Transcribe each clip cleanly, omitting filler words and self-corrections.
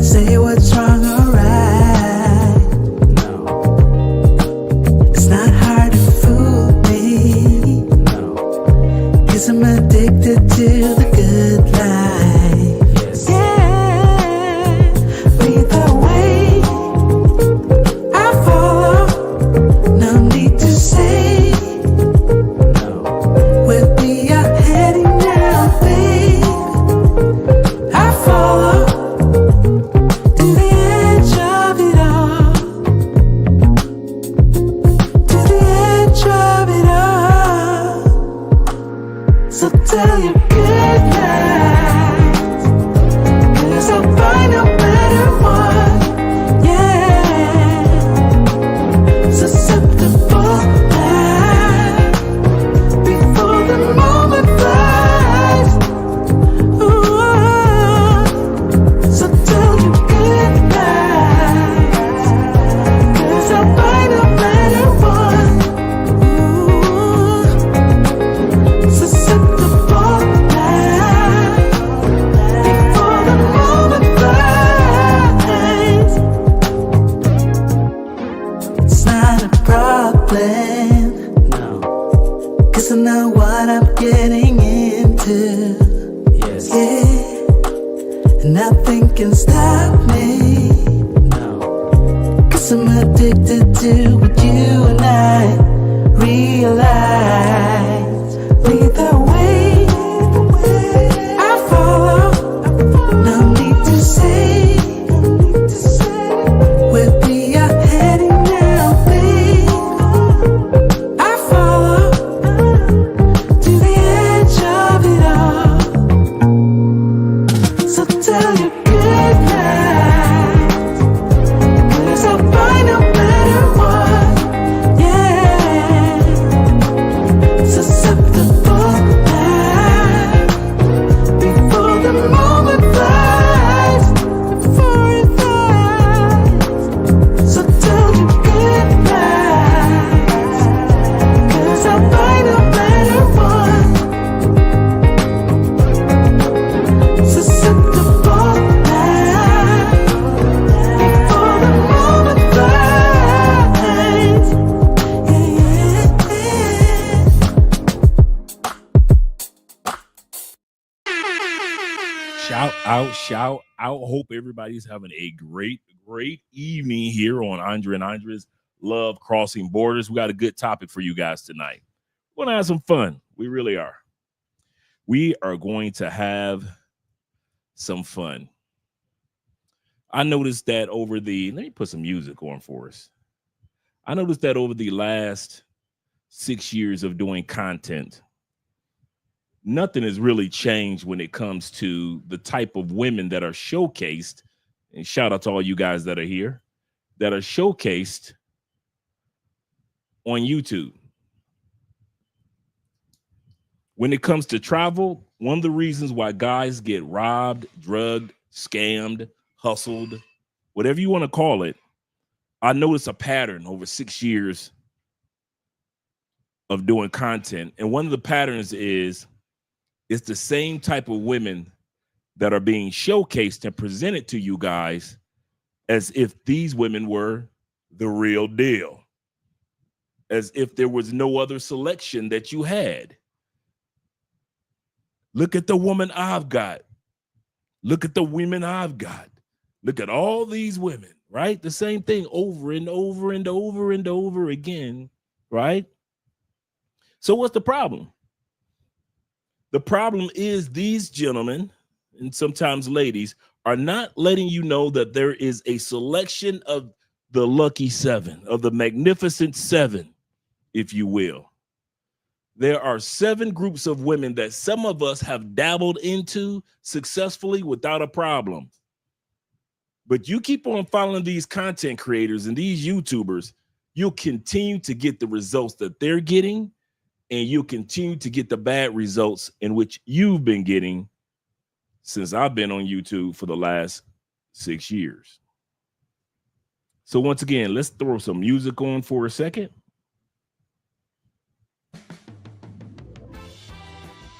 say what's wrong or right. No. It's not hard to fool me. No. 'Cause I'm addicted to the good life. Yes. Yeah. Lead the way. I follow. No need to say. No. Where we are heading now, babe. I follow to the edge of it all. To the edge of it all. So tell your good lies. 'Cause I'll find no better one. Yeah. Susceptible life. Before the moment flies. Ooh. So tell your good lies. 'Cause I'll find a better one. Ooh. Susceptible life. Before the moment flies. It's not a problem. No. 'Cause I know what I'm getting into. Yes. Yeah, and nothing can stop me. No. 'Cause I'm addicted to what you and I realize. Lead the way. I follow. No need to say. Where we are heading now, babe. I follow to the edge of it all. So tell your good lies. 'Cause I'll find a better one. Yeah. Susceptible life. Before the moment flies. Before it flies. So tell your good lies. 'Cause I'll find a better one. Susceptible life. Before the moment flies. Yeah. Shout out. Hope everybody's having a great evening here on Andre and Andre's Love Crossing Borders. We got a good topic for you guys tonight. We're going to have some fun. We really are. We are going to have some fun. I noticed that let me put some music on for us. I noticed that over the last 6 years of doing content, nothing has really changed when it comes to the type of women that are showcased. And shout out to all you guys that are here, that are showcased on YouTube. When it comes to travel, one of the reasons why guys get robbed, drugged, scammed, hustled, whatever you want to call it, I noticed a pattern over 6 years of doing content. And one of the patterns is it's the same type of women that are being showcased and presented to you guys as if these women were the real deal, as if there was no other selection that you had. Look at the woman I've got. Look at the women I've got. Look at all these women, right? The same thing over and over and over and over again, right? So what's the problem? The problem is these gentlemen, and sometimes ladies, are not letting you know that there is a selection of the lucky seven, of the magnificent seven, if you will. There are 7 groups of women that some of us have dabbled into successfully without a problem. But you keep on following these content creators and these YouTubers, you'll continue to get the results that they're getting, and you'll continue to get the bad results in which you've been getting since I've been on YouTube for the last 6 years. So once again, let's throw some music on for a second.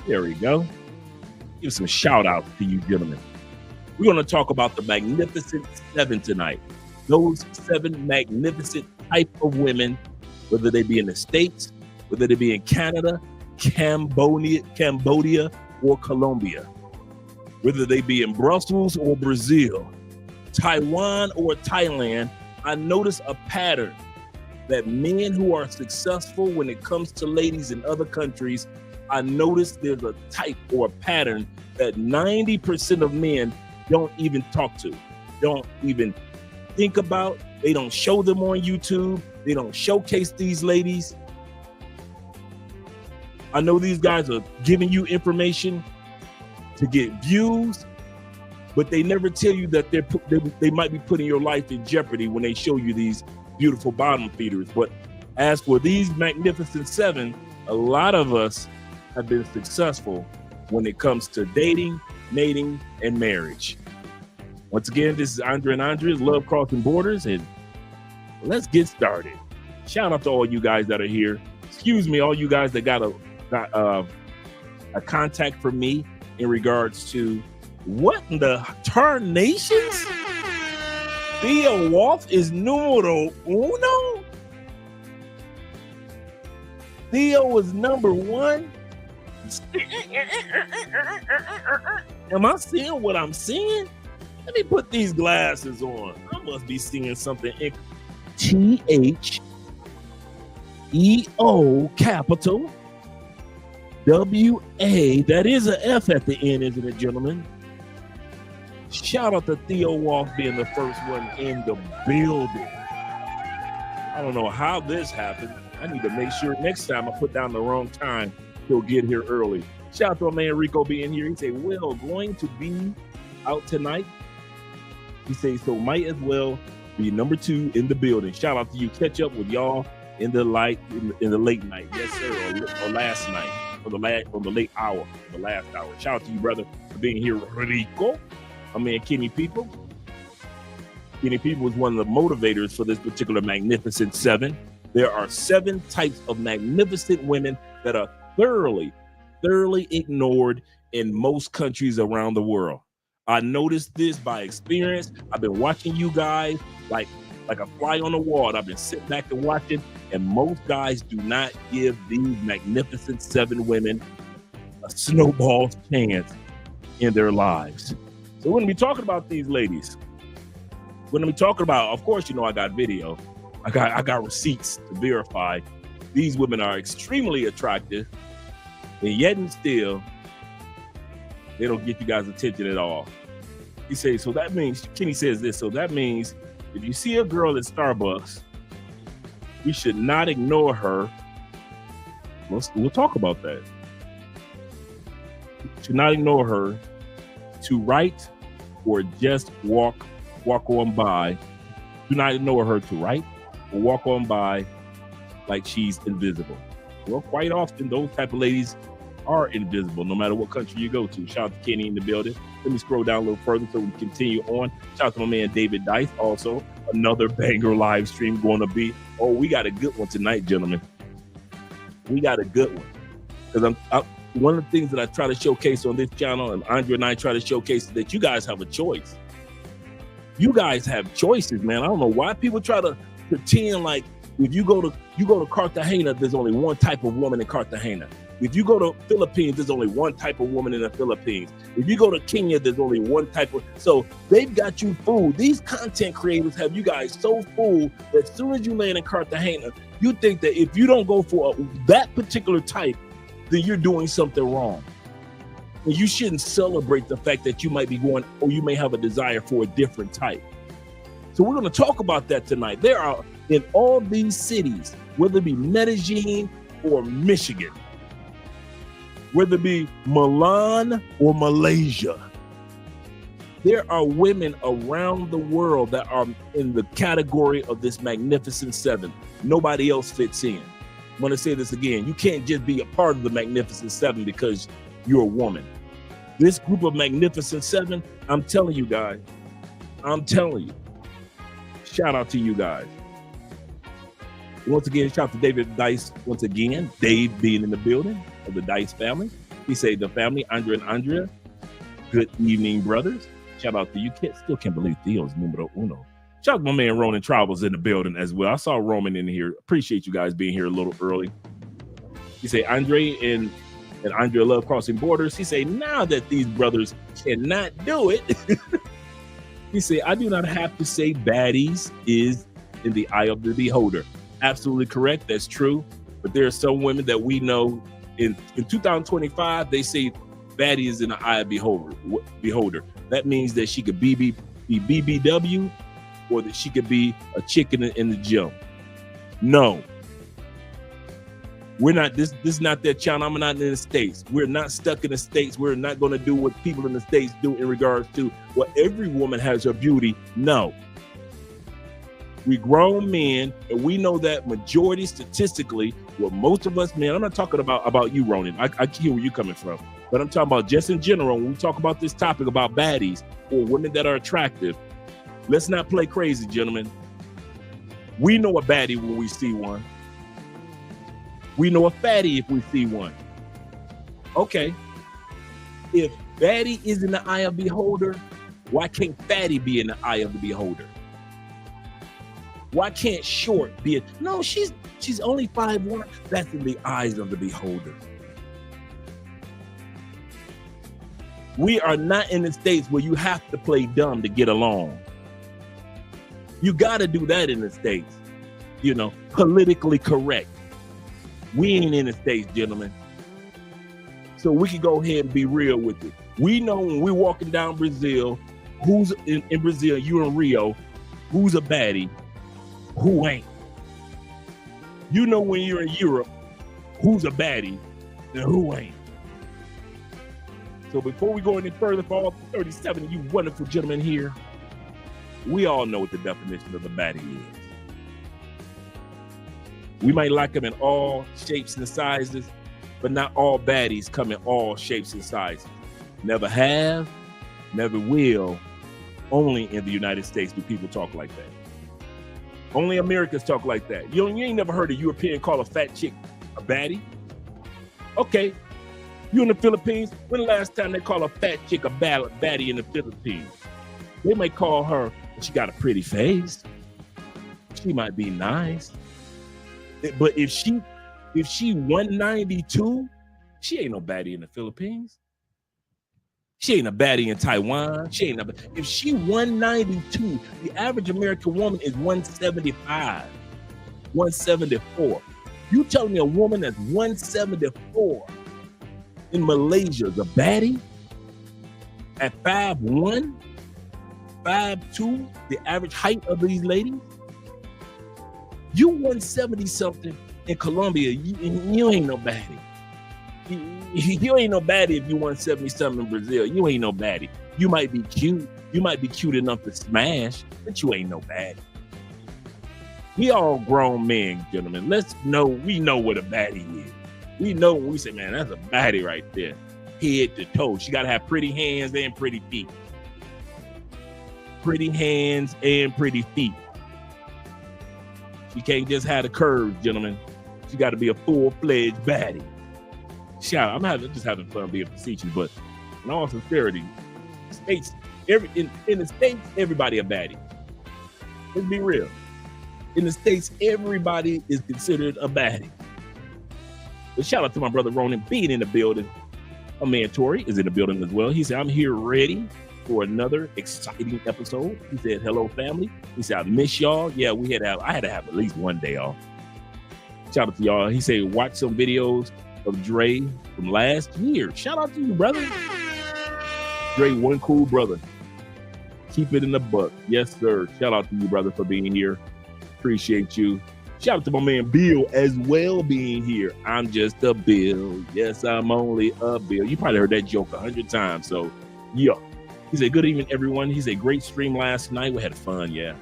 There we go. Give some shout out to you gentlemen. We're going to talk about the Magnificent Seven tonight. Those 7 magnificent type of women, whether they be in the States, whether they be in Canada, Cambodia, or Colombia, whether they be in Brussels or Brazil, Taiwan or Thailand. I notice a pattern that men who are successful when it comes to ladies in other countries, I notice there's a type or a pattern that 90% of men don't even talk to, don't even think about. They don't show them on YouTube. They don't showcase these ladies. I know these guys are giving you information to get views, but they never tell you that they might be putting your life in jeopardy when they show you these beautiful bottom feeders. But as for these Magnificent Seven, a lot of us have been successful when it comes to dating, mating, and marriage. Once again, this is Andre and Andrea's Love Crossing Borders, and let's get started. Shout out to all you guys that are here. Excuse me, all you guys that got a contact from me in regards to what in the tarnations? Thea Wolf is numero uno? Theo was number 1? Am I seeing what I'm seeing? Let me put these glasses on. I must be seeing something. THEO capital WA. That is an F at the end, isn't it, gentlemen? Shout out to Theo Wolf being the first one in the building. I don't know how this happened. I need to make sure next time I put down the wrong time, he'll get here early. Shout out to my man Rico being here. He said, Will, going to be out tonight? He says, so might as well be number 2 in the building. Shout out to you. Catch up with y'all in the late night. Yes, sir. Or last night. On the late hour. The last hour. Shout out to you, brother, for being here, Rico. My man Kenny People. Kenny People is one of the motivators for this particular Magnificent Seven. There are 7 types of magnificent women that are thoroughly ignored in most countries around the world. I noticed this by experience. I've been watching you guys like a fly on the wall. I've been sitting back and watching, and most guys do not give these Magnificent 7 women a snowball's chance in their lives. So we're gonna be talking about these ladies. We're gonna be talking about, of course, you know, I got video. I got receipts to verify. These women are extremely attractive, and yet and still, they don't get you guys' attention at all. He says, so that means, Kenny says this, so that means if you see a girl at Starbucks, you should not ignore her. We'll talk about that. You should not ignore her to right or just walk on by. Do not ignore her to right or walk on by like she's invisible. Well, quite often those type of ladies are invisible no matter what country you go to. Shout out to Kenny in the building. Let me scroll down a little further so we can continue on. Shout out to my man David Dice. Also, another banger live stream going to be. Oh, we got a good one tonight, gentlemen. We got a good one. Because one of the things that I try to showcase on this channel, and Andre and I try to showcase, is that you guys have a choice. You guys have choices, man. I don't know why people try to pretend like if you go to Cartagena, there's only one type of woman in Cartagena. If you go to Philippines, there's only one type of woman in the Philippines. If you go to Kenya, there's only one type of. So they've got you fooled. These content creators have you guys so fooled that as soon as you land in Cartagena, you think that if you don't go for that particular type, then you're doing something wrong. And you shouldn't celebrate the fact that you might be going, or you may have a desire for a different type. So we're going to talk about that tonight. There are, in all these cities, whether it be Medellin or Michigan, whether it be Milan or Malaysia, there are women around the world that are in the category of this Magnificent Seven. Nobody else fits in. I'm going to say this again. You can't just be a part of the Magnificent Seven because you're a woman. This group of Magnificent Seven, I'm telling you guys, shout out to you guys. Once again, shout out to David Dice. Once again, Dave being in the building of the Dice family. He said the family, Andre and Andrea, good evening, brothers. Shout out to you. Can't believe Theo's numero uno. Shout out to my man Ronan Travels in the building as well. I saw Roman in here. Appreciate you guys being here a little early. He say Andre and Andre love crossing borders. He say now that these brothers cannot do it. He say I do not have to say baddies is in the eye of the beholder. Absolutely correct. That's true. But there are some women that we know in 2025 they say baddie is in the eye of beholder. That means that she could be BBW or that she could be a chicken in the gym. No. We're not, this is not that channel. I'm not in the States. We're not stuck in the States. We're not going to do what people in the States do in regards to what every woman has her beauty. No. We grown men, and we know that majority statistically, what most of us men, I'm not talking about you, Ronan. I hear where you're coming from. But I'm talking about just in general, when we talk about this topic about baddies or women that are attractive, let's not play crazy, gentlemen. We know a baddie when we see one. We know a fatty if we see one. Okay. If baddie is in the eye of the beholder, why can't fatty be in the eye of the beholder? Why can't short be it? No, she's only 5'1". That's in the eyes of the beholder. We are not in the States where you have to play dumb to get along. You got to do that in the States. You know, politically correct. We ain't in the States, gentlemen. So we can go ahead and be real with it. We know when we're walking down Brazil, who's in Brazil, you in Rio, who's a baddie, who ain't. You know when you're in Europe, who's a baddie and who ain't. So before we go any further, for all 37 of you wonderful gentlemen here, we all know what the definition of the baddie is. We might like them in all shapes and sizes, but not all baddies come in all shapes and sizes. Never have, never will. Only in the United States do people talk like that. Only Americans talk like that. You ain't never heard a European call a fat chick a baddie? Okay. You in the Philippines, when the last time they call a fat chick a baddie in the Philippines? They might call her, she got a pretty face. She might be nice. But if she 192, she ain't no baddie in the Philippines. She ain't a baddie in Taiwan. She ain't if she 192, the average American woman is 175, 174. You telling me a woman that's 174 in Malaysia is a baddie at 5'1", 5'2", the average height of these ladies? You 170 something in Colombia, you ain't no baddie. You ain't no baddie if you 170 something in Brazil. You ain't no baddie. You might be cute. You might be cute enough to smash, but you ain't no baddie. We all grown men, gentlemen. We know what a baddie is. We know when we say, man, that's a baddie right there. Head to toe. She got to have pretty hands and pretty feet. Pretty hands and pretty feet. She can't just have the curves, gentlemen. She got to be a full-fledged baddie. I'm just having fun being facetious, but in all sincerity, in the States, everybody a baddie. Let's be real. In the States, everybody is considered a baddie. But shout out to my brother Ronan being in the building. My man Tori is in the building as well. He said, I'm here ready for another exciting episode. He said, hello, family. He said, I miss y'all. Yeah, I had to have at least one day off. Shout out to y'all. He said, watch some videos of Dre from last year. Shout out to you, brother. Dre, one cool brother. Keep it in the buck. Yes, sir. Shout out to you, brother, for being here. Appreciate you. Shout out to my man Bill as well being here. I'm just a Bill. Yes, I'm only a Bill. You probably heard that joke 100 times. So, yeah. He said, good evening, everyone. He said, great stream last night. We had fun, yeah.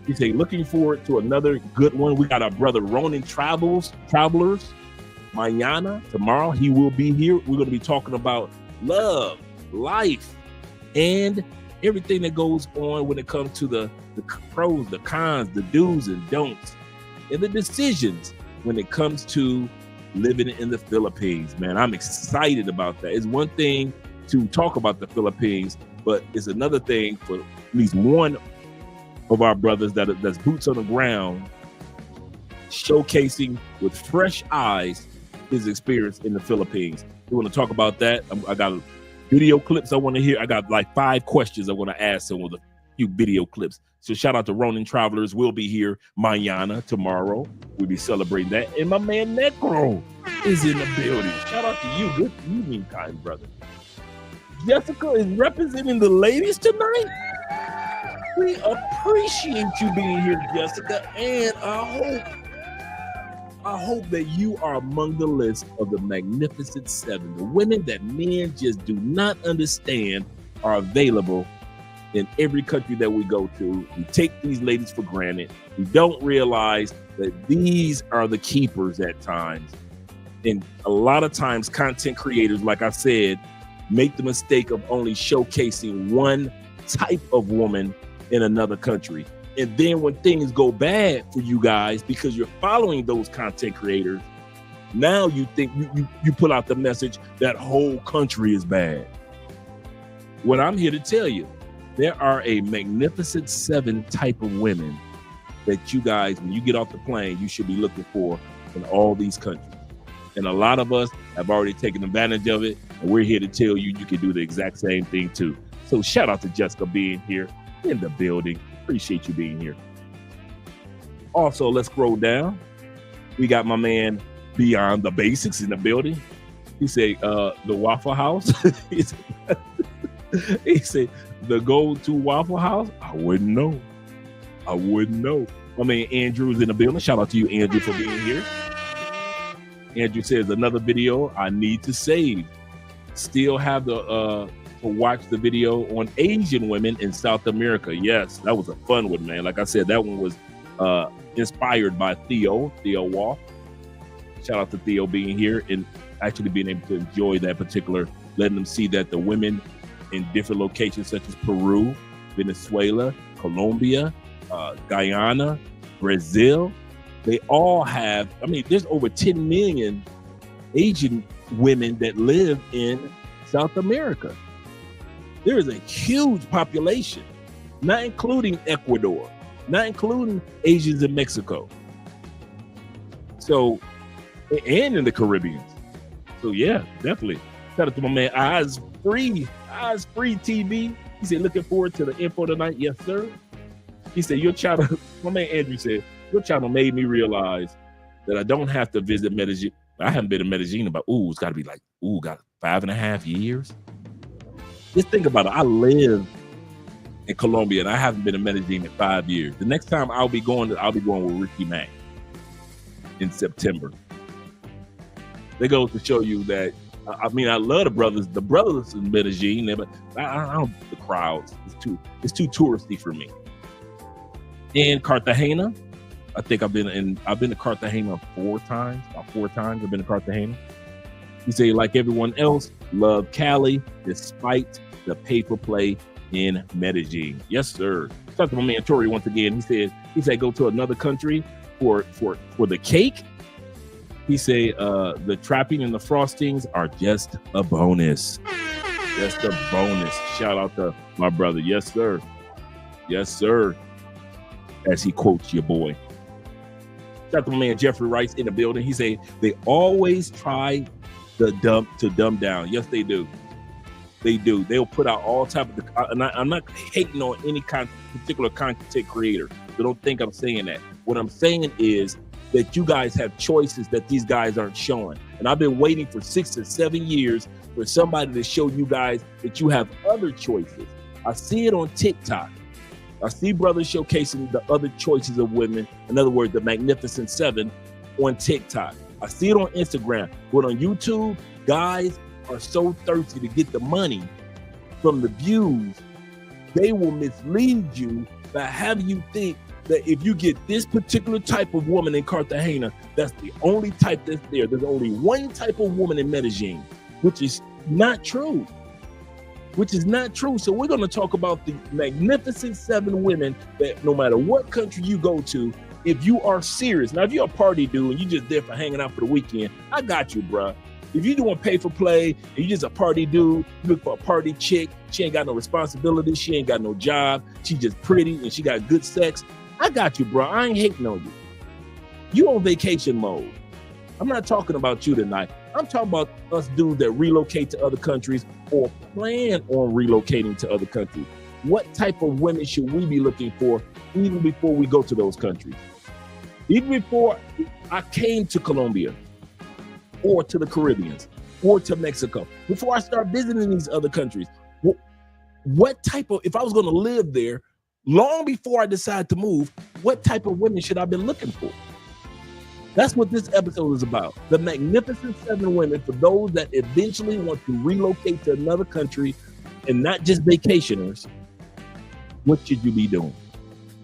He said, looking forward to another good one. We got our brother Ronan Travelers. Mañana, tomorrow, he will be here. We're going to be talking about love, life, and everything that goes on when it comes to the pros, the cons, the do's and don'ts, and the decisions when it comes to living in the Philippines. Man, I'm excited about that. It's one thing to talk about the Philippines, but it's another thing for at least one of our brothers that's boots on the ground, showcasing with fresh eyes his experience in the Philippines. We want to talk about that. I got video clips I want to hear. I got like 5 questions I want to ask him with a few video clips. So shout out to Ronin Travelers. We'll be here mañana, tomorrow. We'll be celebrating that. And my man Necro is in the building. Shout out to you. Good evening, kind brother. Jessica is representing the ladies tonight. We appreciate you being here, Jessica, and I hope that you are among the list of the Magnificent 7, the women that men just do not understand are available in every country that we go to. We take these ladies for granted. We don't realize that these are the keepers at times. And a lot of times content creators, like I said, make the mistake of only showcasing one type of woman in another country. And then when things go bad for you guys because you're following those content creators, now you think you put out the message that whole country is bad. What I'm here to tell you, there are a Magnificent 7 type of women that you guys, when you get off the plane, you should be looking for in all these countries. And a lot of us have already taken advantage of it, and we're here to tell you you can do the exact same thing too. So shout out to Jessica being here in the building. Appreciate you being here. Also, let's scroll down. We got my man Beyond the Basics in the building. He said, the Waffle House. He said, the go-to Waffle House? I wouldn't know. My man Andrew is in the building. Shout out to you, Andrew, for being here. Andrew says, another video I need to save. Still have to watch the video on Asian women in South America. Yes, that was a fun one, man. Like I said, that one was inspired by Theo Wolf. Shout out to Theo being here and actually being able to enjoy that particular, letting them see that the women in different locations such as Peru, Venezuela, Colombia, Guyana, Brazil, they all have, I mean, there's over 10 million Asian women that live in South America. There is a huge population, not including Ecuador, not including Asians in Mexico. So, and in the Caribbean. So yeah, definitely. Shout out to my man Eyes Free TV. He said, looking forward to the info tonight. Yes, sir. He said, your channel, my man Andrew said, your channel made me realize that I don't have to visit Medellin. I haven't been to Medellin about, it's got to be like, got 5.5 years. Just think about it. I live in Colombia and I haven't been to Medellin in 5 years. The next time I'll be going with Ricky Mack in September. They go to show you that, I love the brothers in Medellin, but I don't, the crowds, it's too touristy for me. And Cartagena, I think I've been to Cartagena 4 times, about 4 times I've been to Cartagena. He said, like everyone else, love Cali despite the pay-for-play in Medellin. Yes, sir. Shout out to my man Tori once again. He said go to another country for the cake. He said the trapping and the frostings are just a bonus. Just a bonus. Shout out to my brother. Yes, sir. Yes, sir. As he quotes your boy. Shout out to my man Jeffrey Rice in the building. He said they always try to dumb down. Yes, they do. They do. They'll put out all type of. I'm not hating on any particular content creator. So don't think I'm saying that. What I'm saying is that you guys have choices that these guys aren't showing. And I've been waiting for 6 or 7 years for somebody to show you guys that you have other choices. I see it on TikTok. I see brothers showcasing the other choices of women. In other words, the Magnificent 7 on TikTok. I see it on Instagram. But on YouTube, guys are so thirsty to get the money from the views, they will mislead you by having you think that if you get this particular type of woman in Cartagena, that's the only type that's there. There's only one type of woman in Medellin, which is not true. So we're going to talk about the Magnificent 7 women that no matter what country you go to, if you are serious. Now, if you're a party dude and you're just there for hanging out for the weekend, I got you, bruh. If you doing pay for play and you just a party dude, you look for a party chick, she ain't got no responsibility, she ain't got no job, she just pretty and she got good sex, I got you, bro. I ain't hating on you. You on vacation mode. I'm not talking about you tonight. I'm talking about us dudes that relocate to other countries or plan on relocating to other countries. What type of women should we be looking for even before we go to those countries? Even before I came to Colombia or to the Caribbean or to Mexico, before I start visiting these other countries, what type of, if I was going to live there, long before I decide to move, what type of women should I be looking for? That's what this episode is about. The Magnificent 7 Women for those that eventually want to relocate to another country and not just vacationers. What should you be doing?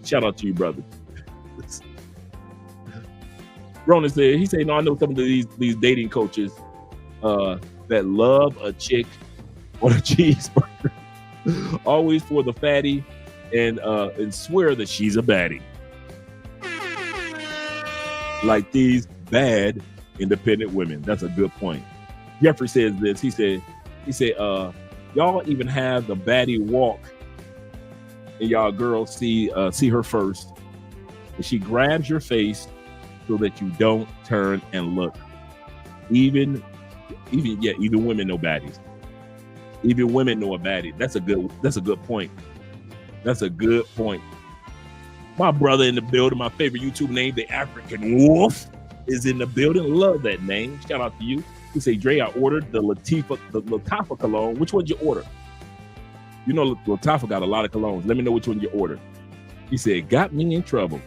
Shout out to you, brother. Ronan said, he said, no, I know some of these dating coaches that love a chick on a cheeseburger, always for the fatty, and swear that she's a baddie. Like these bad independent women. That's a good point. Jeffrey says this. He said, y'all even have the baddie walk, and y'all girls see her first, and she grabs your face so that you don't turn and look. Even women know baddies. Even women know a baddie. That's a good point. That's a good point. My brother in the building, my favorite YouTube name, the African Wolf, is in the building. Love that name. Shout out to you. He say, Dre, I ordered the Latifah cologne. Which one did you order? You know, Latifah got a lot of colognes. Let me know which one you ordered. He said, got me in trouble.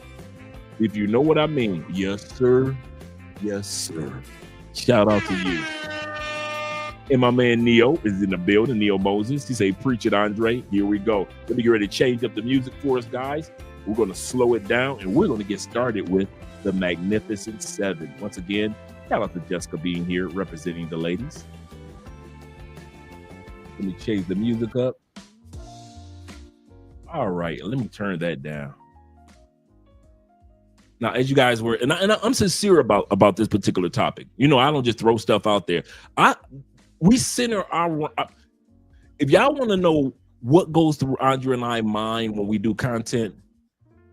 If you know what I mean. Yes, sir. Yes, sir. Shout out to you. And my man Neo is in the building, Neo Moses. He say, preach it, Andre. Here we go. Let me get ready to change up the music for us, guys. We're going to slow it down, and we're going to get started with the Magnificent 7. Once again, shout out to Jessica being here, representing the ladies. Let me change the music up. All right, let me turn that down. Now, as you guys were, and I'm sincere about this particular topic. You know, I don't just throw stuff out there. We center our. If y'all want to know what goes through Andre and I mind when we do content,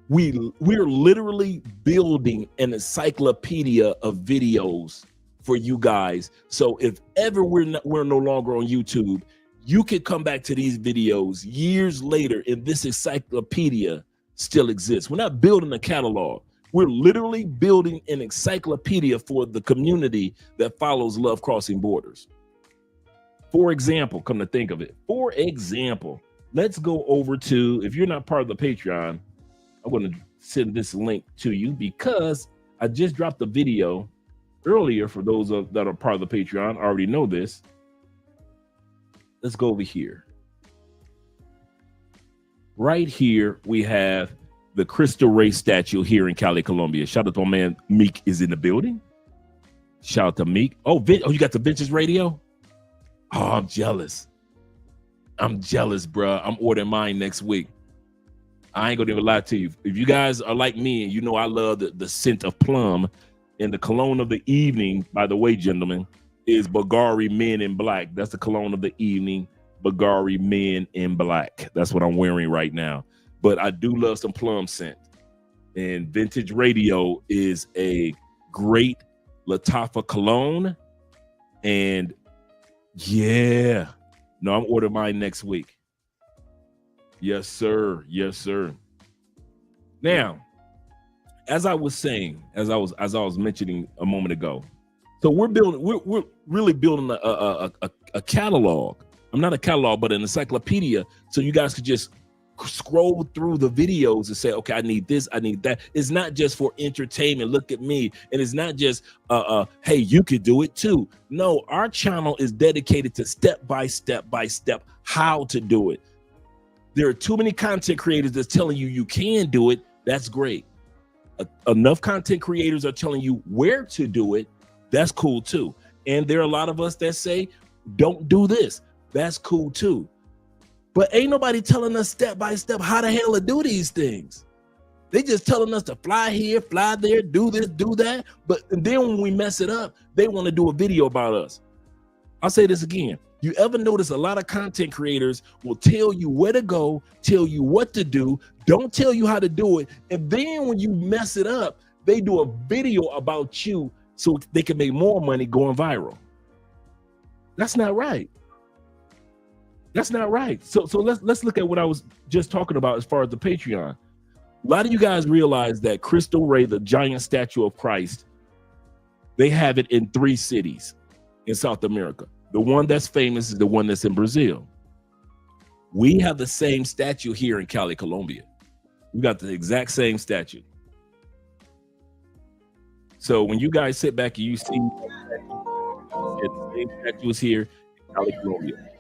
we're literally building an encyclopedia of videos for you guys. So if ever we're no longer on YouTube, you can come back to these videos years later, and this encyclopedia still exists. We're not building a catalog. We're literally building an encyclopedia for the community that follows Love Crossing Borders. For example, come to think of it, let's go over to, if you're not part of the Patreon, I'm going to send this link to you because I just dropped a video earlier for those that are part of the Patreon. I already know this. Let's go over here. Right here, we have the Crystal Ray statue here in Cali, Colombia. Shout out to my man Meek is in the building. Shout out to Meek. Oh, you got the Vintage Radio? Oh, I'm jealous. I'm jealous, bro. I'm ordering mine next week. I ain't gonna even lie to you. If you guys are like me and you know I love the scent of plum, and the cologne of the evening, by the way, gentlemen, is Bulgari Men in Black. That's the cologne of the evening, Bulgari Men in Black. That's what I'm wearing right now. But I do love some plum scent. And Vintage Radio is a great Latifah cologne. And yeah, no, I'm ordering mine next week. Yes, sir. Yes, sir. Now, as I was saying, as I was mentioning a moment ago, so we're really building a catalog. I'm not a catalog, but an encyclopedia, so you guys could just scroll through the videos and say, okay, I need this, I need that. It's not just for entertainment. Look at me. And it's not just hey, you could do it too. No, our channel is dedicated to step by step how to do it. There are too many content creators that's telling you can do it. That's great. Enough content creators are telling you where to do it. That's cool too. And there are a lot of us that say, don't do this. That's cool too. But ain't nobody telling us step by step how the hell to do these things. They just telling us to fly here, fly there, do this, do that. But then when we mess it up, they want to do a video about us. I'll say this again. You ever notice a lot of content creators will tell you where to go, tell you what to do, don't tell you how to do it. And then when you mess it up, they do a video about you so they can make more money going viral. That's not right. That's not right. So let's look at what I was just talking about as far as the Patreon. A lot of you guys realize that Crystal Ray, the giant statue of Christ, they have it in 3 cities in South America. The one that's famous is the one that's in Brazil. We have the same statue here in Cali, Colombia. We got the exact same statue. So when you guys sit back and you see the same statue is here in Cali, Colombia.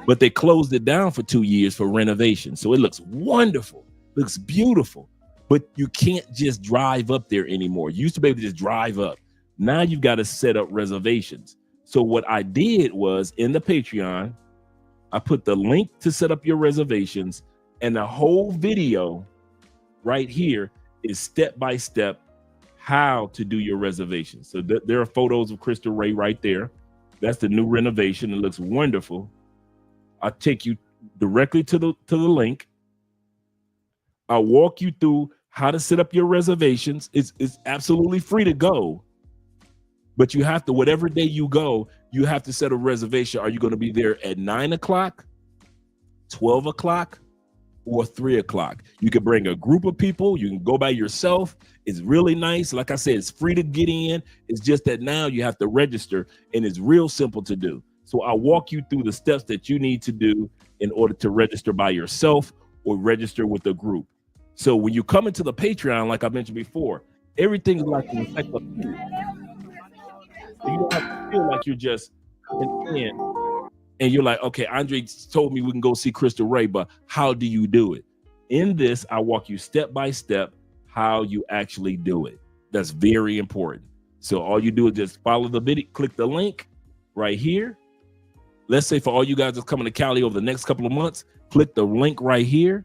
But they closed it down for 2 years for renovation. So it looks wonderful, looks beautiful, but you can't just drive up there anymore. You used to be able to just drive up. Now you've got to set up reservations. So what I did was in the Patreon, I put the link to set up your reservations, and the whole video right here is step-by-step how to do your reservations. So there are photos of Crystal Ray right there. That's the new renovation. It looks wonderful. I'll take you directly to the link. I'll walk you through how to set up your reservations. It's absolutely free to go. But you have to, whatever day you go, you have to set a reservation. Are you going to be there at 9 o'clock, 12 o'clock, or 3 o'clock? You can bring a group of people. You can go by yourself. It's really nice. Like I said, it's free to get in. It's just that now you have to register, and it's real simple to do. So I'll walk you through the steps that you need to do in order to register by yourself or register with a group. So when you come into the Patreon, like I mentioned before, everything is like an encyclopedia. So you don't have to feel like you're just in and you're like, okay, Andre told me we can go see Crystal Ray, but how do you do it? In this, I walk you step by step how you actually do it. That's very important. So all you do is just follow the video, click the link right here. Let's say for all you guys that's coming to Cali over the next couple of months, click the link right here.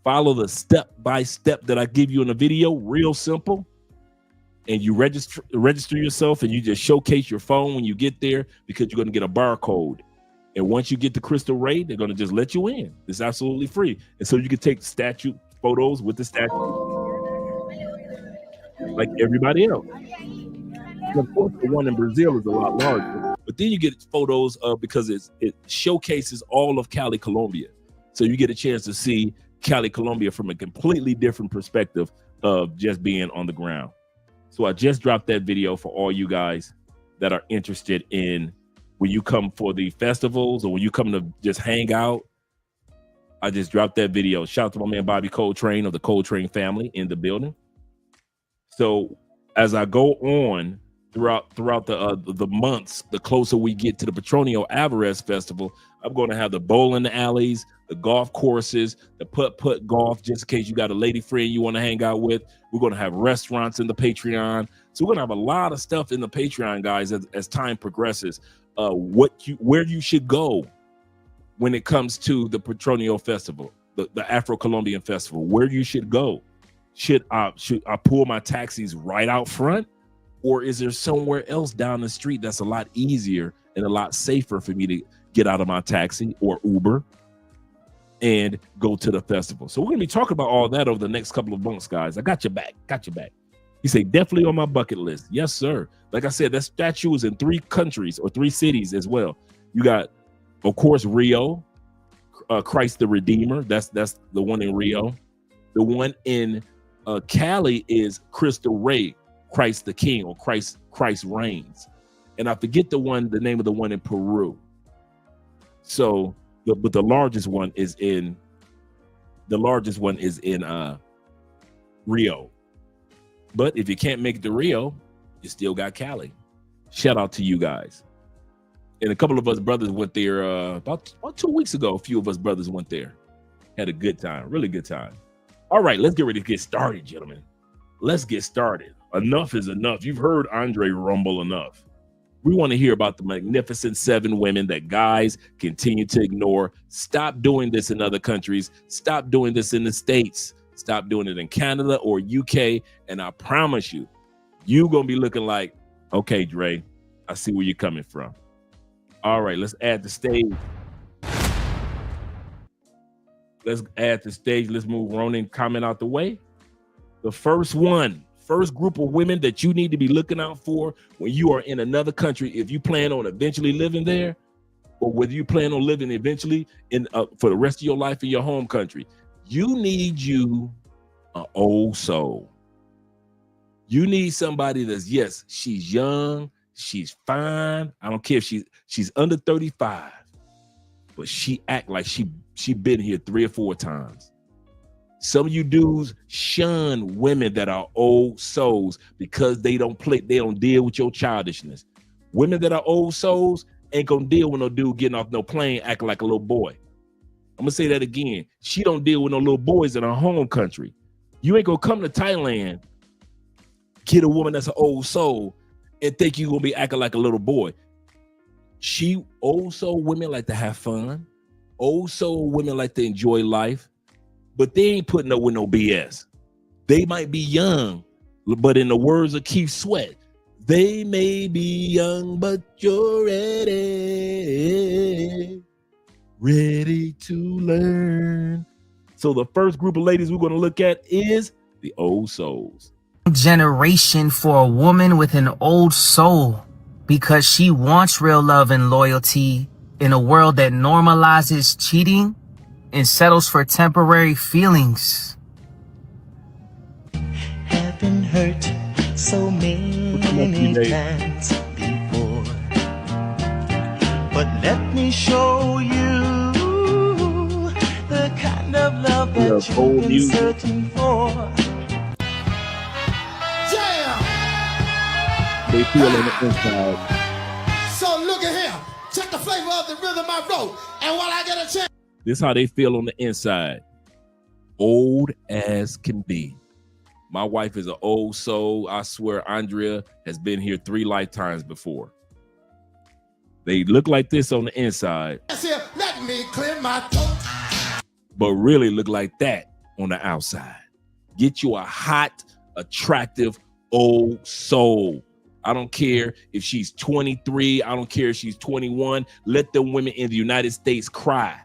Follow the step by step that I give you in the video, real simple. And you register yourself, and you just showcase your phone when you get there, because you're going to get a barcode. And once you get to Crystal Ray, they're going to just let you in. It's absolutely free. And so you can take statue photos with the statue like everybody else. And of course, the one in Brazil is a lot larger, but then you get photos of, because it showcases all of Cali, Colombia. So you get a chance to see Cali, Colombia from a completely different perspective of just being on the ground. So I just dropped that video for all you guys that are interested in when you come for the festivals or when you come to just hang out. I just dropped that video. Shout out to my man Bobby Coltrane of the Coltrane family in the building. So as I go on throughout the months, the closer we get to the Petronio Alvarez Festival, I'm going to have the bowling alleys, the golf courses, the putt golf, just in case you got a lady friend you want to hang out with. We're going to have restaurants in the Patreon. So we're going to have a lot of stuff in the Patreon, guys, as time progresses. Where you should go when it comes to the Petronio Festival, the Afro-Colombian Festival, where you should go. Should I pull my taxis right out front? Or is there somewhere else down the street that's a lot easier and a lot safer for me to get out of my taxi or Uber and go to the festival? So we're going to be talking about all that over the next couple of months, guys. I got your back. You say, definitely on my bucket list. Yes, sir. Like I said, that statue is in 3 countries or 3 cities as well. You got, of course, Rio, Christ the Redeemer. That's the one in Rio. The one in Cali is Crystal Ray, Christ the King, or Christ reigns. And I forget the name of the one in Peru. So, but the largest one is in Rio. But if you can't make it to Rio, you still got Cali. Shout out to you guys. And a couple of us brothers went there about 2 weeks ago. A few of us brothers went there. Had a good time, really good time. All right, let's get ready to get started, gentlemen. Let's get started. Enough is enough. You've heard Andre rumble enough. We want to hear about the magnificent 7 women that guys continue to ignore. Stop doing this in other countries. Stop doing this in the States. Stop doing it in Canada or UK. And I promise you, you're going to be looking like, okay, Dre, I see where you're coming from. All right, let's add the stage. Let's move Ronin comment out the way. The first group of women that you need to be looking out for when you are in another country, if you plan on eventually living there, or whether you plan on living eventually in for the rest of your life in your home country, you need an old soul. You need somebody that's, yes, she's young, she's fine. I don't care if she's under 35, but she act like she been here 3 or 4 times. Some of you dudes shun women that are old souls because they don't deal with your childishness. Women that are old souls ain't gonna deal with no dude getting off no plane acting like a little boy. I'm gonna say that again. She don't deal with no little boys in her home country. You ain't gonna come to Thailand, get a woman that's an old soul, and think you gonna be acting like a little boy. Old soul women like to have fun. Old soul women like to enjoy life. But they ain't putting up with no BS. They might be young, but in the words of Keith Sweat, they may be young, but you're ready to learn. So the first group of ladies we're going to look at is the old souls. Generation for a woman with an old soul, because she wants real love and loyalty in a world that normalizes cheating and settles for temporary feelings. Have been hurt so many times before, but let me show you the kind of love that you've been searching for. Yeah! They feel on the inside. So look at here. Check the flavor of the rhythm I wrote. And while I get a chance, This is how they feel on the inside. Old as can be. My wife is an old soul. I swear Andrea has been here 3 lifetimes before. They look like this on the inside, let me clear my throat, but really look like that on the outside. Get you a hot, attractive old soul. I don't care if she's 23. I don't care if she's 21. Let the women in the United States cry.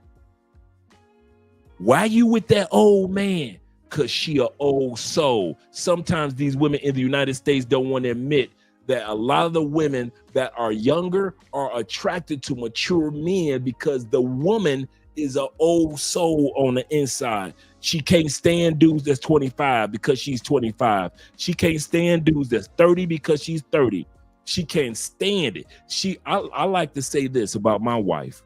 Why you with that old man? Because she an old soul. Sometimes these women in the United States don't want to admit that a lot of the women that are younger are attracted to mature men because the woman is an old soul on the inside. She can't stand dudes that's 25 because she's 25. She can't stand dudes that's 30 because she's 30. She can't stand it. I like to say this about my wife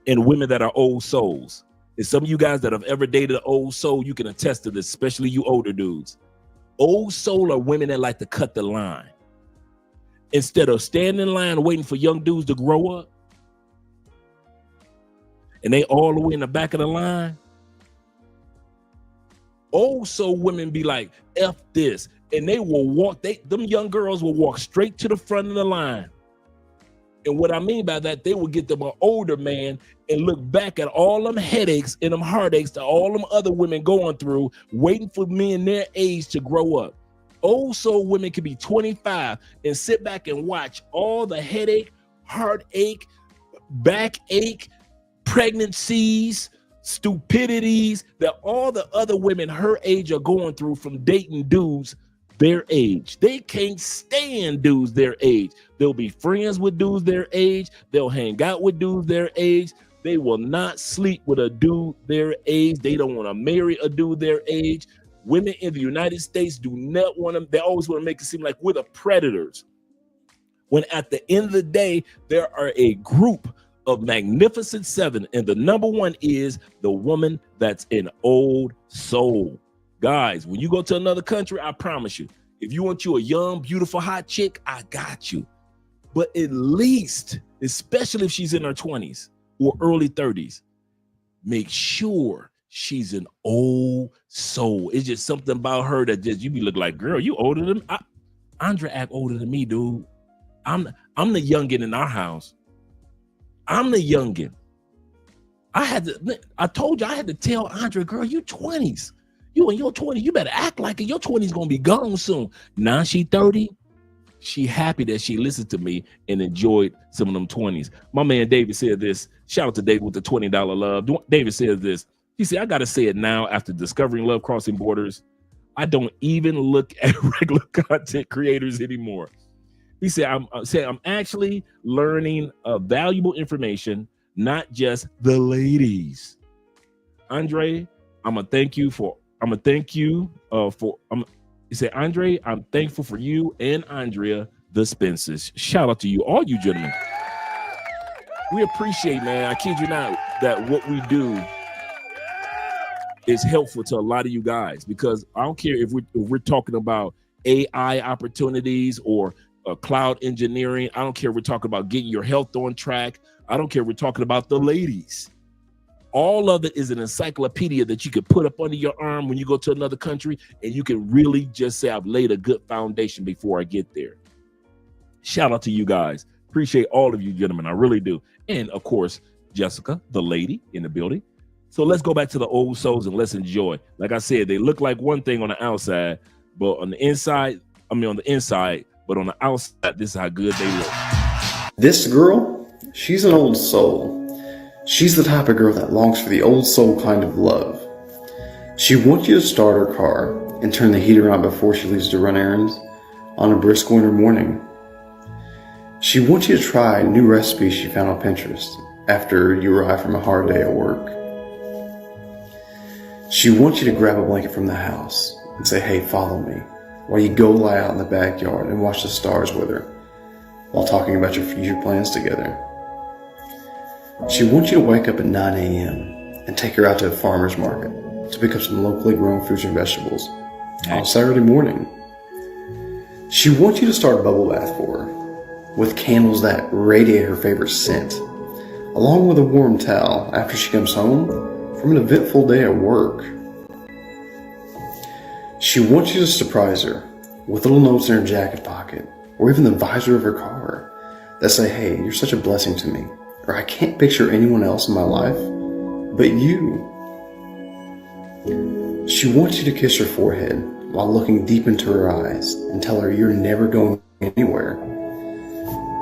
and women that are old souls. And some of you guys that have ever dated an old soul, you can attest to this, especially you older dudes. Old soul are women that like to cut the line. Instead of standing in line waiting for young dudes to grow up, and they all the way in the back of the line, old soul women be like, F this. And they will walk, them young girls will walk straight to the front of the line. And what I mean by that, they will get them an older man and look back at all them headaches and them heartaches that all them other women going through, waiting for men their age to grow up. Old soul women can be 25 and sit back and watch all the headache, heartache, backache, pregnancies, stupidities that all the other women her age are going through from dating dudes their age. They can't stand dudes their age. They'll be friends with dudes their age. They'll hang out with dudes their age. They will not sleep with a dude their age. They don't want to marry a dude their age. Women in the United States do not want to, they always want to make it seem like we're the predators. When at the end of the day, there are a group of magnificent 7, and the number 1 is the woman that's an old soul. Guys, when you go to another country, I promise you, if you want you a young, beautiful, hot chick, I got you. But at least, especially if she's in her 20s or early 30s, make sure she's an old soul. It's just something about her that just, you be looking like, girl, you older than Andrea act older than me, dude. I'm the youngin in our house. I'm the youngin. I told you I had to tell Andrea, girl, you 20s. You in your 20s, you better act like it. Your 20s gonna be gone soon. Now she 30. she happy that she listened to me and enjoyed some of them 20s. My man David said this. Shout out to David with the $20 love. David says this. He said, I got to say it now after discovering love crossing borders. I don't even look at regular content creators anymore. He said, I'm actually learning valuable information, not just the ladies. Andre, he said, Andre, I'm thankful for you and Andrea, the Spencers. Shout out to you, all you gentlemen. We appreciate, man. I kid you not, that what we do is helpful to a lot of you guys, because I don't care if we're talking about AI opportunities or cloud engineering. I don't care if we're talking about getting your health on track. I don't care if we're talking about the ladies. All of it is an encyclopedia that you can put up under your arm when you go to another country, and you can really just say, I've laid a good foundation before I get there. Shout out to you guys. Appreciate all of you gentlemen. I really do. And of course, Jessica, the lady in the building. So let's go back to the old souls and let's enjoy. Like I said, they look like one thing on the outside, but on the inside, but on the outside, this is how good they look. This girl, she's an old soul. She's the type of girl that longs for the old soul kind of love. She wants you to start her car and turn the heater on before she leaves to run errands on a brisk winter morning. She wants you to try new recipes she found on Pinterest after you arrive from a hard day at work. She wants you to grab a blanket from the house and say, hey, follow me, while you go lie out in the backyard and watch the stars with her while talking about your future plans together. She wants you to wake up at 9 a.m. and take her out to a farmer's market to pick up some locally grown fruits and vegetables on Saturday morning. She wants you to start a bubble bath for her with candles that radiate her favorite scent, along with a warm towel after she comes home from an eventful day at work. She wants you to surprise her with little notes in her jacket pocket or even the visor of her car that say, hey, you're such a blessing to me, or I can't picture anyone else in my life but you. She wants you to kiss her forehead while looking deep into her eyes and tell her you're never going anywhere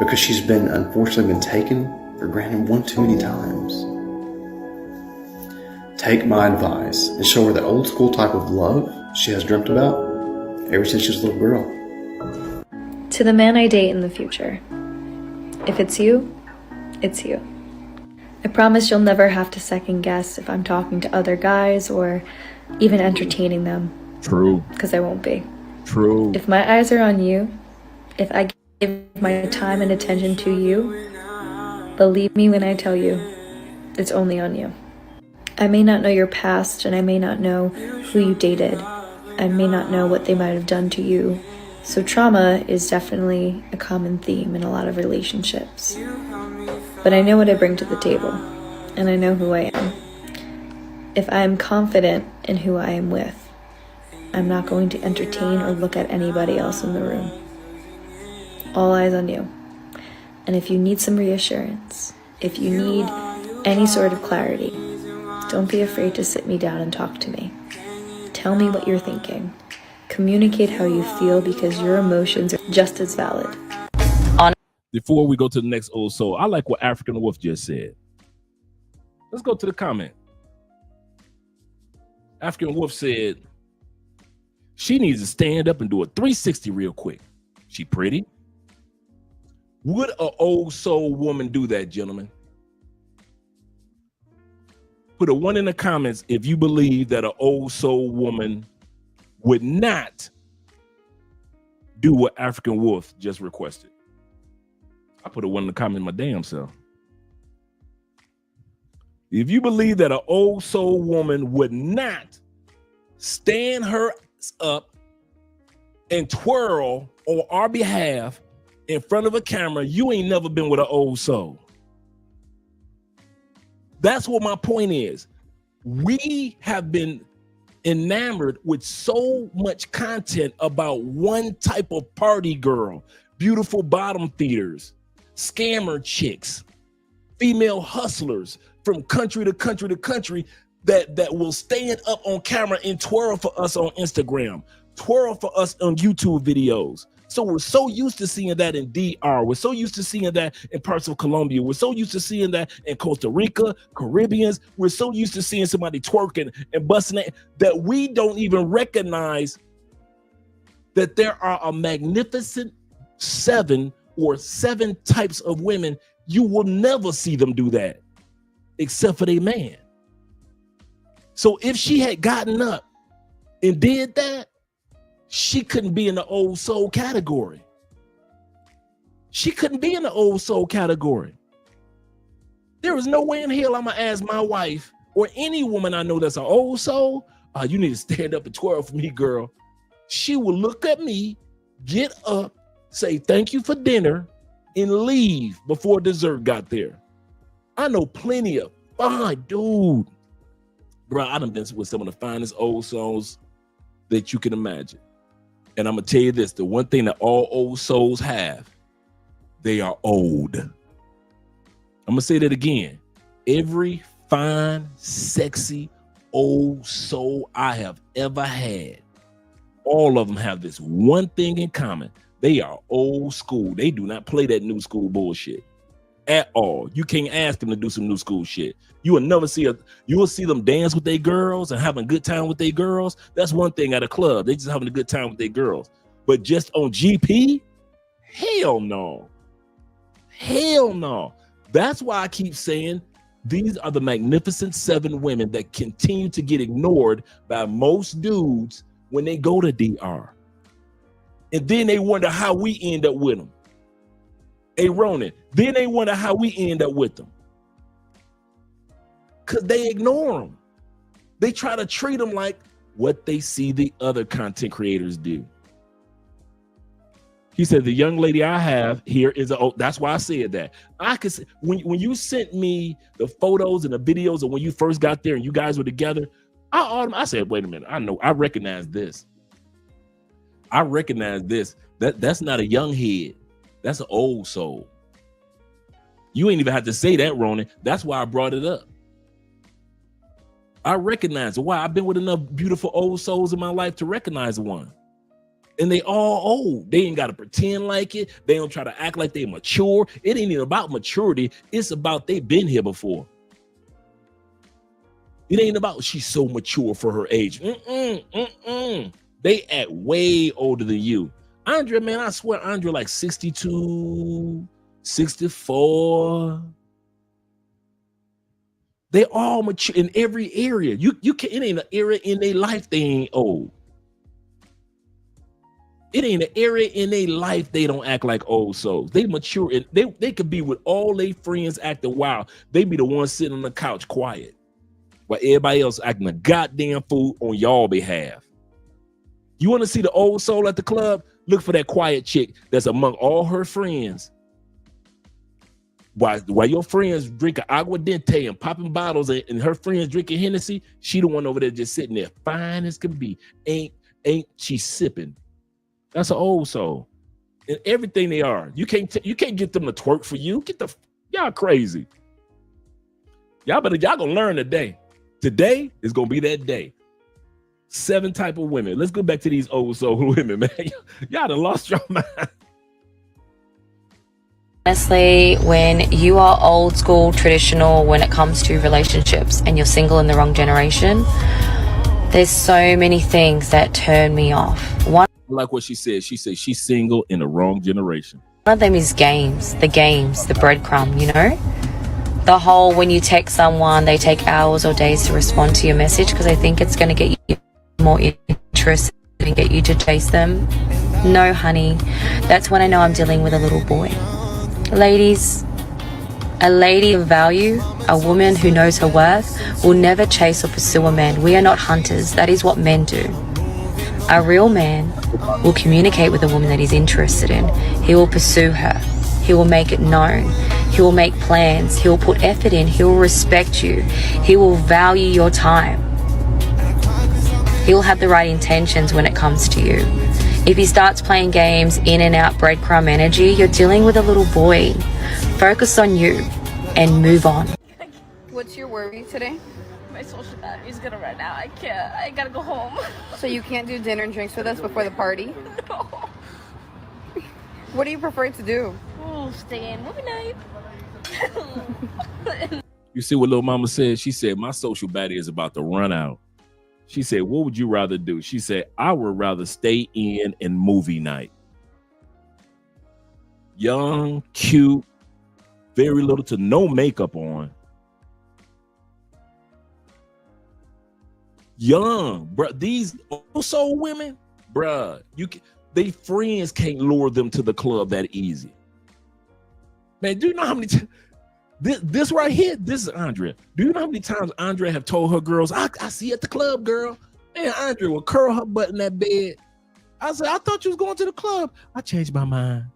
because she's unfortunately been taken for granted one too many times. Take my advice and show her that old school type of love she has dreamt about ever since she was a little girl. To the man I date in the future, if it's you, it's you. I promise you'll never have to second guess if I'm talking to other guys or even entertaining them. True. Because I won't be. True. If my eyes are on you, if I give my time and attention to you, believe me when I tell you, it's only on you. I may not know your past, and I may not know who you dated. I may not know what they might have done to you. So trauma is definitely a common theme in a lot of relationships. But I know what I bring to the table, and I know who I am. If I am confident in who I am with, I'm not going to entertain or look at anybody else in the room. All eyes on you. And if you need some reassurance, if you need any sort of clarity, don't be afraid to sit me down and talk to me. Tell me what you're thinking. Communicate how you feel, because your emotions are just as valid. Before we go to the next old soul, I like what African Wolf just said. Let's go to the comment. African Wolf said, she needs to stand up and do a 360 real quick. She pretty? Would an old soul woman do that, gentlemen? Put a 1 in the comments if you believe that an old soul woman would not do what African Wolf just requested. I put a 1 in the comment my damn self. If you believe that an old soul woman would not stand her up and twirl on our behalf in front of a camera, you ain't never been with an old soul. That's what my point is. We have been enamored with so much content about one type of party girl, beautiful bottom feeders, scammer chicks, female hustlers from country to country to country that will stand up on camera and twirl for us on Instagram, twirl for us on YouTube videos, So we're so used to seeing that in DR. We're so used to seeing that in parts of Colombia. We're so used to seeing that in Costa Rica, Caribbeans. We're so used to seeing somebody twerking and busting it that we don't even recognize that there are a magnificent 7 types of women. You will never see them do that except for their man. So if she had gotten up and did that, she couldn't be in the old soul category. She couldn't be in the old soul category. There is no way in hell I'm gonna ask my wife or any woman I know that's an old soul, you need to stand up and twirl for me, girl. She will look at me, get up, say thank you for dinner, and leave before dessert got there. I know plenty of fine dude. Bro, I done been with some of the finest old souls that you can imagine. And I'm gonna tell you this, the one thing that all old souls have, they are old. I'm gonna say that again. Every fine, sexy, old soul I have ever had, all of them have this one thing in common. They are old school. They do not play that new school bullshit at all. You can't ask them to do some new school shit. You will never see you will see them dance with their girls and having a good time with their girls. That's one thing at a club. They just having a good time with their girls. But just on GP, hell no. Hell no. That's why I keep saying these are the magnificent 7 women that continue to get ignored by most dudes when they go to DR. And then they wonder how we end up with them. Hey, Ronan, then they wonder how we end up with them. Because they ignore them. They try to treat them like what they see the other content creators do. He said, the young lady I have here is that's why I said that. I could see, when you sent me the photos and the videos of when you first got there and you guys were together, I said, wait a minute, I recognize this. I recognize this. That's not a young head. That's an old soul. You ain't even have to say that, Ronan. That's why I brought it up. I recognize why I've been with enough beautiful old souls in my life to recognize one. And they all old. They ain't got to pretend like it. They don't try to act like they mature. It ain't even about maturity. It's about they've been here before. It ain't about she's so mature for her age. They act way older than you. Andre, man, I swear Andre like 62, 64. They all mature in every area. You can, it ain't an area in their life they ain't old. It ain't an area in their life they don't act like old souls. They mature and they could be with all their friends acting wild. They be the ones sitting on the couch quiet while everybody else acting a goddamn fool on y'all behalf. You want to see the old soul at the club? Look for that quiet chick that's among all her friends. While your friends drinking aguardiente and popping bottles and her friends drinking Hennessy, she the one over there just sitting there, fine as can be. Ain't she sipping? That's an old soul. And everything they are. You can't get them to twerk for you. Y'all crazy. Y'all gonna learn today. Today is gonna be that day. 7 type of women. Let's go back to these old soul women, man. Y'all done lost your mind. Honestly, when you are old school, traditional when it comes to relationships and you're single in the wrong generation, there's so many things that turn me off. One like what she said. She said she's single in the wrong generation. One of them is games, the breadcrumb, you know? The whole when you text someone, they take hours or days to respond to your message because they think it's going to get you more interested and get you to chase them. No, honey. That's when I know I'm dealing with a little boy. Ladies, a lady of value, a woman who knows her worth, will never chase or pursue a man. We are not hunters. That is what men do. A real man will communicate with a woman that he's interested in. He will pursue her. He will make it known. He will make plans. He will put effort in. He will respect you. He will value your time. He will have the right intentions when it comes to you. If he starts playing games, in and out, breadcrumb energy, you're dealing with a little boy. Focus on you and move on. What's your worry today? My social battery's gonna run out. I can't. I gotta go home. So you can't do dinner and drinks with us before the party? No. What do you prefer to do? Oh, stay in movie night. You see what little mama said? She said, my social baddie is about to run out. She said, what would you rather do? She said, I would rather stay in and movie night. Young, cute, very little to no makeup on. Young, bro. These also women, bruh, they friends can't lure them to the club that easy. Man, do you know how many this right here, this is Andrea. Do you know how many times Andrea have told her girls, I see you at the club, girl. Man, Andrea will curl her butt in that bed. I said, I thought you was going to the club. I changed my mind.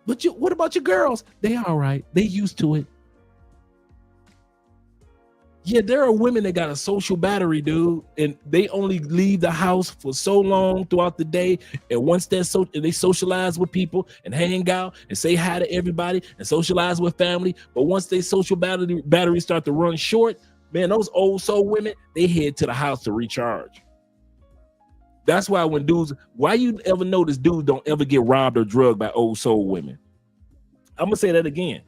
But what about your girls? They all right. They used to it. Yeah, there are women that got a social battery, dude, and they only leave the house for so long throughout the day. And once they socialize with people and hang out and say hi to everybody and socialize with family. But once they social battery start to run short, man, those old soul women, they head to the house to recharge. That's why why you ever notice dudes don't ever get robbed or drugged by old soul women? I'm gonna say that again.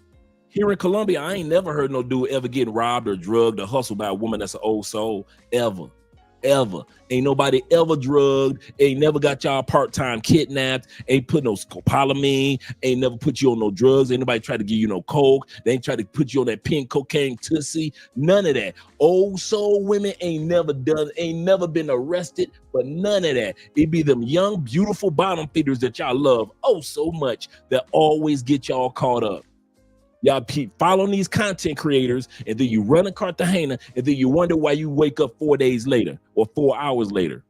Here in Colombia, I ain't never heard no dude ever getting robbed or drugged or hustled by a woman that's an old soul, ever. Ain't nobody ever drugged, ain't never got y'all part-time kidnapped, ain't put no scopolamine, ain't never put you on no drugs, ain't nobody tried to give you no coke, they ain't tried to put you on that pink cocaine tussie, none of that. Old soul women ain't never been arrested, but none of that. It be them young, beautiful bottom feeders that y'all love oh so much that always get y'all caught up. Y'all keep following these content creators, and then you run a Cartagena, and then you wonder why you wake up 4 days later or 4 hours later.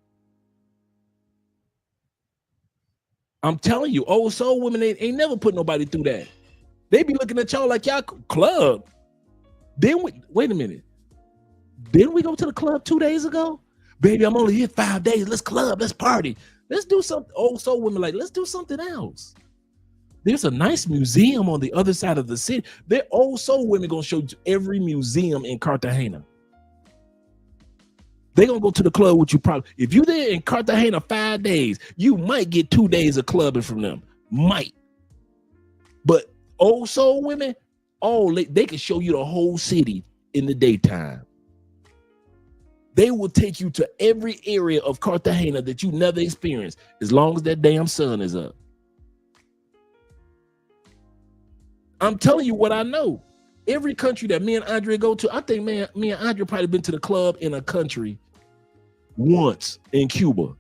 I'm telling you, old soul women ain't never put nobody through that. They be looking at y'all like y'all club. Wait a minute. Didn't we go to the club 2 days ago? Baby, I'm only here 5 days. Let's club, let's party. Let's do something. Old soul women like, let's do something else. There's a nice museum on the other side of the city. They're old soul women gonna show you every museum in Cartagena. They gonna go to the club with you probably. If you're there in Cartagena 5 days, you might get 2 days of clubbing from them. Might. But old soul women, they can show you the whole city in the daytime. They will take you to every area of Cartagena that you never experienced as long as that damn sun is up. I'm telling you what I know. Every country that me and Andre go to, I think, man, me and Andre probably been to the club in a country once in Cuba.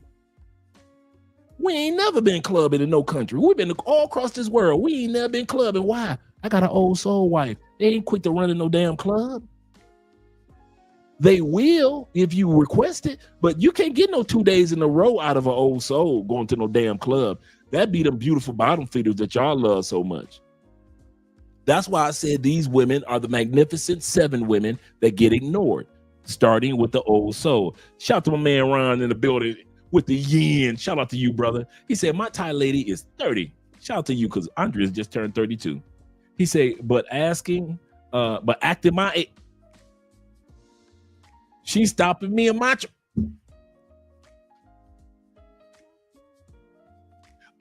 We ain't never been clubbing in no country. We've been all across this world. We ain't never been clubbing. Why? I got an old soul wife. They ain't quick to run in no damn club. They will if you request it, but you can't get no 2 days in a row out of an old soul going to no damn club. That be them beautiful bottom feeders that y'all love so much. That's why I said these women are the magnificent 7 women that get ignored, starting with the old soul. Shout out to my man Ron in the building with the yen. Shout out to you, brother. He said, my Thai lady is 30. Shout out to you because Andrea's just turned 32. He said, but acting my age. She's stopping me in my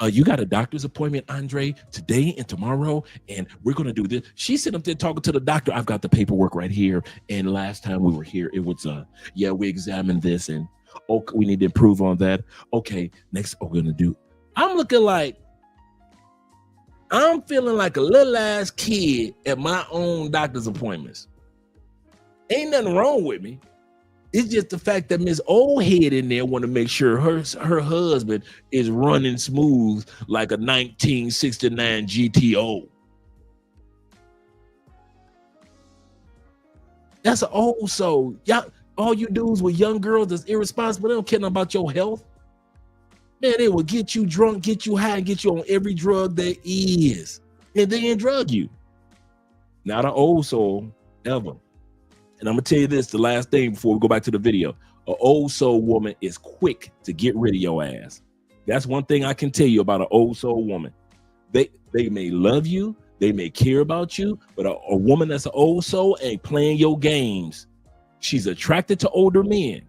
you got a doctor's appointment, Andre, today and tomorrow, and we're going to do this. She's sitting up there talking to the doctor. I've got the paperwork right here. And last time we were here, it was, yeah, we examined this, and okay, we need to improve on that. Okay, next, we're going to do. I'm looking like, I'm feeling like a little ass kid at my own doctor's appointments. Ain't nothing wrong with me. It's just the fact that Miss Old Head in there want to make sure her husband is running smooth like a 1969 GTO. That's an old soul. Y'all, all you dudes with young girls that's irresponsible, they don't care about your health. Man, they will get you drunk, get you high, and get you on every drug there is. And they ain't drug you. Not an old soul, ever. And I'm gonna tell you this, the last thing before we go back to the video. An old soul woman is quick to get rid of your ass. That's one thing I can tell you about an old soul woman. They may love you, they may care about you, but a woman that's an old soul ain't playing your games. She's attracted to older men.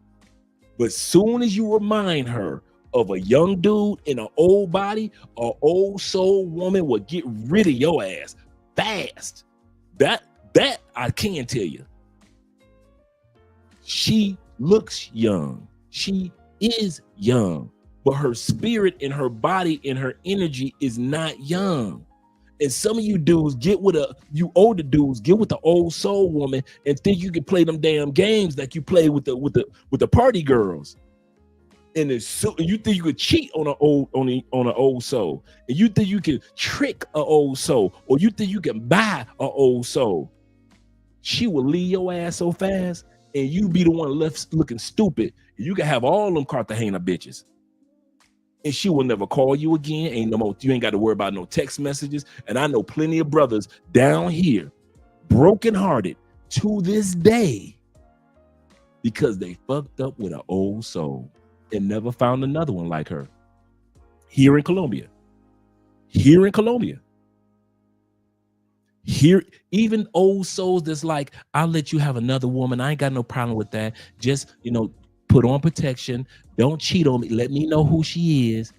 But soon as you remind her of a young dude in an old body, an old soul woman will get rid of your ass fast. That I can tell you. She looks young. She is young, but her spirit and her body and her energy is not young. And some of you dudes you older dudes get with the old soul woman and think you can play them damn games like you play with the party girls. And you think you could cheat on an old soul, and you think you can trick an old soul, or you think you can buy an old soul. She will leave your ass so fast, and you be the one left looking stupid. You can have all them Cartagena bitches, and she will never call you again. You ain't got to worry about no text messages. And I know plenty of brothers down here, brokenhearted to this day, because they fucked up with an old soul and never found another one like her. Here in Colombia. Here, even old souls that's like, I'll let you have another woman. I ain't got no problem with that. Just, put on protection. Don't cheat on me. Let me know who she is.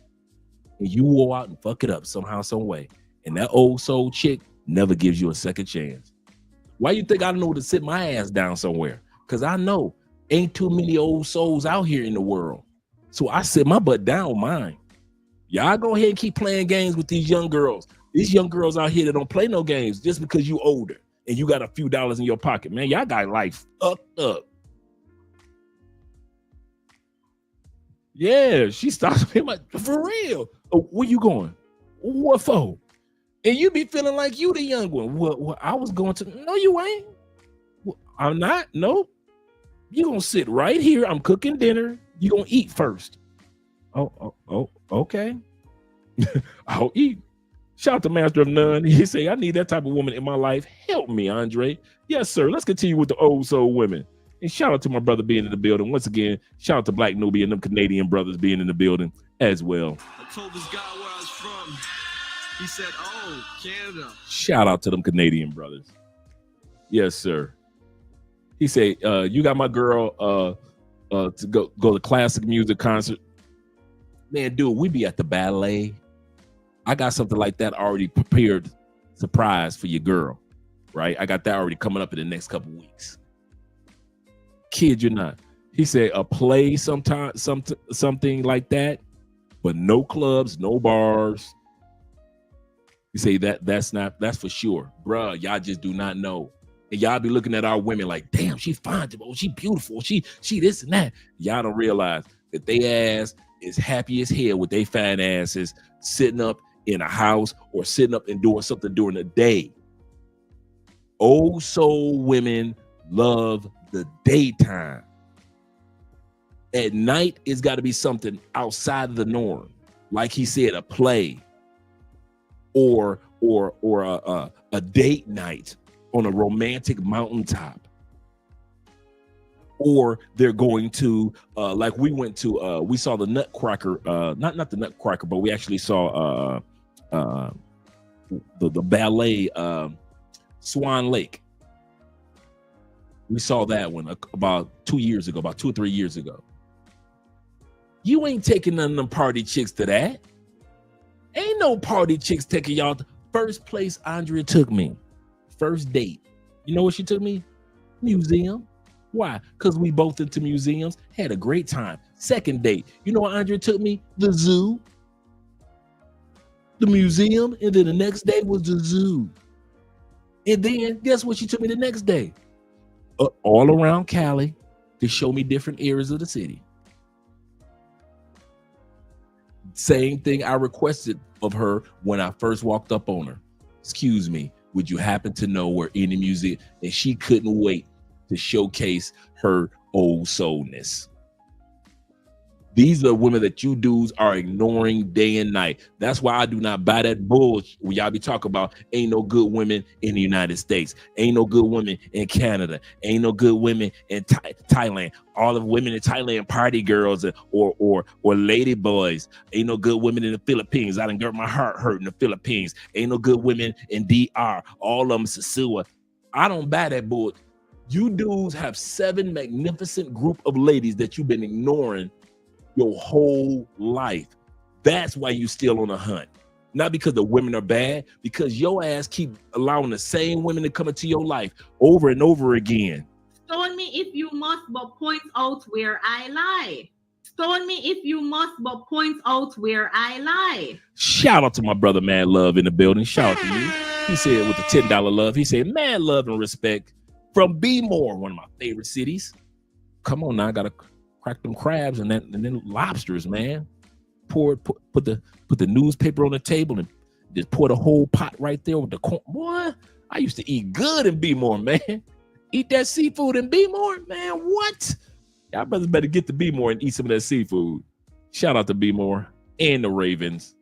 And you go out and fuck it up somehow, some way. And that old soul chick never gives you a second chance. Why you think I know to sit my ass down somewhere? Because I know ain't too many old souls out here in the world. So I sit my butt down with mine. Y'all go ahead and keep playing games with these young girls. These young girls out here that don't play no games just because you older and you got a few dollars in your pocket. Man, y'all got life fucked up. Yeah, she stopped me like, for real. Oh, where you going? What for? And you be feeling like you the young one. Well, I was going to. No, you ain't. Well, I'm not. Nope. You gonna sit right here. I'm cooking dinner. You gonna eat first. Oh, okay. I'll eat. Shout out to Master of None. He say, I need that type of woman in my life. Help me, Andre. Yes, sir. Let's continue with the old soul women. And shout out to my brother being in the building. Once again, shout out to Black Newbie and them Canadian brothers being in the building as well. I told this guy where I was from. He said, oh, Canada. Shout out to them Canadian brothers. Yes, sir. He said, you got my girl to go to classic music concert. Man, dude, we be at the ballet. I got something like that already prepared, surprise for your girl, right? I got that already coming up in the next couple weeks. Kid you not. He said a play sometime, something like that, but no clubs, no bars. You say that's for sure. Bruh, y'all just do not know. And y'all be looking at our women like, damn, she fine, oh, she beautiful, she this and that. Y'all don't realize that they ass is happy as hell with they fine asses sitting up in a house or sitting up and doing something during the day. Old soul women love the daytime. At night, it's got to be something outside of the norm. Like he said, a play or a date night on a romantic mountaintop. Or they're going to, like we went to, we saw the Nutcracker, not the Nutcracker, but we actually saw the ballet Swan Lake. We saw that one about 2 years ago, about 2 or 3 years ago. You ain't taking none of them party chicks to that. Ain't no party chicks taking y'all to first place. Andrea took me. First date. You know what she took me? Museum. Why? Because we both into museums, had a great time. Second date. You know what Andrea took me? The zoo. The museum. And then the next day was the zoo. And then guess what she took me the next day? All around Cali to show me different areas of the city. Same thing I requested of her when I first walked up on her. Excuse me, would you happen to know where any museum? And she couldn't wait to showcase her old soulness. These are women that you dudes are ignoring day and night. That's why I do not buy that bullshit when y'all be talking about ain't no good women in the United States. Ain't no good women in Canada. Ain't no good women in Thailand. All the women in Thailand party girls or lady boys. Ain't no good women in the Philippines. I done got my heart hurt in the Philippines. Ain't no good women in DR. All of them Sasua. I don't buy that bull. You dudes have 7 magnificent group of ladies that you've been ignoring your whole life. That's why you still on the hunt. Not because the women are bad, because your ass keep allowing the same women to come into your life over and over again. Stone me if you must, but point out where I lie. Stone me if you must, but point out where I lie. Shout out to my brother Mad Love in the building. Shout out to you. He said with the $10 love, he said, mad love and respect from Be More, one of my favorite cities. Come on now, I gotta crack them crabs and then lobsters, man. Put the newspaper on the table and just pour the whole pot right there with the corn. Boy, I used to eat good in Be More, man. Eat that seafood in Be More, man. What? Y'all brothers better get to Be More and eat some of that seafood. Shout out to Be More and the Ravens.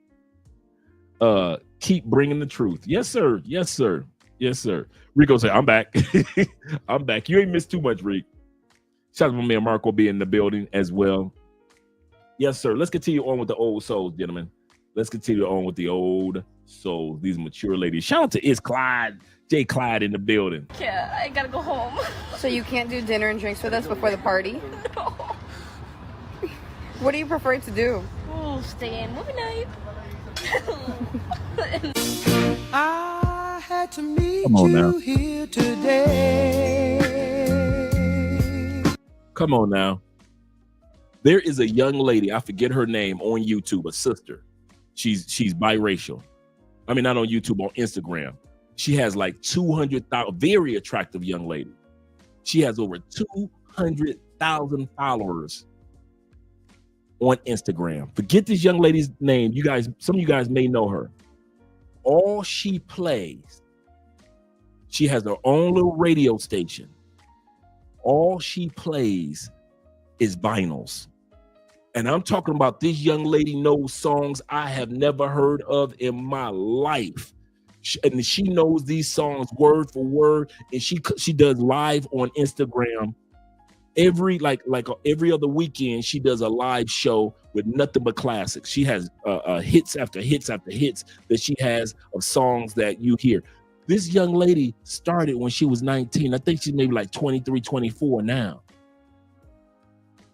Keep bringing the truth. Yes, sir. Yes, sir. Yes, sir. Rico said, I'm back. I'm back. You ain't missed too much, Rick. Shout out to my man Marco being in the building as well. Yes, sir. Let's continue on with the old souls, gentlemen. Let's continue on with the old souls, these mature ladies. Shout out to J. Clyde in the building. Yeah, I gotta go home. So you can't do dinner and drinks with us before the party? No. What do you prefer to do? Oh, stay in movie night. I had to meet Come on now. you here today. Come on now. There is a young lady, I forget her name, on YouTube, a sister. She's biracial. I mean, not on YouTube, on Instagram. She has like 200,000, very attractive young lady. She has over 200,000 followers on Instagram. Forget this young lady's name. You guys, some of you guys may know her. All she plays, she has her own little radio station. All she plays is vinyls. And I'm talking about this young lady knows songs I have never heard of in my life. And she knows these songs word for word. And she does live on Instagram every every other weekend. She does a live show with nothing but classics. She has hits after hits after hits that she has of songs that you hear. This young lady started when she was 19. I think she's maybe like 23, 24 now.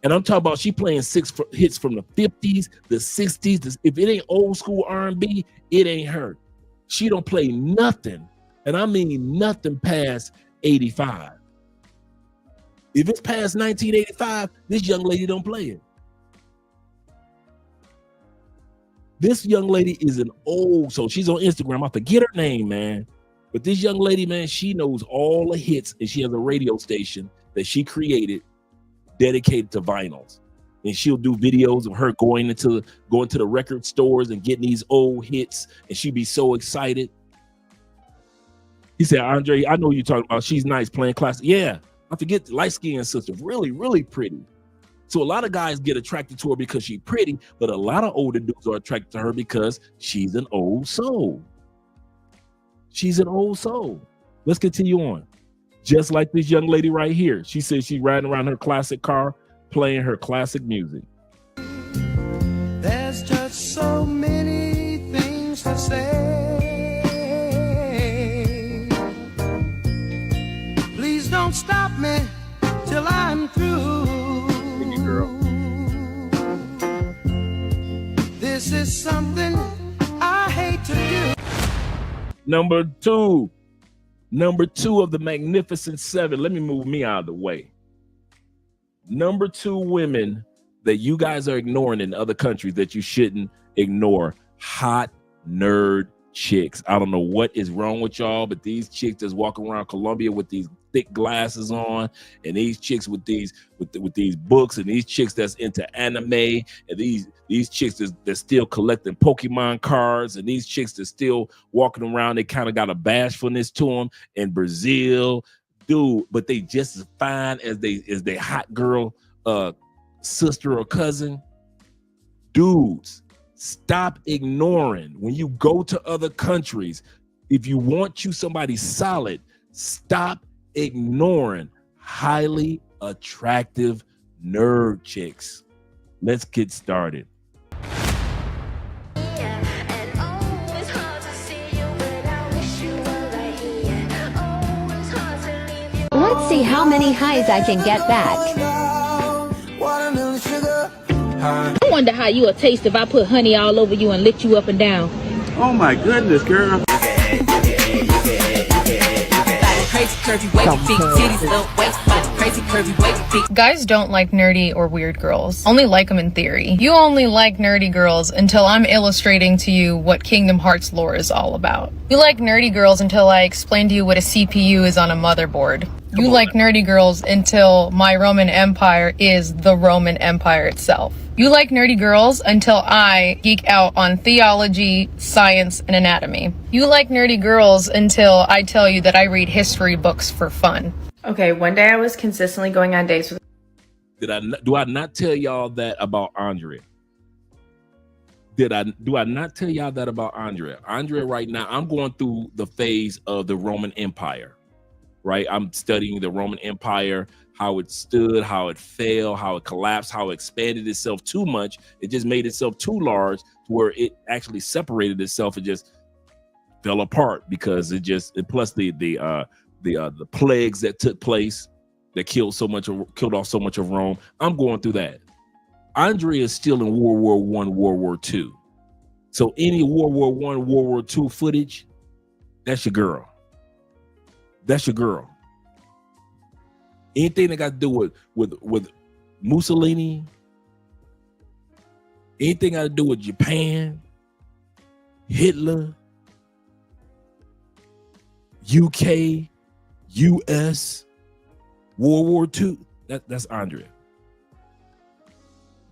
And I'm talking about she playing hits from the 50s, the 60s. If it ain't old school R&B, it ain't her. She don't play nothing, and I mean nothing past 85. If it's past 1985, this young lady don't play it. This young lady is an old soul. She's on Instagram. I forget her name, man. But this young lady, man, she knows all the hits, and she has a radio station that she created dedicated to vinyls. And she'll do videos of her going to the record stores and getting these old hits, and she'd be so excited. He said, Andre, I know you're talking about, she's nice playing classic. Yeah, I forget the light-skinned sister, really, really pretty. So a lot of guys get attracted to her because she's pretty, but a lot of older dudes are attracted to her because she's an old soul. She's an old soul. Let's continue on. Just like this young lady right here. She says she's riding around her classic car, playing her classic music. There's just so many things to say. Please don't stop me till I'm through. Thank you, girl. This is something I hate to do. Number two of the Magnificent Seven. Let me move me out of the way. Number 2 women that you guys are ignoring in other countries that you shouldn't ignore. Hot nerd chicks. I don't know what is wrong with y'all, but these chicks that's walking around Colombia with these thick glasses on, and these chicks with these books, and these chicks that's into anime, and these chicks that's still collecting Pokemon cards, and these chicks that's still walking around, they kind of got a bashfulness to them in Brazil, dude, but they just as fine as they hot girl sister or cousin. Dudes, stop ignoring when you go to other countries. If you want somebody solid, stop ignoring highly attractive nerd chicks. Let's get started. Let's see how many highs I can get back. Watermelon sugar. wonder how you will taste if I put honey all over you and lick you up and down. Oh my goodness, girl. Guys don't like nerdy or weird girls. Only like them in theory. You only like nerdy girls until I'm illustrating to you what Kingdom Hearts lore is all about. You like nerdy girls until I explain to you what a CPU is on a motherboard. You like nerdy girls until my Roman Empire is the Roman Empire itself. You like nerdy girls until I geek out on theology, science, and anatomy. You like nerdy girls until I tell you that I read history books for fun. Okay, one day I was consistently going on dates with... Do I not tell y'all that about Andrea? Do I not tell y'all that about Andrea? Andrea right now, I'm going through the phase of the Roman Empire, right? I'm studying the Roman Empire, how it stood, how it fell, how it collapsed, how it expanded itself too much. It just made itself too large to where it actually separated itself. It just fell apart because plus the plagues that took place that killed off so much of Rome. I'm going through that. Andrea is still in World War I, World War II. So any World War I, World War II footage, that's your girl. That's your girl. Anything that got to do with Mussolini, anything got to do with Japan, Hitler, UK, US, World War II, that's Andrea.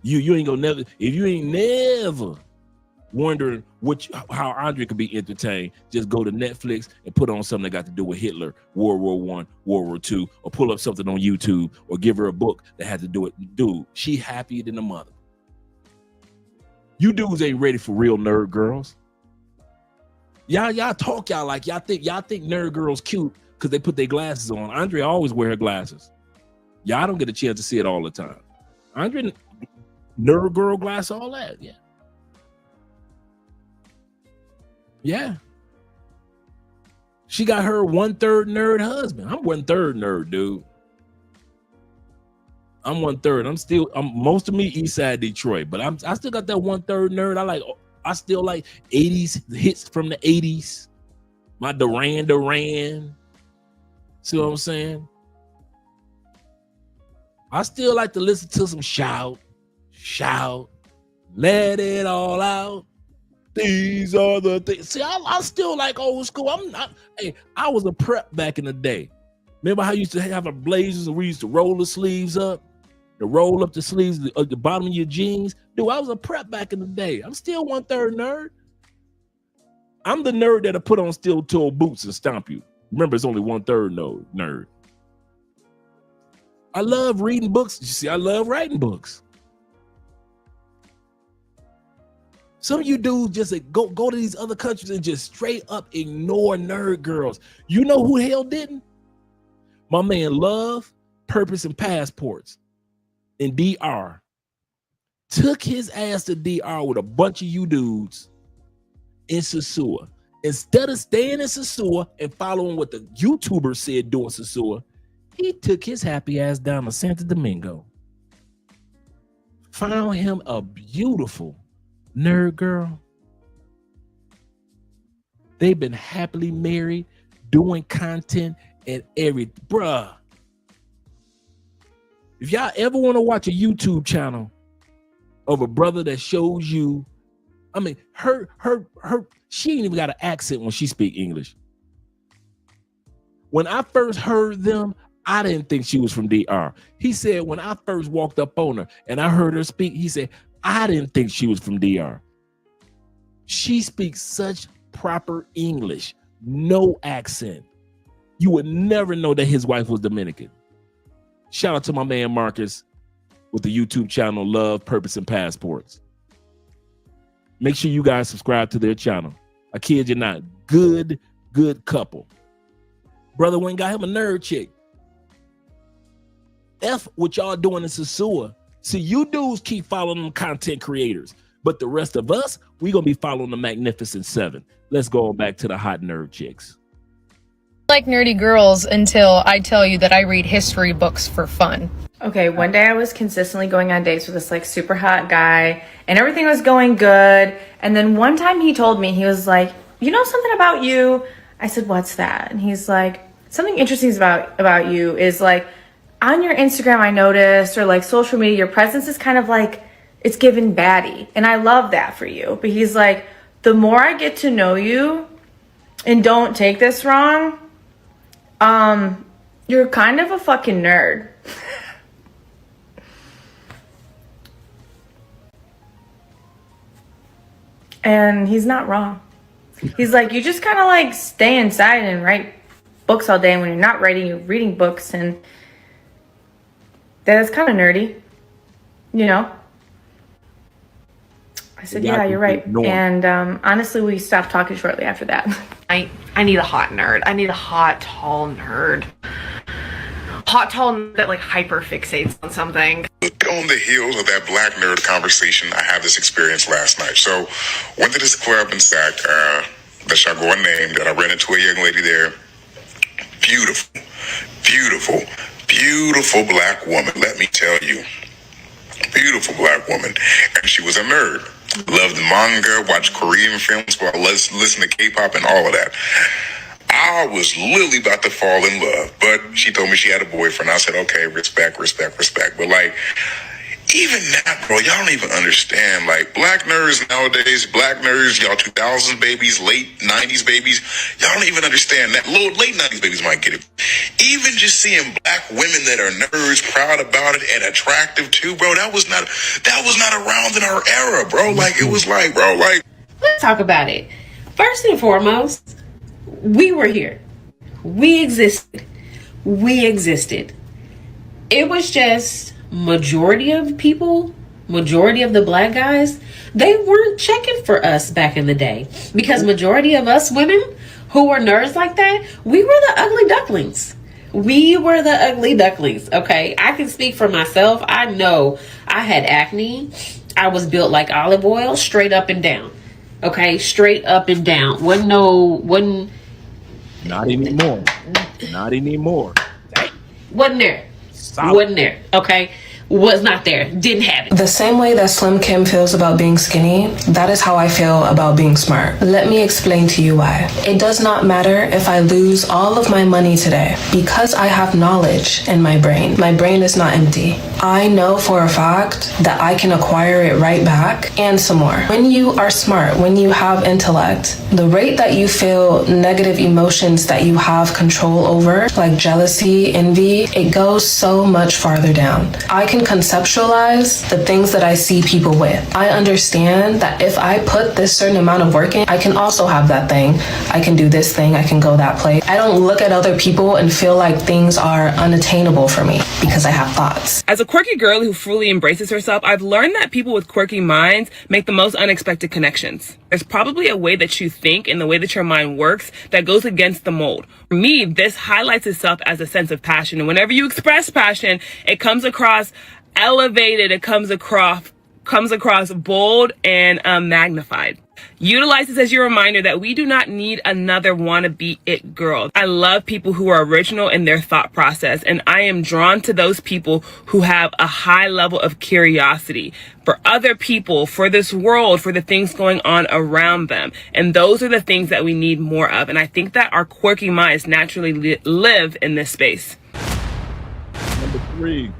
You ain't gonna never, if you ain't never wondering how Andrea could be entertained, just go to Netflix and put on something that got to do with Hitler, World War I, World War II, or pull up something on YouTube, or give her a book that had to do with, dude, she happier than a mother. You dudes ain't ready for real nerd girls. Y'all talk like y'all think nerd girls cute because they put their glasses on. Andrea always wear her glasses. Y'all don't get a chance to see it all the time. Andrea, nerd girl glass, all that, yeah. Yeah. She got her 1/3 nerd husband. I'm 1/3 nerd, dude. I'm 1/3. I'm most of me East Side Detroit, but I still got that 1/3 nerd. I still like 80s hits from the 80s. My Duran. See what I'm saying? I still like to listen to some shout, let it all out. These are the things. See, I still like old school. I was a prep back in the day. Remember how you used to have a blazers and we used to roll the sleeves up, to roll up the sleeves at the bottom of your jeans? Dude, I was a prep back in the day. I'm still 1/3 nerd. I'm the nerd that'll put on steel-toe boots and stomp you. Remember, it's only 1/3 nerd. I love reading books. You see, I love writing books. Some of you dudes just go to these other countries and just straight up ignore nerd girls. You know who the hell didn't? My man Love, Purpose, and Passports in DR. Took his ass to DR with a bunch of you dudes in Sosua. Instead of staying in Sosua and following what the YouTuber said doing Sosua, he took his happy ass down to Santo Domingo. Found him a beautiful nerd girl. They've been happily married, doing content and everything. Bruh. If y'all ever want to watch a YouTube channel of a brother that shows you, I mean, she ain't even got an accent when she speak English. When I first heard them, I didn't think she was from DR. He said when I first walked up on her and I heard her speak, he said, I didn't think she was from DR. She speaks such proper English, no accent. You would never know that his wife was Dominican. Shout out to my man Marcus with the YouTube channel Love, Purpose, and Passports. Make sure you guys subscribe to their channel. I kid you not. Good couple. Brother went and got him a nerd chick. F what y'all doing in Sosua. See, you dudes keep following them content creators, but the rest of us, we gonna be following the Magnificent Seven. Let's go back to the hot nerd chicks. like nerdy girls until I tell you that I read history books for fun. Okay, one day I was consistently going on dates with this like super hot guy and everything was going good. And then one time he told me, he was like, you know something about you? I said, what's that? And he's like, something interesting about you is like on your Instagram, I noticed, or like social media, your presence is kind of like, it's given baddie. And I love that for you. But he's like, the more I get to know you, and don't take this wrong, you're kind of a fucking nerd. And he's not wrong. He's like, you just kind of like stay inside and write books all day. And when you're not writing, you're reading books. And that's kind of nerdy, you know? I said, yeah, you're right. And honestly, we stopped talking shortly after that. I need a hot nerd. I need a hot, tall nerd. Hot, tall nerd that like hyper fixates on something. On the heels of that black nerd conversation, I had this experience last night. So, went to this club in Sac, that shall go unnamed, and I ran into a young lady there. Beautiful, beautiful, beautiful black woman, let me tell you. Beautiful black woman. And she was a nerd. Loved manga, watched Korean films, while listen to K-pop and all of that. I was literally about to fall in love, but she told me she had a boyfriend. I said, okay, respect. But like, even that, bro, y'all don't even understand. Like, black nerds nowadays, black nerds, y'all 2000s babies, late 90s babies, y'all don't even understand that. Late 90s babies might get it. Even just seeing black women that are nerds, proud about it, and attractive too, bro, that was not around in our era, bro. Like, it was like, bro, like. Let's talk about it. First and foremost, we were here. We existed. It was just majority of the black guys, they weren't checking for us back in the day. Because majority of us women who were nerds like that, we were the ugly ducklings. Okay? I can speak for myself. I know I had acne. I was built like olive oil, straight up and down. Okay? Straight up and down. Not anymore. Wasn't there. Solid. Wasn't there. Okay? Was not there. Didn't have it. The same way that Slim Kim feels about being skinny, that is how I feel about being smart. Let me explain to you why. It does not matter if I lose all of my money today because I have knowledge in my brain. My brain is not empty. I know for a fact that I can acquire it right back and some more. When you are smart, when you have intellect, the rate that you feel negative emotions that you have control over, like jealousy, envy, it goes so much farther down. I can conceptualize the things that I see people with. I understand that if I put this certain amount of work in, I can also have that thing. I can do this thing. I can go that place. I don't look at other people and feel like things are unattainable for me because I have thoughts. As a quirky girl who fully embraces herself, I've learned that people with quirky minds make the most unexpected connections. There's probably a way that you think and the way that your mind works that goes against the mold. For me, this highlights itself as a sense of passion. And whenever you express passion, it comes across elevated, it comes across bold and magnified. Utilize this as your reminder that we do not need another wannabe it girl. I love people who are original in their thought process, and I am drawn to those people who have a high level of curiosity for other people, for this world, for the things going on around them. And those are the things that we need more of. And I think that our quirky minds naturally live in this space. Number 3.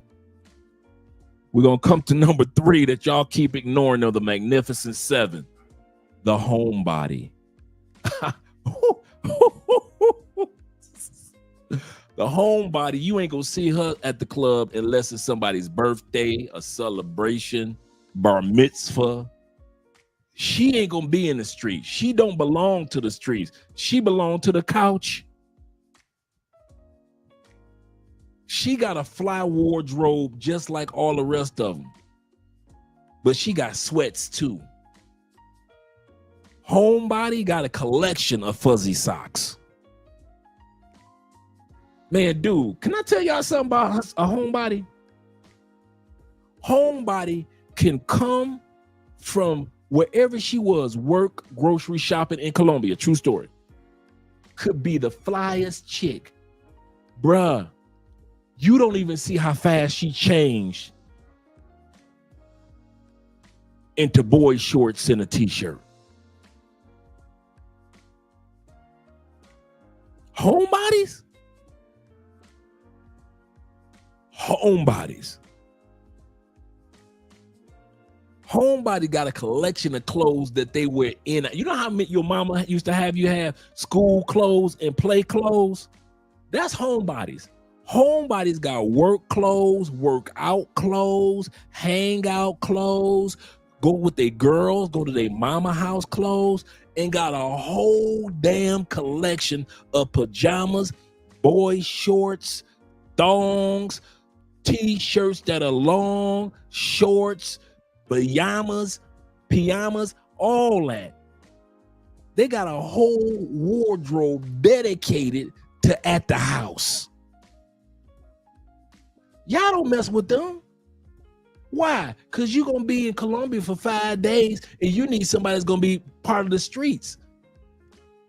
We're going to come to number 3 that y'all keep ignoring of the Magnificent 7. The Homebody. The Homebody, you ain't going to see her at the club unless it's somebody's birthday, a celebration, bar mitzvah. She ain't going to be in the street. She don't belong to the streets. She belong to the couch. She got a fly wardrobe just like all the rest of them. But she got sweats too. Homebody got a collection of fuzzy socks. Man, dude, can I tell y'all something about a homebody? Homebody can come from wherever she was, work, grocery shopping in Colombia. True story. could be the flyest chick. Bruh, you don't even see how fast she changed into boy shorts and a t-shirt. Homebodies? Homebodies. Homebody got a collection of clothes that they wear in. You know how your mama used to have you have school clothes and play clothes? That's homebodies. Homebodies got work clothes, work out clothes, hang out clothes, go with their girls, go to their mama house clothes, and got a whole damn collection of pajamas, boy shorts, thongs, t-shirts that are long, shorts, pajamas, all that. They got a whole wardrobe dedicated to at the house. Y'all don't mess with them. Why? Because you're going to be in Colombia for 5 days and you need somebody that's going to be part of the streets.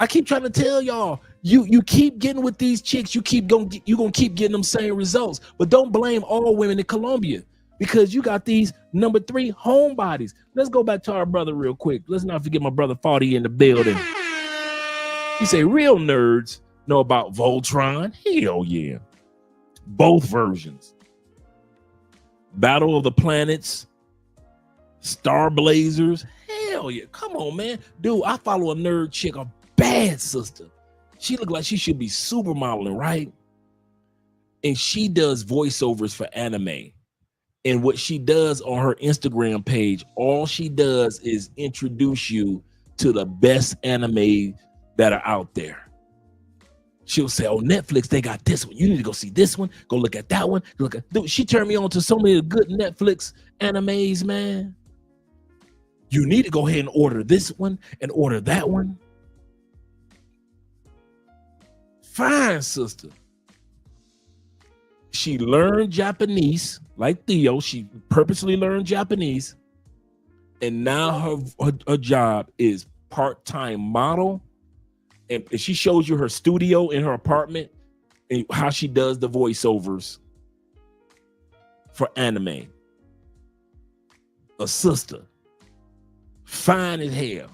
I keep trying to tell y'all, you keep getting with these chicks, you're going to keep getting them same results. But don't blame all women in Colombia because you got these number 3 homebodies. Let's go back to our brother real quick. Let's not forget my brother Faudy in the building. He say real nerds know about Voltron. Hell yeah. Both versions. Battle of the Planets, Star Blazers. Hell yeah. Come on, man. Dude, I follow a nerd chick, a bad sister. She look like she should be supermodeling, right? And she does voiceovers for anime. And what she does on her Instagram page, all she does is introduce you to the best anime that are out there. She'll say, oh, Netflix, they got this one. You need to go see this one. Go look at that one. Dude, she turned me on to so many good Netflix animes, man. You need to go ahead and order this one and order that one. Fine, sister. She learned Japanese, like Theo. She purposely learned Japanese. And now her job is part-time model. And she shows you her studio in her apartment and how she does the voiceovers for anime. A sister. Fine as hell.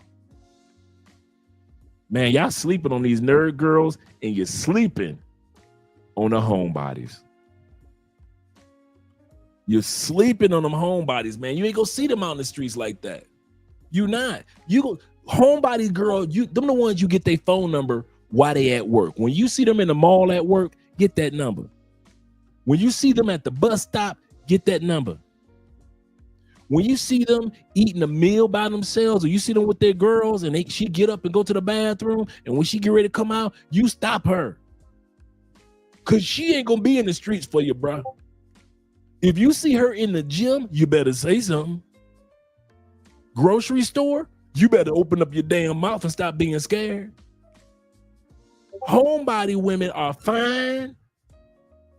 Man, y'all sleeping on these nerd girls and you're sleeping on the homebodies. You're sleeping on them homebodies, man. You ain't gonna see them out in the streets like that. You not. You go homebody girl, them the ones you get their phone number while they at work. When you see them in the mall at work, get that number. When you see them at the bus stop, get that number. When you see them eating a meal by themselves, or you see them with their girls and she get up and go to the bathroom, and when she get ready to come out, you stop her. Cause she ain't gonna be in the streets for you, bro. If you see her in the gym, you better say something. Grocery store, you better open up your damn mouth and stop being scared. Homebody women are fine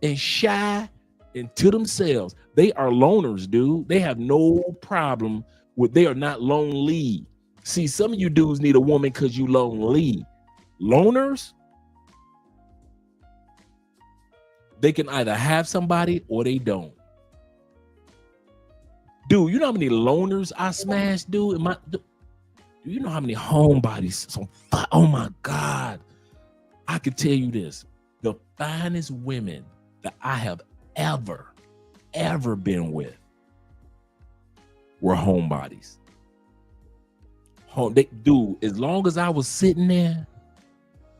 and shy and to themselves. They are loners, dude. They have no problem with, they are not lonely. See, some of you dudes need a woman because you lonely. Loners, they can either have somebody or they don't. Dude, you know how many loners I smashed, dude? Do you know how many homebodies? Oh my God. I can tell you this. The finest women that I have ever been with were homebodies. Dude, as long as I was sitting there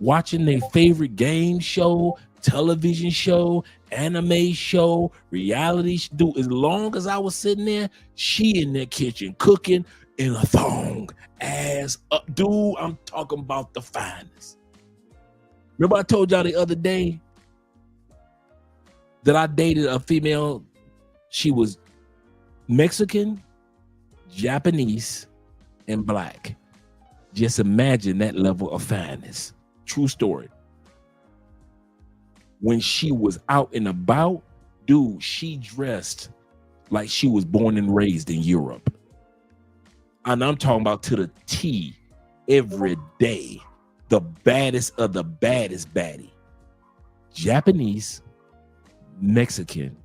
watching their favorite game show, television show, anime show, reality show, dude, as long as I was sitting there, she in that kitchen cooking in a thong, ass up. Dude, I'm talking about the finest. Remember I told y'all the other day that I dated a female. She was Mexican, Japanese, and black. Just imagine that level of fineness. True story. When she was out and about, dude, she dressed like she was born and raised in Europe. And I'm talking about to the T every day. the baddest of the baddest baddie. Japanese, Mexican,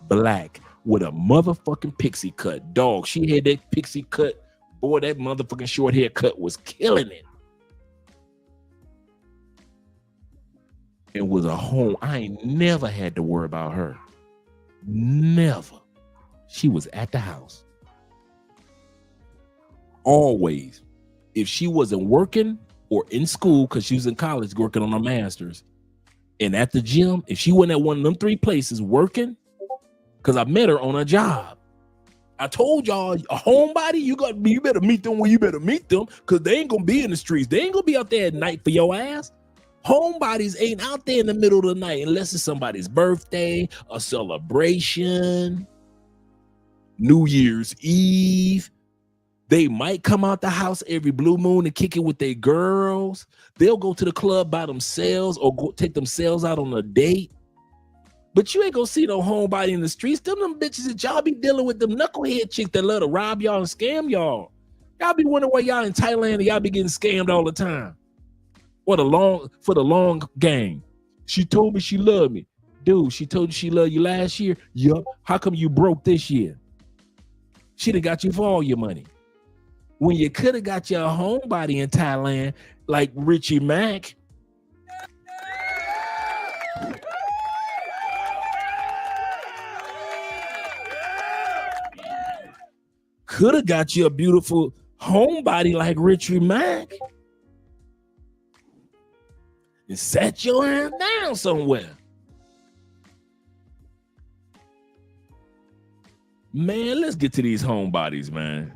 black, with a motherfucking pixie cut. Dog, she had that pixie cut. Boy, that motherfucking short haircut was killing it. It was a home. I ain't never had to worry about her. Never. She was at the house. Always. If she wasn't working or in school, because she was in college working on her master's, and at the gym, if she wasn't at one of them 3 places working, because I met her on a job. I told y'all, a homebody, you better meet them when you better meet them, because they ain't gonna be in the streets. They ain't gonna be out there at night for your ass. Homebodies ain't out there in the middle of the night unless it's somebody's birthday, a celebration, New Year's Eve. They might come out the house every blue moon and kick it with their girls. They'll go to the club by themselves or go take themselves out on a date. But you ain't gonna see no homebody in the streets. Them bitches that y'all be dealing with, them knucklehead chicks that love to rob y'all and scam y'all. Y'all be wondering why y'all in Thailand and y'all be getting scammed all the time. For the long game. She told me she loved me. Dude, she told you she loved you last year? Yup. How come you broke this year? She done got you for all your money. When you could have got your homebody in Thailand, like Richie Mack. Could have got you a beautiful homebody like Richie Mack. And sat your ass down somewhere. Man, let's get to these homebodies, man.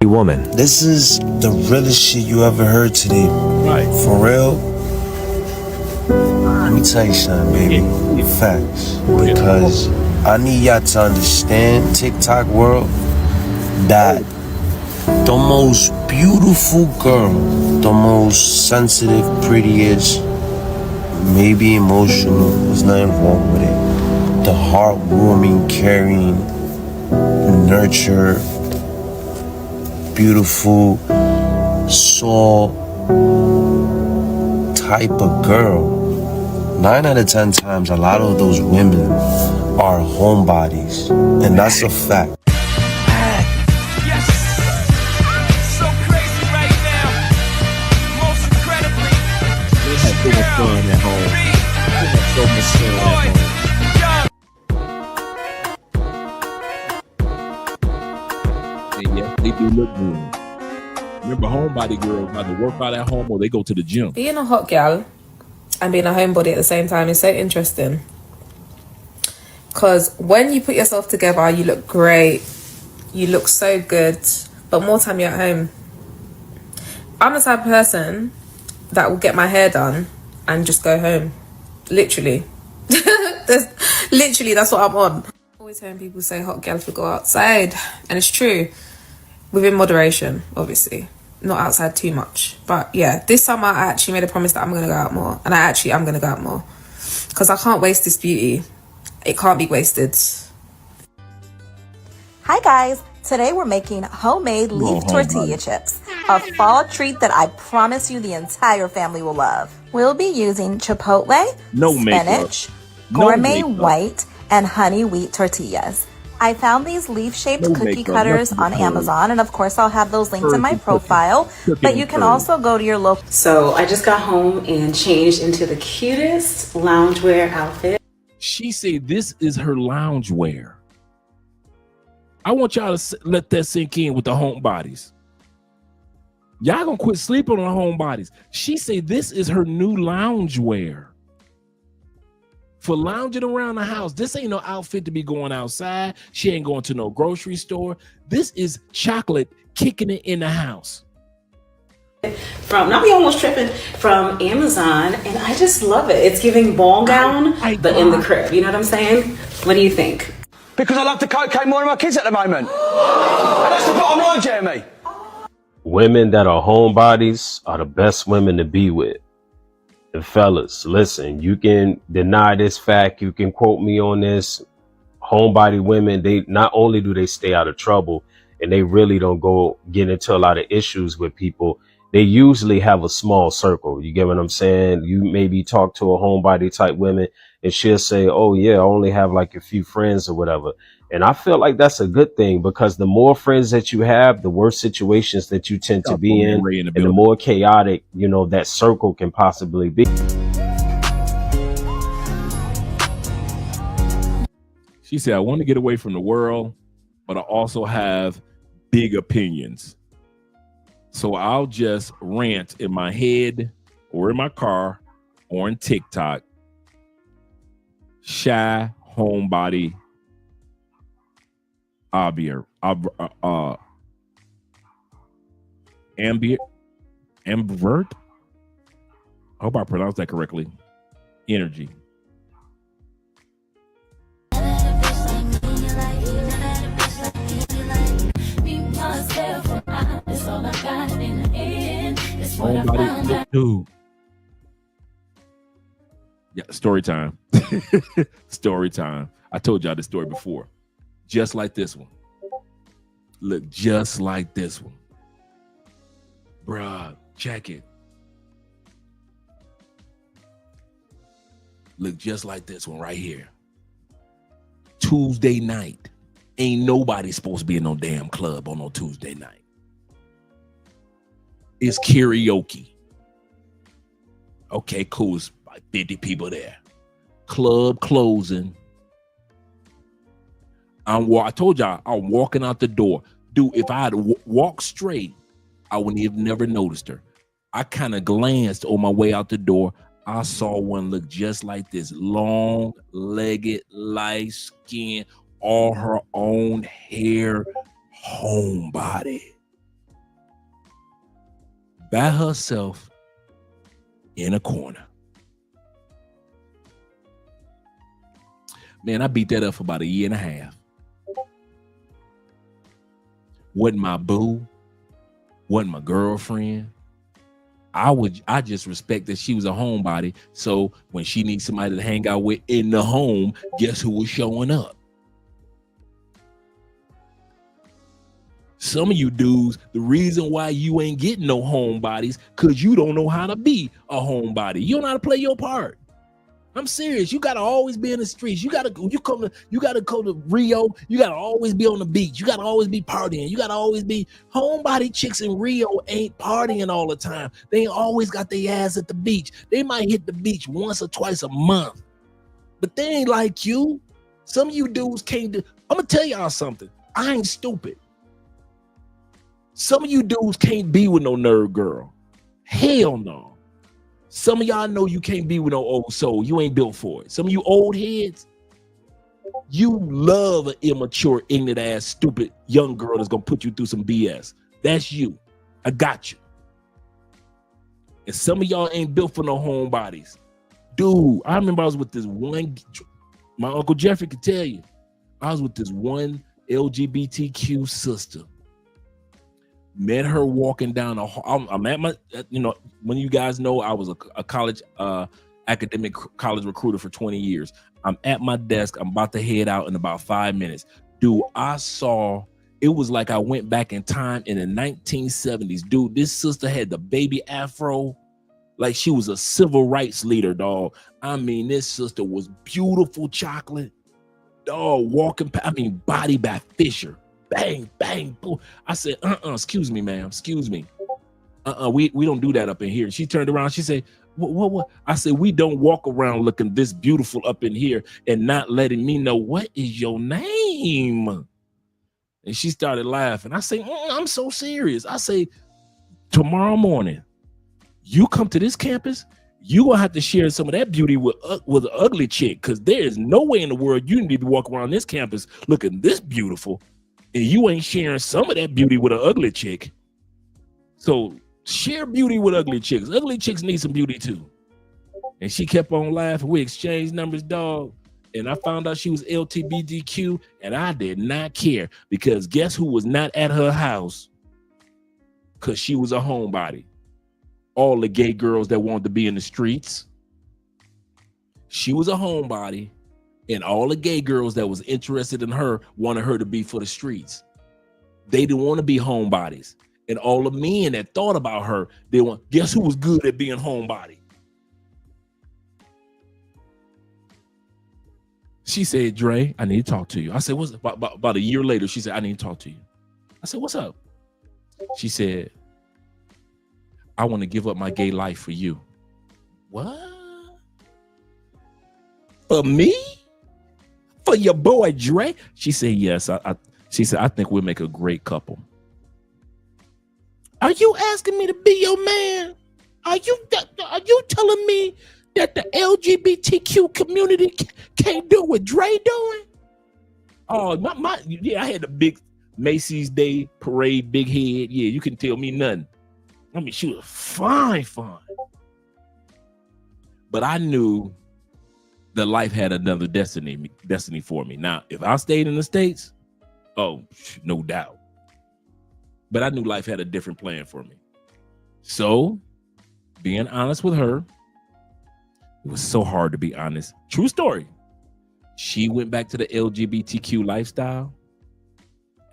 Woman. This is the realest shit you ever heard today. Right. For real. Let me tell you something, baby. Facts. Because I need y'all to understand, TikTok world, that the most beautiful girl, the most sensitive, prettiest, maybe emotional, there's nothing wrong with it. The heartwarming, caring, nurture, beautiful soul type of girl. 9 out of 10 times, a lot of those women are homebodies, and that's a fact. Yes, so crazy right now. Most incredibly, They had so much fun at home. They had so much fun at home. And yes, they do look good. Remember, homebody girls either work out at home or they go to the gym. Being a hot gal and being a homebody at the same time is so interesting. Because when you put yourself together, you look great. You look so good. But more time you're at home. I'm the type of person that will get my hair done and just go home. Literally. That's what I'm on. Always hearing people say hot gals will go outside. And it's true. Within moderation, obviously. Not outside too much. But yeah, this summer I actually made a promise that I'm going to go out more. And I'm going to go out more. Because I can't waste this beauty. It can't be wasted. Hi guys, today we're making homemade leaf tortilla chips. A fall treat that I promise you the entire family will love. We'll be using chipotle, spinach, gourmet white, and honey wheat tortillas. I found these leaf-shaped cookie cutters on Amazon, and of course I'll have those linked in my profile, but you can also go to your local. So I just got home and changed into the cutest loungewear outfit. She said this is her loungewear. I want y'all to let that sink in with the homebodies. Y'all gonna quit sleeping on homebodies. She said this is her new loungewear. For lounging around the house. This ain't no outfit to be going outside. She ain't going to no grocery store. This is chocolate kicking it in the house. Now we almost tripping from Amazon, and I just love it. It's giving ball gown, but in the crib. You know what I'm saying? What do you think? Because I love the cocaine more than my kids at the moment. And that's the bottom line, Jeremy. Women that are homebodies are the best women to be with. And fellas, listen, you can deny this fact. You can quote me on this. Homebody women, they not only do they stay out of trouble, and they really don't get into a lot of issues with people, they usually have a small circle. You get what I'm saying? You maybe talk to a homebody type women and she'll say, oh yeah, I only have like a few friends or whatever. And I feel like that's a good thing, because the more friends that you have, the worse situations that you tend to be in, and the more chaotic, you know, that circle can possibly be. She said, I want to get away from the world, but I also have big opinions. So I'll just rant in my head or in my car or in TikTok. Shy homebody ambivert. I hope I pronounced that correctly. Energy. Homebody, dude. Yeah, story time. Story time. I told y'all this story before. Just like this one. Look, just like this one. Bruh, check it. Look just like this one right here. Tuesday night. Ain't nobody supposed to be in no damn club on no Tuesday night. It's karaoke. Okay, cool. It's like 50 people there. Club closing. I told y'all, I'm walking out the door. Dude, if I had walked straight, I would have never noticed her. I kind of glanced on my way out the door. I saw one look just like this. Long-legged, light skin, all her own hair, homebody. By herself in a corner. Man, I beat that up for about a year and a half. Wasn't my boo, wasn't my girlfriend. I just respect that she was a homebody. So when she needs somebody to hang out with in the home, guess who was showing up? Some of you dudes, the reason why you ain't getting no homebodies, because you don't know how to be a homebody. You don't know how to play your part. I'm serious. You gotta always be in the streets. You gotta go to Rio. You gotta always be on the beach. You gotta always be partying. You gotta always be homebody. Chicks in Rio ain't partying all the time. They ain't always got their ass at the beach. They might hit the beach once or twice a month, but they ain't like you. Some of you dudes can't do. I'm gonna tell y'all something. I ain't stupid. Some of you dudes can't be with no nerd girl. Hell no. Some of y'all know you can't be with no old soul. You ain't built for it. Some of you old heads, you love an immature, ignorant ass, stupid young girl that's gonna put you through some BS. That's you. I got you. And some of y'all ain't built for no homebodies. Dude, I remember I was with this one, my Uncle Jeffrey could tell you, I was with this one LGBTQ sister. Met her walking down a hall. I'm at my, when you guys know, I was a college, academic college recruiter for 20 years. I'm at my desk. I'm about to head out in about 5 minutes. Dude, I saw, it was like I went back in time in the 1970s. Dude, this sister had the baby afro. Like she was a civil rights leader, dog. I mean, this sister was beautiful chocolate. Dog, walking, Baddie by Fisher. Bang, bang, boom. I said, excuse me, ma'am, excuse me. We don't do that up in here. She turned around, she said, what? I said, we don't walk around looking this beautiful up in here and not letting me know what is your name. And she started laughing. I say, I'm so serious. I say, tomorrow morning, you come to this campus, you gonna have to share some of that beauty with an ugly chick, because there is no way in the world you need to be walking around this campus looking this beautiful. And you ain't sharing some of that beauty with an ugly chick. So share beauty with ugly chicks. Ugly chicks need some beauty too. And she kept on laughing. We exchanged numbers, dog. And I found out she was LGBTQ, and I did not care, because guess who was not at her house? Because she was a homebody. All the gay girls that wanted to be in the streets. She was a homebody. And all the gay girls that was interested in her wanted her to be for the streets. They didn't want to be homebodies. And all the men that thought about her, they want, guess who was good at being homebody? She said, Dre, I need to talk to you. I said, what's about a year later, she said, I need to talk to you. I said, what's up? She said, I want to give up my gay life for you. What? For me? For your boy Dre? She said, yes. She said, I think we'll make a great couple. Are you asking me to be your man? Are you telling me that the LGBTQ community can't do what Dre doing? Oh, yeah, I had the big Macy's Day Parade, big head. Yeah, you can tell me nothing. I mean, she was fine. But I knew that life had another destiny for me. Now, if I stayed in the States, oh, no doubt. But I knew life had a different plan for me. So, being honest with her, it was so hard to be honest. True story. She went back to the LGBTQ lifestyle.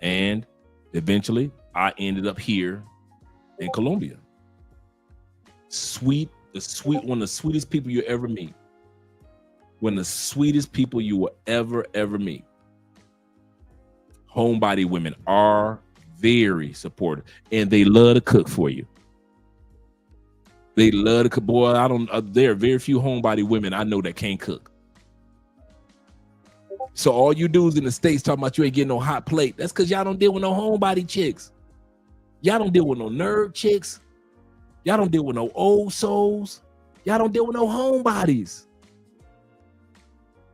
And eventually, I ended up here in Colombia. One of the sweetest people you ever meet. One of the sweetest people you will ever meet. Homebody women are very supportive, and they love to cook for you. They love to cook. Boy, there are very few homebody women I know that can't cook. So all you dudes in the States talking about you ain't getting no hot plate, that's because y'all don't deal with no homebody chicks. Y'all don't deal with no nerd chicks. Y'all don't deal with no old souls. Y'all don't deal with no homebodies.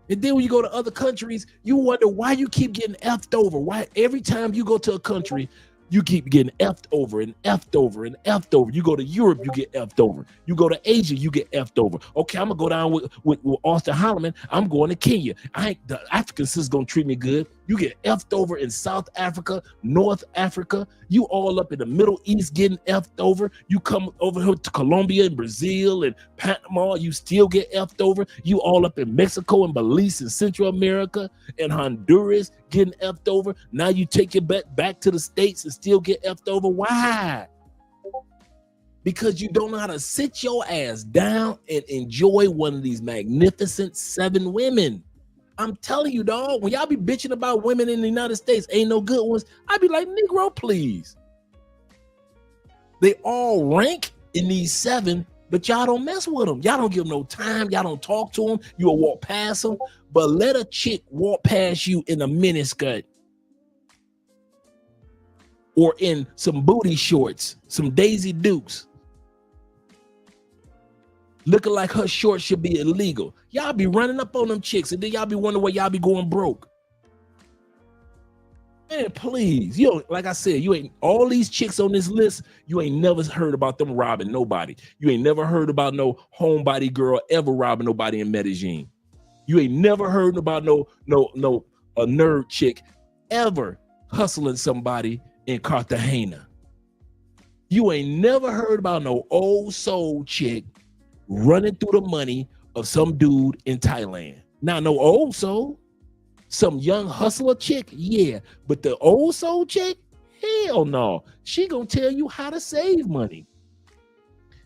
And then when you go to other countries, you wonder why you keep getting effed over. Why every time you go to a country, you keep getting effed over and effed over and effed over. You go to Europe, you get effed over. You go to Asia, you get effed over. Okay, I'm gonna go down with Austin Holloman. I'm going to Kenya. The African sister's gonna treat me good. You get effed over in South Africa, North Africa. You all up in the Middle East getting effed over. You come over here to Colombia and Brazil and Panama, you still get effed over. You all up in Mexico and Belize and Central America and Honduras getting effed over. Now you take your bet back to the States and still get effed over. Why? Because you don't know how to sit your ass down and enjoy one of these magnificent 7 women. I'm telling you, dog, when y'all be bitching about women in the United States, ain't no good ones, I be like, Negro, please. They all rank in these 7, but y'all don't mess with them. Y'all don't give them no time. Y'all don't talk to them. You'll walk past them. But let a chick walk past you in a miniskirt or in some booty shorts, some Daisy Dukes, looking like her shorts should be illegal. Y'all be running up on them chicks, and then y'all be wondering why y'all be going broke. Man, please. Like I said, you ain't all these chicks on this list, you ain't never heard about them robbing nobody. You ain't never heard about no homebody girl ever robbing nobody in Medellin. You ain't never heard about no a nerd chick ever hustling somebody in Cartagena. You ain't never heard about no old soul chick running through the money of some dude in Thailand. Now, no old soul, some young hustler chick, yeah, but the old soul chick, hell no. She gonna tell you how to save money.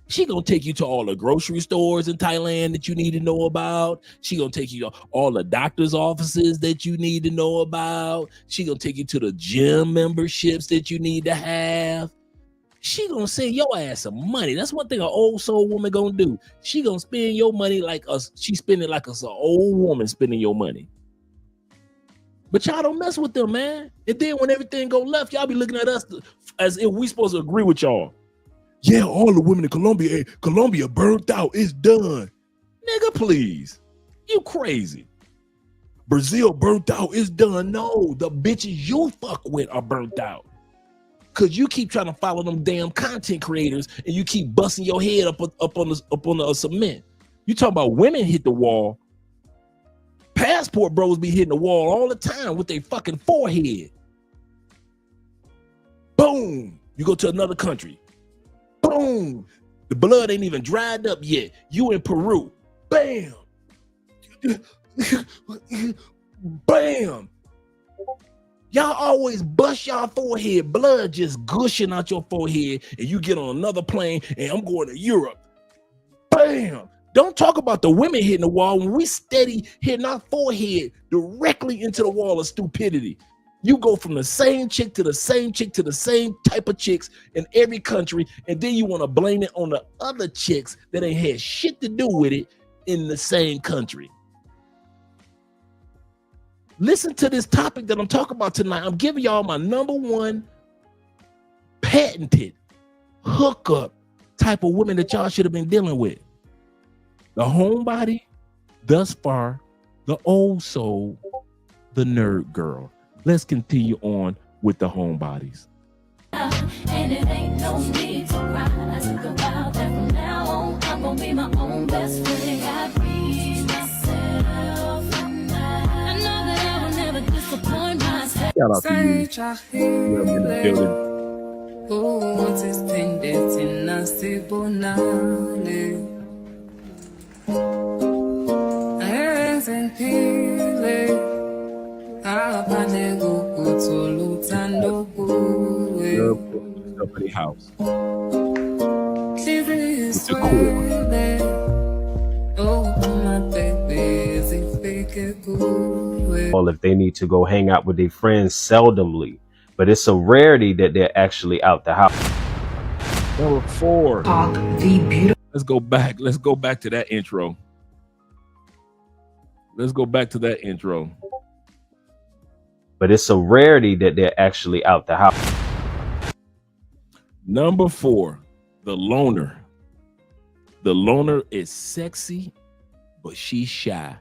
She gonna take you to all the grocery stores in Thailand that you need to know about. She gonna take you to all the doctor's offices that you need to know about. She gonna take you to the gym memberships that you need to have. She gonna send your ass some money. That's one thing an old soul woman gonna do. She gonna spend your money like us. She spend it like us, an old woman spending your money. But y'all don't mess with them, man. And then when everything go left, y'all be looking at us as if we supposed to agree with y'all. Yeah, all the women in Colombia burnt out. It's done. Nigga, please. You crazy. Brazil burnt out. It's done. No, the bitches you fuck with are burnt out. Cause you keep trying to follow them damn content creators and you keep busting your head up on the cement. You talking about women hit the wall. Passport bros be hitting the wall all the time with their fucking forehead. Boom. You go to another country. Boom. The blood ain't even dried up yet. You in Peru. Bam. Bam. Y'all always bust y'all forehead, blood just gushing out your forehead, and you get on another plane, and I'm going to Europe. Bam! Don't talk about the women hitting the wall when we steady hitting our forehead directly into the wall of stupidity. You go from the same chick to the same chick to the same type of chicks in every country, and then you want to blame it on the other chicks that ain't had shit to do with it in the same country. Listen to this topic that I'm talking about tonight. I'm giving y'all my #1 patented hookup type of women that y'all should have been dealing with. The homebody, thus far, the old soul, the nerd girl. Let's continue on with the homebodies. And it ain't no need to cry. I took a vow that from now on, I'm gonna be my own best friend. I breathe myself and I know that I will never disappoint myself. Shout out to you. In the building. Company house. With the Well, if they need to go hang out with their friends seldomly, but it's a rarity that they're actually out the house. #4. Let's go back. Let's go back to that intro. Let's go back to that intro. But it's a rarity that they're actually out the house. #4, the loner. The loner is sexy, but she's shy.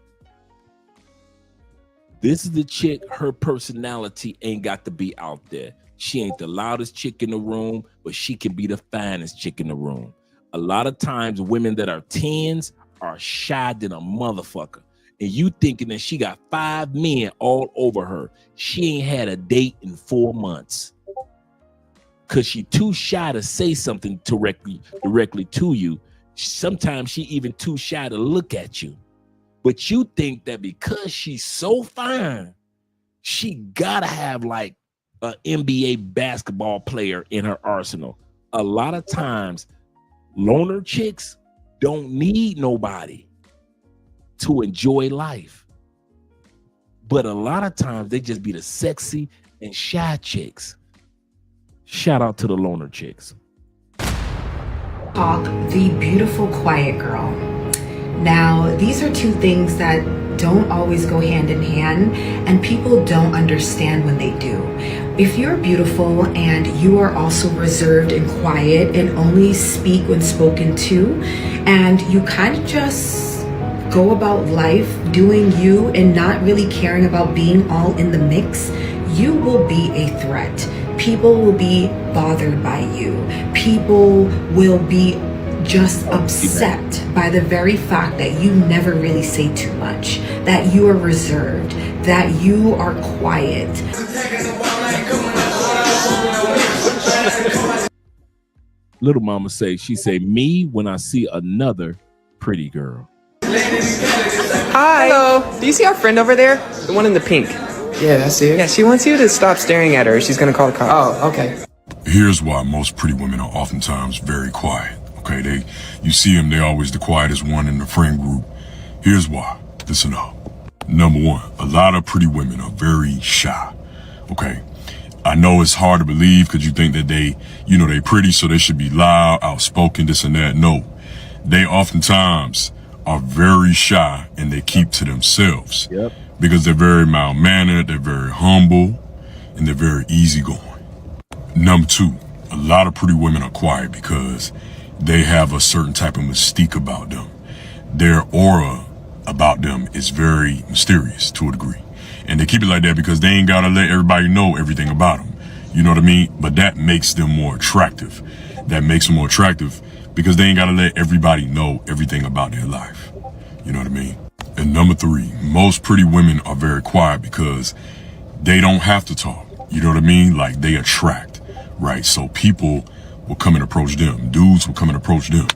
This is the chick, her personality ain't got to be out there. She ain't the loudest chick in the room, but she can be the finest chick in the room. A lot of times women that are 10s are shy than a motherfucker. And you thinking that she got 5 men all over her. She ain't had a date in 4 months. Cause she too shy to say something directly to you. Sometimes she even too shy to look at you. But you think that because she's so fine, she gotta have like an NBA basketball player in her arsenal. A lot of times, loner chicks don't need nobody to enjoy life. But a lot of times they just be the sexy and shy chicks. Shout out to the loner chicks. The beautiful quiet girl. Now, these are two things that don't always go hand in hand, and people don't understand when they do. If you're beautiful and you are also reserved and quiet and only speak when spoken to, and you kind of just go about life doing you and not really caring about being all in the mix, you will be a threat. People will be bothered by you. People will be just upset by the very fact that you never really say too much, that you are reserved, that you are quiet. Little mama she say, me when I see another pretty girl. Hi. Hello. Do you see our friend over there? The one in the pink. Yeah, that's it. Yeah, she wants you to stop staring at her. She's gonna call the cops. Oh, okay. Here's why most pretty women are oftentimes very quiet. Okay, you see them, they're always the quietest one in the friend group. Here's why. Listen up. #1, a lot of pretty women are very shy. Okay, I know it's hard to believe because you think that they pretty, so they should be loud, outspoken, this and that. No, they oftentimes are very shy and they keep to themselves. Yep. Because they're very mild-mannered, they're very humble, and they're very easygoing. #2, a lot of pretty women are quiet because they have a certain type of mystique about them. Their aura about them is very mysterious to a degree. And they keep it like that because they ain't gotta let everybody know everything about them. You know what I mean? But that makes them more attractive. That makes them more attractive because they ain't gotta let everybody know everything about their life. You know what I mean? And #3, most pretty women are very quiet because they don't have to talk. You know what I mean? Like they attract, right? So people will come and approach them. Dudes will come and approach them.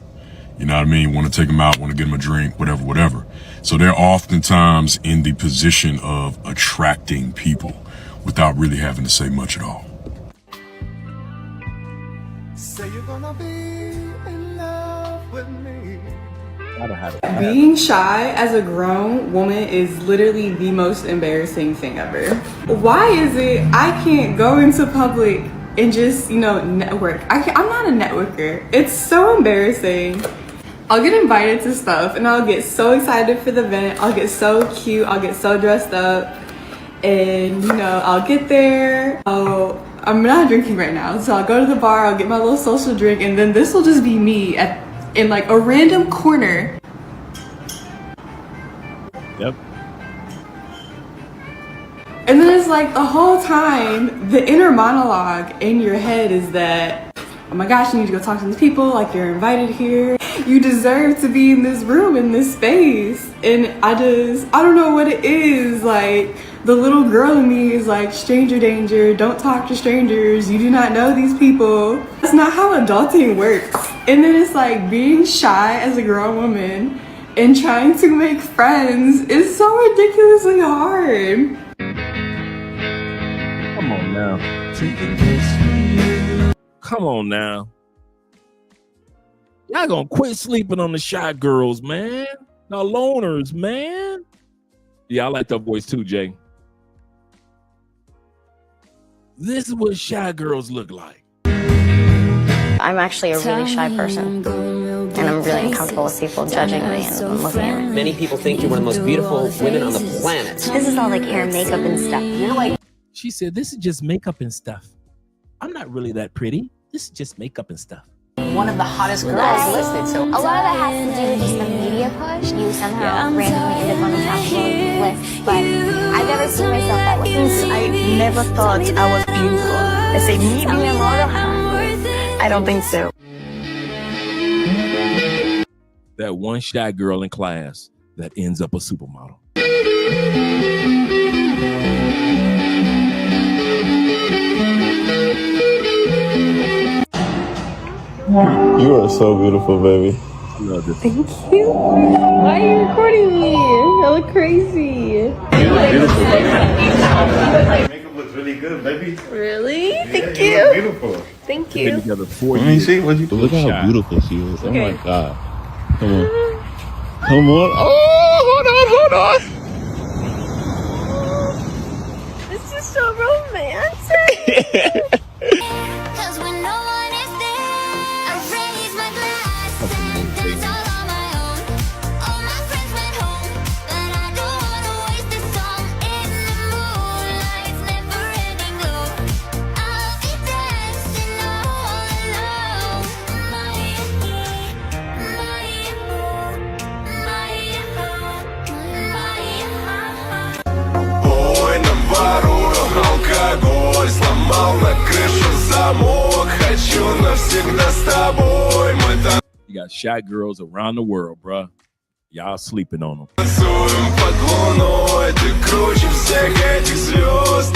You know what I mean? Want to take them out, want to get them a drink, whatever. So they're oftentimes in the position of attracting people without really having to say much at all. Say you're gonna be in love with me. Being shy as a grown woman is literally the most embarrassing thing ever. Why is it I can't go into public and just, network? I'm not a networker. It's so embarrassing. I'll get invited to stuff and I'll get so excited for the event. I'll get so cute. I'll get so dressed up. And, I'll get there. I'm not drinking right now. So I'll go to the bar. I'll get my little social drink. And then this will just be me in like a random corner. Yep. And then it's like the whole time, the inner monologue in your head is that, oh my gosh, you need to go talk to these people, like you're invited here. You deserve to be in this room, in this space. And I don't know what it is. Like the little girl in me is like, stranger danger, don't talk to strangers. You do not know these people. That's not how adulting works. And then it's like being shy as a grown woman and trying to make friends is so ridiculously hard. Come on now. Come on now. Y'all gonna quit sleeping on the shy girls, man. The loners, man. Yeah, I like that voice too, Jay. This is what shy girls look like. I'm actually a really shy person, and I'm really uncomfortable with people judging me and looking at me. Many people think you're one of the most beautiful women on the planet. This is all like hair and makeup and stuff. You're like... She said, this is just makeup and stuff. I'm not really that pretty. This is just makeup and stuff. One of the hottest girls listed, so... A lot of that has to do with just the media push. You somehow randomly ended up on the top of the list, but I've never seen myself that way. I never thought I was beautiful. I say, me being a model? I don't think so. That one shy girl in class that ends up a supermodel. You are so beautiful, baby. I love this. Thank you. Why are you recording me? I look crazy. Beautiful, baby. Makeup looks really good, baby. Really? Yeah, Thank you you. look beautiful. Thank Been you. together 4 Let me years. see what you do. Look how beautiful she is. Oh my God. Come on. Come on. Oh, hold on. This is so romantic. Алкоголь сломал на крышу замок. Хочу навсегда с тобой. Мы You got shy girls around the world, bruh. Y'all sleeping on them. танцуем под луной. Ты круче всех этих звезд.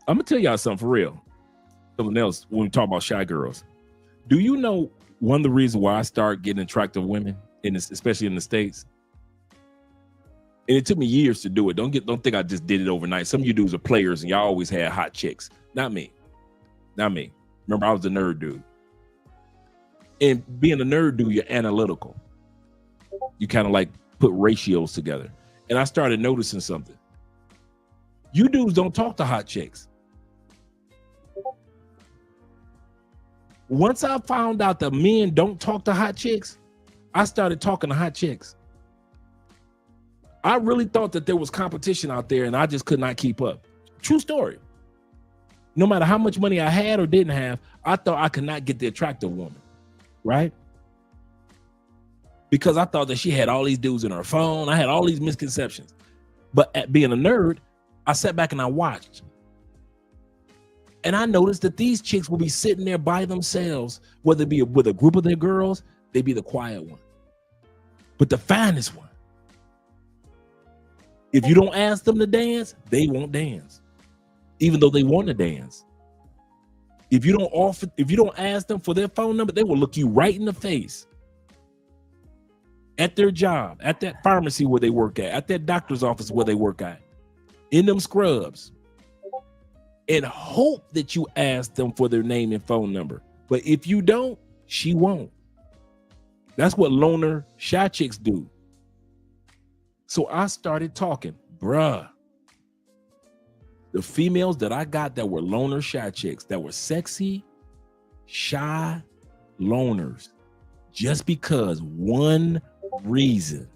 I'm gonna tell y'all something for real. Something else when we talk about shy girls. Do you know one of the reasons why I started getting attractive women, especially in the States? And it took me years to do it. Don't think I just did it overnight. Some of you dudes are players and y'all always had hot chicks. Not me. Remember, I was a nerd dude. And being a nerd dude, you're analytical. You kind of like put ratios together. And I started noticing something. You dudes don't talk to hot chicks. Once I found out that men don't talk to hot chicks, I started talking to hot chicks. I really thought that there was competition out there and I just could not keep up. True story. No matter how much money I had or didn't have, I thought I could not get the attractive woman, right? Because I thought that she had all these dudes in her phone. I had all these misconceptions. But at being a nerd, I sat back and I watched. And I noticed that these chicks will be sitting there by themselves, whether it be with a group of their girls, they'd be the quiet one. But the finest one, if you don't ask them to dance, they won't dance, even though they want to dance. If you don't ask them for their phone number, they will look you right in the face at their job, at that pharmacy where they work at that doctor's office where they work at, in them scrubs, and hope that you ask them for their name and phone number. But if you don't, she won't. That's what loner shy chicks do. So I started talking, bruh. The females that I got that were loner shy chicks, that were sexy, shy loners, just because one reason,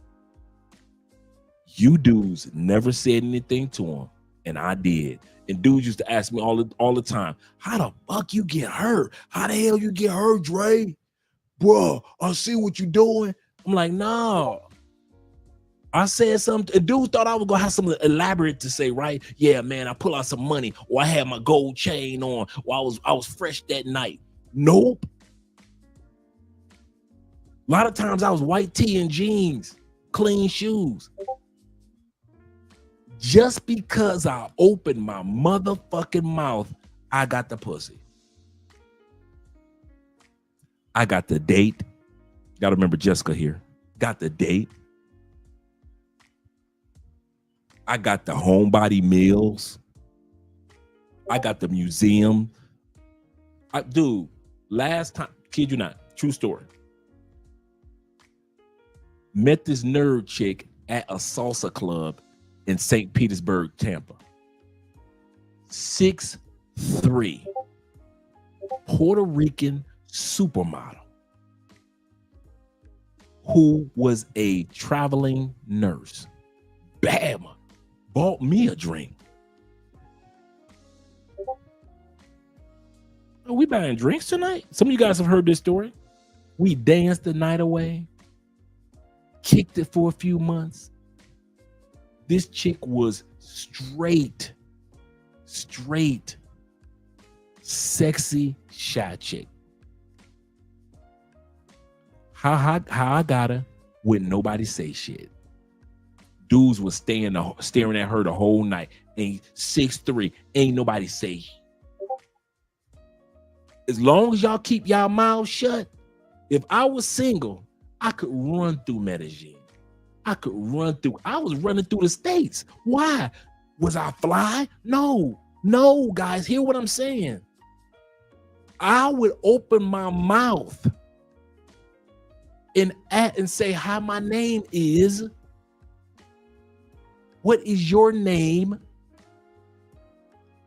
you dudes never said anything to them, and I did. And dudes used to ask me all the time, how the fuck you get hurt? How the hell you get hurt, Dre? Bro, I see what you doing. I'm like, no. I said something. A dude thought I was gonna have something elaborate to say, right? Yeah, man, I pull out some money, or I had my gold chain on, or I was fresh that night. Nope. A lot of times I was white tee and jeans, clean shoes. Just because I opened my motherfucking mouth, I got the pussy. I got the date. Gotta remember Jessica here. Got the date. I got the Homebody meals. I got the museum. Dude, last time, kid you not, true story. Met this nerd chick at a salsa club in St. Petersburg, Tampa. 6'3", Puerto Rican supermodel who was a traveling nurse. Bam, bought me a drink. Are we buying drinks tonight? Some of you guys have heard this story. We danced the night away, kicked it for a few months. This chick was straight, sexy, shy chick. How I got her when nobody say shit. Dudes was staring at her the whole night. Ain't 6'3", ain't nobody say. As long as y'all keep y'all mouths shut, if I was single, I could run through Medellin. I was running through the States. Why? Was I fly? No, guys, hear what I'm saying. I would open my mouth and say how my name is. What is your name?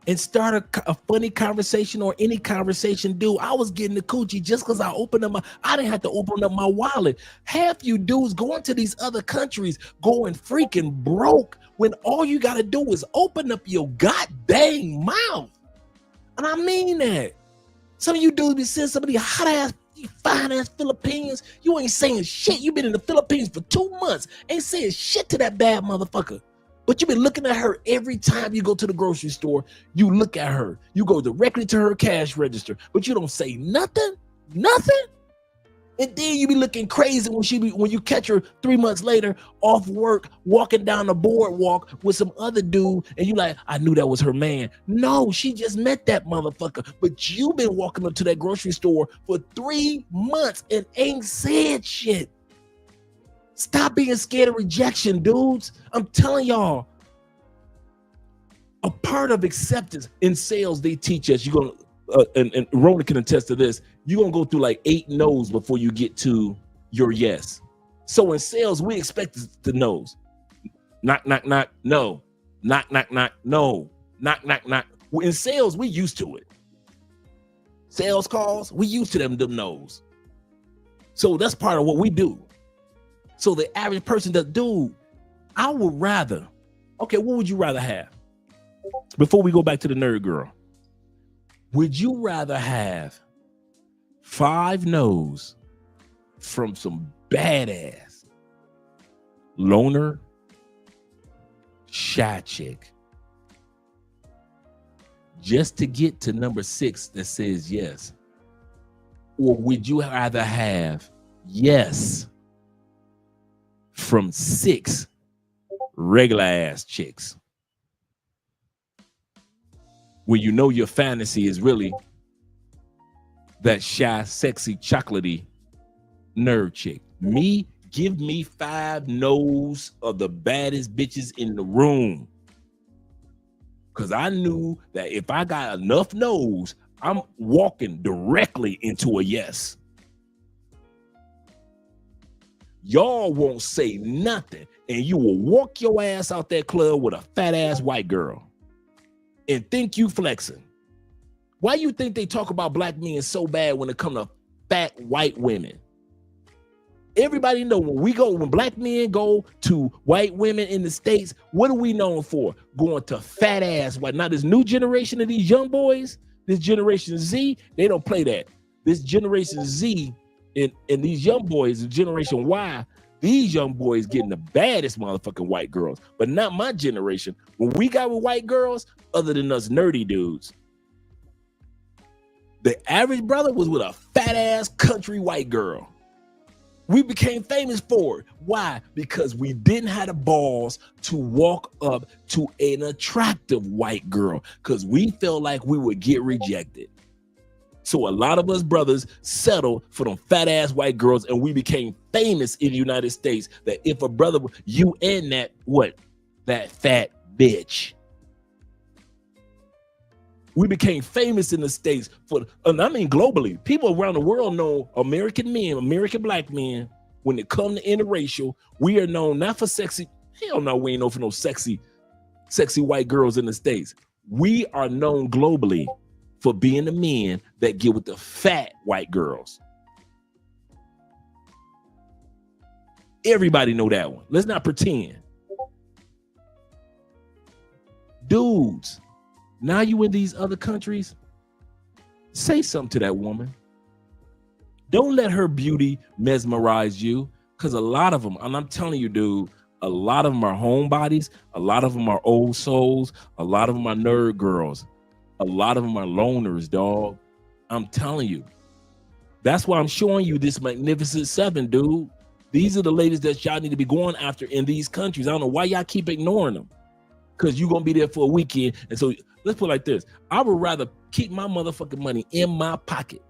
And start a funny conversation or any conversation. Dude, I was getting the coochie just because I opened up I didn't have to open up my wallet. Half you dudes going to these other countries going freaking broke when all you got to do is open up your goddamn mouth. And I mean that. Some of you dudes be saying some of these hot ass, fine ass Philippines. You ain't saying shit. You been in the Philippines for 2 months. Ain't saying shit to that bad motherfucker. But you've been looking at her every time you go to the grocery store. You look at her. You go directly to her cash register, but you don't say nothing. And then you be looking crazy when you catch her 3 months later off work, walking down the boardwalk with some other dude, and you like, I knew that was her man. No, she just met that motherfucker. But you been walking up to that grocery store for 3 months and ain't said shit. Stop being scared of rejection, dudes. I'm telling y'all, a part of acceptance in sales, they teach us, you're gonna, and Rona can attest to this, you're gonna go through like 8 no's before you get to your yes. So in sales, we expect the no's. Knock, knock, knock, no. Knock, knock, knock, no. Knock, knock, knock. In sales, we used to it. Sales calls, we used to them no's. So that's part of what we do. So the average person that, dude, I would rather, okay, what would you rather have? Before we go back to the nerd girl, would you rather have 5 no's from some badass loner shy chick just to get to number 6 that says yes? Or would you rather have yes from 6 regular ass chicks when you know your fantasy is really that shy, sexy, chocolatey nerd chick? Me Give me 5 no's of the baddest bitches in the room. Because I knew that if I got enough no's, I'm walking directly into a yes. Y'all won't say nothing, and you will walk your ass out that club with a fat ass white girl and think you flexing. Why you think they talk about black men so bad when it comes to fat white women? Everybody know when black men go to white women in the States, what are we known for? Going to fat ass white. Now this new generation of these young boys, this generation Z, they don't play that. This generation Z and these young boys, the generation Y, these young boys getting the baddest motherfucking white girls, but not my generation. When we got with white girls, other than us nerdy dudes, the average brother was with a fat ass country white girl. We became famous for it. Why? Because we didn't have the balls to walk up to an attractive white girl because we felt like we would get rejected. So a lot of us brothers settled for them fat ass white girls, and we became famous in the United States that if a brother, you and that fat bitch. We became famous in the States globally. People around the world know American men, American black men, when it comes to interracial, we are known not for sexy. Hell no, we ain't known for no sexy white girls in the States. We are known globally for being the men that get with the fat white girls. Everybody know that one. Let's not pretend. Dudes, now you in these other countries, say something to that woman. Don't let her beauty mesmerize you, because a lot of them, and I'm telling you, dude, a lot of them are homebodies, a lot of them are old souls, a lot of them are nerd girls, a lot of them are loners, dog. I'm telling you. That's why I'm showing you this Magnificent Seven, dude. These are the ladies that y'all need to be going after in these countries. I don't know why y'all keep ignoring them, because you're going to be there for a weekend. And so let's put it like this. I would rather keep my motherfucking money in my pocket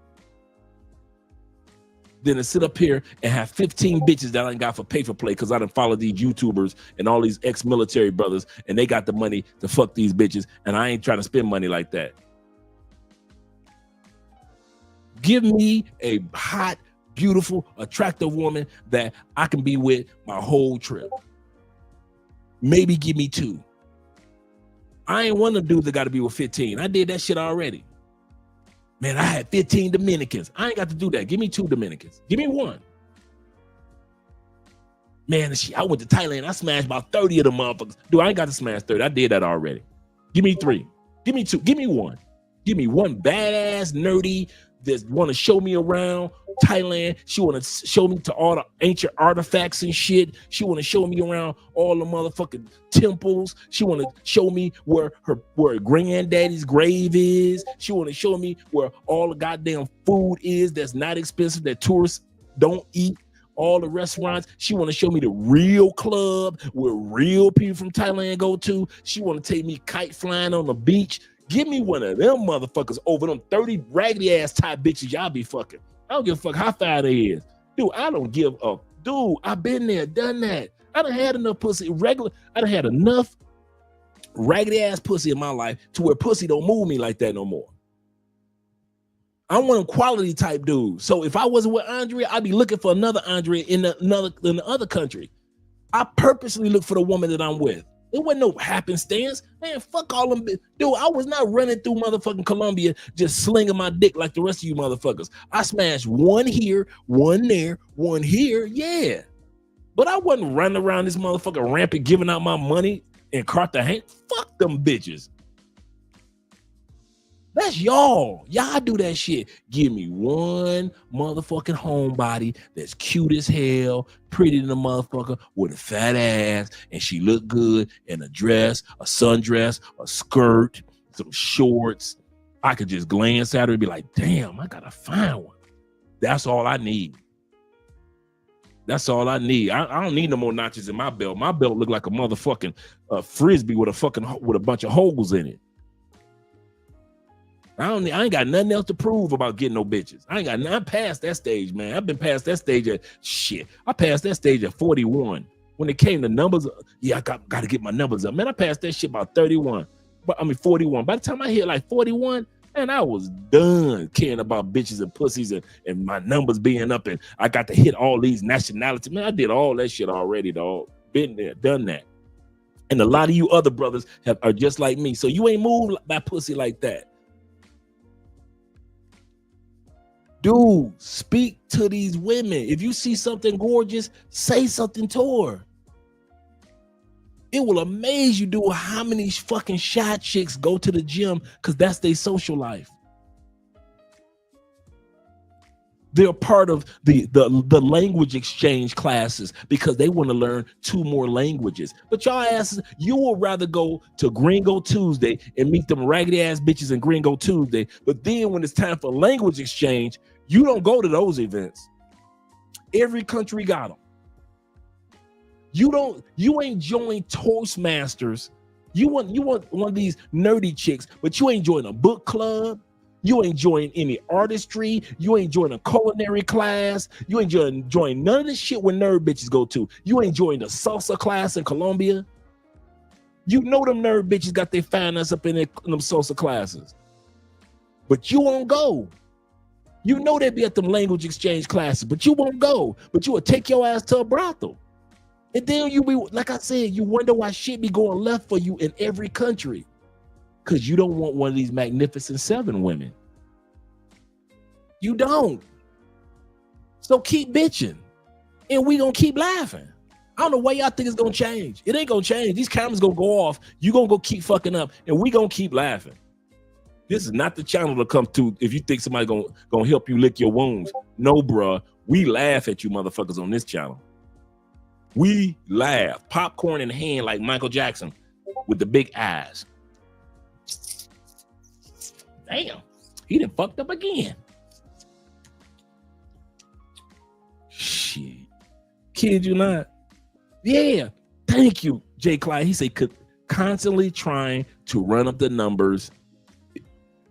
than to sit up here and have 15 bitches that I ain't got for pay for play because I done follow these YouTubers and all these ex-military brothers and they got the money to fuck these bitches and I ain't trying to spend money like that. Give me a hot, beautiful, attractive woman that I can be with my whole trip. Maybe give me 2. I ain't one of them dudes that got to be with 15. I did that shit already. Man, I had 15 Dominicans. I ain't got to do that. Give me 2 Dominicans. Give me 1. Man, I went to Thailand. I smashed about 30 of them motherfuckers. Dude, I ain't got to smash 30. I did that already. Give me 3. Give me 2. Give me 1. Give me 1 badass, nerdy, that want to show me around Thailand. She want to show me to all the ancient artifacts and shit. She want to show me around all the motherfucking temples. She want to show me where her granddaddy's grave is. She want to show me where all the goddamn food is that's not expensive, that tourists don't eat. All the restaurants. She want to show me the real club where real people from Thailand go to. She want to take me kite flying on the beach. Give me one of them motherfuckers over them 30 raggedy ass Thai bitches y'all be fucking. I don't give a fuck how fat they is. Dude, I don't give a dude. I've been there, done that. I done had enough pussy I done had enough raggedy ass pussy in my life to where pussy don't move me like that no more. I'm one of them quality type dudes. So if I wasn't with Andrea, I'd be looking for another Andrea in the other country. I purposely look for the woman that I'm with. It wasn't no happenstance. Man, fuck all them. Dude, I was not running through motherfucking Colombia just slinging my dick like the rest of you motherfuckers. I smashed 1 here, 1 there, 1 here, yeah. But I wasn't running around this motherfucker rampant giving out my money in Cartagena. Fuck them bitches. That's y'all. Y'all do that shit. Give me 1 motherfucking homebody that's cute as hell, pretty than a motherfucker with a fat ass, and she look good in a dress, a sundress, a skirt, some shorts. I could just glance at her and be like, damn, I gotta find one. That's all I need. That's all I need. I don't need no more notches in my belt. My belt look like a motherfucking frisbee with a bunch of holes in it. I ain't got nothing else to prove about getting no bitches. I'm past that stage, man. I've been past that stage at shit. I passed that stage at 41. When it came to numbers, I got to get my numbers up. Man, I passed that shit about 31. But 41. By the time I hit like 41, man, I was done caring about bitches and pussies and my numbers being up, and I got to hit all these nationalities. Man, I did all that shit already, dog. Been there, done that. And a lot of you other brothers are just like me. So you ain't moved by pussy like that. Dude, speak to these women. If you see something gorgeous, say something to her. It will amaze you, dude, how many fucking shy chicks go to the gym because that's their social life. They're part of the language exchange classes because they want to learn 2 more languages. But y'all asses, you will rather go to Gringo Tuesday and meet them raggedy ass bitches in Gringo Tuesday. But then when it's time for language exchange, you don't go to those events. Every country got them. You ain't joined Toastmasters. You want one of these nerdy chicks, but you ain't joined a book club. You ain't joined any artistry. You ain't joined a culinary class. You ain't joined none of the shit where nerd bitches go to. You ain't joined a salsa class in Colombia. You know them nerd bitches got their fine ass up in them salsa classes. But you won't go. You know they be at them language exchange classes, but you won't go. But you will take your ass to a brothel. And then you be, like I said, you wonder why shit be going left for you in every country. Because you don't want one of these magnificent 7 women. You don't. So keep bitching. And we gonna keep laughing. I don't know why y'all think it's gonna change. It ain't gonna change. These cameras gonna go off. You gonna go keep fucking up. And we gonna keep laughing. This is not the channel to come to if you think somebody gonna help you lick your wounds. No, bruh. We laugh at you motherfuckers on this channel. We laugh. Popcorn in hand like Michael Jackson with the big eyes. Damn. He done fucked up again. Shit. Kid you not. Yeah. Thank you, Jay Clyde. He said constantly trying to run up the numbers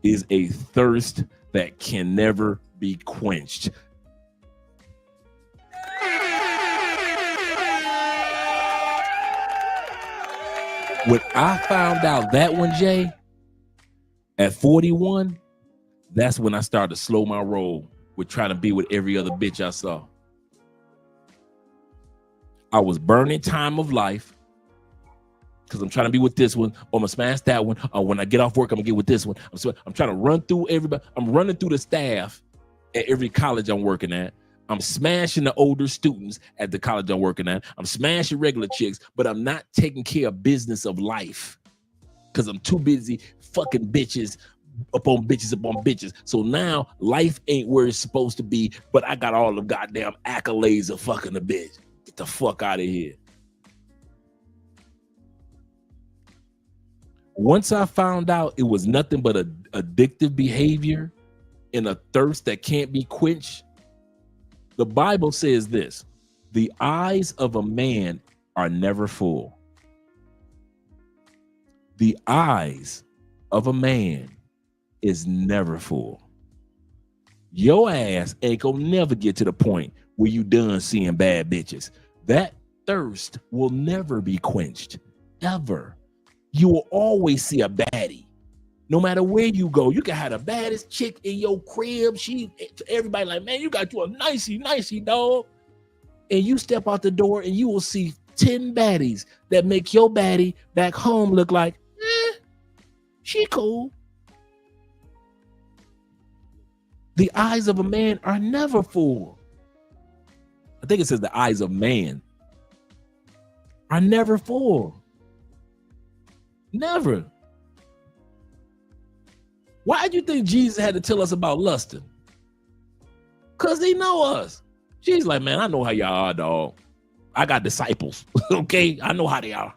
is a thirst that can never be quenched. When I found out that one, Jay, at 41, that's when I started to slow my roll with trying to be with every other bitch I saw. I was burning time of life because I'm trying to be with this one, or I'm gonna smash that one, or when I get off work, I'm gonna get with this one. I'm trying to run through everybody. I'm running through the staff at every college I'm working at. I'm smashing the older students at the college I'm working at. I'm smashing regular chicks, but I'm not taking care of business of life because I'm too busy fucking bitches upon bitches upon bitches. So now life ain't where it's supposed to be, but I got all the goddamn accolades of fucking a bitch. Get the fuck out of here. Once I found out it was nothing but a addictive behavior and a thirst that can't be quenched, the Bible says this: the eyes of a man are never full. The eyes of a man is never full. Your ass ain't gonna never get to the point where you done seeing bad bitches. That thirst will never be quenched, ever. You will always see a baddie. No matter where you go, you can have the baddest chick in your crib. Everybody like, man, you got you a nicey dog. And you step out the door and you will see 10 baddies that make your baddie back home look like, she cool. The eyes of a man are never full. I think it says the eyes of man are never full. Never. Why do you think Jesus had to tell us about lusting? Because he know us. Jesus like, man, I know how y'all are, dog. I got disciples. Okay? I know how they are.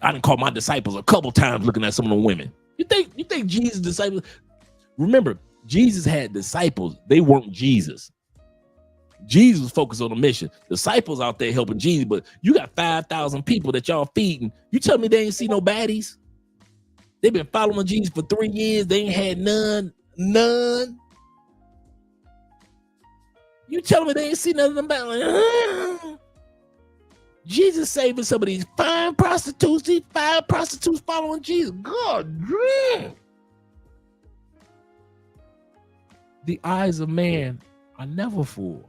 I done caught my disciples a couple times looking at some of the women. You think Jesus' disciples? Remember, Jesus had disciples. They weren't Jesus. Jesus was focused on the mission. Disciples out there helping Jesus, but you got 5,000 people that y'all feeding. You tell me they ain't see no baddies? They've been following Jesus for 3 years. They ain't had none. You telling me they ain't seen nothing about like, Jesus saving some of these fine prostitutes following Jesus. God damn. The eyes of man are never full.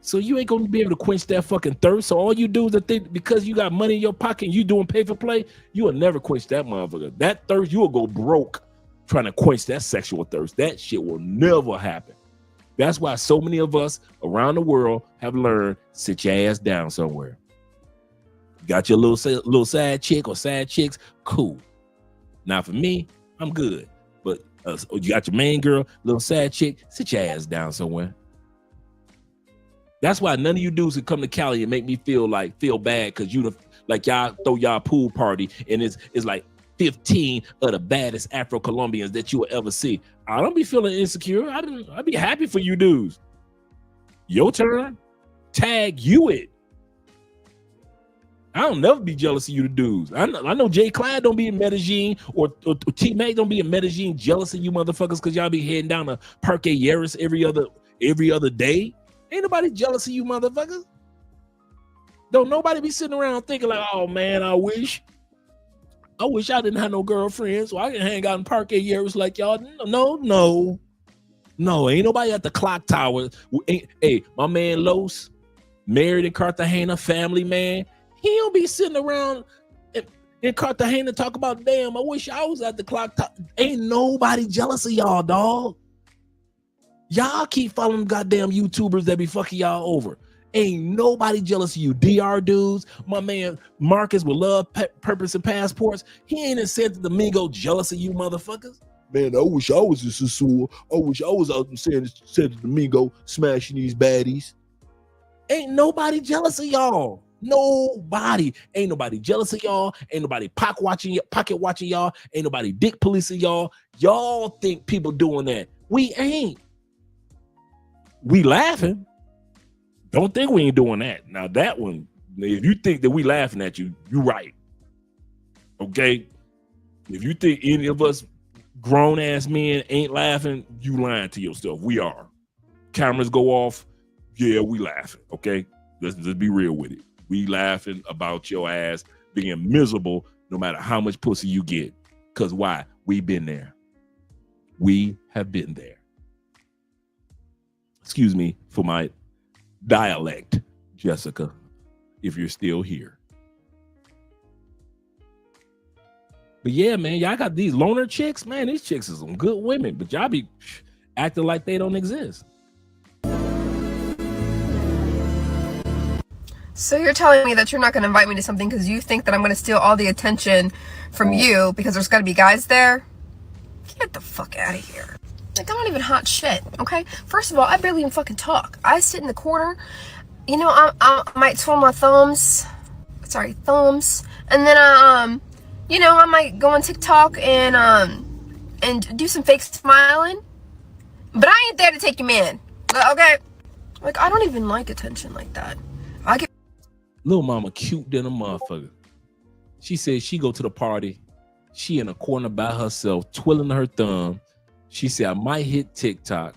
So you ain't gonna be able to quench that fucking thirst. So all you do is to think because you got money in your pocket and you doing pay for play, you will never quench that motherfucker. That thirst, you will go broke trying to quench that sexual thirst. That shit will never happen. That's why so many of us around the world have learned, sit your ass down somewhere. Got your little side chick or side chicks, cool. Now for me, I'm good. But you got your main girl, little side chick, sit your ass down somewhere. That's why none of you dudes can come to Cali and make me feel bad because y'all throw y'all pool party and it's like 15 of the baddest Afro-Colombians that you will ever see. I don't be feeling insecure. I'd be happy for you dudes. Your turn. Tag you it. I don't never be jealous of you dudes. I know Jay Clyde don't be in Medellin or T-Mac don't be in Medellin jealous of you motherfuckers because y'all be heading down to Parque Yeris every other day. Ain't nobody jealous of you motherfuckers. Don't nobody be sitting around thinking like, oh man, I wish I didn't have no girlfriend so I can hang out in Parque Yeris like y'all. No. Ain't nobody at the clock tower. Hey, my man Los, married in Cartagena, family man. He don't be sitting around in Cartagena talk about, damn, I wish I was at the clock tower. Ain't nobody jealous of y'all, dog. Y'all keep following goddamn YouTubers that be fucking y'all over. Ain't nobody jealous of you. DR dudes, my man Marcus with Love, Purpose, and Passports. He ain't in Santo Domingo jealous of you motherfuckers. Man, I wish I was in Sasua. I wish I was out in Santo Domingo smashing these baddies. Ain't nobody jealous of y'all. Nobody. Ain't nobody jealous of y'all. Ain't nobody pocket watching y'all. Ain't nobody dick policing y'all. Y'all think people doing that. We ain't. We laughing. Don't think we ain't doing that. Now that one, if you think that we laughing at you, you right. Okay? If you think any of us grown ass men ain't laughing, you lying to yourself. We are. Cameras go off. Yeah, we laughing. Okay? Let's be real with it. We laughing about your ass being miserable no matter how much pussy you get. Because why? We been there. We have been there. Excuse me for my dialect, Jessica, if you're still here. But yeah, man, y'all got these loner chicks. Man, these chicks are some good women, but y'all be acting like they don't exist. So you're telling me that you're not going to invite me to something because you think that I'm going to steal all the attention from you because there's got to be guys there? Get the fuck out of here. Like, I'm not even hot shit, okay? First of all, I barely even fucking talk. I sit in the corner, you know, I might twirl my thumbs, and then, you know, I might go on TikTok and do some fake smiling, but I ain't there to take you in, okay? Like, I don't even like attention like that. I get Little mama cute than a motherfucker. She said she go to the party. She in a corner by herself, twirling her thumb. She said, I might hit TikTok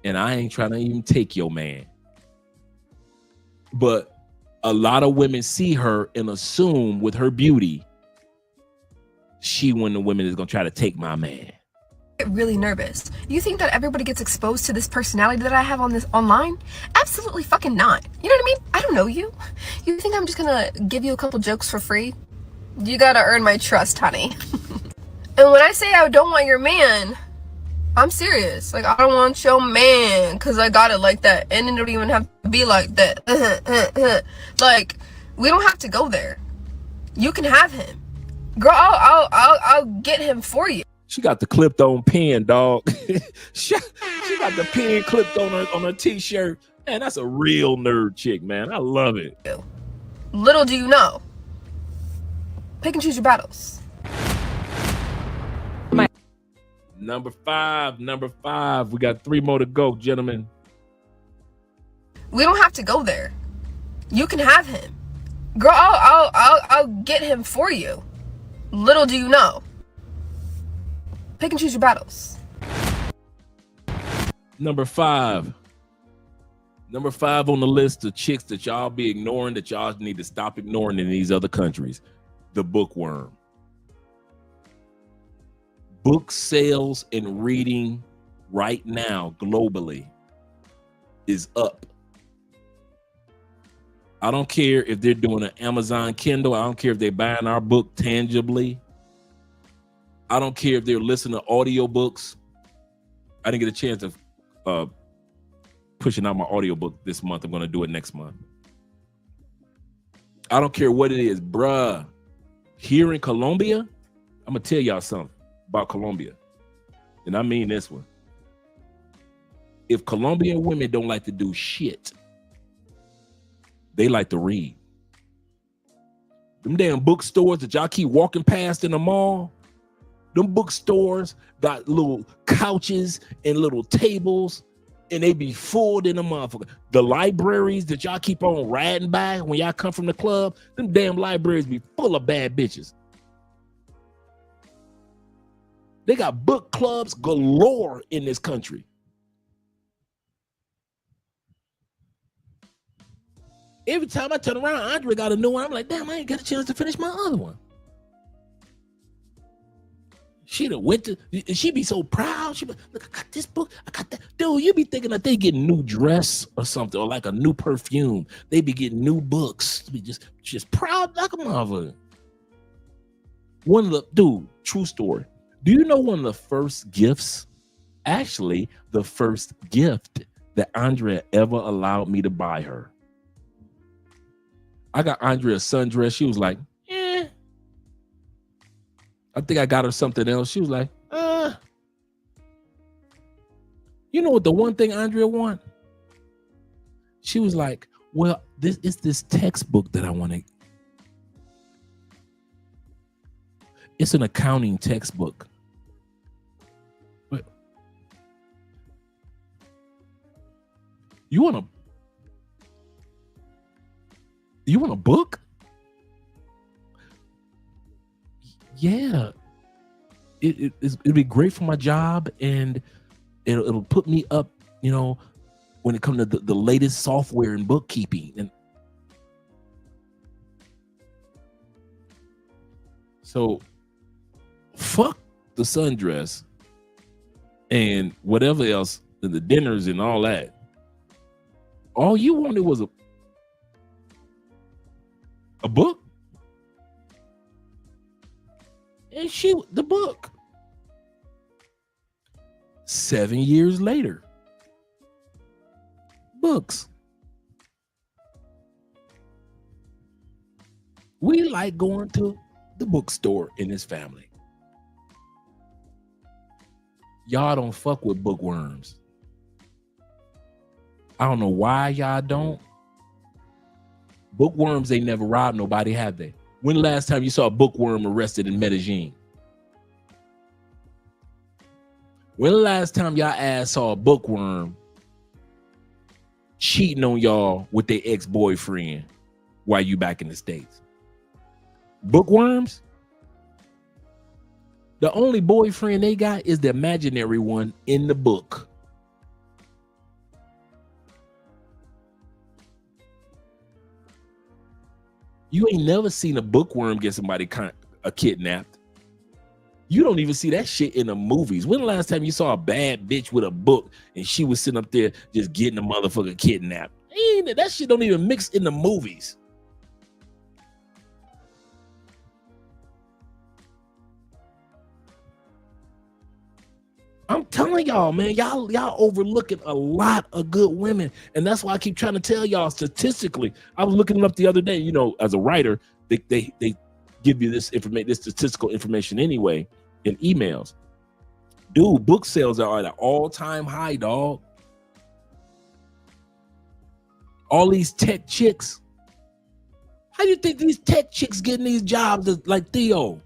and I ain't trying to even take your man. But a lot of women see her and assume with her beauty, she one of the women is going to try to take my man. Get really nervous. You think that everybody gets exposed to this personality that I have on this online? Absolutely fucking not. You know what I mean? I don't know you. You think I'm just gonna give you a couple jokes for free? You gotta earn my trust, honey. And when I say I don't want your man, I'm serious. Like, I don't want your man because I got it like that. And it don't even have to be like that. Like, we don't have to go there. You can have him. Girl, I'll get him for you. She got the clipped on pen, dog. she got the pen clipped on her t-shirt. Man, that's a real nerd chick, man. I love it. Little do you know. Pick and choose your battles. Number five. We got 3 more to go, gentlemen. We don't have to go there. You can have him. Girl, I'll get him for you. Little do you know. Pick and choose your battles. Number 5. Number 5 on the list of chicks that y'all be ignoring, that y'all need to stop ignoring in these other countries. The bookworm. Book sales and reading right now globally is up. I don't care if they're doing an Amazon Kindle. I don't care if they're buying our book tangibly. I don't care if they're listening to audiobooks. I didn't get a chance of pushing out my audiobook this month. I'm going to do it next month. I don't care what it is, bruh. Here in Colombia, I'm going to tell y'all something about Colombia. And I mean this one. If Colombian women don't like to do shit, they like to read. Them damn bookstores that y'all keep walking past in the mall, them bookstores got little couches and little tables, and they be full in the motherfucker. The libraries that y'all keep on riding by when y'all come from the club, them damn libraries be full of bad bitches. They got book clubs galore in this country. Every time I turn around, Andre got a new one. I'm like, damn, I ain't got a chance to finish my other one. She done went to, she be so proud. She be, look, I got this book, I got that. Dude, you be thinking that they get new dress or something, or like a new perfume. They be getting new books. Be just proud like a motherfucker. One of the, dude, true story. Do you know one of the first gifts, actually the first gift that Andrea ever allowed me to buy her? I got Andrea a sundress. She was like, eh. I think I got her something else. She was like, You know what the one thing Andrea want? She was like, well, this is this textbook that I want to. It's an accounting textbook. But you want a book? Yeah. It'll be great for my job, and it'll put me up, you know, when it comes to the latest software and bookkeeping. And so fuck the sundress and whatever else, the dinners and all that. All you wanted was a book. And the book. 7 years later, books. We like going to the bookstore in this family. Y'all don't fuck with bookworms. I don't know why y'all don't. Bookworms ain't never robbed nobody, have they? When the last time you saw a bookworm arrested in Medellin? When the last time y'all ass saw a bookworm cheating on y'all with their ex-boyfriend while you back in the States? Bookworms? The only boyfriend they got is the imaginary one in the book. You ain't never seen a bookworm get somebody kidnapped. You don't even see that shit in the movies. When the last time you saw a bad bitch with a book and she was sitting up there just getting a motherfucker kidnapped? That shit don't even mix in the movies. I'm telling y'all, man, y'all overlooking a lot of good women. And that's why I keep trying to tell y'all statistically. I was looking up the other day, you know, as a writer, they give you this information, this statistical information anyway in emails. Dude, book sales are at an all-time high, dog. All these tech chicks. How do you think these tech chicks getting these jobs like Theo?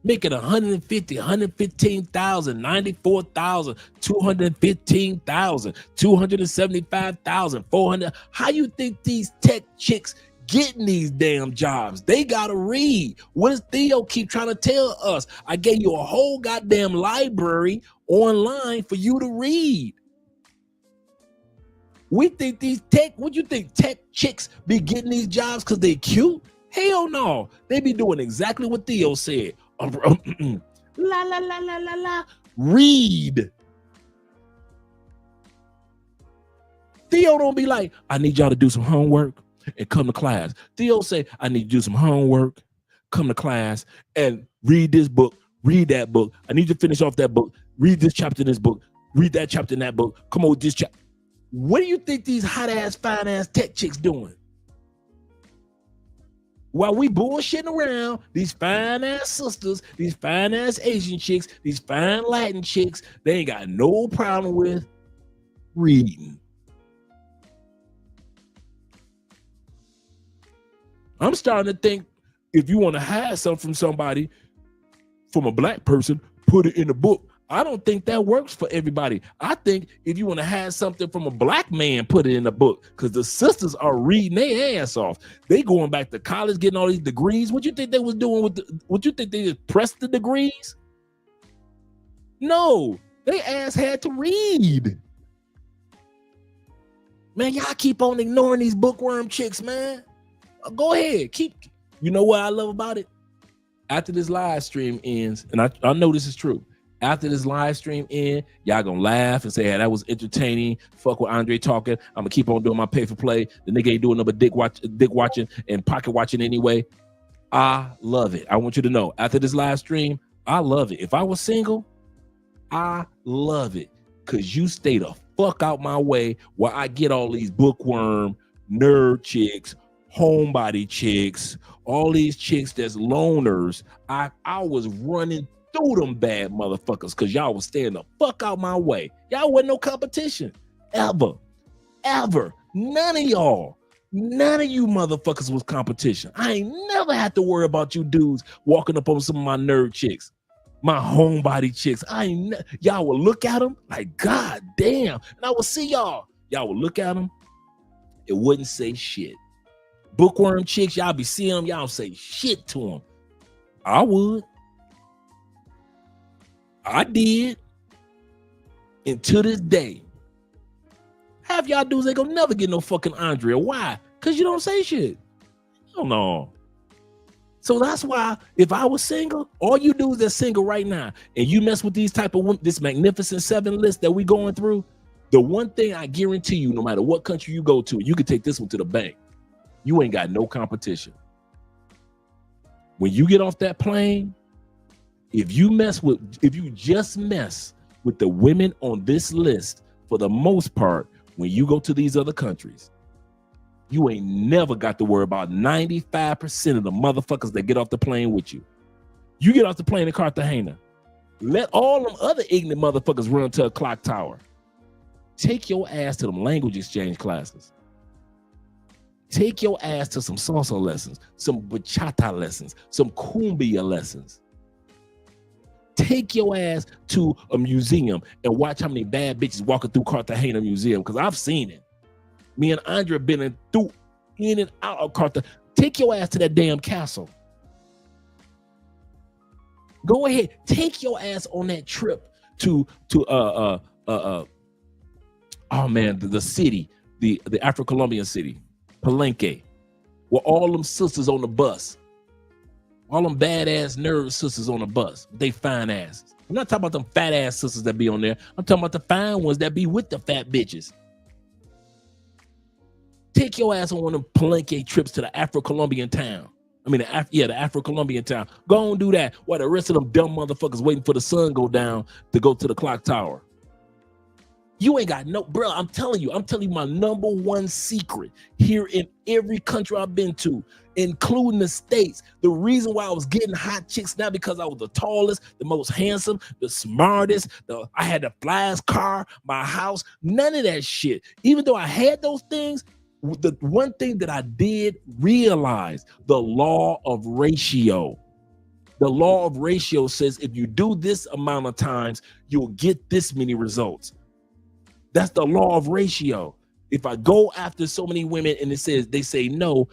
Making 150, 115,000, 94,000, 215,000, 275,000, 400. How you think these tech chicks getting these damn jobs. They gotta read. What does Theo keep trying to tell us? I gave you a whole goddamn library online for you to read. We think these what you think tech chicks be getting these jobs because they cute? Hell no. They be doing exactly what Theo said. La la la la la la. Read. Theo don't be like, I need y'all to do some homework and come to class. Theo say, I need you to do some homework, come to class, and read this book, read that book. I need you to finish off that book, read this chapter in this book, read that chapter in that book. Come on with this chapter. What do you think these hot-ass, fine-ass tech chicks doing? While we bullshitting around, these fine-ass sisters, these fine-ass Asian chicks, these fine Latin chicks, they ain't got no problem with reading. I'm starting to think if you want to hide something from somebody, from a black person, put it in a book. I don't think that works for everybody. I think if you want to hide something from a black man, put it in a book, because the sisters are reading their ass off. They going back to college, getting all these degrees. What you think they was doing with what you think they just pressed the degrees? No, they ass had to read. Man, y'all keep on ignoring these bookworm chicks, man. Go ahead, you know what I love about it? After this live stream ends, and I know this is true, after this live stream ends, y'all gonna laugh and say, hey, that was entertaining. Fuck with Andre talking. I'm gonna keep on doing my pay for play. The nigga ain't doing no but dick watching and pocket watching anyway. I love it. I want you to know, after this live stream, I love it. If I was single, I love it, because you stay the fuck out my way while I get all these bookworm nerd chicks, homebody chicks, all these chicks that's loners. I was running through them bad motherfuckers because y'all was staying the fuck out my way. Y'all wasn't no competition. Ever. None of y'all. None of you motherfuckers was competition. I ain't never had to worry about you dudes walking up on some of my nerd chicks, my homebody chicks. Y'all would look at them like, God damn. And I would see y'all. Y'all would look at them. It wouldn't say shit. Bookworm chicks, y'all be seeing them, y'all say shit to them. I would. I did. And to this day, half y'all dudes ain't gonna never get no fucking Andrea. Why? Because you don't say shit. Hell no. So that's why if I was single, all you dudes that's single right now, and you mess with these type of women, this magnificent 7 list that we going through, the one thing I guarantee you, no matter what country you go to, you can take this one to the bank. You ain't got no competition. When you get off that plane, if you just mess with the women on this list, for the most part, when you go to these other countries, you ain't never got to worry about 95% of the motherfuckers that get off the plane with you. You get off the plane in Cartagena, let all them other ignorant motherfuckers run to a clock tower. Take your ass to them language exchange classes. Take your ass to some salsa lessons, some bachata lessons, some cumbia lessons. Take your ass to a museum and watch how many bad bitches walking through Cartagena Museum, because I've seen it. Me and Andre been in and out of Cartagena. Take your ass to that damn castle. Go ahead, take your ass on that trip to the city, the Afro-Colombian city, Palenque, with all them sisters on the bus. All them badass nerd sisters on the bus. They fine asses. I'm not talking about them fat ass sisters that be on there. I'm talking about the fine ones that be with the fat bitches. Take your ass on one of them Palenque trips to the Afro-Colombian town. The Afro-Colombian town. Go and do that while the rest of them dumb motherfuckers waiting for the sun go down to go to the clock tower. You ain't got no, bro, I'm telling you my number one secret here in every country I've been to, including the States. The reason why I was getting hot chicks now because I was the tallest, the most handsome, the smartest, I had the flyest car, my house, none of that shit. Even though I had those things, the one thing that I did realize, the law of ratio. The law of ratio says if you do this amount of times, you'll get this many results. That's the law of ratio. If I go after so many women and they say no,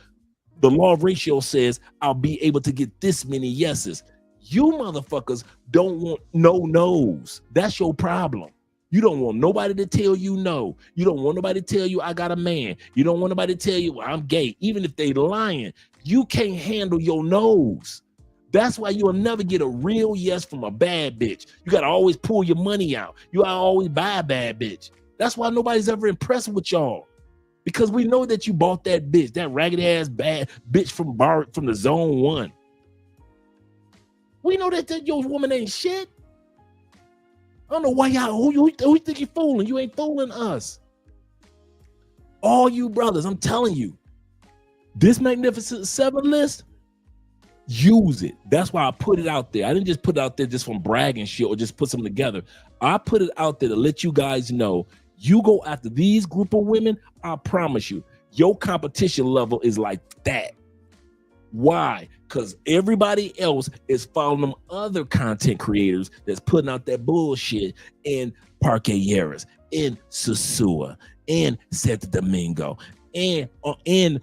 The law of ratio says I'll be able to get this many yeses. You motherfuckers don't want no no's. That's your problem. You don't want nobody to tell you no. You don't want nobody to tell you I got a man. You don't want nobody to tell you I'm gay. Even if they lying, you can't handle your no's. That's why you'll never get a real yes from a bad bitch. You gotta always pull your money out. You gotta always buy a bad bitch. That's why nobody's ever impressed with y'all. Because we know that you bought that bitch, that raggedy ass bad bitch from the zone 1. We know that your woman ain't shit. I don't know why y'all, who you think you fooling? You ain't fooling us. All you brothers, I'm telling you, this Magnificent 7 list, use it. That's why I put it out there. I didn't just put it out there just from bragging shit or just put something together. I put it out there to let you guys know, you go after these group of women, I promise you, your competition level is like that. Why? Because everybody else is following them other content creators that's putting out that bullshit in Parque Lleras, in Sosua, in Santo Domingo, and in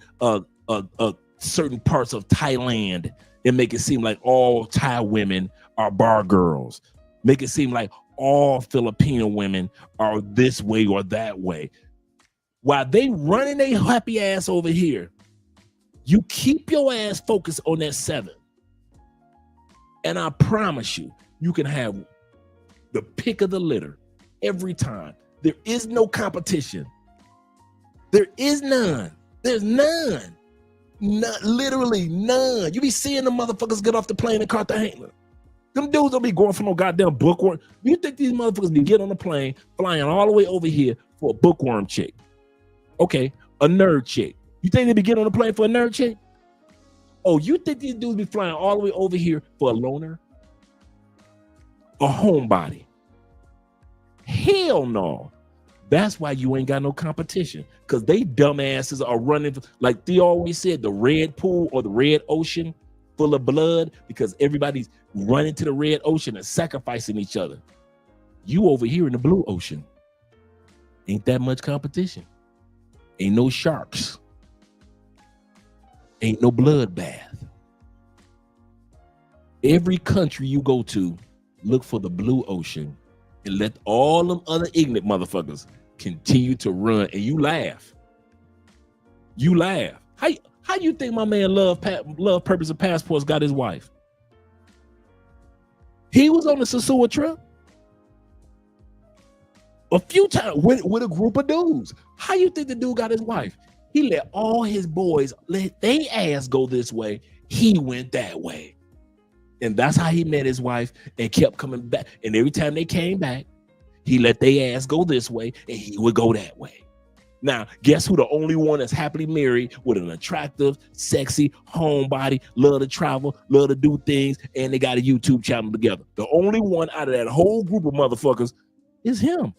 certain parts of Thailand, and make it seem like all Thai women are bar girls. Make it seem like all Filipino women are this way or that way. While they running their happy ass over here, you keep your ass focused on that 7. And I promise you, you can have the pick of the litter every time. There is no competition. There is none. There's none. Literally none. You be seeing the motherfuckers get off the plane in Cartagena. Them dudes don't be going for no goddamn bookworm. You think these motherfuckers be getting on the plane, flying all the way over here for a bookworm chick? Okay, a nerd chick. You think they be getting on the plane for a nerd chick? Oh, you think these dudes be flying all the way over here for a loner? A homebody? Hell no. That's why you ain't got no competition, because they dumbasses are running, like Theo always said, the red pool or the red ocean full of blood, because everybody's running to the red ocean and sacrificing each other. You over here in the blue ocean. Ain't that much competition. Ain't no sharks. Ain't no bloodbath. Every country you go to, look for the blue ocean and let all them other ignorant motherfuckers continue to run, and you laugh. You laugh. How you think my man Love Purpose and Passports got his wife? He was on the Sosua trip a few times with a group of dudes. How you think the dude got his wife? He let all his boys let they ass go this way. He went that way. And that's how he met his wife and kept coming back. And every time they came back, he let their ass go this way and he would go that way. Now, guess who the only one that's happily married with an attractive, sexy homebody, love to travel, love to do things, and they got a YouTube channel together? The only one out of that whole group of motherfuckers is him.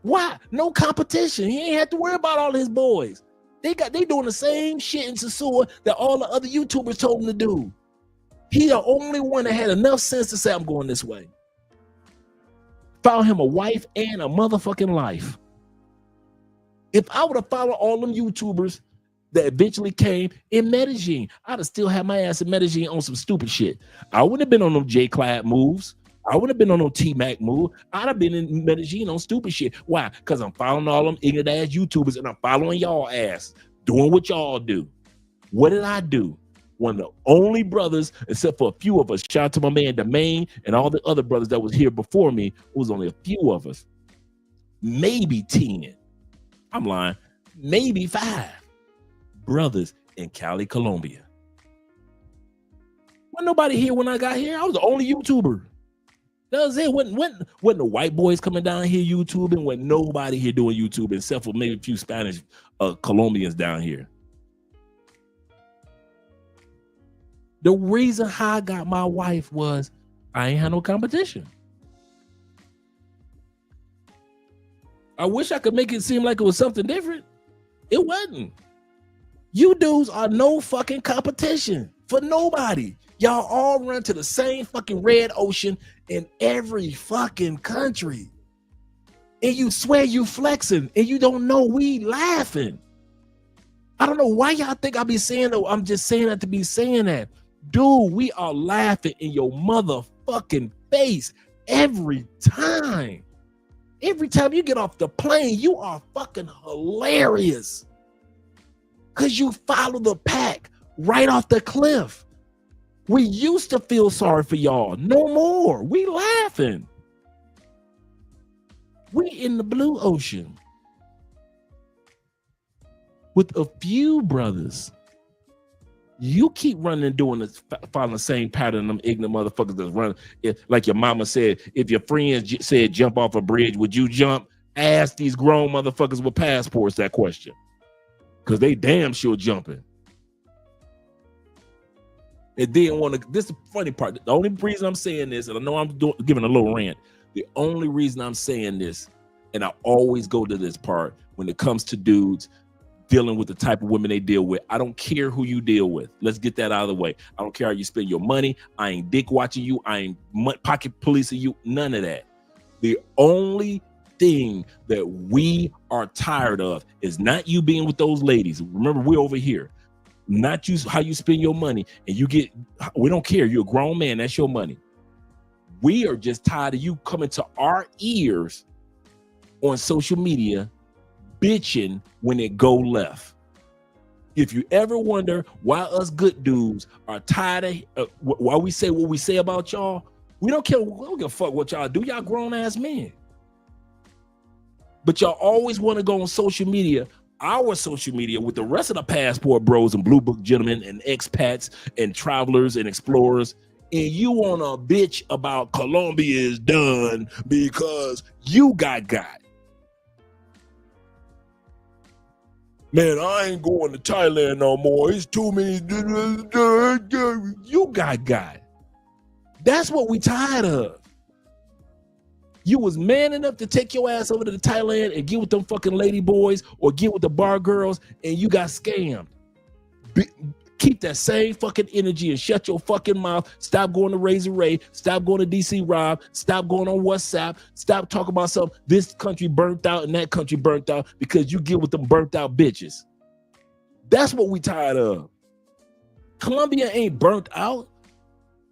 Why? No competition. He ain't have to worry about all his boys. They doing the same shit in Sosua that all the other YouTubers told him to do. He the only one that had enough sense to say, I'm going this way. Found him a wife and a motherfucking life. If I would have followed all them YouTubers that eventually came in Medellin, I'd have still had my ass in Medellin on some stupid shit. I wouldn't have been on them J-Clad moves. I wouldn't have been on no T-Mac move. I'd have been in Medellin on stupid shit. Why? Because I'm following all them ignorant ass YouTubers and I'm following y'all ass, doing what y'all do. What did I do? One of the only brothers, except for a few of us, shout out to my man Domain and all the other brothers that was here before me, it was only a few of us. Maybe 10. I'm lying. Maybe 5 brothers in Cali, Colombia. Wasn't nobody here when I got here. I was the only YouTuber. That was it. Wasn't the white boys coming down here YouTubing? Wasn't nobody here doing YouTube except for maybe a few Spanish Colombians down here. The reason how I got my wife was I ain't had no competition. I wish I could make it seem like it was something different. It wasn't. You dudes are no fucking competition for nobody. Y'all all run to the same fucking red ocean in every fucking country. And you swear you flexing and you don't know we laughing. I don't know why y'all think I be saying that. I'm just saying that to be saying that. Dude, we are laughing in your motherfucking face every time. Every time you get off the plane, you are fucking hilarious. Because you follow the pack right off the cliff. We used to feel sorry for y'all. No more. We laughing. We in the blue ocean with a few brothers. You keep running and doing this, following the same pattern. Them ignorant motherfuckers that's running. Like your mama said, if your friends said jump off a bridge, would you jump? Ask these grown motherfuckers with passports that question, because they damn sure jumping. And then this is the funny part. The only reason I'm saying this, and I know I'm giving a little rant. The only reason I'm saying this, and I always go to this part when it comes to dudes dealing with the type of women they deal with. I don't care who you deal with. Let's get that out of the way. I don't care how you spend your money. I ain't dick watching you. I ain't pocket policing you. None of that. The only thing that we are tired of is not you being with those ladies. Remember, we're over here. Not you, how you spend your money. And we don't care. You're a grown man. That's your money. We are just tired of you coming to our ears on social media bitching when it go left. If you ever wonder why us good dudes are tired of why we say what we say about y'all, we don't care. We don't give a fuck what y'all do. Y'all grown ass men. But y'all always want to go on social media, our social media, with the rest of the passport bros and blue book gentlemen and expats and travelers and explorers, and you want to bitch about Colombia is done because you got. Man, I ain't going to Thailand no more. It's too many. You got. That's what we tired of. You was man enough to take your ass over to Thailand and get with them fucking lady boys or get with the bar girls, and you got scammed. Keep that same fucking energy and shut your fucking mouth. Stop going to Razor Ray. Stop going to DC Rob. Stop going on WhatsApp. Stop talking about something. This country burnt out and that country burnt out because you get with them burnt out bitches. That's what we tired of. Colombia ain't burnt out.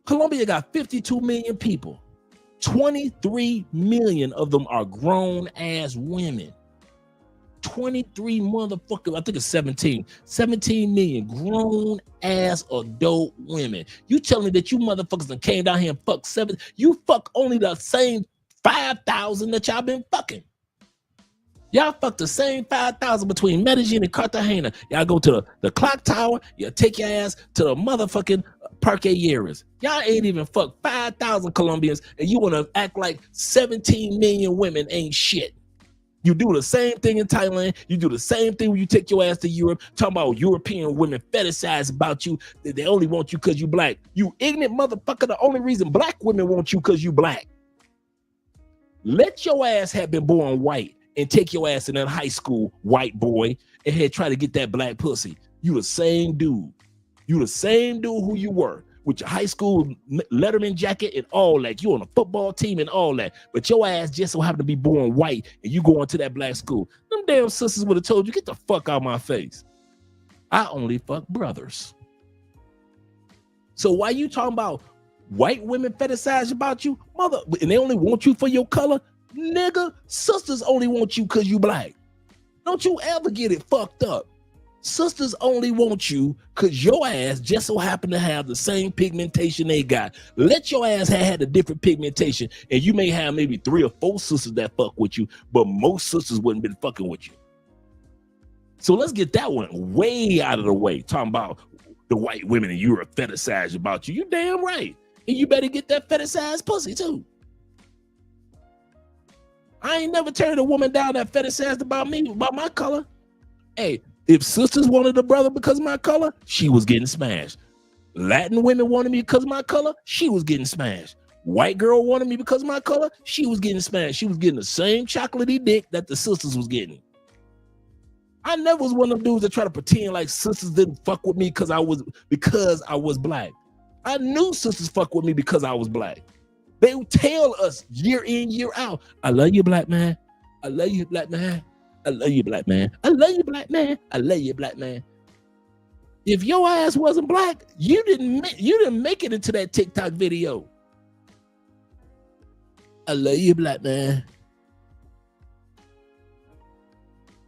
Colombia got 52 million people. 23 million of them are grown ass women. 23 motherfuckers, I think it's 17 million grown ass adult women. You telling me that you motherfuckers that came down here and fuck you fuck only the same 5,000 that y'all been fucking. Y'all fuck the same 5,000 between Medellin and Cartagena. Y'all go to the clock tower, you take your ass to the motherfucking Parque Yeras. Y'all ain't even fuck 5,000 Colombians, and you want to act like 17 million women ain't shit. You do the same thing in Thailand. You do the same thing when you take your ass to Europe, talking about European women fetishize about you. They only want you because you black. You ignorant motherfucker. The only reason black women want you because you black. Let your ass have been born white and take your ass in that high school, white boy, and had try to get that black pussy. You the same dude. You the same dude who you were. With your high school letterman jacket and all that. You on a football team and all that. But your ass just so happened to be born white and you going to that black school. Them damn sisters would have told you, get the fuck out of my face. I only fuck brothers. So why you talking about white women fetishize about you? Mother, and they only want you for your color? Nigga, sisters only want you because you black. Don't you ever get it fucked up. Sisters only want you because your ass just so happen to have the same pigmentation they got. Let your ass have had a different pigmentation, and you may have maybe 3 or 4 sisters that fuck with you, but most sisters wouldn't been fucking with you. So let's get that one way out of the way. Talking about the white women and you're a fetishized about you. You damn right. And you better get that fetishized pussy too. I ain't never turned a woman down that fetishized about me, about my color. Hey, if sisters wanted a brother because of my color, she was getting smashed. Latin women wanted me because of my color, she was getting smashed. White girl wanted me because of my color, she was getting smashed. She was getting the same chocolatey dick that the sisters was getting. I never was one of them dudes that try to pretend like sisters didn't fuck with me because I was black. I knew sisters fuck with me because I was black. They would tell us year in, year out, I love you, black man. I love you, black man. I love you, black man. I love you, black man. I love you, black man. If your ass wasn't black, you didn't make it into that TikTok video. I love you, black man.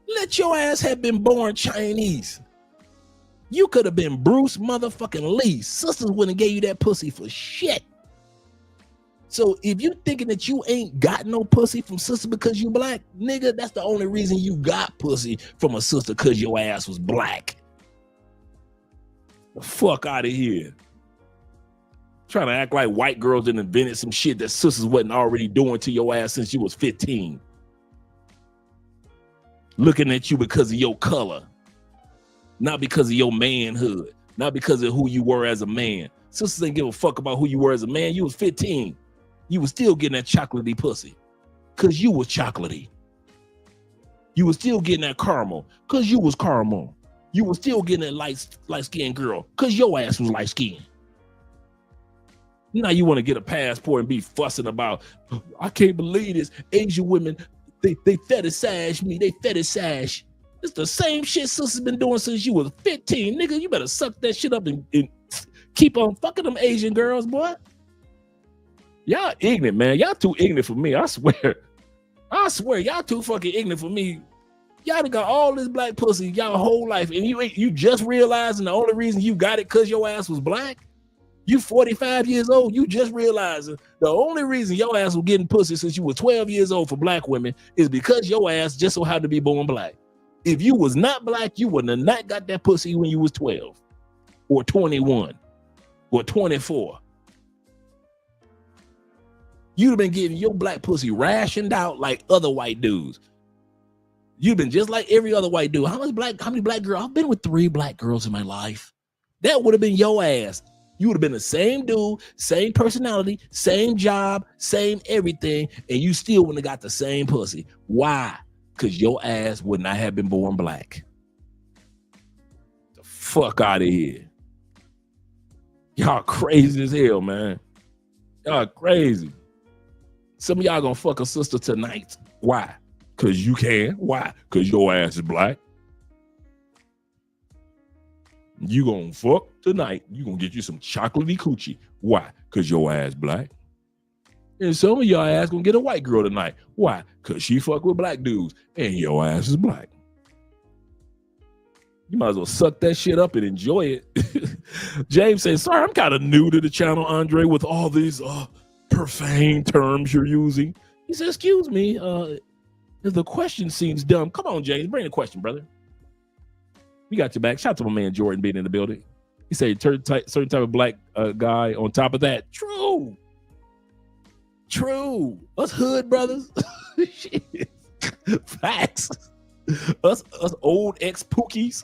Let your ass have been born Chinese. You could have been Bruce motherfucking Lee. Sisters wouldn't have gave you that pussy for shit. So if you thinking that you ain't got no pussy from sister because you black, nigga, that's the only reason you got pussy from a sister because your ass was black. The fuck out of here. Trying to act like white girls done invented some shit that sisters wasn't already doing to your ass since you was 15. Looking at you because of your color. Not because of your manhood. Not because of who you were as a man. Sisters didn't give a fuck about who you were as a man. You was 15. You was still getting that chocolatey pussy. Cause you was chocolatey. You was still getting that caramel. Cause you was caramel. You was still getting that light-skinned girl. Cause your ass was light-skinned. Now you want to get a passport and be fussing about, I can't believe this. Asian women, they fetishize me. They fetishize. It's the same shit sisters been doing since you was 15. Nigga, you better suck that shit up and keep on fucking them Asian girls, boy. Y'all ignorant, man. Y'all too ignorant for me. I swear. I swear, y'all too fucking ignorant for me. Y'all done got all this black pussy y'all whole life, and you just realizing the only reason you got it because your ass was black? You 45 years old, you just realizing the only reason your ass was getting pussy since you were 12 years old for black women is because your ass just so happened to be born black. If you was not black, you would have not got that pussy when you was 12 or 21 or 24. You'd have been getting your black pussy rationed out like other white dudes. You've been just like every other white dude. How many black girls? I've been with 3 black girls in my life. That would have been your ass. You would have been the same dude, same personality, same job, same everything, and you still wouldn't have got the same pussy. Why? Because your ass would not have been born black. The fuck out of here. Y'all crazy as hell, man. Y'all crazy. Some of y'all gonna fuck a sister tonight. Why? Because you can. Why? Because your ass is black. You gonna fuck tonight. You gonna get you some chocolatey coochie. Why? Because your ass black. And some of y'all ass gonna get a white girl tonight. Why? Because she fuck with black dudes and your ass is black. You might as well suck that shit up and enjoy it. James says, sorry, I'm kind of new to the channel, Andre, with all these profane terms you're using. He says, excuse me, the question seems dumb. Come on, James, bring the question, brother. We got your back. Shout out to my man Jordan being in the building. He said certain type of black guy on top of that. True. Us hood brothers. Shit. Facts. Us old ex-pookies.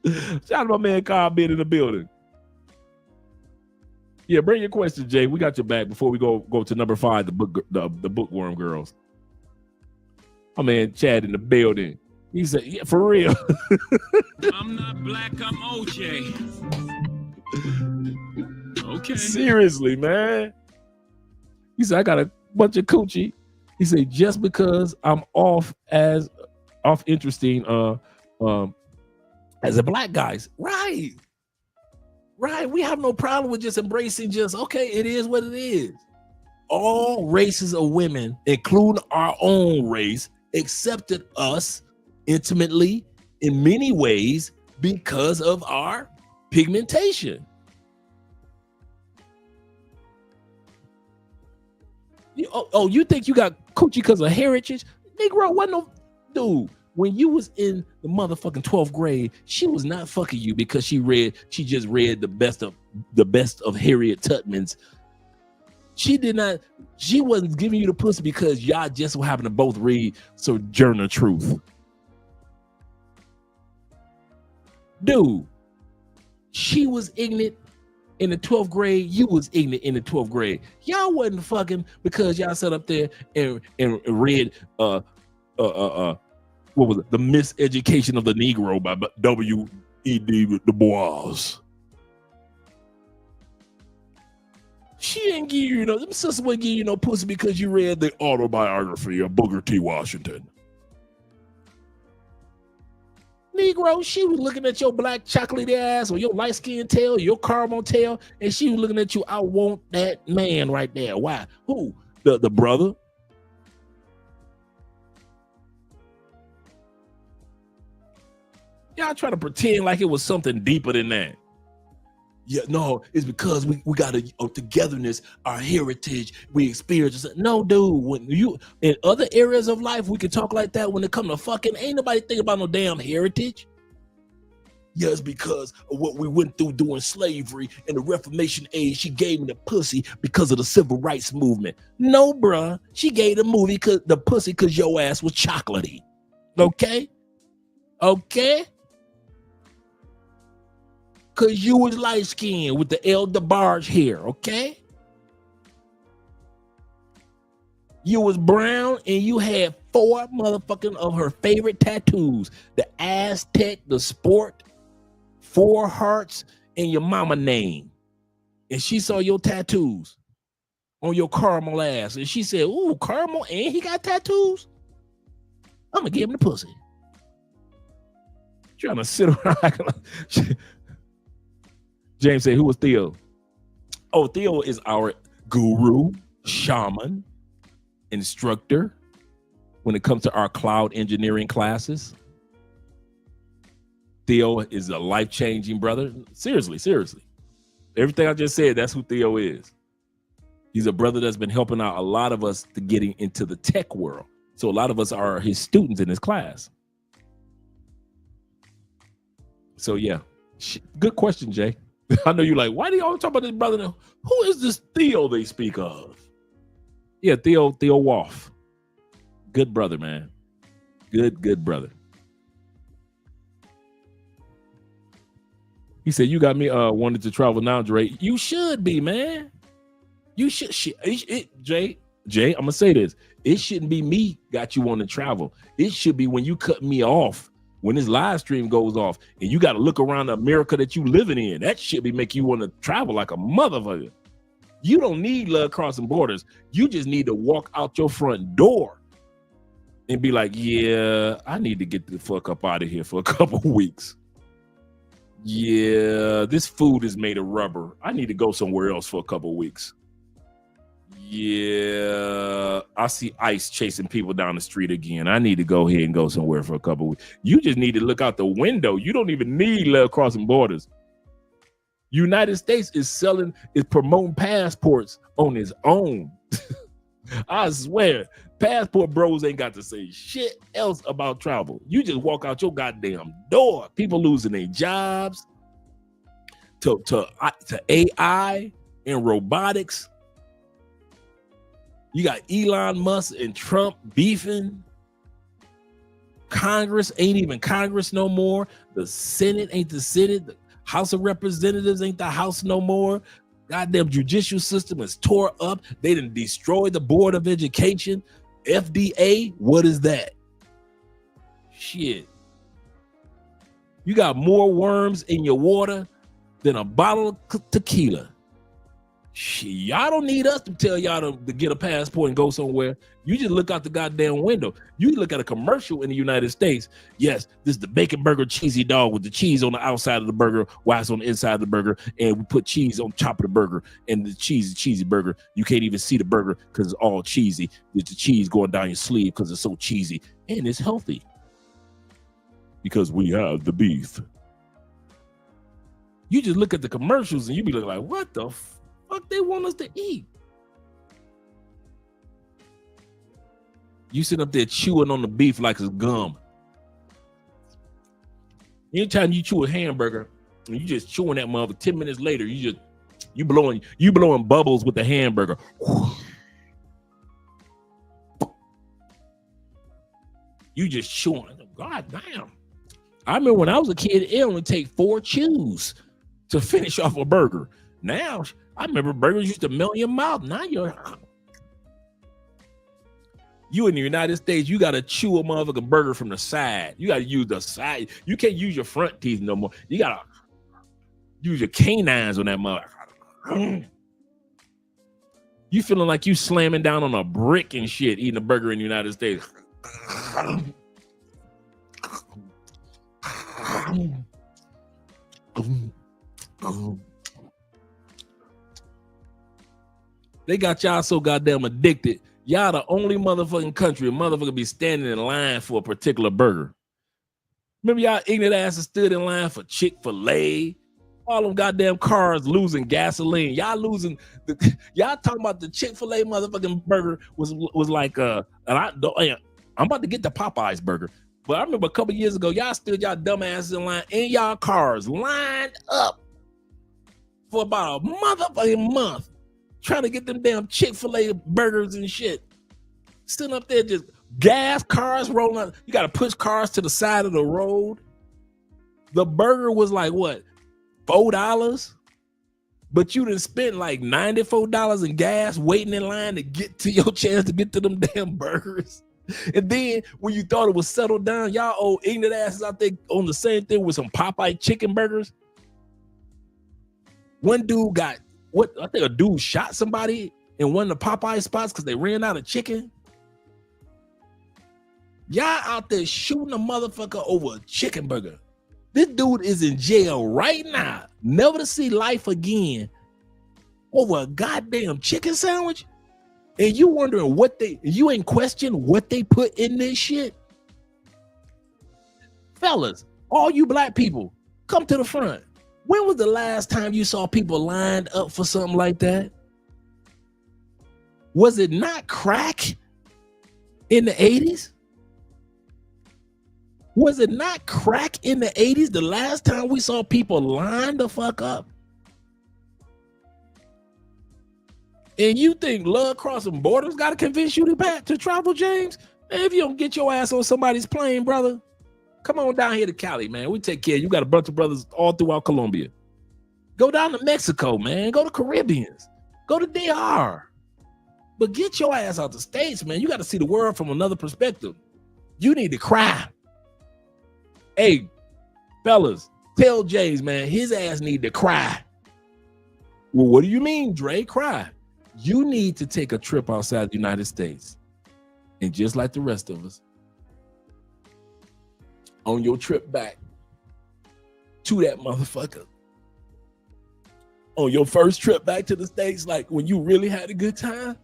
Shout out to my man Kyle being in the building. Yeah, bring your question, Jay. We got your back before we go to number 5, the Bookworm girls. My man Chad in the building. He said, yeah, for real. I'm not black, I'm OJ. Okay. Seriously, man. He said, I got a bunch of coochie. He said, just because I'm off interesting as a black guys. Right. We have no problem with just embracing okay, it is what it is. All races of women, including our own race, accepted us intimately in many ways because of our pigmentation. You think you got coochie because of heritage? Negro, wasn't no dude. When you was in the motherfucking 12th grade, she was not fucking you because she just read the best of Harriet Tubman's. She wasn't giving you the pussy because y'all just so happened to both read Sojourner Truth. Dude, she was ignorant in the 12th grade. You was ignorant in the 12th grade. Y'all wasn't fucking because y'all sat up there and read what was it? The Miseducation of the Negro by W.E.B. Du Bois. She didn't give you them sisters wouldn't give you no pussy because you read the autobiography of Booker T. Washington. Negro, she was looking at your black chocolate ass or your light skin tail, or your caramel tail, and she was looking at you. I want that man right there. Why? Who? The brother? Y'all try to pretend like it was something deeper than that. Yeah, no, it's because we got a togetherness, our heritage, we experience it. No, dude, when you in other areas of life, we can talk like that. When it comes to fucking, ain't nobody thinking about no damn heritage. Yeah, it's because of what we went through during slavery and the Reformation age. She gave me the pussy because of the civil rights movement. No, bruh, she gave the pussy because your ass was chocolatey. Okay? Okay? Because you was light-skinned with the El DeBarge hair, okay? You was brown and you had 4 motherfucking of her favorite tattoos. The Aztec, the sport, 4 hearts, and your mama name. And she saw your tattoos on your caramel ass. And she said, ooh, caramel, and he got tattoos? I'm going to give him the pussy. Trying to sit around. James said, who was Theo? Oh, Theo is our guru, shaman, instructor when it comes to our cloud engineering classes. Theo is a life-changing brother. Seriously. Everything I just said, that's who Theo is. He's a brother that's been helping out a lot of us to getting into the tech world. So a lot of us are his students in his class. So yeah, good question, Jay. I know you're like, why do you always talk about this brother? Who is this Theo they speak of? Yeah, Theo Wolf. Good brother, man. Good brother. He said, you got me wanted to travel now, Dre. You should be, man. You should. Jay, I'm going to say this. It shouldn't be me got you want to travel. It should be when you cut me off. When this live stream goes off and you got to look around the America that you living in, that shit be make you want to travel like a motherfucker. You don't need love crossing borders. You just need to walk out your front door and be like, yeah, I need to get the fuck up out of here for a couple weeks. Yeah, this food is made of rubber. I need to go somewhere else for a couple weeks. Yeah, I see ICE chasing people down the street again. I need to go ahead and go somewhere for a couple weeks. You just need to look out the window. You don't even need love crossing borders. United States is promoting passports on its own. I swear, passport bros ain't got to say shit else about travel. You just walk out your goddamn door. People losing their jobs to AI and robotics. You got Elon Musk and Trump beefing. Congress ain't even Congress no more. The Senate ain't the Senate. The House of Representatives ain't the House no more. Goddamn judicial system is tore up. They done destroyed the Board of Education. FDA, what is that? Shit. You got more worms in your water than a bottle of tequila. Shit, y'all don't need us to tell y'all to get a passport and go somewhere. You just look out the goddamn window. You look at a commercial in the United States. Yes, this is the bacon burger cheesy dog with the cheese on the outside of the burger, while it's on the inside of the burger, and we put cheese on top of the burger, and the cheesy burger. You can't even see the burger because it's all cheesy. There's the cheese going down your sleeve because it's so cheesy, and it's healthy because we have the beef. You just look at the commercials and you be looking like, what the fuck they want us to eat? You sit up there chewing on the beef like it's gum. Anytime you chew a hamburger and you just chewing that mother, 10 minutes later, you blowing bubbles with the hamburger. You just chewing. God damn. I remember when I was a kid, it only take 4 chews to finish off a burger. Now, I remember burgers used to melt in your mouth. Now you in the United States, you got to chew a motherfucking burger from the side. You got to use the side. You can't use your front teeth no more. You got to use your canines on that motherfucker. You feeling like you slamming down on a brick and shit eating a burger in the United States. They got y'all so goddamn addicted. Y'all the only motherfucking country a motherfucker be standing in line for a particular burger. Remember y'all ignorant asses stood in line for Chick-fil-A? All them goddamn cars losing gasoline. Y'all losing y'all talking about the Chick-fil-A motherfucking burger was like and I'm about to get the Popeyes burger. But I remember a couple years ago, y'all stood y'all dumb asses in line in y'all cars, lined up for about a motherfucking month, trying to get them damn Chick-fil-A burgers and shit. Sitting up there just gas cars rolling up. You got to push cars to the side of the road. The burger was like what? $4? But you done spent like $94 in gas waiting in line to get to your chance to get to them damn burgers. And then when you thought it was settled down, y'all old ignorant asses out there on the same thing with some Popeye chicken burgers. One dude got I think a dude shot somebody in one of the Popeye spots because they ran out of chicken. Y'all out there shooting a motherfucker over a chicken burger. This dude is in jail right now, never to see life again, over a goddamn chicken sandwich. And you wondering you ain't question what they put in this shit? Fellas, all you black people, come to the front. When was the last time you saw people lined up for something like that? Was it not crack in the 80s? Was it not crack in the 80s the last time we saw people lined the fuck up? And you think love crossing borders got to convince you to travel, James? Man, if you don't get your ass on somebody's plane, brother, come on down here to Cali, man. We take care. You got a bunch of brothers all throughout Colombia. Go down to Mexico, man. Go to Caribbeans. Go to DR. But get your ass out the States, man. You got to see the world from another perspective. You need to cry. Hey, fellas, tell James, man, his ass need to cry. Well, what do you mean, Dre? Cry. You need to take a trip outside the United States. And just like the rest of us, on your trip back to that motherfucker, on your first trip back to the States, like when you really had a good time,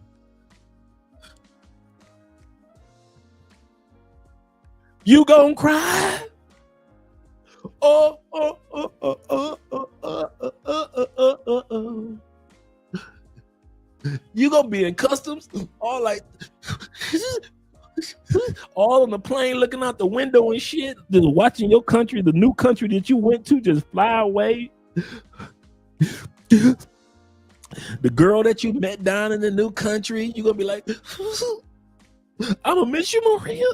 you gonna cry. You gonna be in customs, all like, all on the plane, looking out the window and shit, just watching your country, the new country that you went to, just fly away. The girl that you met down in the new country, you gonna be like, I'm gonna miss you, Maria.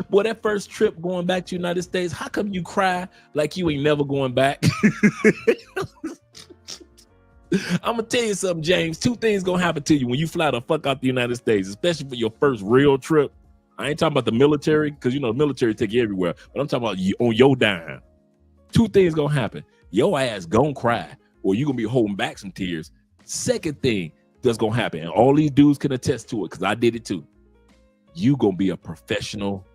Boy, that first trip going back to the United States, how come you cry like you ain't never going back? I'm gonna tell you something, James. Two things gonna happen to you when you fly the fuck out the United States, especially for your first real trip. I ain't talking about the military, because you know the military take you everywhere, but I'm talking about you on your dime. Two things gonna happen. Your ass gonna cry, or you gonna be holding back some tears. Second thing that's gonna happen, and all these dudes can attest to it, because I did it too. You gonna be a professional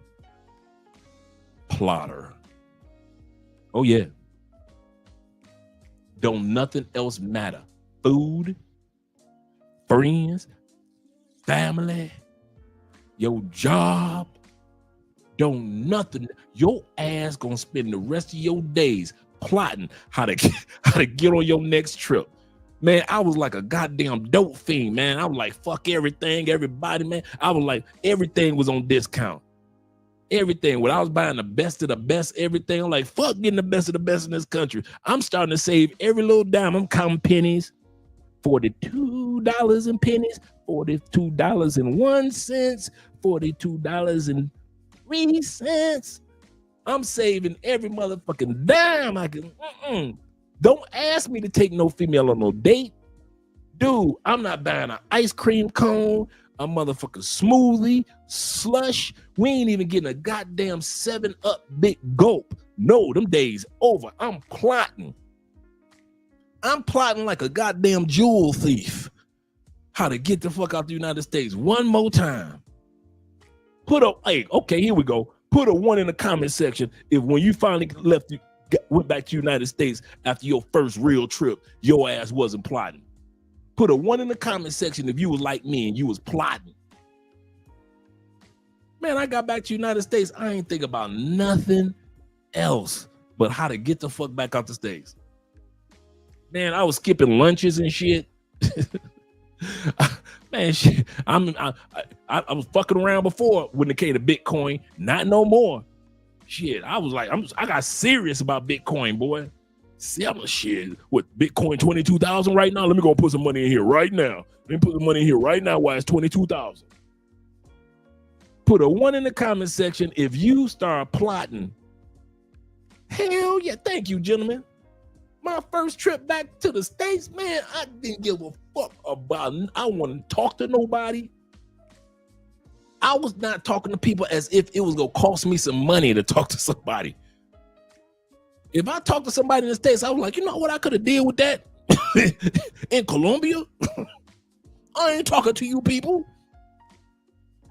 plotter. Oh yeah. Don't nothing else matter. Food, friends, family, your job. Don't nothing. Your ass gonna spend the rest of your days plotting how to get on your next trip. Man, I was like a goddamn dope fiend, man. I was like, fuck everything, everybody, man. I was like, everything was on discount. Everything. When I was buying the best of the best, everything, I'm like, fuck getting the best of the best in this country. I'm starting to save every little dime. I'm counting pennies. $42 in pennies, $42.01, $42.03. I'm saving every motherfucking dime I can. Don't ask me to take no female on no date. Dude, I'm not buying an ice cream cone, a motherfucking smoothie, slush. We ain't even getting a goddamn 7-Up big gulp. No, them days over. I'm plotting. I'm plotting like a goddamn jewel thief how to get the fuck out the United States one more time. Okay, here we go. Put a 1 in the comment section if when you finally went back to the United States after your first real trip, your ass wasn't plotting. Put a 1 in the comment section if you was like me and you was plotting. Man, I got back to the United States. I ain't think about nothing else but how to get the fuck back out the States. Man, I was skipping lunches and shit. Man, shit. I was fucking around before when it came to Bitcoin. Not no more. Shit, I was like, I got serious about Bitcoin, boy. See, I'm a shit. What, Bitcoin 22,000 right now? Let me go put some money in here right now. Let me put some money in here right now while it's 22,000. Put a 1 in the comment section if you start plotting. Hell yeah, thank you, gentlemen. My first trip back to the States, man, I didn't give a fuck about it. I wouldn't talk to nobody. I was not talking to people as if it was gonna cost me some money to talk to somebody. If I talked to somebody in the States, I was like, you know what, I could have dealt with that in Colombia. I ain't talking to you people.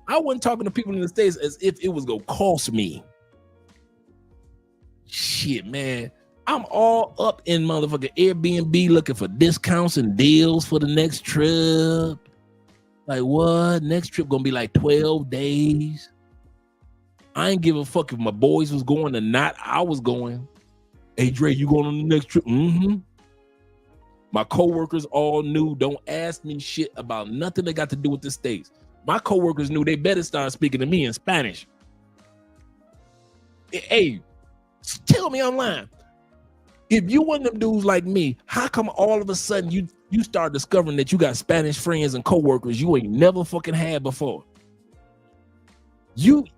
I wasn't talking to people in the States as if it was gonna cost me. Shit, man. I'm all up in motherfucking Airbnb looking for discounts and deals for the next trip. Like, what? Next trip gonna be like 12 days. I ain't give a fuck if my boys was going or not. I was going. Hey, Dre, you going on the next trip? Mm-hmm. My coworkers all knew. Don't ask me shit about nothing that got to do with the States. My coworkers knew they better start speaking to me in Spanish. Hey, tell me I'm lying. If you one of them dudes like me, how come all of a sudden you start discovering that you got Spanish friends and coworkers you ain't never fucking had before? Dude,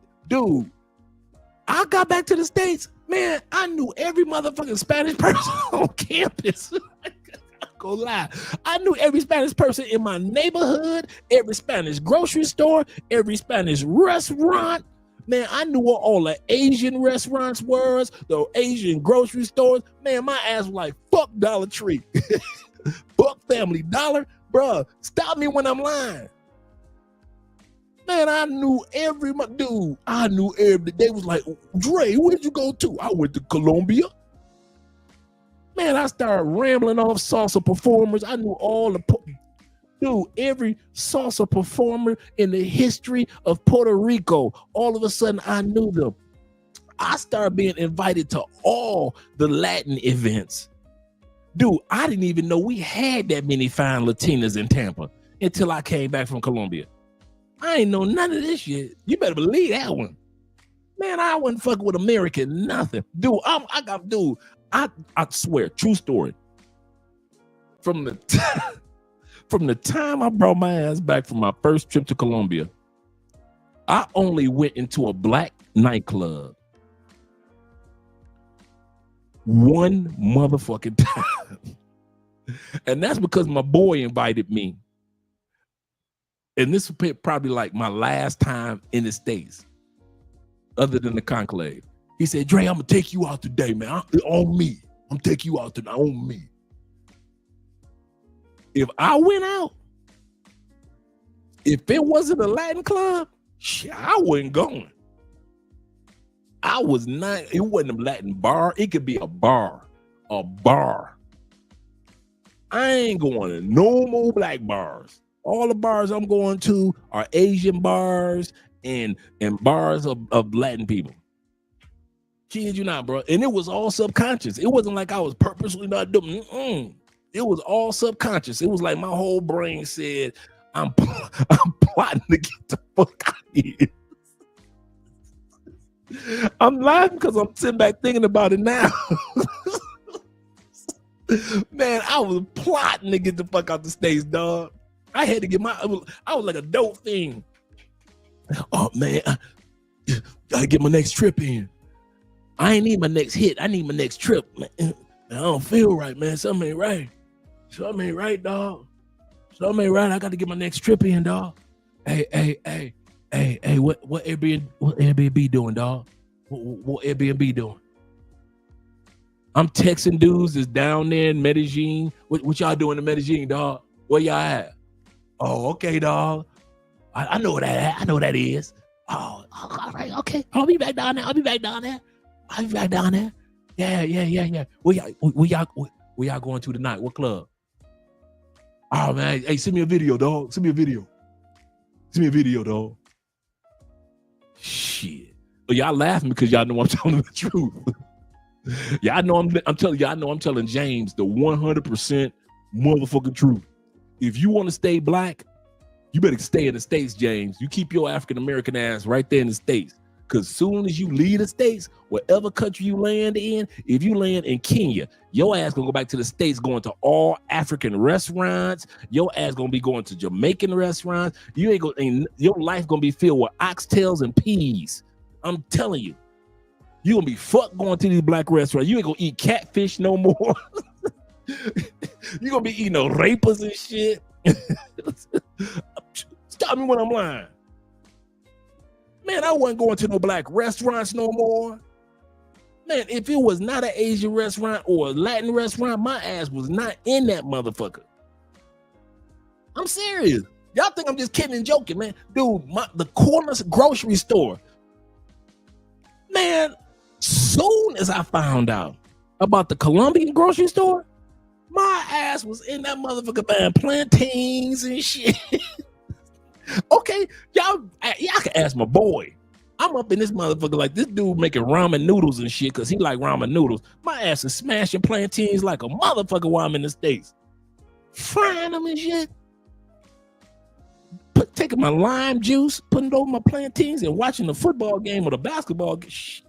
I got back to the States, man, I knew every motherfucking Spanish person on campus. Go lie. I knew every Spanish person in my neighborhood, every Spanish grocery store, every Spanish restaurant. Man, I knew what all the Asian restaurants was, the Asian grocery stores. Man, my ass was like, fuck Dollar Tree. Fuck Family Dollar. Bruh, stop me when I'm lying. Man, I knew every dude. I knew every. They was like, Dre, where'd you go to? I went to Colombia. Man, I started rambling off salsa performers. I knew all the every salsa performer in the history of Puerto Rico. All of a sudden, I knew them. I started being invited to all the Latin events. Dude, I didn't even know we had that many fine Latinas in Tampa until I came back from Colombia. I ain't know none of this shit. You better believe that one. Man, I wasn't fucking with American nothing. Dude, I swear, true story. From the time I brought my ass back from my first trip to Colombia, I only went into a black nightclub one motherfucking time. And that's because my boy invited me. And this was probably like my last time in the States, other than the conclave. He said, Dre, I'm gonna take you out today, man. On me. I'm taking you out tonight on me. If I went out, if it wasn't a Latin club, shit, I wasn't going. I was not, it wasn't a Latin bar. It could be a bar. I ain't going to no more black bars. All the bars I'm going to are Asian bars and bars of Latin people. Kid you not, bro. And it was all subconscious. It wasn't like I was purposely not doing it. It was all subconscious. It was like my whole brain said, I'm plotting to get the fuck out of here. I'm laughing because I'm sitting back thinking about it now. Man, I was plotting to get the fuck out the States, dog. I had to get I was like a dope thing. Oh man, I gotta get my next trip in. I ain't need my next hit. I need my next trip. Man, I don't feel right, man. Something ain't right. Something ain't right, dog. Something ain't right. I got to get my next trip in, dog. Hey, what Airbnb doing, dog? What Airbnb doing? I'm texting dudes that's down there in Medellin. What y'all doing in Medellin, dog? Where y'all at? Oh, okay, dog. I know that. I know that is. Oh, all right, okay. I'll be back down there. I'll be back down there. Yeah. Where y'all going to tonight? What club? Oh man, hey, send me a video, dog. Send me a video, dog. Shit. But y'all laughing because y'all know I'm telling the truth. Y'all know I'm telling y'all know I'm telling James the 100% motherfucking truth. If you want to stay black, you better stay in the States, James. You keep your African American ass right there in the States. Because soon as you leave the States, whatever country you land in, if you land in Kenya, your ass gonna go back to the States going to all African restaurants. Your ass gonna be going to Jamaican restaurants. Your life gonna be filled with oxtails and peas. I'm telling you. You gonna be fucked going to these black restaurants. You ain't gonna eat catfish no more. You gonna be eating no rapers and shit. Stop me when I'm lying. Man, I wasn't going to no black restaurants no more. Man, if it was not an Asian restaurant or a Latin restaurant, my ass was not in that motherfucker. I'm serious. Y'all think I'm just kidding and joking, man. Dude, the corner grocery store. Man, soon as I found out about the Colombian grocery store, my ass was in that motherfucker buying plantains and shit. Okay, y'all can ask my boy. I'm up in this motherfucker like this dude making ramen noodles and shit because he like ramen noodles. My ass is smashing plantains like a motherfucker while I'm in the States. Frying them and shit. Taking my lime juice, putting it over my plantains and watching the football game or the basketball game. Shit.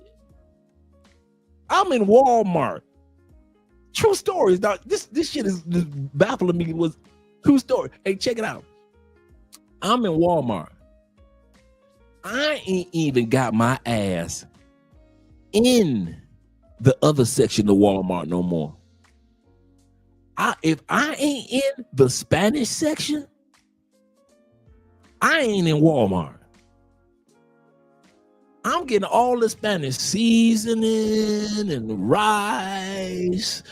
I'm in Walmart. True stories, dog. This shit is baffling me. It was true story. Hey, check it out. I'm in Walmart. I ain't even got my ass in the other section of Walmart no more. If I ain't in the Spanish section, I ain't in Walmart. I'm getting all the Spanish seasoning and rice.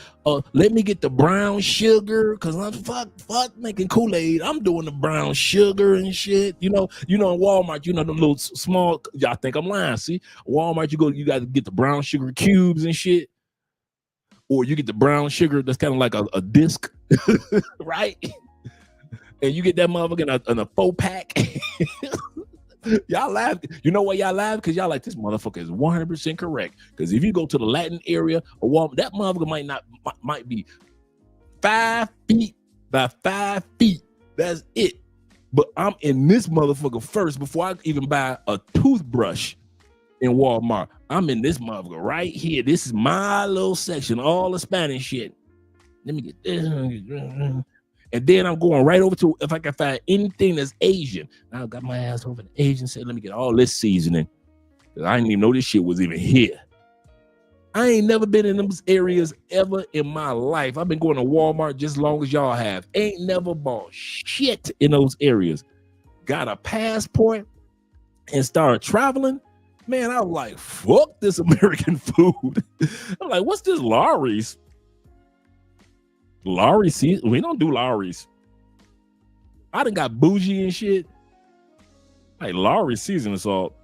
Let me get the brown sugar because I'm fuck making Kool-Aid. I'm doing the brown sugar and shit. You know, in Walmart, the little small. Y'all think I'm lying? See, Walmart, you got to get the brown sugar cubes and shit, or you get the brown sugar that's kind of like a disc, right? And you get that motherfucker in a 4-pack. Y'all laugh. You know why y'all laugh? Because y'all like, this motherfucker is 100% correct. Because if you go to the Latin area or Walmart, that motherfucker might be 5 feet by 5 feet. That's it. But I'm in this motherfucker first before I even buy a toothbrush in Walmart. I'm in this motherfucker right here. This is my little section, all the Spanish shit. Let me get this. And then I'm going right over to if I can find anything that's Asian. Now I got my ass over the Asian said, let me get all this seasoning. Because I didn't even know this shit was even here. I ain't never been in those areas ever in my life. I've been going to Walmart just as long as y'all have. Ain't never bought shit in those areas. Got a passport and started traveling. Man, I was like, fuck this American food. I'm like, what's this Lawry's? Lowry season. We don't do Lowry's. I done got bougie and shit. Like Lowry seasoning salt.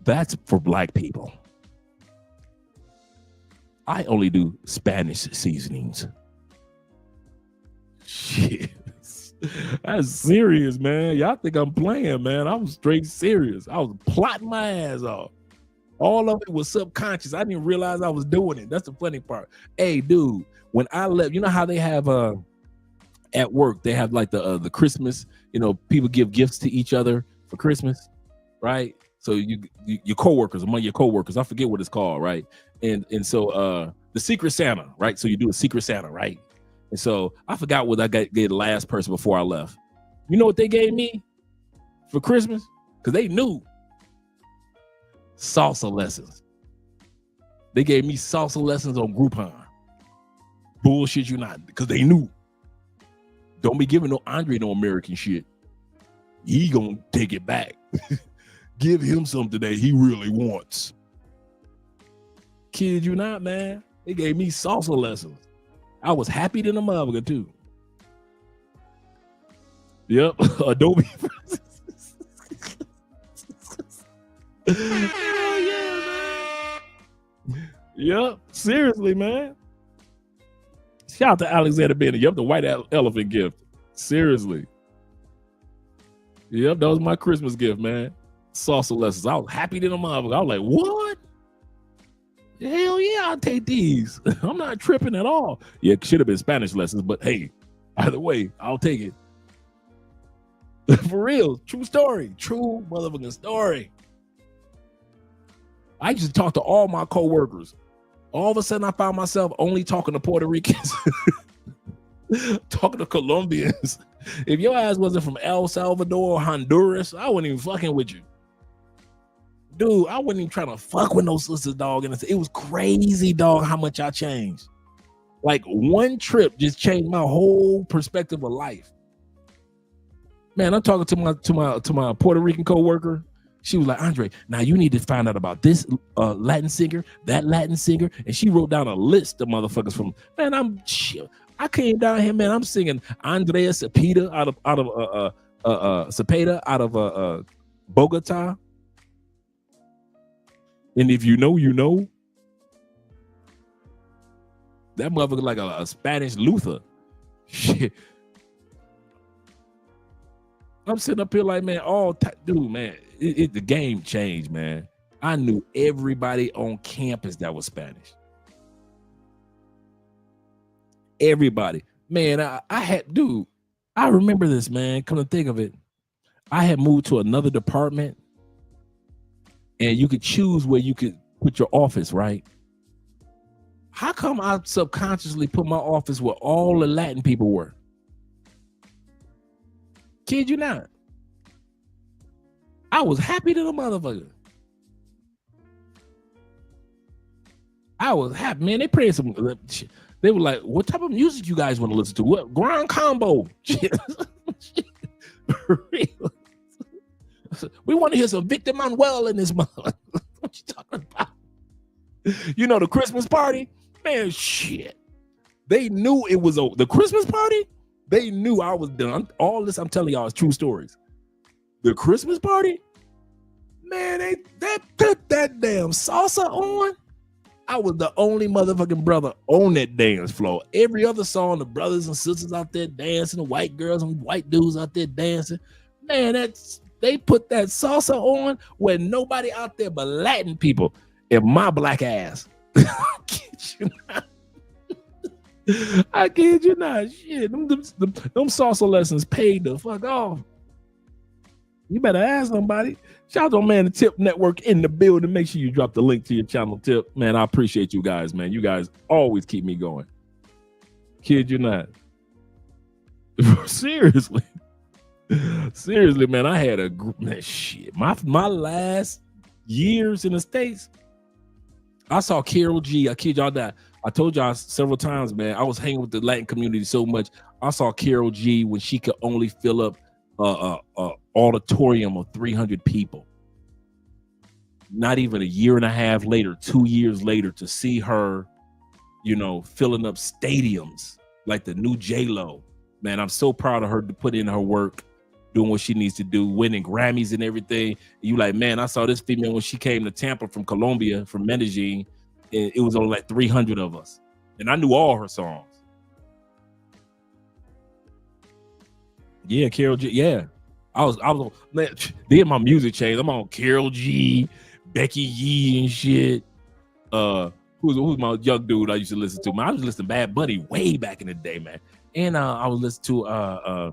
That's for black people. I only do Spanish seasonings. Shit. That's serious, man. Y'all think I'm playing, man. I was straight serious. I was plotting my ass off. All of it was subconscious. I didn't realize I was doing it. That's the funny part. Hey, dude, when I left, you know how they have at work, they have like the Christmas, people give gifts to each other for Christmas, right? So your coworkers, among your coworkers, I forget what it's called, right? And so the Secret Santa, right? So you do a Secret Santa, right? And so I forgot what I gave the last person before I left. You know what they gave me for Christmas? Because they knew. Salsa lessons. They gave me salsa lessons on Groupon. Bullshit you not, because they knew. Don't be giving no Andre no American shit. He gonna take it back. Give him something that he really wants. Kid you not, man. They gave me salsa lessons. I was happy than a motherfucker too. Yep, Adobe. Hell yeah, man. Yep, seriously, man. Shout out to Alexander Bennett. Yep, the white elephant gift. Seriously. Yep, that was my Christmas gift, man. Salsa lessons. I was happy to the mother. I was like, what? Hell yeah, I'll take these. I'm not tripping at all. Yeah, it should have been Spanish lessons, but hey, either way, I'll take it. For real, true story. True motherfucking story. I used to talk to all my coworkers. All of a sudden, I found myself only talking to Puerto Ricans, talking to Colombians. If your ass wasn't from El Salvador or Honduras, I wasn't even fucking with you. Dude, I wasn't even trying to fuck with no sisters, dog. And it was crazy, dog, how much I changed. Like one trip just changed my whole perspective of life. Man, I'm talking to my Puerto Rican coworker. She was like, Andre, now you need to find out about this Latin singer, that Latin singer. And she wrote down a list of motherfuckers from, man, I came down here, man. I'm singing Andrea Cepeda out of Bogota. And if you know, you know. That motherfucker like a Spanish Luther. Shit. I'm sitting up here like, man, dude, man, the game changed, man. I knew everybody on campus that was Spanish. Everybody. Man, I remember this, man. Come to think of it. I had moved to another department and you could choose where you could put your office, right? How come I subconsciously put my office where all the Latin people were? Kid you not. I was happy to the motherfucker. I was happy, man. They played some. They were like, "What type of music you guys want to listen to? What Grand Combo? For real. We want to hear some Victor Manuel in this mother. What you talking about? You know the Christmas party, man. Shit. They knew it was the Christmas party. They knew I was done. All this I'm telling y'all is true stories. The Christmas party, man, they put that damn salsa on. I was the only motherfucking brother on that dance floor. Every other song, the brothers and sisters out there dancing, the white girls and white dudes out there dancing. Man, they put that salsa on where nobody out there but Latin people and my black ass. I kid you not. Shit, them salsa lessons paid the fuck off. You better ask somebody. Shout out to man, the Tip Network in the building. Make sure you drop the link to your channel, Tip. Man, I appreciate you guys, man. You guys always keep me going. Kid you not. Seriously. Seriously, man. I had a group. Man, shit. My last years in the States, I saw Carol G. I kid y'all that. I told y'all several times, man, I was hanging with the Latin community so much. I saw Carol G when she could only fill up auditorium of 300 people. Not even a year and a half later, 2 years later, to see her, you know, filling up stadiums like the new J-Lo. Man, I'm so proud of her to put in her work, doing what she needs to do, winning Grammys and everything. You like, man, I saw this female when she came to Tampa from Colombia, from Medellin, and it was only like 300 of us. And I knew all her songs. Yeah, Carol G. Yeah. I was on, man, then my music changed. I'm on Carol G, Becky Yee and shit. Who's my young dude I used to listen to? Man, I was listening to Bad Bunny way back in the day, man. And I was listening to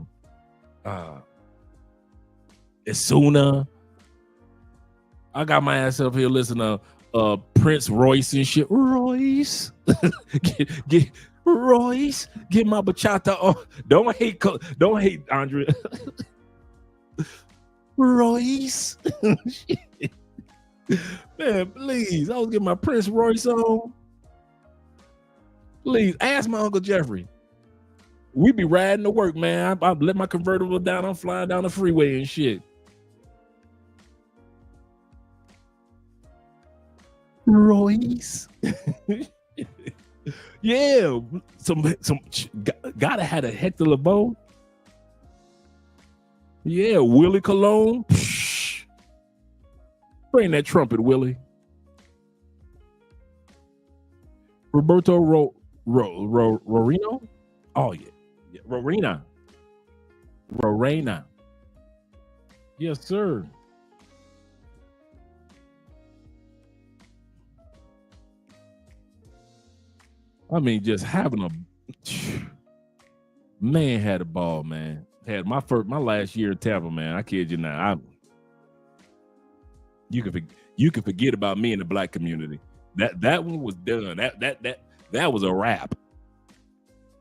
Asuna. I got my ass up here listening to Prince Royce and shit. Royce. get Royce. Get my bachata on. Don't hate Andre. Royce. Man, please. I was getting my Prince Royce on. Please ask my Uncle Jeffrey. We be riding to work, man. I let my convertible down. I'm flying down the freeway and shit. Royce. Yeah. Some gotta had a Hector LeBeau. Yeah, Willie Colon. Psh. Bring that trumpet, Willie. Roberto Rorino? Oh, yeah. Rorena. Yes, sir. I mean, just having a man had a ball, man. Had my last year at Tampa, man. I kid you not. You can forget about me in the black community. That one was done. That was a wrap.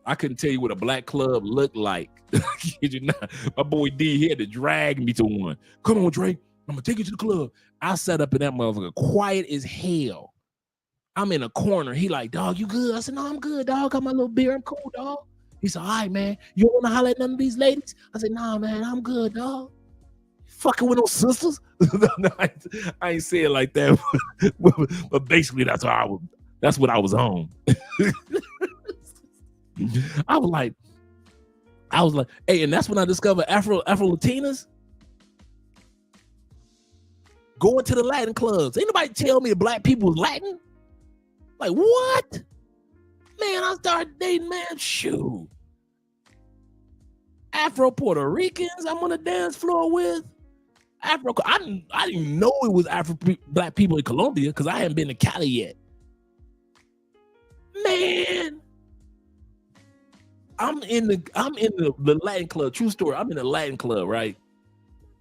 I couldn't tell you what a black club looked like. I kid you not. My boy D, he had to drag me to one. Come on, Drake. I'm gonna take you to the club. I sat up in that motherfucker, quiet as hell. I'm in a corner. He like, dog, you good? I said, no, I'm good, dog. Got my little beer. I'm cool, dog. He said, all right, man. You don't want to holler at none of these ladies? I said, nah, man, I'm good, dog. Fucking with those sisters? No, I ain't say it like that. But basically, that's what I was on. I was like, hey, and that's when I discovered Afro Latinas. Going to the Latin clubs. Ain't nobody tell me that black people was Latin. Like, what? Man, I started dating, man, shoot. Afro Puerto Ricans I'm on the dance floor with. I didn't know it was black people in Colombia because I hadn't been to Cali yet. Man. I'm in the Latin club. True story. I'm in the Latin club, right?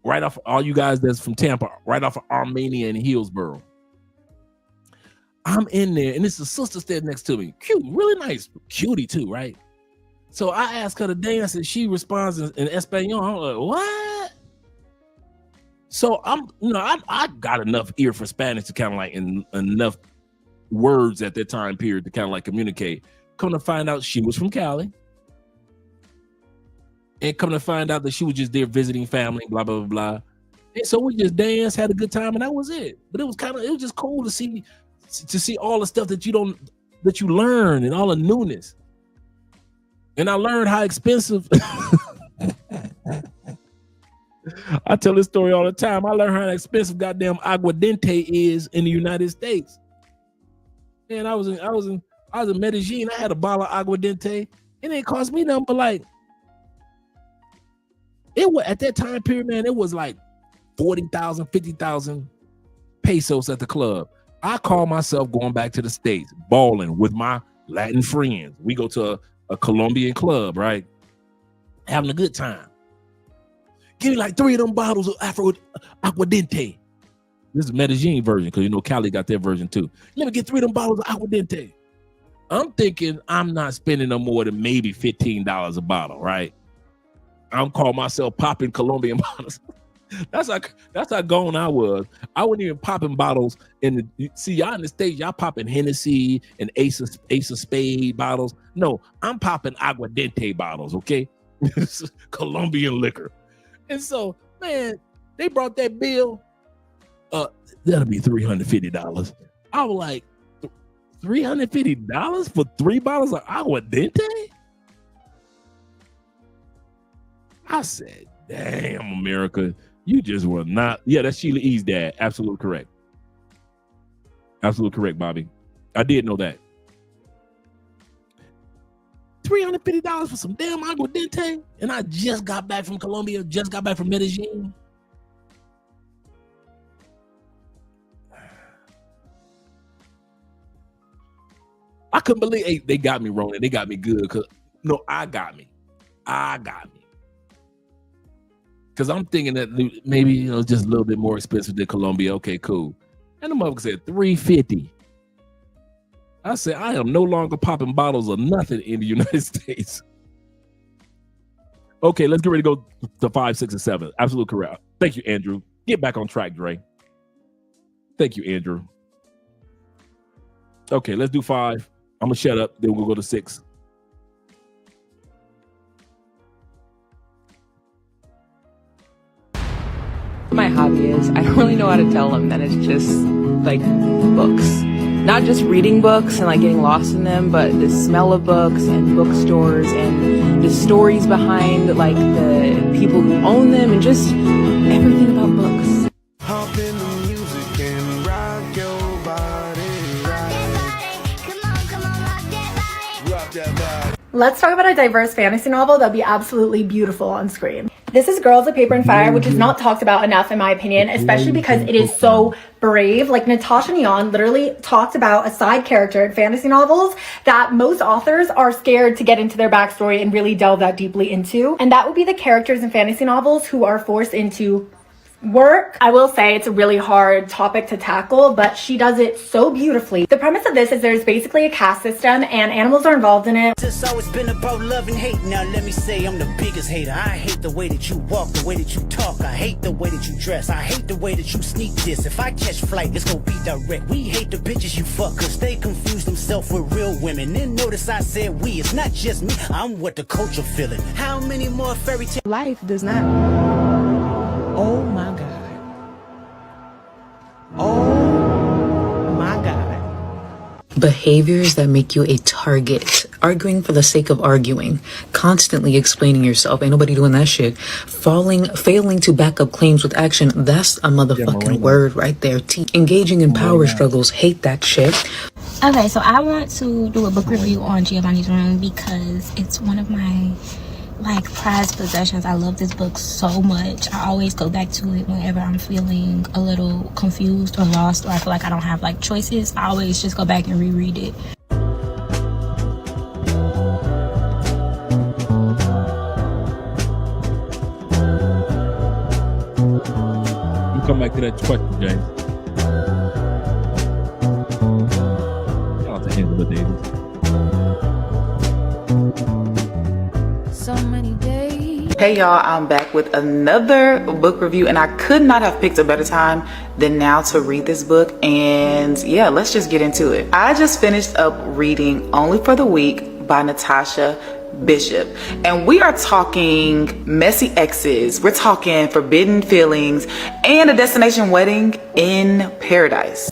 Right off all you guys that's from Tampa, right off of Armenia and Hillsborough. I'm in there, and it's a sister standing next to me. Cute, really nice, cutie too, right? So I asked her to dance, and she responds in Espanol. I'm like, what? So I got enough ear for Spanish to kind of like enough words at that time period to kind of like communicate. Come to find out, she was from Cali, and come to find out that she was just there visiting family, blah blah blah blah. And so we just danced, had a good time, and that was it. But it was just cool to see all the stuff that you learn and all the newness. And I learned how expensive. I tell this story all the time. I learned how expensive goddamn aguardiente is in the United States. Man, I was in Medellin. I had a bottle of aguardiente. It didn't cost me nothing, but like it was at that time period, man. It was like 40,000, 50,000 pesos at the club. I call myself going back to the States, balling with my Latin friends. We go to a Colombian club, right? Having a good time. Give me like 3 of them bottles of Afro Aguardiente. This is Medellin version, because you know Cali got their version too. Let me get 3 of them bottles of Aguardiente. I'm thinking I'm not spending no more than maybe $15 a bottle, right? I'm calling myself popping Colombian bottles. That's how gone I was. I wasn't even popping bottles y'all in the States, y'all popping Hennessy and Ace of Spade bottles. No, I'm popping Aguardiente bottles, okay? Colombian liquor. And so, man, they brought that bill. That'll be $350. I was like, $350 for 3 bottles of Aguardiente? I said, damn, America. You just were not. Yeah, that's Sheila E's dad. Absolutely correct. Absolutely correct, Bobby. I did know that. $350 for some damn aguardiente, and I just got back from Colombia, just got back from Medellin. I couldn't believe they got me wrong and they got me good. I got me. Because I'm thinking that maybe just a little bit more expensive than Colombia. Okay, cool. And the motherfucker said $350. I said, I am no longer popping bottles of nothing in the United States. Okay, let's get ready to go to 5, 6, and 7. Absolutely correct. Thank you, Andrew. Get back on track, Dre. Thank you, Andrew. Okay, let's do 5. I'm going to shut up. Then we'll go to 6. My hobby is, I don't really know how to tell them that it's just like books. Not just reading books and like getting lost in them, but the smell of books and bookstores and the stories behind like the people who own them and just everything about books. Hop in the music Let's talk about a diverse fantasy novel that'd be absolutely beautiful on screen. This is Girls of Paper and Fire, which is not talked about enough in my opinion, especially because it is so brave. Like Natasha Neon literally talked about a side character in fantasy novels that most authors are scared to get into their backstory and really delve that deeply into. And that would be the characters in fantasy novels who are forced into work. I will say it's a really hard topic to tackle, but she does it so beautifully. The premise of this is there's basically a caste system and animals are involved in it. It's always been about love and hate. Now let me say I'm the biggest hater. I hate the way that you walk, the way that you talk. I hate the way that you dress. I hate the way that you sneak this. If I catch flight, it's gonna be direct. We hate the bitches you fuck, cause they confuse themselves with real women. Then notice I said we, it's not just me. I'm what the culture feeling. How many more fairy tale life does not. Oh my God. Oh my God. Behaviors that make you a target. Arguing for the sake of arguing. Constantly explaining yourself. Ain't nobody doing that shit. Failing to back up claims with action. That's a motherfucking word right there. Engaging in power struggles. Hate that shit. Okay, so I want to do a book review on Giovanni's Room because it's one of my prized possessions. I love this book so much. I always go back to it whenever I'm feeling a little confused or lost, or I feel like I don't have choices. I always just go back and reread it. You come back to that question, James. Shout out to Angela Davis. Hey y'all, I'm back with another book review and I could not have picked a better time than now to read this book, and yeah, let's just get into it. I just finished up reading Only for the Weak by Natasha Bishop, and we are talking messy exes, we're talking forbidden feelings, and a destination wedding in paradise.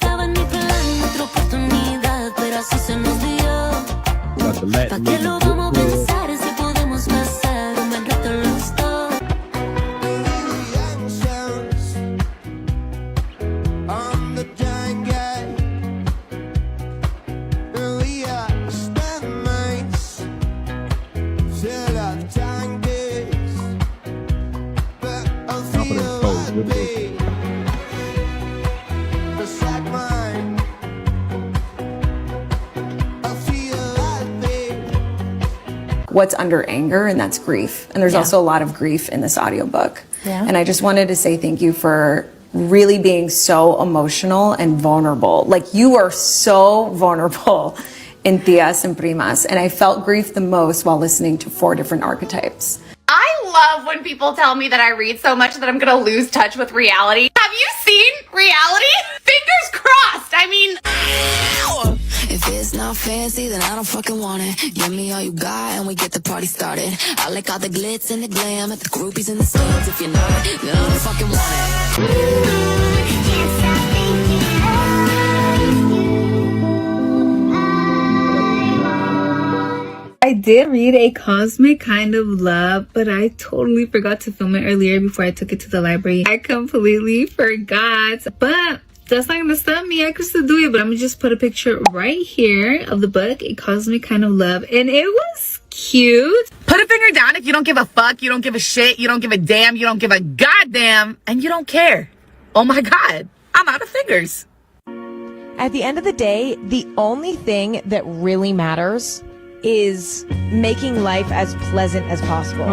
What's under anger, and that's grief. And there's also a lot of grief in this audiobook. Yeah. And I just wanted to say thank you for really being so emotional and vulnerable. Like, you are so vulnerable in Tias and Primas. And I felt grief the most while listening to 4 different archetypes. I love when people tell me that I read so much that I'm gonna lose touch with reality. Have you seen reality? Fingers crossed. I mean, if it's not fancy, then I don't fucking want it. Give me all you got and we get the party started. I like all the glitz and the glam at the groupies in the stands. If you're not, then I don't fucking want it. I did read A Cosmic Kind of Love, but I totally forgot to film it earlier before I took it to the library. I completely forgot, but that's not gonna stop me. I could still do it, but I'm gonna just put a picture right here of the book, A Cosmic Kind of Love, and it was cute. Put a finger down if you don't give a fuck, you don't give a shit, you don't give a damn, you don't give a goddamn, and you don't care. Oh my God, I'm out of fingers. At the end of the day, the only thing that really matters is making life as pleasant as possible.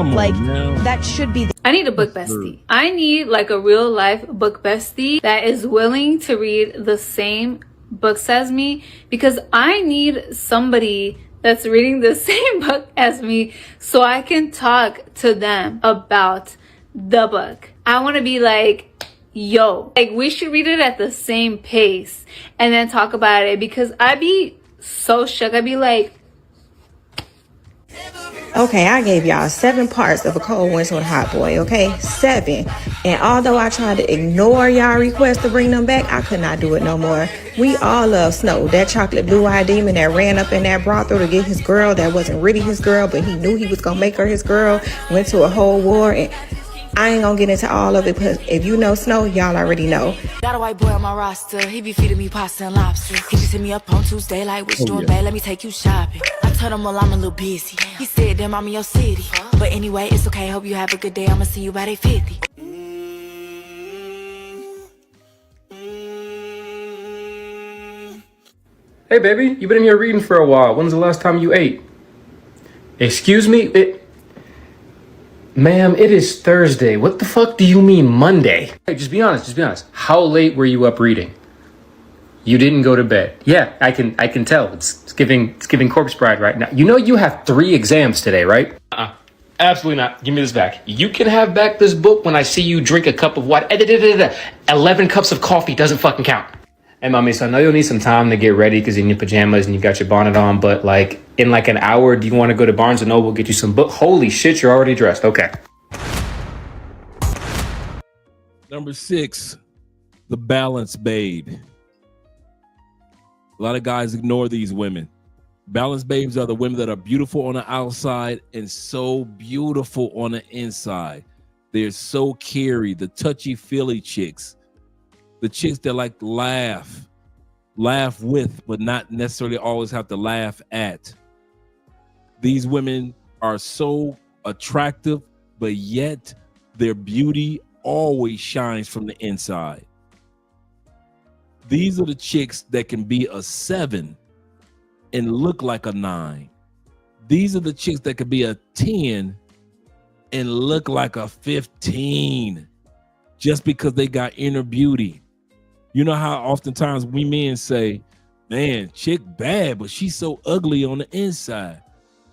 That should be I need a book bestie. I need a real life book bestie that is willing to read the same books as me, because I need somebody that's reading the same book as me so I can talk to them about the book. I want to be yo, we should read it at the same pace and then talk about it, because I'd be so shook. I'd be like, okay, I gave y'all 7 parts of A Cold Winter with Hot Boy, okay? 7. And although I tried to ignore y'all request to bring them back, I could not do it no more. We all love Snow, that chocolate blue-eyed demon that ran up in that brothel to get his girl that wasn't really his girl, but he knew he was gonna make her his girl, went to a whole war, and I ain't gonna get into all of it because if you know Snow, y'all already know. Got a white boy on my roster. He be feeding me pasta and lobster. He just hit me up on Tuesday like, what you doing, babe? Let me take you shopping. I told him, well, I'm a little busy. He said, damn, I'm in your city. But anyway, it's okay. Hope you have a good day. I'ma see you by day 50. Hey, baby, you've been in here reading for a while. When's the last time you ate? Excuse me? Ma'am, it is Thursday. What the fuck do you mean Monday? Hey, just be honest, How late were you up reading? You didn't go to bed. Yeah, I can tell. It's giving corpse bride right now. You know you have 3 exams today, right? Absolutely not. Give me this back. You can have back this book when I see you drink a cup of water. 11 cups of coffee doesn't fucking count. Hey, mommy, so I know you'll need some time to get ready because you're in your pajamas and you got your bonnet on, but like in like an hour, do you want to go to Barnes & Noble, get you some book? Holy shit, you're already dressed. Okay. Number 6, the balance babe. A lot of guys ignore these women. Balance babes are the women that are beautiful on the outside and so beautiful on the inside. They're so carry, the touchy-feely chicks. The chicks that like to laugh with, but not necessarily always have to laugh at. These women are so attractive, but yet their beauty always shines from the inside. These are the chicks that can be a 7 and look like a 9. These are the chicks that could be a 10 and look like a 15 just because they got inner beauty. You know how oftentimes we men say, man, chick bad, but she's so ugly on the inside.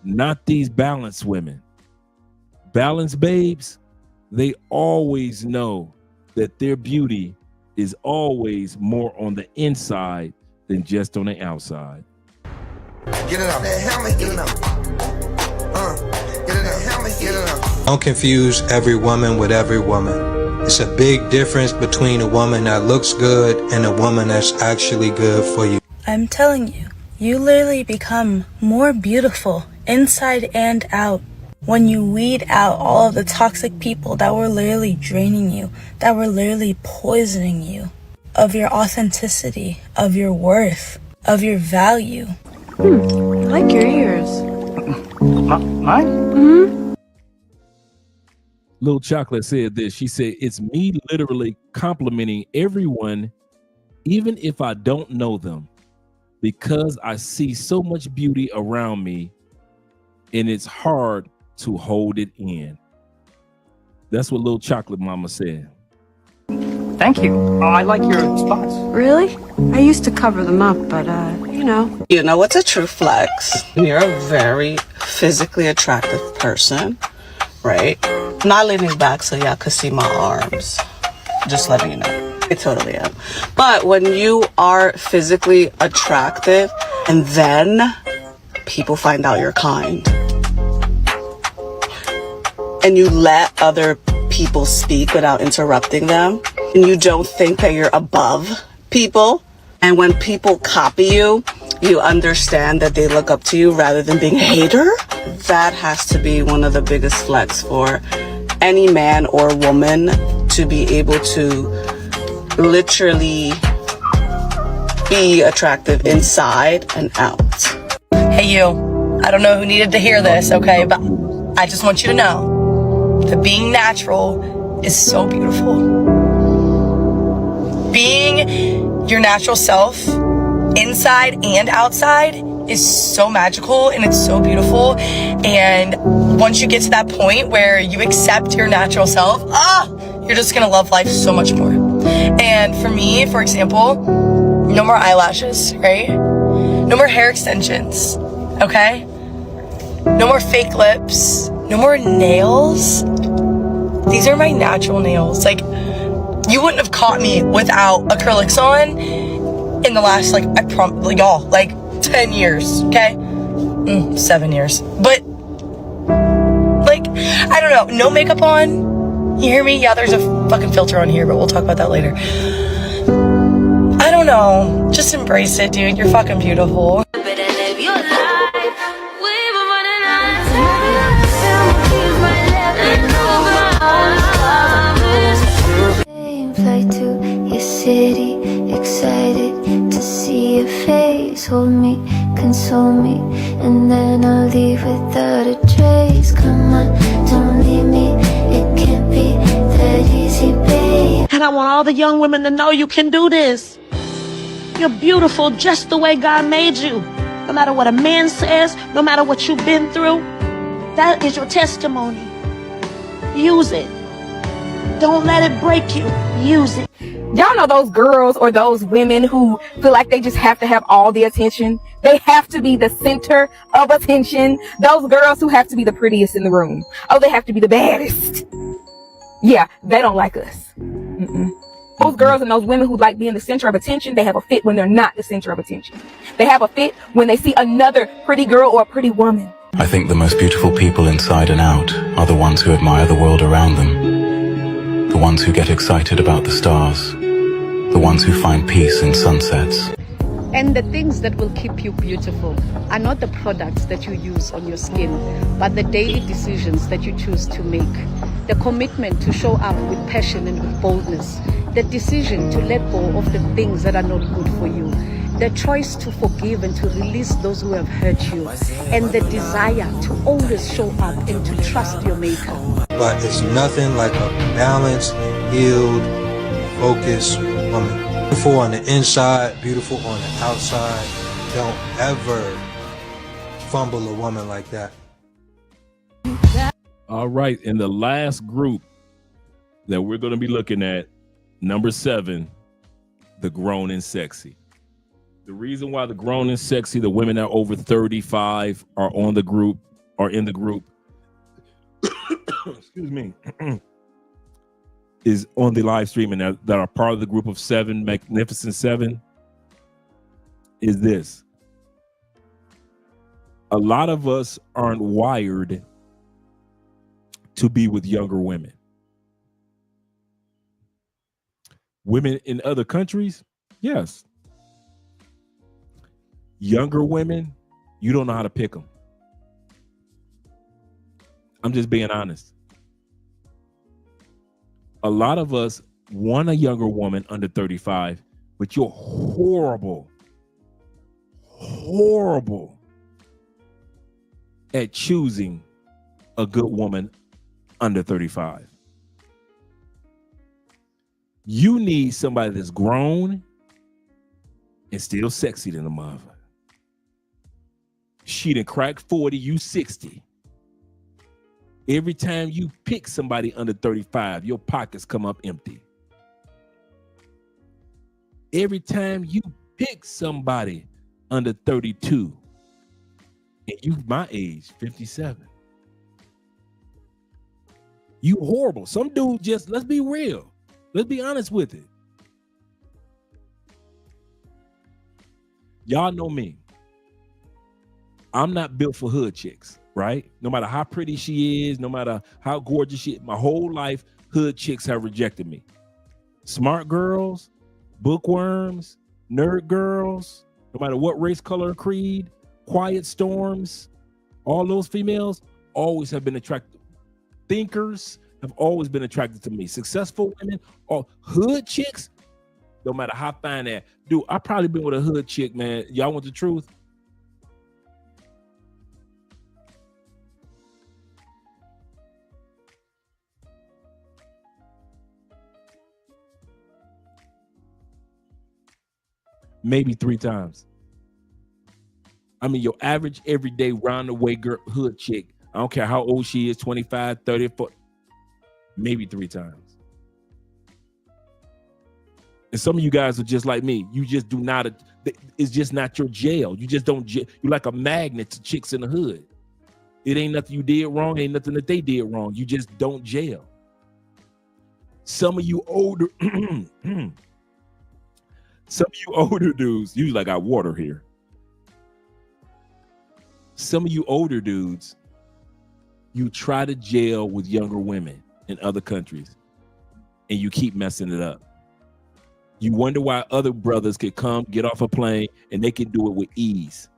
Not these balanced women. Balanced babes, they always know that their beauty is always more on the inside than just on the outside. Get it out. That helmet, get it out. Get it out. Helmet, get it out. Don't confuse every woman with every woman. It's a big difference between a woman that looks good and a woman that's actually good for you. I'm telling you, you literally become more beautiful inside and out when you weed out all of the toxic people that were literally draining you, that were literally poisoning you of your authenticity, of your worth, of your value. I like your ears. Mine? Mm-hmm. Lil Chocolate said this. She said, it's me literally complimenting everyone, even if I don't know them, because I see so much beauty around me and it's hard to hold it in. That's what Lil Chocolate Mama said. Thank you. Oh, I like your spots. Really? I used to cover them up, but you know. You know what's a true flex? You're a very physically attractive person, right? I'm not leaning back so y'all could see my arms. Just letting you know. I totally am. But when you are physically attractive and then people find out you're kind and you let other people speak without interrupting them and you don't think that you're above people, and when people copy you, you understand that they look up to you rather than being a hater, that has to be one of the biggest flex for any man or woman, to be able to literally be attractive inside and out. Hey, you. I don't know who needed to hear this, okay? But I just want you to know that being natural is so beautiful. Being your natural self, inside and outside, is so magical and it's so beautiful. And once you get to that point where you accept your natural self, you're just gonna love life so much more. And for me, for example, no more eyelashes, right? No more hair extensions, okay? No more fake lips, no more nails. These are my natural nails. Like, you wouldn't have caught me without acrylics on in the last, like, y'all, like 10 years, okay? 7 years. But, like, I don't know, no makeup on. You hear me? Yeah, there's a fucking filter on here, but we'll talk about that later. I don't know. Just embrace it, dude. You're fucking beautiful. to your city, excited to see your face. Hold me, console me, and then I'll leave without a trace. Come on, don't leave me, it can't be that easy, babe. And I want all the young women to know you can do this. You're beautiful just the way God made you. No matter what a man says, no matter what you've been through, that is your testimony. Use it. Don't let it break you. Use it. Y'all know those girls or those women who feel like they just have to have all the attention. They have to be the center of attention. Those girls who have to be the prettiest in the room. Oh, they have to be the baddest. Yeah, they don't like us. Those girls and those women who like being the center of attention, they have a fit when they're not the center of attention. They have a fit when they see another pretty girl or a pretty woman. I think the most beautiful people inside and out are the ones who admire the world around them. The ones who get excited about the stars. The ones who find peace in sunsets. And the things that will keep you beautiful are not the products that you use on your skin, but the daily decisions that you choose to make. The commitment to show up with passion and with boldness. The decision to let go of the things that are not good for you. The choice to forgive and to release those who have hurt you. And the desire to always show up and to trust your maker. But it's nothing like a balanced, healed, focused woman. Beautiful on the inside, beautiful on the outside. Don't ever fumble a woman like that. All right, in the last group that we're going to be looking at, number 7, the grown and sexy. The reason why the grown and sexy, the women that are over 35 are in the group, excuse me, is on the live stream and that are part of the group of 7, Magnificent 7, is this. A lot of us aren't wired to be with younger women. Women in other countries, yes. Younger women, you don't know how to pick them. I'm just being honest. A lot of us want a younger woman under 35, but you're horrible at choosing a good woman under 35. You need somebody that's grown and still sexy than a mother. She done cracked 40, you 60. Every time you pick somebody under 35, your pockets come up empty. Every time you pick somebody under 32, and you my age, 57, you horrible. Some dude just, let's be real. Let's be honest with it. Y'all know me. I'm not built for hood chicks, right? No matter how pretty she is, no matter how gorgeous she is, my whole life, hood chicks have rejected me. Smart girls, bookworms, nerd girls, no matter what race, color, creed, quiet storms, all those females always have been attracted. Thinkers have always been attracted to me. Successful women or hood chicks, no matter how fine that. Dude, I probably been with a hood chick, man. Y'all want the truth? Maybe 3 times. I mean, your average everyday round the way girl, hood chick, I don't care how old she is, 25, 30, 40, maybe 3 times. And some of you guys are just like me. You just do not, it's just not your jail. You just don't, you're like a magnet to chicks in the hood. It ain't nothing you did wrong, ain't nothing that they did wrong. You just don't jail. Some of you older, dudes, usually I got water here. Some of you older dudes, you try to jail with younger women in other countries and you keep messing it up. You wonder why other brothers could come, get off a plane, and they can do it with ease.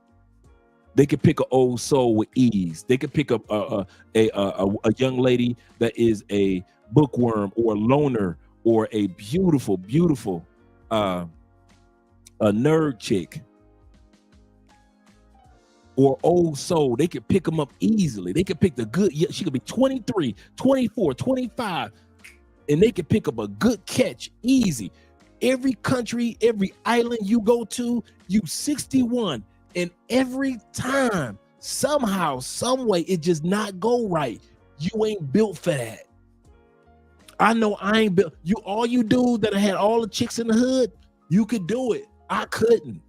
They could pick an old soul with ease. They could pick a young lady that is a bookworm or a loner or a beautiful, beautiful a nerd chick or old soul, they could pick them up easily. They could pick the good, she could be 23, 24, 25, and they could pick up a good catch easy. Every country, every island you go to, you 61, and every time, somehow, some way, it just not go right. You ain't built for that. I know I ain't built. All you dudes that had all the chicks in the hood, you could do it. I couldn't.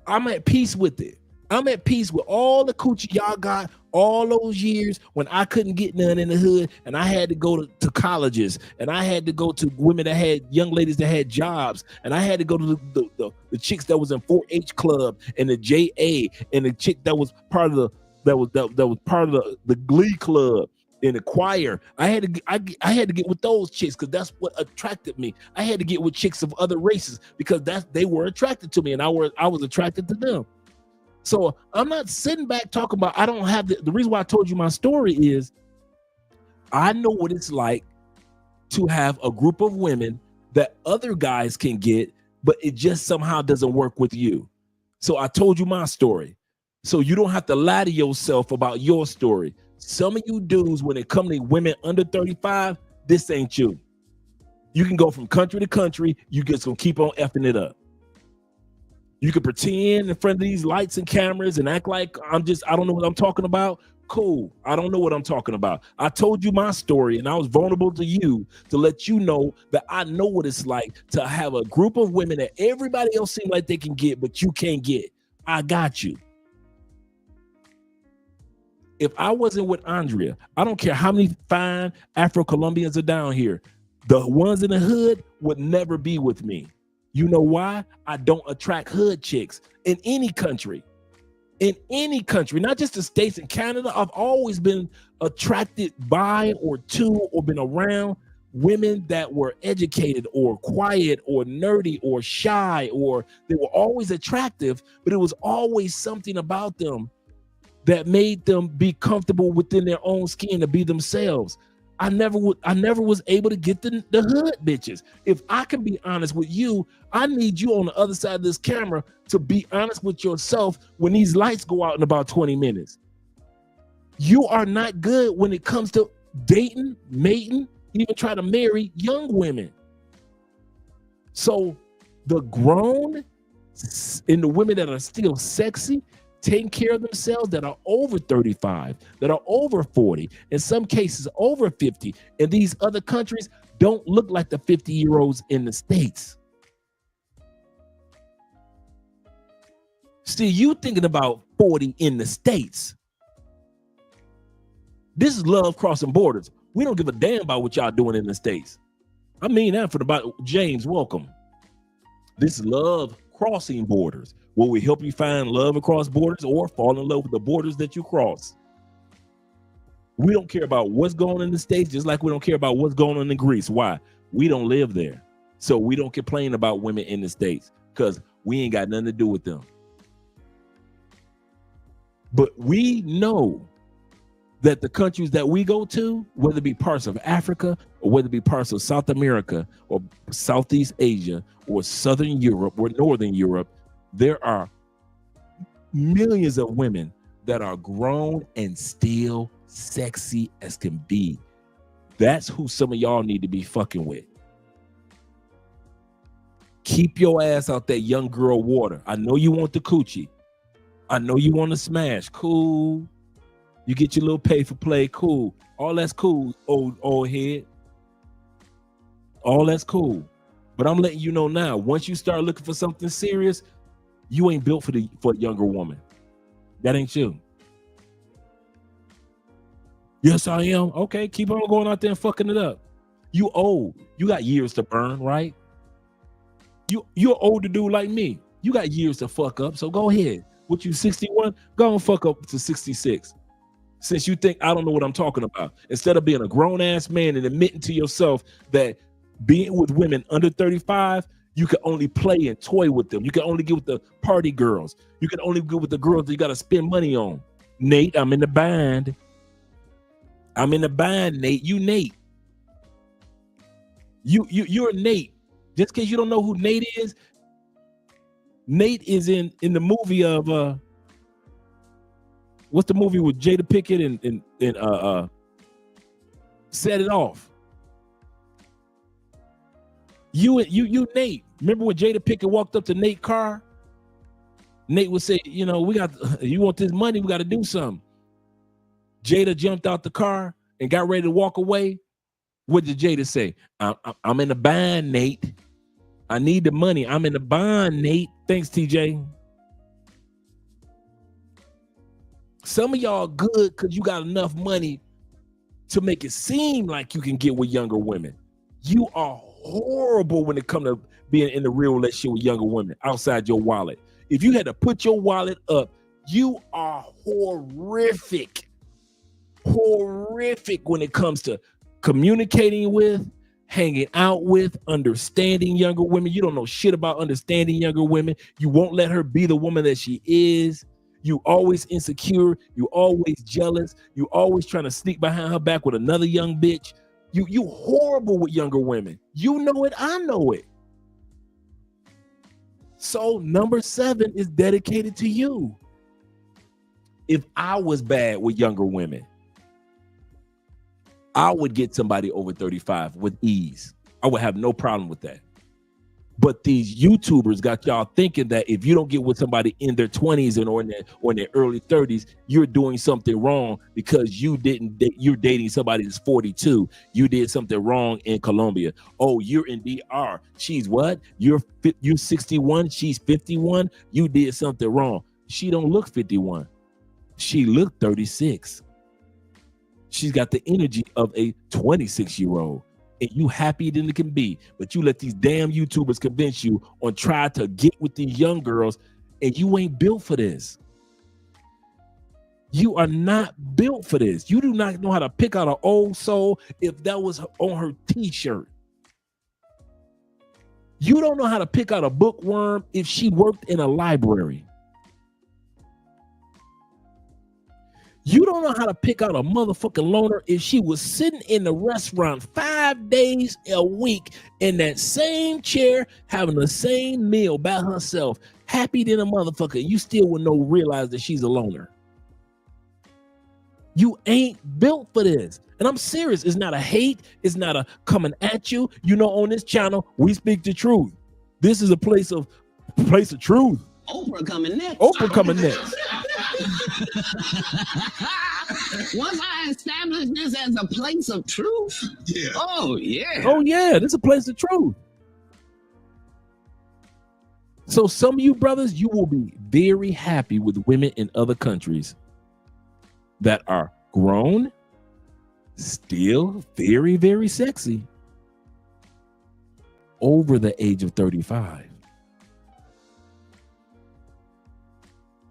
I'm at peace with it. I'm at peace with all the coochie y'all got all those years when I couldn't get none in the hood, and I had to go to colleges, and I had to go to women that had young ladies that had jobs, and I had to go to the chicks that was in 4-H club and the JA, and the chick that was part of the Glee club in the choir. I had to get with those chicks because that's what attracted me. I had to get with chicks of other races because they were attracted to me, and I was attracted to them. So I'm not sitting back talking about I don't have the reason why I told you my story is I know what it's like to have a group of women that other guys can get, but it just somehow doesn't work with you. So I told you my story. So you don't have to lie to yourself about your story. Some of you dudes, when it comes to women under 35, this ain't you. You can go from country to country. You just gonna keep on effing it up. You can pretend in front of these lights and cameras and act like I don't know what I'm talking about. Cool. I don't know what I'm talking about. I told you my story and I was vulnerable to you to let you know that I know what it's like to have a group of women that everybody else seems like they can get, but you can't get. I got you. If I wasn't with Andrea, I don't care how many fine Afro-Colombians are down here. The ones in the hood would never be with me. You know why? I don't attract hood chicks in any country. In any country, not just the States and Canada. I've always been attracted by or to or been around women that were educated or quiet or nerdy or shy, or they were always attractive, but it was always something about them that made them be comfortable within their own skin to be themselves. I never was able to get the hood bitches. If I can be honest with you, I need you on the other side of this camera to be honest with yourself when these lights go out in about 20 minutes. You are not good when it comes to dating, mating, even try to marry young women. So the grown and the women that are still sexy, taking care of themselves, that are over 35, that are over 40, in some cases over 50, and these other countries don't look like the 50-year-olds in the States. See, you thinking about 40 in the States. This is love crossing borders. We don't give a damn about what y'all doing in the States. I mean that for the James, welcome. This is love crossing borders. Will we help you find love across borders or fall in love with the borders that you cross? We don't care about what's going on in the States, just like we don't care about what's going on in Greece. Why? We don't live there. So we don't complain about women in the States because we ain't got nothing to do with them. But we know that the countries that we go to, whether it be parts of Africa or whether it be parts of South America or Southeast Asia or Southern Europe or Northern Europe, there are millions of women that are grown and still sexy as can be. That's who some of y'all need to be fucking with. Keep your ass out that young girl water. I know you want the coochie. I know you want to smash. Cool. You get your little pay for play. Cool. All that's cool, old head. All that's cool. But I'm letting you know now, once you start looking for something serious, you ain't built for a younger woman. That ain't you. Yes, I am. Okay, keep on going out there and fucking it up. You old. You got years to burn, right? You're an older dude like me. You got years to fuck up, so go ahead. What, you 61? Go and fuck up to 66. Since you think I don't know what I'm talking about. Instead of being a grown-ass man and admitting to yourself that being with women under 35, you can only play and toy with them. You can only get with the party girls. You can only get with the girls that you got to spend money on. Nate, I'm in the bind. I'm in the bind, Nate. You Nate. You're Nate. Just because you don't know who Nate is in the movie of what's the movie with Jada Pinkett and Set It Off. You Nate. Remember when Jada Pinkett walked up to Nate's car? Nate would say, you want this money, we got to do something. Jada jumped out the car and got ready to walk away. What did Jada say? I'm in a bind, Nate. I need the money. I'm in a bind, Nate. Thanks, TJ. Some of y'all good because you got enough money to make it seem like you can get with younger women. You are horrible when it comes to being in a real relationship with younger women outside your wallet. If you had to put your wallet up, you are horrific. Horrific when it comes to communicating with, hanging out with, understanding younger women. You don't know shit about understanding younger women. You won't let her be the woman that she is. You always insecure. You always jealous. You always trying to sneak behind her back with another young bitch. You horrible with younger women. You know it. I know it. So number 7 is dedicated to you. If I was bad with younger women, I would get somebody over 35 with ease. I would have no problem with that. But these YouTubers got y'all thinking that if you don't get with somebody in their 20s or in their early 30s, you're doing something wrong because you're dating somebody that's 42. You did something wrong in Colombia. Oh, you're in DR. She's what? You're 61. She's 51. You did something wrong. She don't look 51. She looked 36. She's got the energy of a 26-year-old. And you happier than it can be, but you let these damn YouTubers convince you on try to get with these young girls, and you ain't built for this. You are not built for this. You do not know how to pick out an old soul if that was on her t-shirt. You don't know how to pick out a bookworm if she worked in a library. You don't know how to pick out a motherfucking loner if she was sitting in the restaurant 5 days a week in that same chair, having the same meal by herself, happy than a motherfucker. You still would realize that she's a loner. You ain't built for this. And I'm serious. It's not a hate. It's not a coming at you. On this channel, we speak the truth. This is a place of truth. Oprah coming next. Oprah coming next. Once I establish this as a place of truth, oh yeah, this is a place of truth. So some of you brothers, you will be very happy with women in other countries that are grown, still very, very sexy, over the age of 35.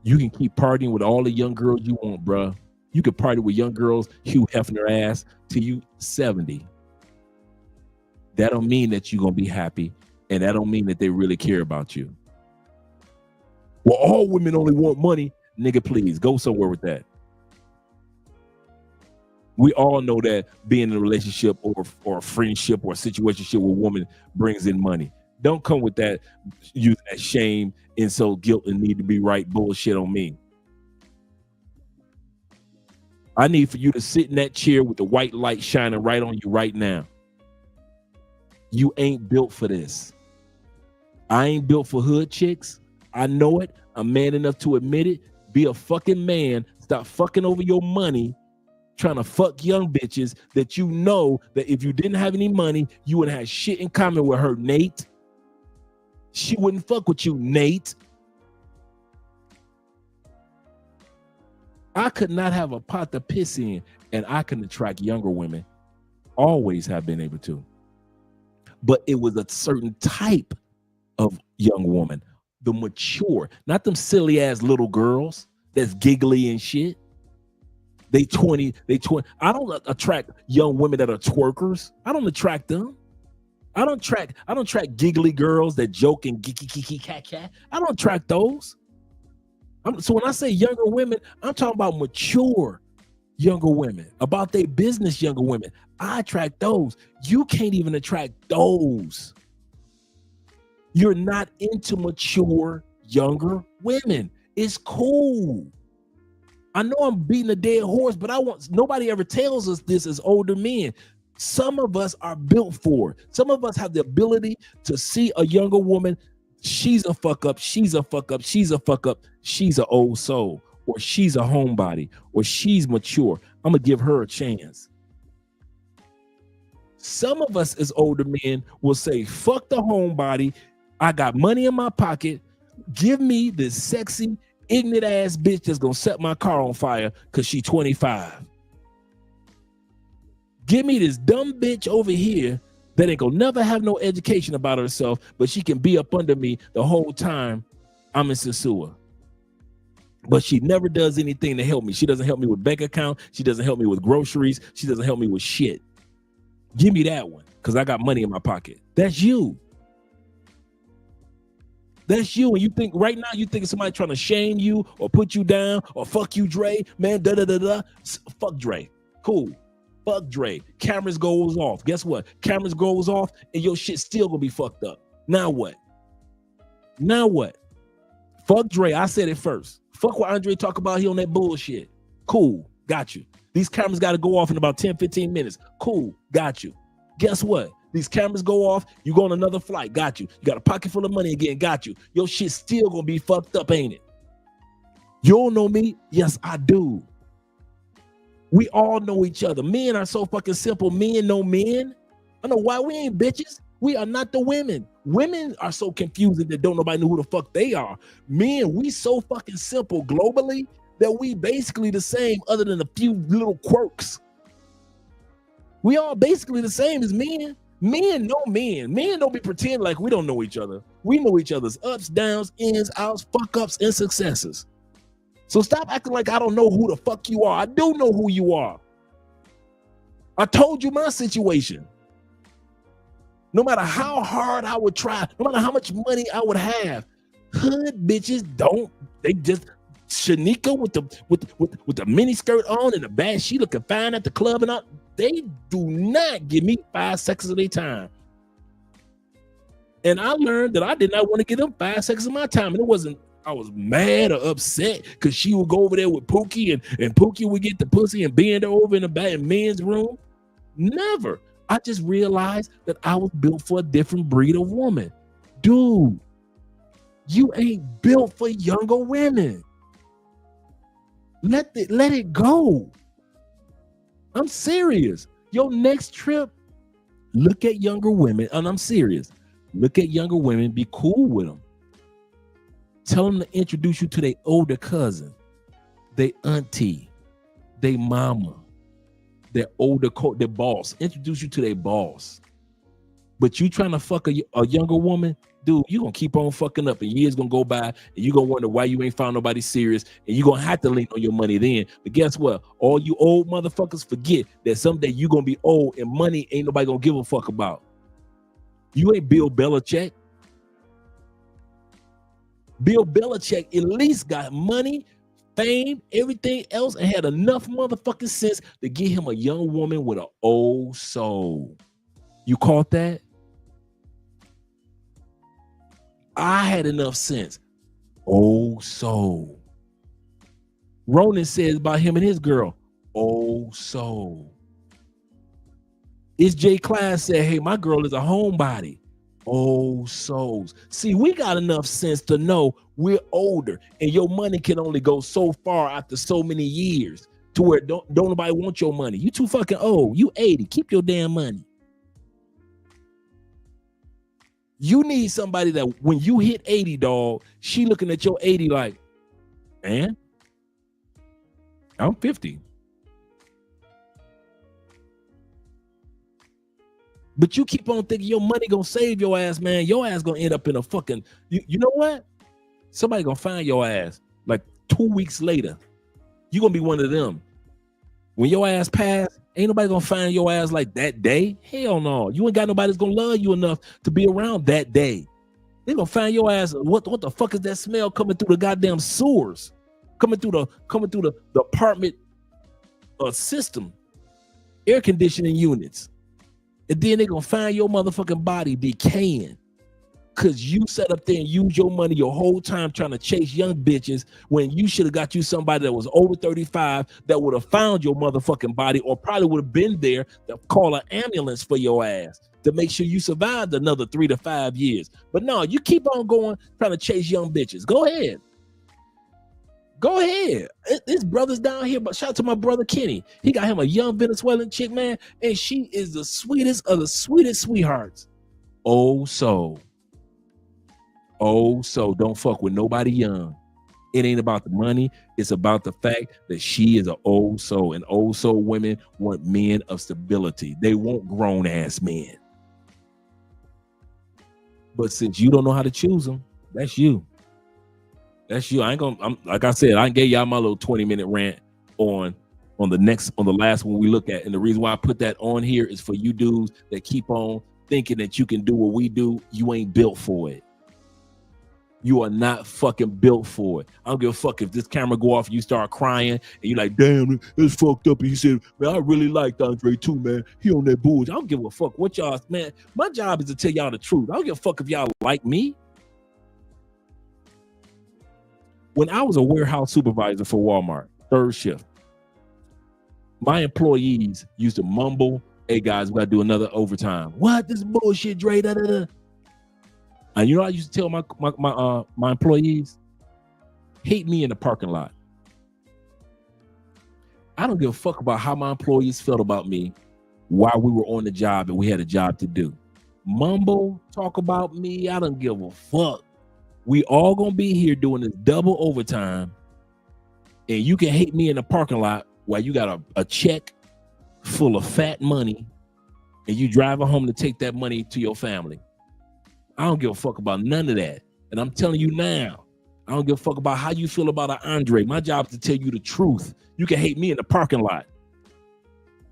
You can keep partying with all the young girls you want, bruh. You can party with young girls, Hugh Hefner ass, till you 70. That don't mean that you're going to be happy, and that don't mean that they really care about you. Well, all women only want money. Nigga, please, go somewhere with that. We all know that being in a relationship or a friendship or a situationship with a woman brings in money. Don't come with that, use that shame, insult, guilt, and need to be right bullshit on me. I need for you to sit in that chair with the white light shining right on you right now. You ain't built for this. I ain't built for hood chicks. I know it. I'm man enough to admit it. Be a fucking man. Stop fucking over your money, trying to fuck young bitches that you know that if you didn't have any money, you would have shit in common with her, Nate. She wouldn't fuck with you, Nate. I could not have a pot to piss in, and I can attract younger women. Always have been able to. But it was a certain type of young woman, the mature, not them silly ass little girls that's giggly and shit. They 20. I don't attract young women that are twerkers. I don't attract them. I don't attract giggly girls that joke and geeky cat. I don't attract those. So when I say younger women, I'm talking about mature, younger women, about their business younger women. I attract those. You can't even attract those. You're not into mature younger women. It's cool. I know I'm beating a dead horse, but nobody ever tells us this as older men. Some of us are built for it. Some of us have the ability to see a younger woman. She's a fuck up. She's a fuck up. She's a fuck up. She's an old soul, or she's a homebody, or she's mature. I'm gonna give her a chance. Some of us as older men will say, fuck the homebody. I got money in my pocket. Give me this sexy, ignorant ass bitch that's gonna set my car on fire because she's 25. Give me this dumb bitch over here that ain't gonna never have no education about herself, but she can be up under me the whole time I'm in Sasua. But she never does anything to help me. She doesn't help me with bank account. She doesn't help me with groceries. She doesn't help me with shit. Give me that one because I got money in my pocket. That's you. That's you. And you think right now, you think somebody trying to shame you or put you down or fuck you, Dre, man, da-da-da-da. Fuck Dre. Cool. Fuck Dre. Cameras goes off. Guess what? Cameras goes off and your shit still gonna be fucked up. Now what? Now what? Fuck Dre. I said it first. Fuck what Andre talk about. He on that bullshit. Cool. Got you. These cameras got to go off in about 10, 15 minutes. Cool. Got you. Guess what? These cameras go off. You go on another flight. Got you. You got a pocket full of money again. Got you. Your shit still gonna be fucked up, ain't it? You don't know me? Yes, I do. We all know each other. Men are so fucking simple. Men know men. I know why we ain't bitches. We are not the women. Women are so confusing that don't nobody know who the fuck they are. Men, we so fucking simple globally that we basically the same other than a few little quirks. We all basically the same as men. Men know men. Men don't be pretending like we don't know each other. We know each other's ups, downs, ins, outs, fuck ups, and successes. So stop acting like I don't know who the fuck you are. I do know who you are. I told you my situation. No matter how hard I would try, no matter how much money I would have, hood bitches don't. They just Shanika with the mini skirt on and the bad. She looking fine at the club and all. They do not give me 5 seconds of their time. And I learned that I did not want to give them 5 seconds of my time. And it wasn't, I was mad or upset because she would go over there with Pookie and Pookie would get the pussy and bend her over in the back in men's room. Never. I just realized that I was built for a different breed of woman. Dude, you ain't built for younger women. Let it go. I'm serious. Your next trip, look at younger women, and I'm serious. Look at younger women, be cool with them. Tell them to introduce you to their older cousin, their auntie, their mama, their older their boss. Introduce you to their boss. But you trying to fuck a younger woman, dude, you gonna keep on fucking up and years gonna go by and you gonna wonder why you ain't found nobody serious and you gonna have to lean on your money then. But guess what? All you old motherfuckers forget that someday you gonna be old and money ain't nobody gonna give a fuck about. You ain't Bill Belichick. Bill Belichick at least got money, fame, everything else, and had enough motherfucking sense to get him a young woman with an old soul. You caught that? I had enough sense. Old soul. Ronan says about him and his girl, old soul. It's J. Class said, hey, my girl is a homebody. Old souls. See, we got enough sense to know we're older and your money can only go so far after so many years to where don't nobody want your money. You too fucking old. You 80. Keep your damn money. You need somebody that when you hit 80, dog, she looking at your 80 like, man, I'm 50. But you keep on thinking your money gonna save your ass, man. Your ass gonna end up in a fucking, you know what? Somebody gonna find your ass like 2 weeks later. You gonna be one of them. When your ass pass, ain't nobody gonna find your ass like that day. Hell no. You ain't got nobody that's gonna love you enough to be around that day. They gonna find your ass. What the fuck is that smell coming through the goddamn sewers? Coming through the apartment a system, air conditioning units, and then they're gonna find your motherfucking body decaying because you sat up there and used your money your whole time trying to chase young bitches when you should have got you somebody that was over 35 that would have found your motherfucking body, or probably would have been there to call an ambulance for your ass to make sure you survived another 3 to 5 years. But no, you keep on going trying to chase young bitches. Go ahead. Go ahead. This brother's down here, but shout out to my brother Kenny. He got him a young Venezuelan chick, man, and she is the sweetest of the sweetest sweethearts. Oh, so don't fuck with nobody young. It ain't about the money. It's about the fact that she is an old soul, and old soul women want men of stability. They want grown ass men. But since you don't know how to choose them, that's you. That's you. Like I said, I gave y'all my little 20-minute rant on the last one we look at. And the reason why I put that on here is for you dudes that keep on thinking that you can do what we do. You ain't built for it. You are not fucking built for it. I don't give a fuck if this camera go off and you start crying and you're like, damn, it's fucked up. And you said, man, I really liked Andre too, man. He on that bullshit. I don't give a fuck what y'all, man. My job is to tell y'all the truth. I don't give a fuck if y'all like me. When I was a warehouse supervisor for Walmart, third shift, my employees used to mumble, hey guys, we gotta do another overtime. What? This is bullshit, Dre. Da, da, da. And you know, I used to tell my employees, hate me in the parking lot. I don't give a fuck about how my employees felt about me while we were on the job and we had a job to do. Mumble, talk about me, I don't give a fuck. We all gonna be here doing this double overtime, and you can hate me in the parking lot while you got a check full of fat money and you driving home to take that money to your family. I don't give a fuck about none of that. And I'm telling you now, I don't give a fuck about how you feel about an Andre. My job is to tell you the truth. You can hate me in the parking lot.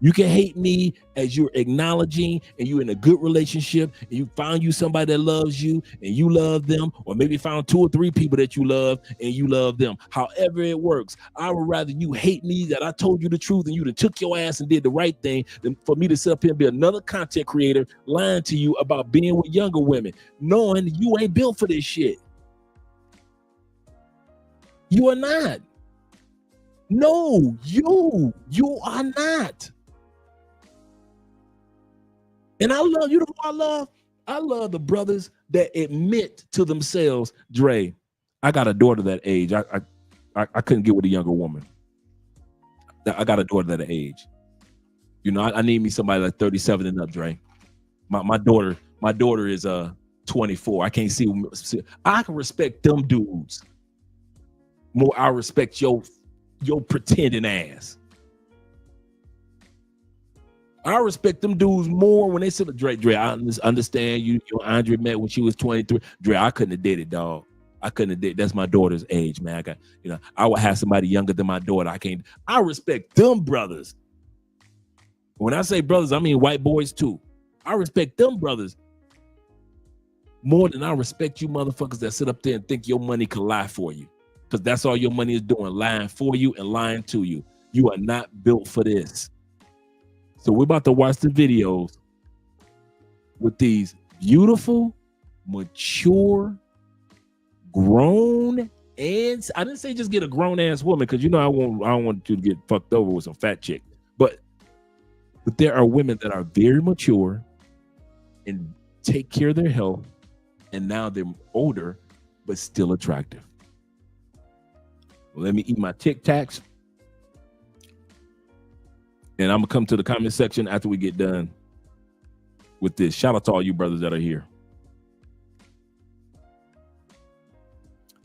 You can hate me as you're acknowledging and you're in a good relationship and you found you somebody that loves you and you love them, or maybe found 2 or 3 people that you love and you love them. However it works, I would rather you hate me that I told you the truth and you done took your ass and did the right thing than for me to sit up here and be another content creator lying to you about being with younger women, knowing you ain't built for this shit. You are not. No, you are not. And I love, you know who I love? I love the brothers that admit to themselves, Dre, I got a daughter that age. I couldn't get with a younger woman. I got a daughter that age. You know, I need me somebody like 37 and up, Dre. My daughter is 24. I can't see. I can respect them dudes more. I respect your pretending ass. I respect them dudes more when they said, Dre, I understand you Andre met when she was 23. Dre, I couldn't have did it, dog. I couldn't have did. That's my daughter's age, man. I would have somebody younger than my daughter. I respect them brothers. When I say brothers, I mean white boys too. I respect them brothers more than I respect you motherfuckers that sit up there and think your money can lie for you. Because that's all your money is doing, lying for you and lying to you. You are not built for this. So we're about to watch the videos with these beautiful, mature, grown, and I didn't say just get a grown ass woman, because you know I don't want you to get fucked over with some fat chick. But there are women that are very mature and take care of their health, and now they're older but still attractive. Let me eat my Tic Tacs. And I'm going to come to the comment section after we get done with this. Shout out to all you brothers that are here.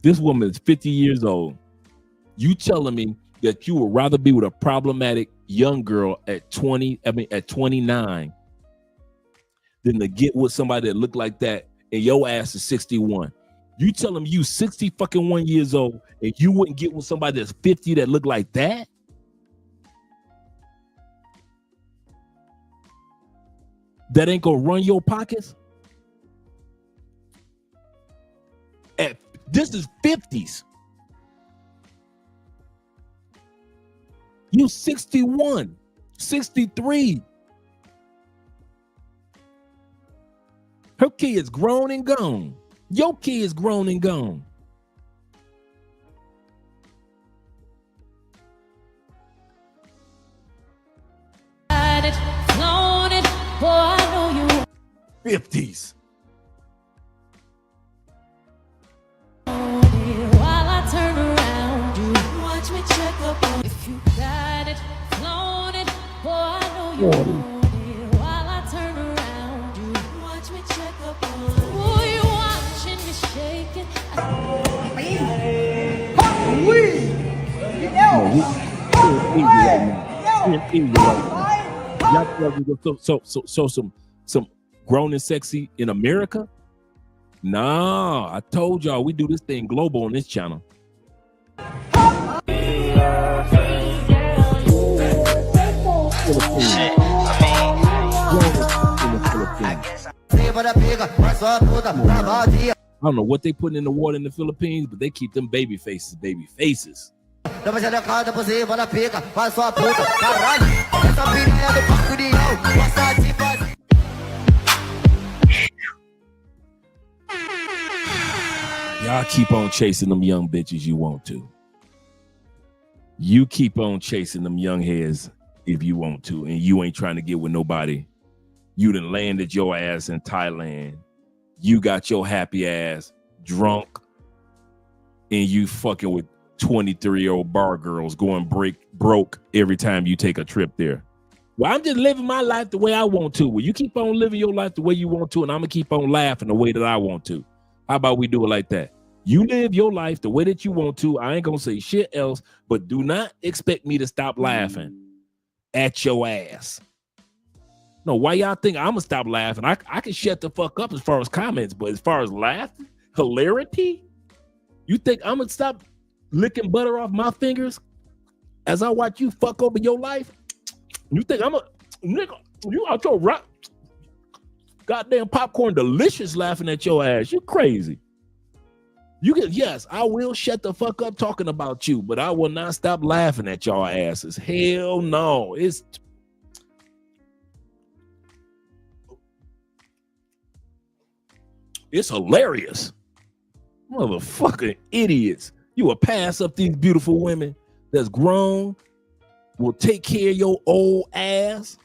This woman is 50 years old. You telling me that you would rather be with a problematic young girl at 29 than to get with somebody that look like that and your ass is 61. You tell them you 60 fucking 1 years old and you wouldn't get with somebody that's 50 that look like that? That ain't gonna run your pockets? This is 50s. You 61, 63. Her kid's grown and gone. Your kid's grown and gone. Flown it, boy, I know you 50s. while I turn around. You watch me check up on if you got it, flown it, boy, I know you want it. While I turn around, you watch me check up on. Boy, you watching me shaking. So some grown and sexy in America? Nah, I told y'all we do this thing global on this channel. I don't know what they putting in the water in the Philippines, but they keep them baby faces, baby faces. Y'all keep on chasing them young bitches you want to. You keep on chasing them young heads if you want to, and you ain't trying to get with nobody. You done landed your ass in Thailand. You got your happy ass drunk, and you fucking with 23-year-old bar girls going broke every time you take a trip there. Well, I'm just living my life the way I want to. Well, you keep on living your life the way you want to, and I'm gonna keep on laughing the way that I want to. How about we do it like that? You live your life the way that you want to. I ain't gonna say shit else, but do not expect me to stop laughing at your ass. No, why y'all think I'm gonna stop laughing? I can shut the fuck up as far as comments, but as far as laughing, hilarity, you think I'm gonna stop licking butter off my fingers as I watch you fuck over your life? You think I'm a nigga? You out your rock? Goddamn popcorn delicious laughing at your ass. You crazy. You can, yes, I will shut the fuck up talking about you, but I will not stop laughing at y'all asses. Hell no. It's hilarious. Motherfucking idiots. You will pass up these beautiful women that's grown, will take care of your old ass,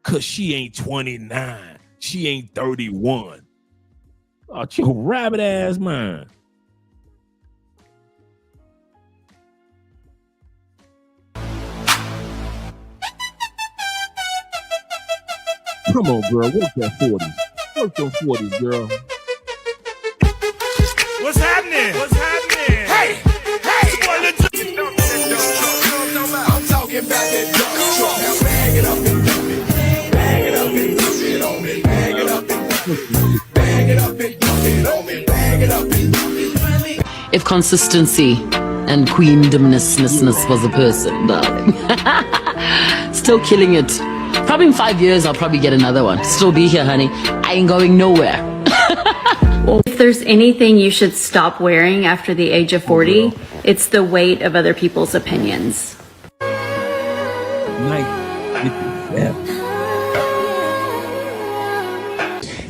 cause she ain't 29. She ain't 31. Oh, your rabbit ass mind. Come on, girl. Work that 40s. Work those 40s, girl. What's happening? What's happening? Hey, hey, I'm talking about that dump truck. Now bag it up and dump it. Bag it up and dump it on me. Bag it up and dump it. Bag it up and dump it on me. Bag it up and dump it. If consistency and queendomness was a person, darling. Still killing it. Probably in 5 years, I'll probably get another one. Still be here, honey. I ain't going nowhere. If there's anything you should stop wearing after the age of 40, it's the weight of other people's opinions.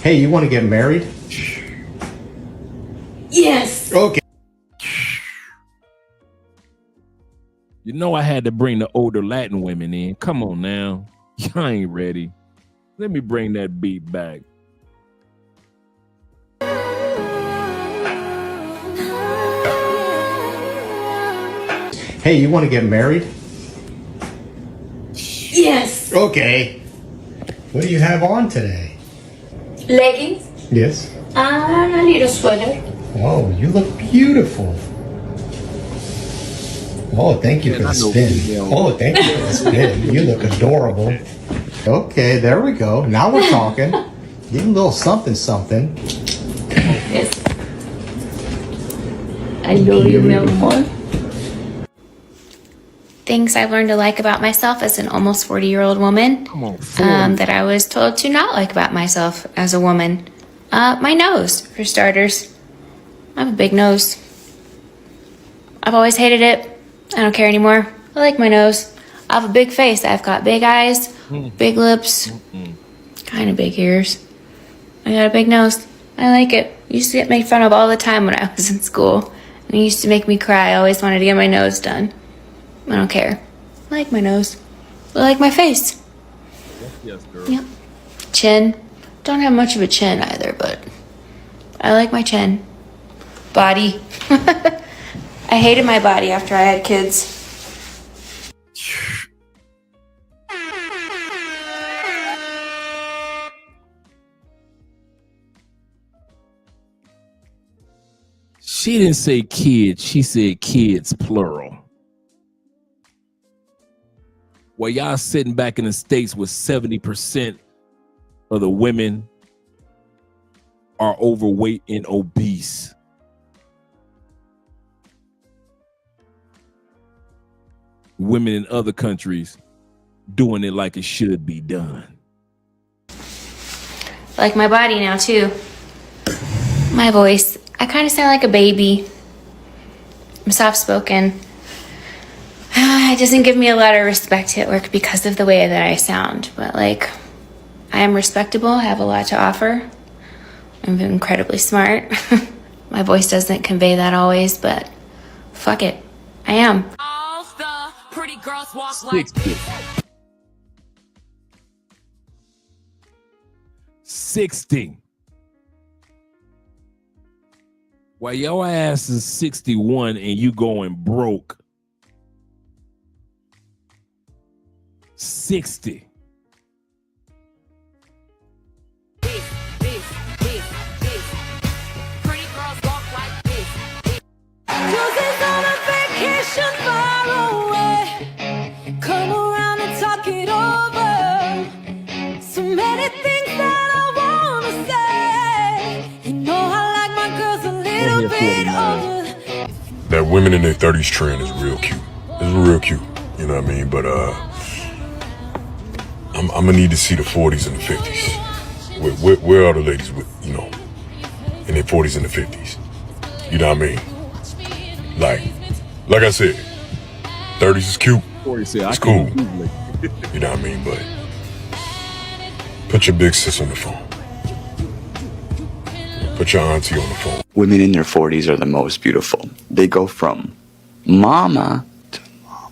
Hey, you want to get married? Yes. Okay. You know I had to bring the older Latin women in. Come on now. Y'all ain't ready. Let me bring that beat back. Hey, you want to get married? Yes. Okay. What do you have on today? Leggings. Yes. I need a sweater. Oh, you look beautiful. Oh, thank you for the spin. Oh, thank you for the spin. You look adorable. Okay, there we go. Now we're talking. Give him a little something, something. Yes. I love you, mi amor. Things I've learned to like about myself as an almost 40-year-old woman that I was told to not like about myself as a woman. My nose, for starters. I have a big nose. I've always hated it. I don't care anymore. I like my nose. I have a big face. I've got big eyes, big lips, kind of big ears. I got a big nose. I like it. I used to get made fun of all the time when I was in school. And it used to make me cry. I always wanted to get my nose done. I don't care. I like my nose. I like my face. Yes, girl. Yep. Chin. Don't have much of a chin either, but I like my chin. Body. I hated my body after I had kids. She didn't say kids. She said kids, plural. While y'all sitting back in the States with 70% of the women are overweight and obese. Women in other countries doing it like it should be done. I like my body now too. My voice. I kind of sound like a baby. I'm soft-spoken. It doesn't give me a lot of respect at work because of the way that I sound. But like, I am respectable. I have a lot to offer. I'm incredibly smart. My voice doesn't convey that always, but fuck it. I am. All the pretty girls walk 60. 60. While your ass is 61 and you going broke. 60. Pretty girls walk like this. Cruises on a vacation far away. Come around and talk it over. So many things that I wanna say. You know I like my girls a little bit older. That women in their 30s trend is real cute. It's real cute. You know what I mean? But I'm gonna need to see the 40s and the 50s. Where are the ladies with, you know, in their 40s and the 50s? You know what I mean? Like I said, 30s is cute. It's cool. You know what I mean? But put your big sis on the phone. Put your auntie on the phone. Women in their 40s are the most beautiful. They go from mama to mama.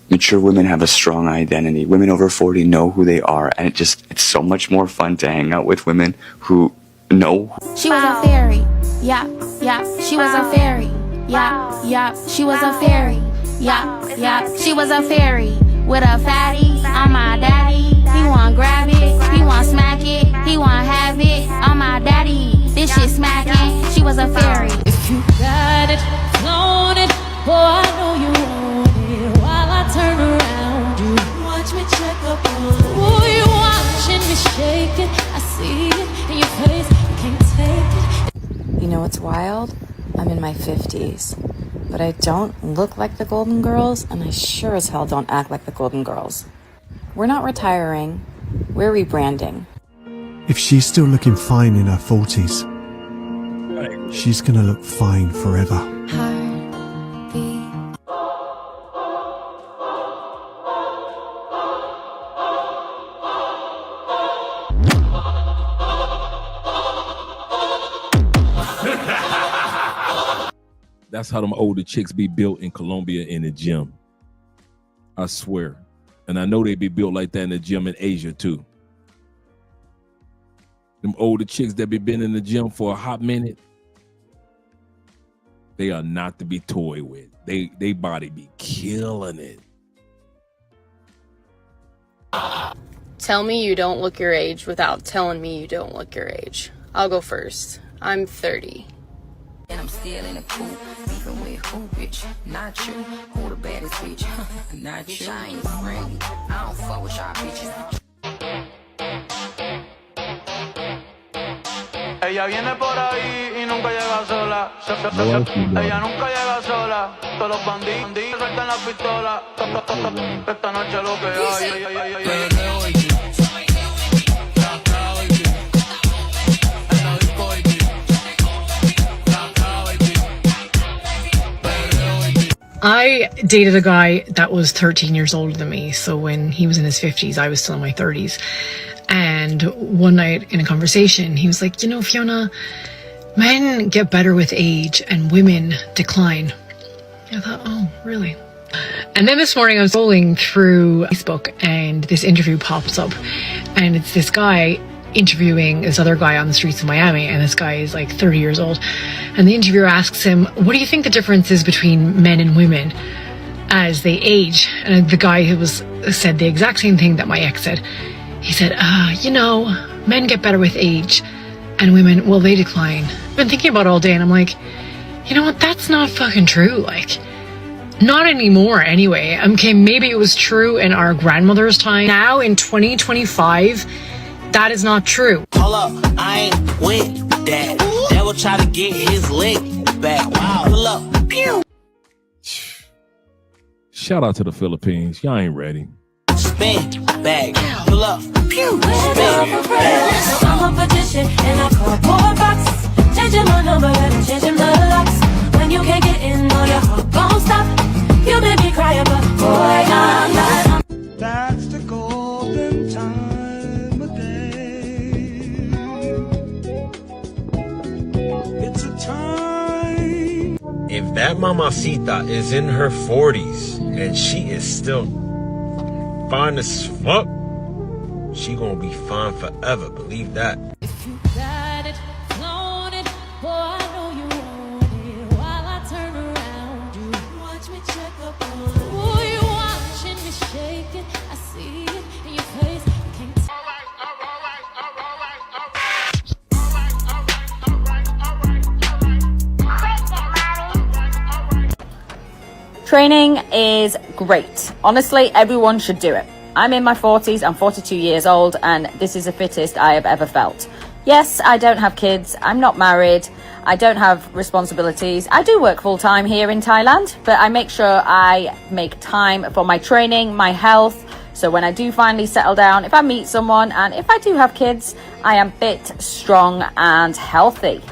Mature women have a strong identity. Women over 40 know who they are, and it's so much more fun to hang out with women who know. She was a fairy. Yeah, yeah. She was a fairy. Yeah, yeah. She was a fairy. Yeah, yeah. She was a fairy. With a fatty on my daddy. He want grab it. He want smack it. He want have it on my daddy. This shit smacking. She was a fairy. If you got it, flown it, boy, I know you want it. While I turn around, you watch me check up on it. Ooh, you watching me shake it. I see it in your face. You can't take it. You know what's wild? I'm in my 50s, but I don't look like the Golden Girls, and I sure as hell don't act like the Golden Girls. We're not retiring, we're rebranding. If she's still looking fine in her 40s, she's gonna look fine forever. That's how them older chicks be built in Colombia in the gym. I swear. And I know they be built like that in the gym in Asia too. Them older chicks that be been in the gym for a hot minute, they are not to be toyed with. They body be killing it. Tell me you don't look your age without telling me you don't look your age. I'll go first. I'm 30. And I'm still in the coop, beefing with who, bitch? Not you. Who the baddest bitch? Not you. I ain't friendly. I don't fuck with y'all bitches. Ella viene por ahí y nunca llega sola. Ella nunca llega sola. Todos los bandidos sueltan la pistola. Esta noche lo que hay. I dated a guy that was 13 years older than me. So when he was in his 50s, I was still in my 30s. And one night in a conversation, he was like, you know, Fiona, men get better with age and women decline. I thought, oh, really? And then this morning I was scrolling through Facebook and this interview pops up. And it's this guy interviewing this other guy on the streets of Miami, and this guy is like 30 years old, and the interviewer asks him, what do you think the difference is between men and women as they age? And the guy who said the exact same thing that my ex said. He said, you know, men get better with age and women, well, they decline. I've been thinking about it all day, and I'm like, you know what, that's not fucking true. Like, not anymore anyway. Okay, maybe it was true in our grandmother's time. Now in 2025, that is not true. Hold up, I ain't with that. Devil try to get his lick back. Wow. Pull up. Pew. Shout out to the Philippines. Y'all ain't ready. Spin back. Pull up. Pew. Spin back. I'm a magician and I call board box. Changing my number and changing the locks. When you can't get in, no, your heart won't stop. You made me cry, but boy, I'm not. That's the golden time. If that mamacita is in her 40s and she is still fine as fuck, she gonna be fine forever. Believe that. If you got it, flown it, boy, I know you want it. While I turn around, you watch me check up on it. Ooh, you watching me shake it. I see it in your face. You can't tell. Training is great. Honestly, everyone should do it. I'm in my 40s, I'm 42 years old, and this is the fittest I have ever felt. Yes, I don't have kids, I'm not married, I don't have responsibilities. I do work full-time here in Thailand, but I make sure I make time for my training, my health, so when I do finally settle down, if I meet someone, and if I do have kids, I am fit, strong, and healthy.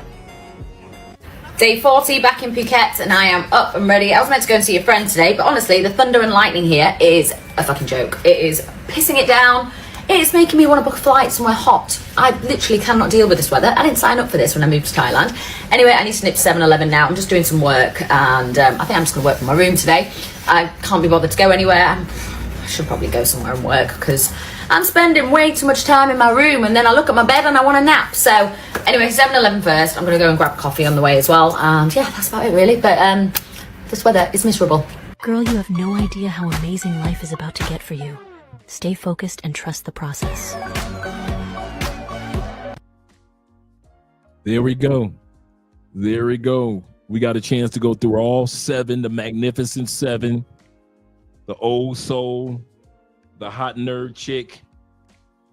Day 40 back in Phuket, and I am up and ready. I was meant to go and see a friend today, but honestly, the thunder and lightning here is a fucking joke. It is pissing it down. It is making me want to book a flight somewhere hot. I literally cannot deal with this weather. I didn't sign up for this when I moved to Thailand. Anyway, I need to nip to 7-Eleven now. I'm just doing some work, and I think I'm just going to work from my room today. I can't be bothered to go anywhere. I should probably go somewhere and work, because I'm spending way too much time in my room, and then I look at my bed and I want a nap. So anyway, 7-Eleven first. I'm going to go and grab coffee on the way as well. And yeah, that's about it really. But this weather is miserable. Girl, you have no idea how amazing life is about to get for you. Stay focused and trust the process. There we go. There we go. We got a chance to go through all 7, the Magnificent 7, the Old Soul, the Hot Nerd Chick,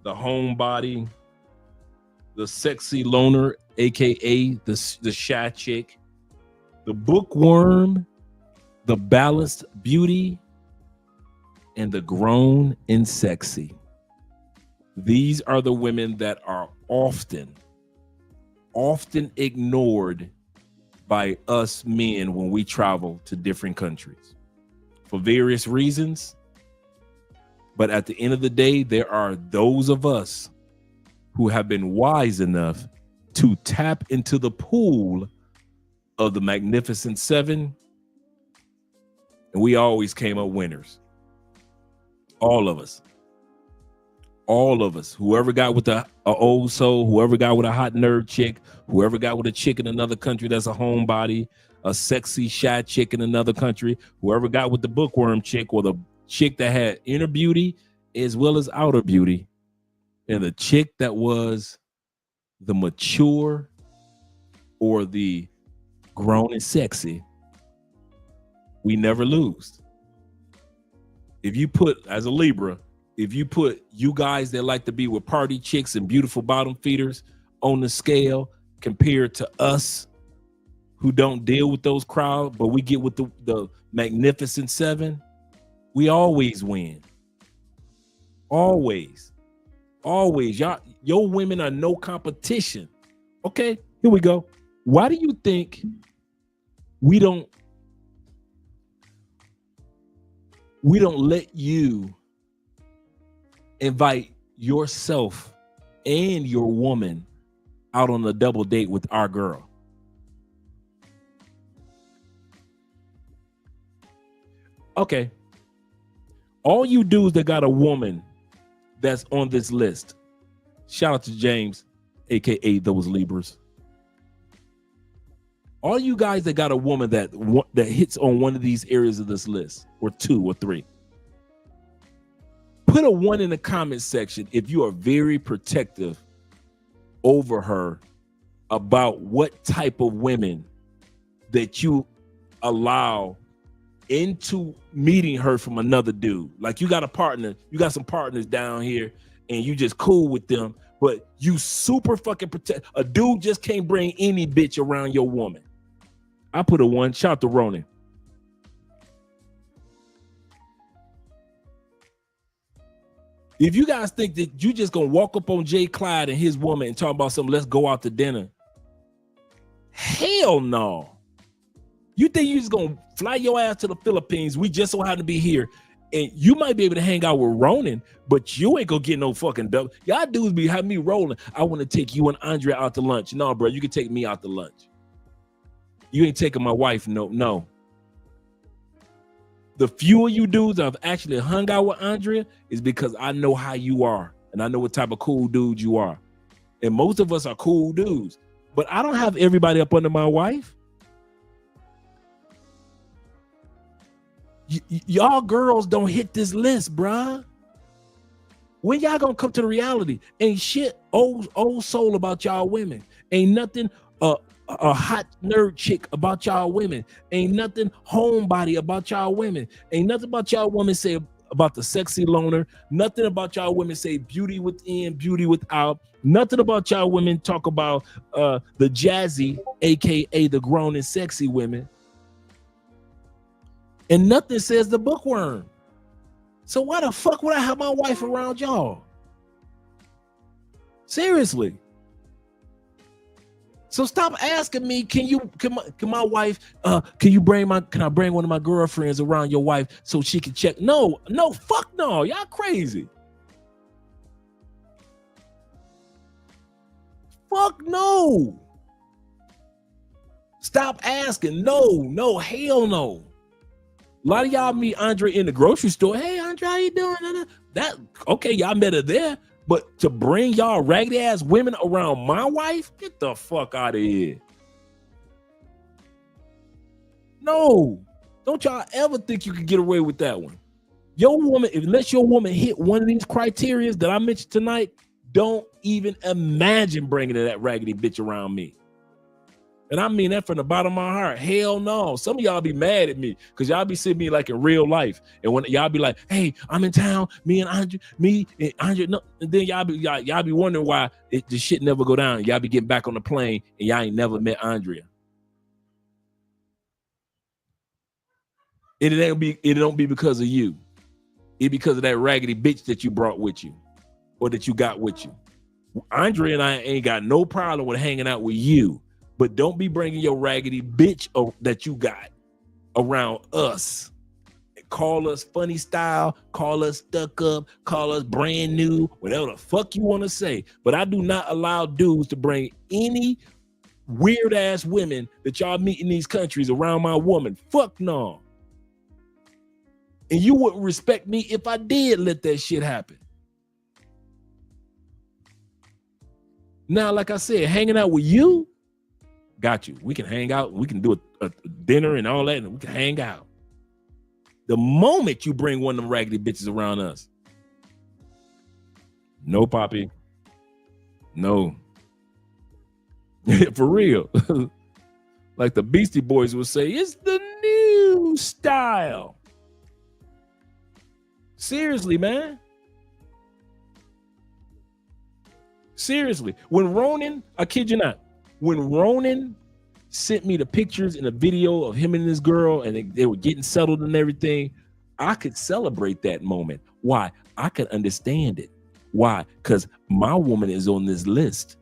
the Homebody, the Sexy Loner, aka the Shy Chick, the Bookworm, the Balanced Beauty, and the Grown and Sexy. These are the women that are often ignored by us men when we travel to different countries for various reasons. But at the end of the day, there are those of us who have been wise enough to tap into the pool of the Magnificent 7, and we always came up winners. All of us. Whoever got with a Old Soul, whoever got with a Hot Nerd Chick, whoever got with a chick in another country that's a homebody, a sexy shy chick in another country, whoever got with the Bookworm chick, or the chick that had inner beauty as well as outer beauty, and the chick that was the mature or the grown and sexy, we never lose. If you put, as a Libra, if you put you guys that like to be with party chicks and beautiful bottom feeders on the scale compared to us who don't deal with those crowds, but we get with the Magnificent 7, we always win. Always. Y'all, your women are no competition. Okay, here we go. Why do you think we don't we don't let you invite yourself and your woman out on a double date with our girl. Okay. All you dudes that got a woman that's on this list, shout out to James, aka those Libras. All you guys that got a woman that hits on one of these areas of this list, or 2 or 3, put a 1 in the comment section if you are very protective over her about what type of women that you allow into meeting her from another dude. Like you got a partner, you got some partners down here and you just cool with them, but you super fucking protect. A dude just can't bring any bitch around your woman. I put a 1. Shout out to Ronan. If you guys think that you just gonna walk up on Jay Clyde and his woman and talk about something, let's go out to dinner. Hell no. You think you just gonna fly your ass to the Philippines? We just so happen to be here. And you might be able to hang out with Ronan, but you ain't gonna get no fucking dope. Y'all dudes be having me rolling. I want to take you and Andrea out to lunch. No, bro, you can take me out to lunch. You ain't taking my wife. No. The few of you dudes I've actually hung out with Andrea is because I know how you are and I know what type of cool dude you are. And most of us are cool dudes, but I don't have everybody up under my wife. Y'all girls don't hit this list, bruh. When y'all gonna come to the reality? Ain't shit old soul about y'all women. Ain't nothing a hot nerd chick about y'all women. Ain't nothing homebody about y'all women. Ain't nothing about y'all women say about the sexy loner. Nothing about y'all women say beauty within, beauty without. Nothing about y'all women talk about the jazzy, aka the grown and sexy women. And nothing says the bookworm. So why the fuck would I have my wife around y'all? Seriously. So stop asking me, can my wife, can I bring one of my girlfriends around your wife so she can check? No, fuck no, y'all crazy. Fuck no. Stop asking. No, hell no. A lot of y'all meet Andre in the grocery store. Hey, Andre, how you doing? That okay, y'all met her there. But to bring y'all raggedy ass women around my wife, get the fuck out of here. No, don't y'all ever think you can get away with that one. Your woman, unless your woman hit one of these criteria that I mentioned tonight, don't even imagine bringing that raggedy bitch around me. And I mean that from the bottom of my heart. Hell no. Some of y'all be mad at me because y'all be seeing me like in real life. And when y'all be like, hey, I'm in town, me and Andre, no. And then y'all be wondering why the shit never go down. Y'all be getting back on the plane and y'all ain't never met Andrea. And it don't be because of you. It because of that raggedy bitch that you brought with you or that you got with you. Andrea and I ain't got no problem with hanging out with you. But don't be bringing your raggedy bitch that you got around us. Call us funny style, call us stuck up, call us brand new, whatever the fuck you want to say. But I do not allow dudes to bring any weird ass women that y'all meet in these countries around my woman. Fuck no. And you wouldn't respect me if I did let that shit happen. Now, like I said, hanging out with you, got you. We can hang out. We can do a dinner and all that, and we can hang out. The moment you bring one of them raggedy bitches around us, no, Poppy. No. For real. Like the Beastie Boys would say, it's the new style. Seriously, man. Seriously. When Ronan, I kid you not, when Ronan sent me the pictures and the video of him and this girl and they were getting settled and everything, I could celebrate that moment. Why? I could understand it. Why? Because my woman is on this list.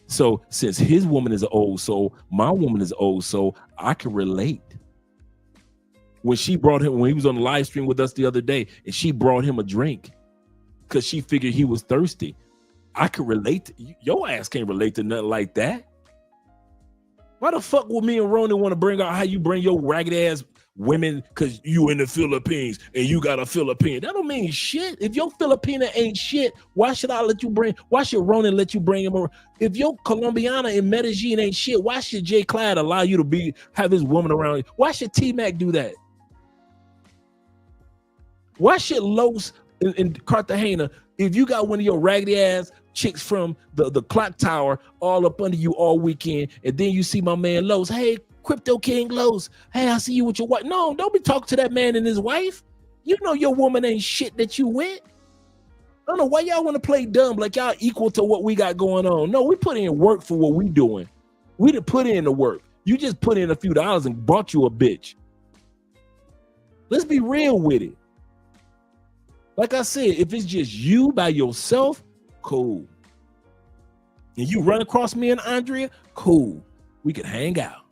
So since his woman is an old soul, my woman is old soul, I can relate. when she brought him, when he was on the live stream with us the other day, and she brought him a drink because she figured he was thirsty. I could relate. Your ass can't relate to nothing like that. Why the fuck would me and Ronan want to bring out how you bring your ragged ass women because you in the Philippines and you got a Filipino? That don't mean shit. If your Filipina ain't shit, why should Ronan let you bring him over? If your Colombiana in Medellin ain't shit, why should Jay Clyde allow you to have his woman around you? Why should T-Mac do that? Why should Los in Cartagena, if you got one of your raggedy ass chicks from the clock tower all up under you all weekend, and then you see my man Los, hey, Crypto King Los, hey, I see you with your wife. No, don't be talking to that man and his wife. You know your woman ain't shit that you went. I don't know why y'all want to play dumb like y'all equal to what we got going on. No, we put in work for what we doing. We done put in the work. You just put in a few dollars and bought you a bitch. Let's be real with it. Like I said, if it's just you by yourself, cool. And you run across me and Andrea, cool. We can hang out.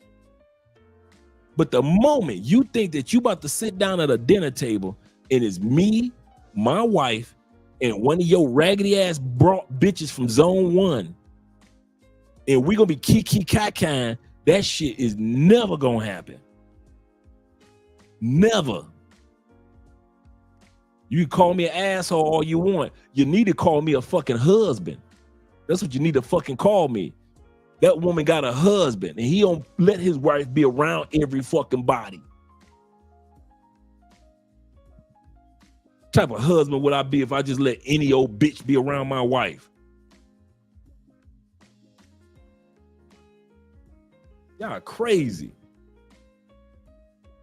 But the moment you think that you about to sit down at a dinner table and it's me, my wife, and one of your raggedy ass bitches from Zone 1, and we gonna be kiki kakan, that shit is never gonna happen. Never. You can call me an asshole all you want. You need to call me a fucking husband. That's what you need to fucking call me. That woman got a husband and he don't let his wife be around every fucking body. What type of husband would I be if I just let any old bitch be around my wife? Y'all crazy.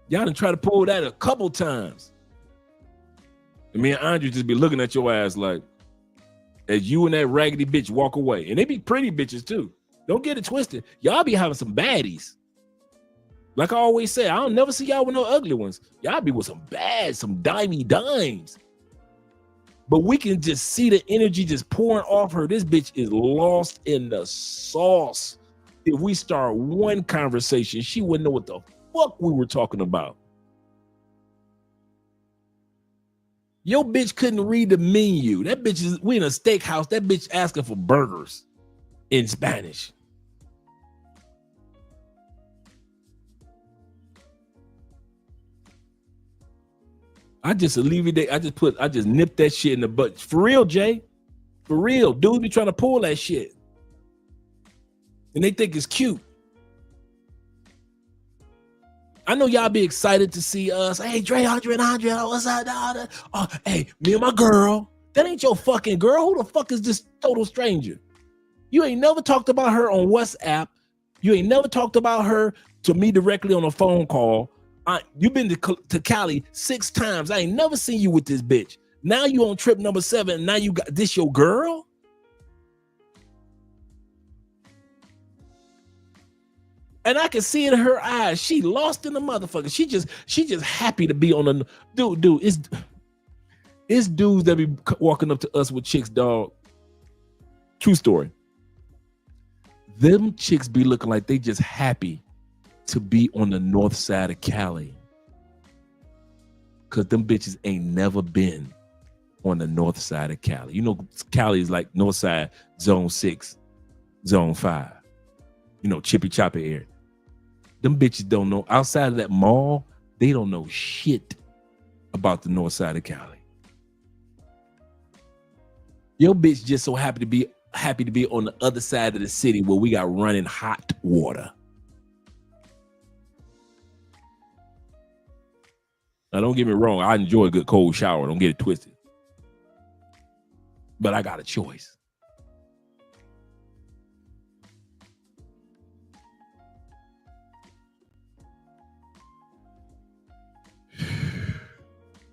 Y'all done try to pull that a couple times. And me and Andre just be looking at your ass like, as you and that raggedy bitch walk away. And they be pretty bitches too. Don't get it twisted. Y'all be having some baddies. Like I always say, I don't never see y'all with no ugly ones. Y'all be with some bad, some dimey dimes. But we can just see the energy just pouring off her. This bitch is lost in the sauce. If we start one conversation, she wouldn't know what the fuck we were talking about. Your bitch couldn't read the menu. That bitch is, we in a steakhouse. That bitch asking for burgers in Spanish. I just alleviate. I just nipped that shit in the butt. For real, Jay. For real. Dudes be trying to pull that shit. And they think it's cute. I know y'all be excited to see us. Hey, Dre, Andre, what's up? Oh, hey, me and my girl. That ain't your fucking girl. Who the fuck is this total stranger? You ain't never talked about her on WhatsApp. You ain't never talked about her to me directly on a phone call. You've been to Cali 6 times. I ain't never seen you with this bitch. Now you on trip number 7. And now you got this your girl? And I can see it in her eyes. She lost in the motherfucker. She just happy to be on the dude. It's dudes that be walking up to us with chicks, dog. True story. Them chicks be looking like they just happy to be on the north side of Cali. Cause them bitches ain't never been on the north side of Cali. You know, Cali is like north side, zone 6, zone 5. You know, chippy choppy area. Them bitches don't know. Outside of that mall, they don't know shit about the north side of Cali. Your bitch just so happy to be on the other side of the city where we got running hot water. Now, don't get me wrong. I enjoy a good cold shower. Don't get it twisted. But I got a choice.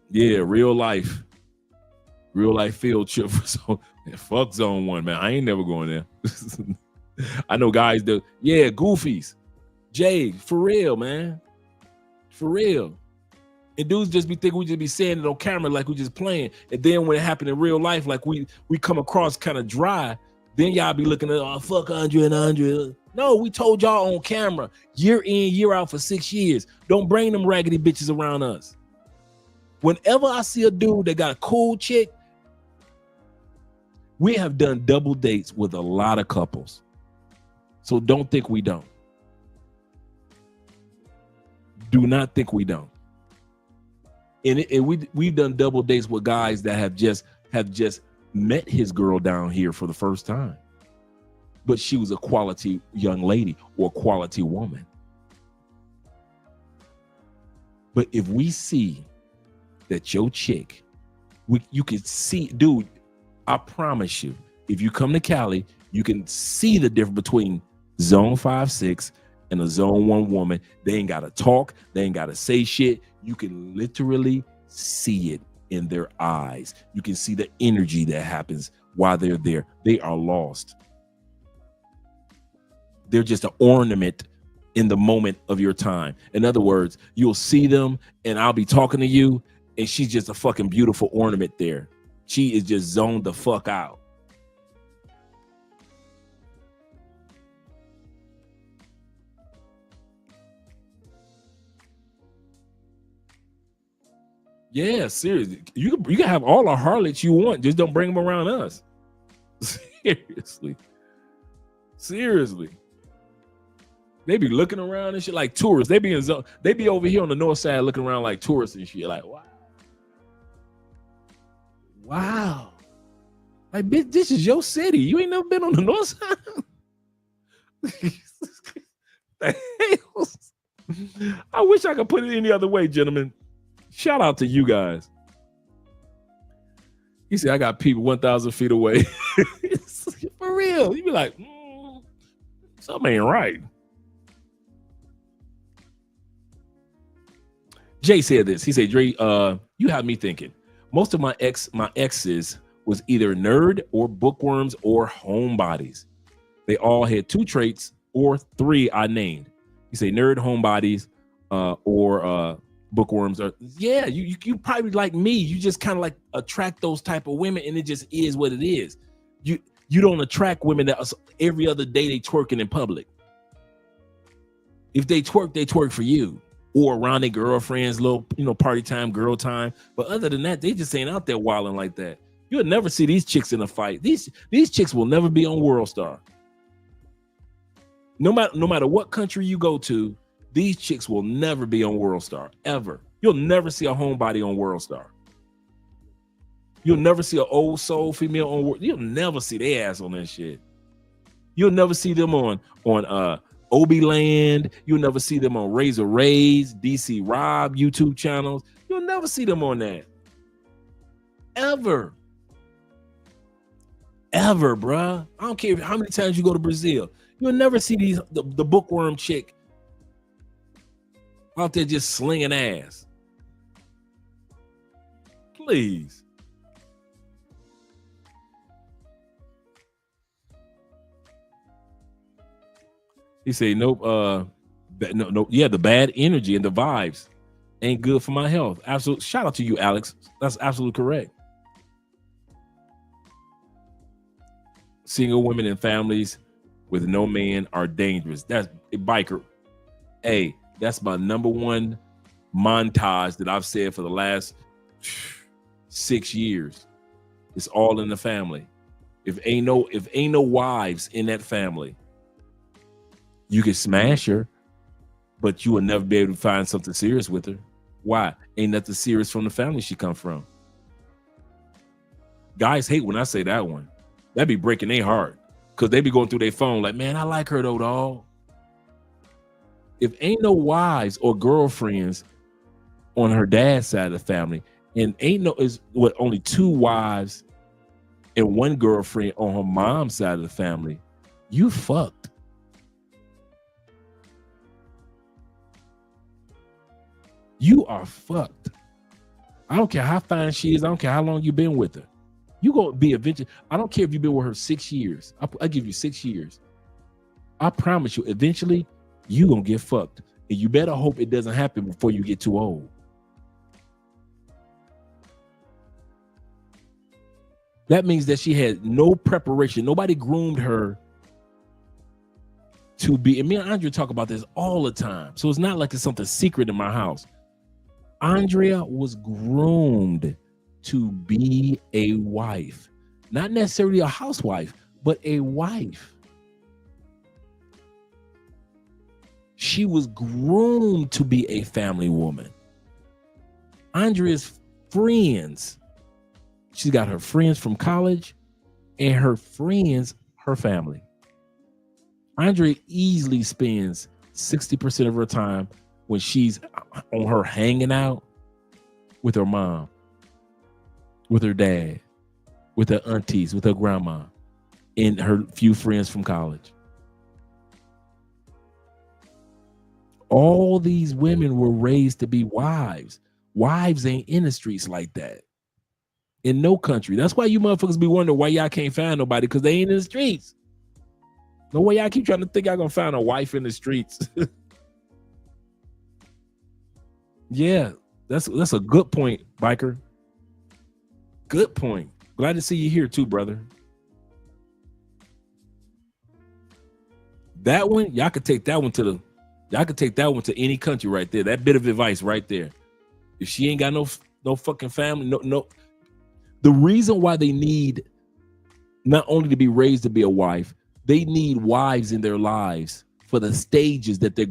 Yeah, real life field trip. So fuck zone 1, man. I ain't never going there. I know guys that, yeah, goofies. Jay, for real, man. For real. And dudes just be thinking we just be saying it on camera like we just playing. And then when it happened in real life, like we come across kind of dry, then y'all be looking at, oh, fuck Andre and Andre. No, we told y'all on camera, year in, year out for 6 years. Don't bring them raggedy bitches around us. Whenever I see a dude that got a cool chick, we have done double dates with a lot of couples. So don't think we don't. Do not think we don't. And we've done double dates with guys that have just met his girl down here for the first time. But she was a quality young lady or quality woman. But if we see that your chick, you can see, dude, I promise you, if you come to Cali, you can see the difference between zone 5-6 and a zone 1 woman. They ain't got to talk. They ain't got to say shit. You can literally see it in their eyes. You can see the energy that happens while they're there. They are lost. They're just an ornament in the moment of your time. In other words, you'll see them and I'll be talking to you and she's just a fucking beautiful ornament there. She is just zoned the fuck out. Yeah, seriously. You can have all the harlots you want. Just don't bring them around us. Seriously. They be looking around and shit like tourists. They be over here on the north side looking around like tourists and shit. Like, wow. Like, bitch, this is your city. You ain't never been on the north side. The hell? I wish I could put it any other way, gentlemen. Shout out to you guys. He said, I got people 1,000 feet away. For real. You be like, something ain't right. Jay said this. He said, Dre, you have me thinking. Most of my exes was either nerd or bookworms or homebodies. They all had 2 traits or 3 I named. You say nerd, homebodies, or bookworms. Or yeah, you probably like me. You just kind of like attract those type of women, and it just is what it is. You don't attract women that every other day they twerking in public. If they twerk for you. Or around their girlfriends, little, party time, girl time. But other than that, they just ain't out there wilding like that. You'll never see these chicks in a fight. These chicks will never be on World Star. No matter what country you go to, these chicks will never be on World Star, ever. You'll never see a homebody on World Star. You'll never see an old soul female on World. You'll never see their ass on that shit. You'll never see them on Obi Land. You'll never see them on Razor Rays, DC Rob YouTube channels. You'll never see them on that. Ever, bruh. I don't care how many times you go to Brazil. You'll never see the bookworm chick out there just slinging ass. Please. He said, nope, no, yeah, the bad energy and the vibes ain't good for my health. Absolutely. Shout out to you, Alex. That's absolutely correct. Single women and families with no man are dangerous. That's a biker. Hey, that's my #1 montage that I've said for the last 6 years. It's all in the family. If ain't no wives in that family, you can smash her, but you will never be able to find something serious with her. Why? Ain't nothing serious from the family she come from. Guys hate when I say that one. That be breaking their heart because they be going through their phone like, man, I like her though, dog. If ain't no wives or girlfriends on her dad's side of the family, and only 2 wives and 1 girlfriend on her mom's side of the family, you fucked. You are fucked. I don't care how fine she is. I don't care how long you've been with her. You gonna be eventually. I don't care if you've been with her 6 years. I give you 6 years. I promise you, eventually, you gonna get fucked. And you better hope it doesn't happen before you get too old. That means that she had no preparation. Nobody groomed her to be, and me and Andrea talk about this all the time. So it's not like it's something secret in my house. Andrea was groomed to be a wife, not necessarily a housewife, but a wife. She was groomed to be a family woman. Andrea's friends, she's got her friends from college and her friends, her family. Andrea easily spends 60% of her time when she's on her hanging out with her mom, with her dad, with her aunties, with her grandma, and her few friends from college. All these women were raised to be wives. Wives ain't in the streets like that. In no country. That's why you motherfuckers be wondering why y'all can't find nobody, because they ain't in the streets. No way y'all keep trying to think y'all gonna find a wife in the streets. Yeah, that's a good point, Biker. Good point. Glad to see you here too, brother. That one, y'all could take that one to any country right there. That bit of advice right there. If she ain't got no fucking family, no. The reason why they need not only to be raised to be a wife, they need wives in their lives for the stages that they're.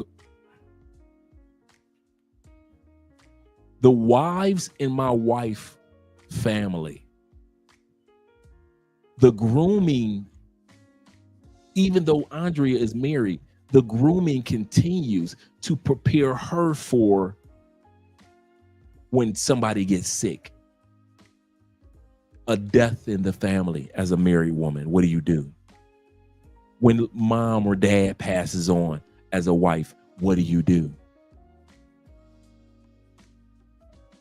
The wives in my wife family, the grooming, even though Andrea is married, the grooming continues to prepare her for when somebody gets sick, a death in the family. As a married woman, what do you do? When mom or dad passes on as a wife, what do you do?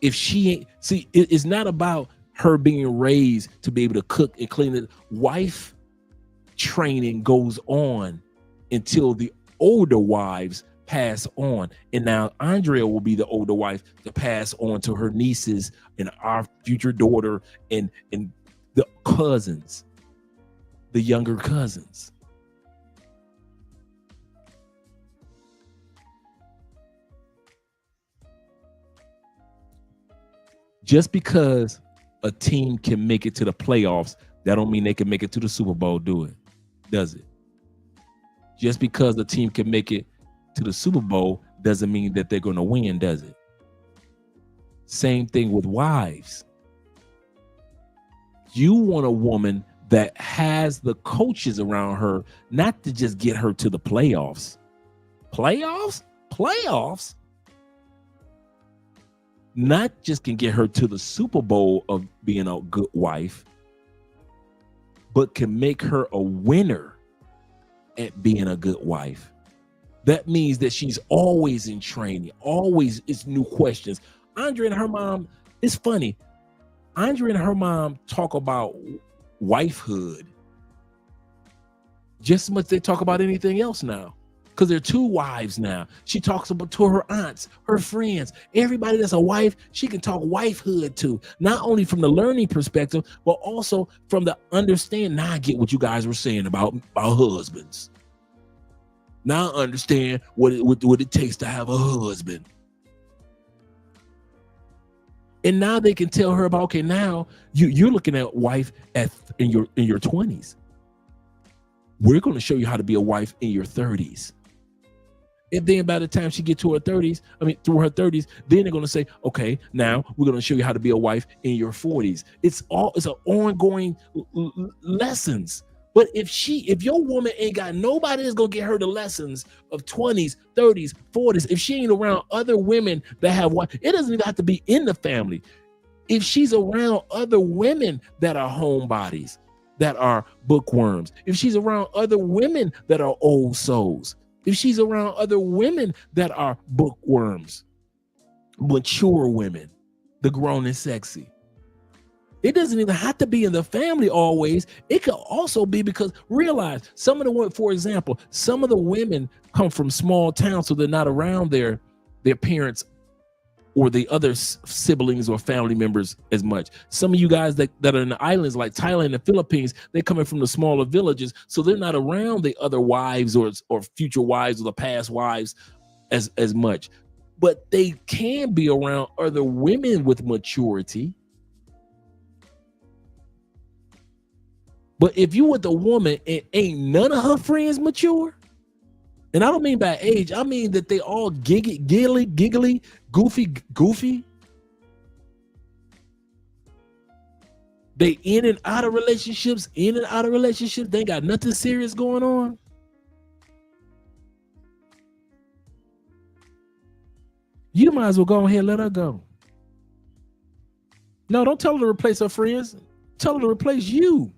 If she ain't, see, it's not about her being raised to be able to cook and clean it. Wife training goes on until the older wives pass on. And now Andrea will be the older wife to pass on to her nieces and our future daughter and the cousins, the younger cousins. Just because a team can make it to the playoffs, that don't mean they can make it to the Super Bowl, does it? Just because a team can make it to the Super Bowl doesn't mean that they're going to win, does it? Same thing with wives. You want a woman that has the coaches around her, not to just get her to the playoffs. Playoffs? Not just can get her to the Super Bowl of being a good wife, but can make her a winner at being a good wife. That means that she's always in training, always it's new questions. Andrea and her mom, it's funny. Andrea and her mom talk about wifehood just as much as they talk about anything else now. Because they're two wives now. She talks about to her aunts, her friends, everybody that's a wife, she can talk wifehood to. Not only from the learning perspective, but also from the understand. Now I get what you guys were saying about husbands. Now I understand what it takes to have a husband. And now they can tell her about, okay, now you're looking at wife in your 20s. We're going to show you how to be a wife in your 30s. And then by the time she gets to her 30s, through her 30s, then they're going to say, okay, now we're going to show you how to be a wife in your 40s. It's an ongoing lessons. But if your woman ain't got nobody that's going to get her the lessons of 20s, 30s, 40s, if she ain't around other women that have wives, it doesn't even have to be in the family. If she's around other women that are homebodies, that are bookworms, if she's around other women that are old souls, if she's around other women that are bookworms, mature women, the grown and sexy. It doesn't even have to be in the family always. It could also be because realize some of the women, for example, some of the women come from small towns, so they're not around their parents or the other siblings or family members as much. Some of you guys that are in the islands like Thailand and Philippines, they're coming from the smaller villages, so they're not around the other wives or future wives or the past wives as much. But they can be around other women with maturity. But if you with a woman and ain't none of her friends mature, and I don't mean by age, I mean that they all giggly, goofy. They in and out of relationships. They ain't got nothing serious going on. You might as well go ahead and let her go. No, don't tell her to replace her friends. Tell her to replace you.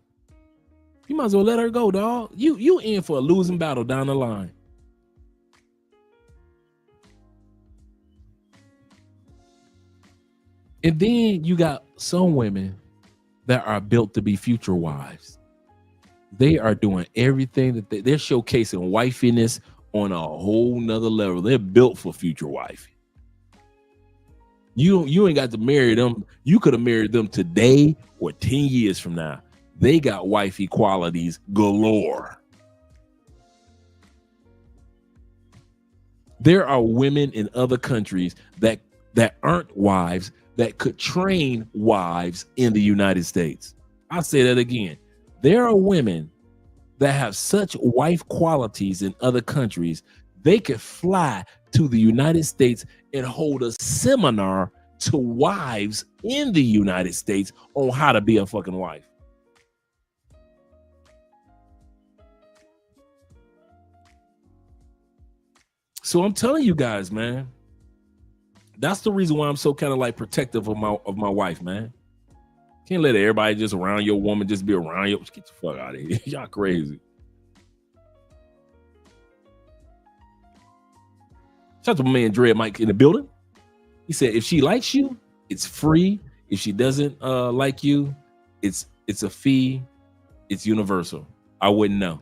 You might as well let her go, dog. You in for a losing battle down the line. And then you got some women that are built to be future wives. They are doing everything that they're showcasing wifiness on a whole nother level. They're built for future wifey. You ain't got to marry them. You could have married them today or 10 years from now. They got wifey qualities galore. There are women in other countries that aren't wives that could train wives in the United States. I'll say that again. There are women that have such wife qualities in other countries, they could fly to the United States and hold a seminar to wives in the United States on how to be a fucking wife. So I'm telling you guys, man, that's the reason why I'm so kind of like protective of my wife, man. Can't let everybody just around your woman just be around you. Get the fuck out of here. Y'all crazy. Shout out to my man Dread Mike in the building. He said, if she likes you, it's free. If she doesn't like you, it's a fee. It's universal. I wouldn't know.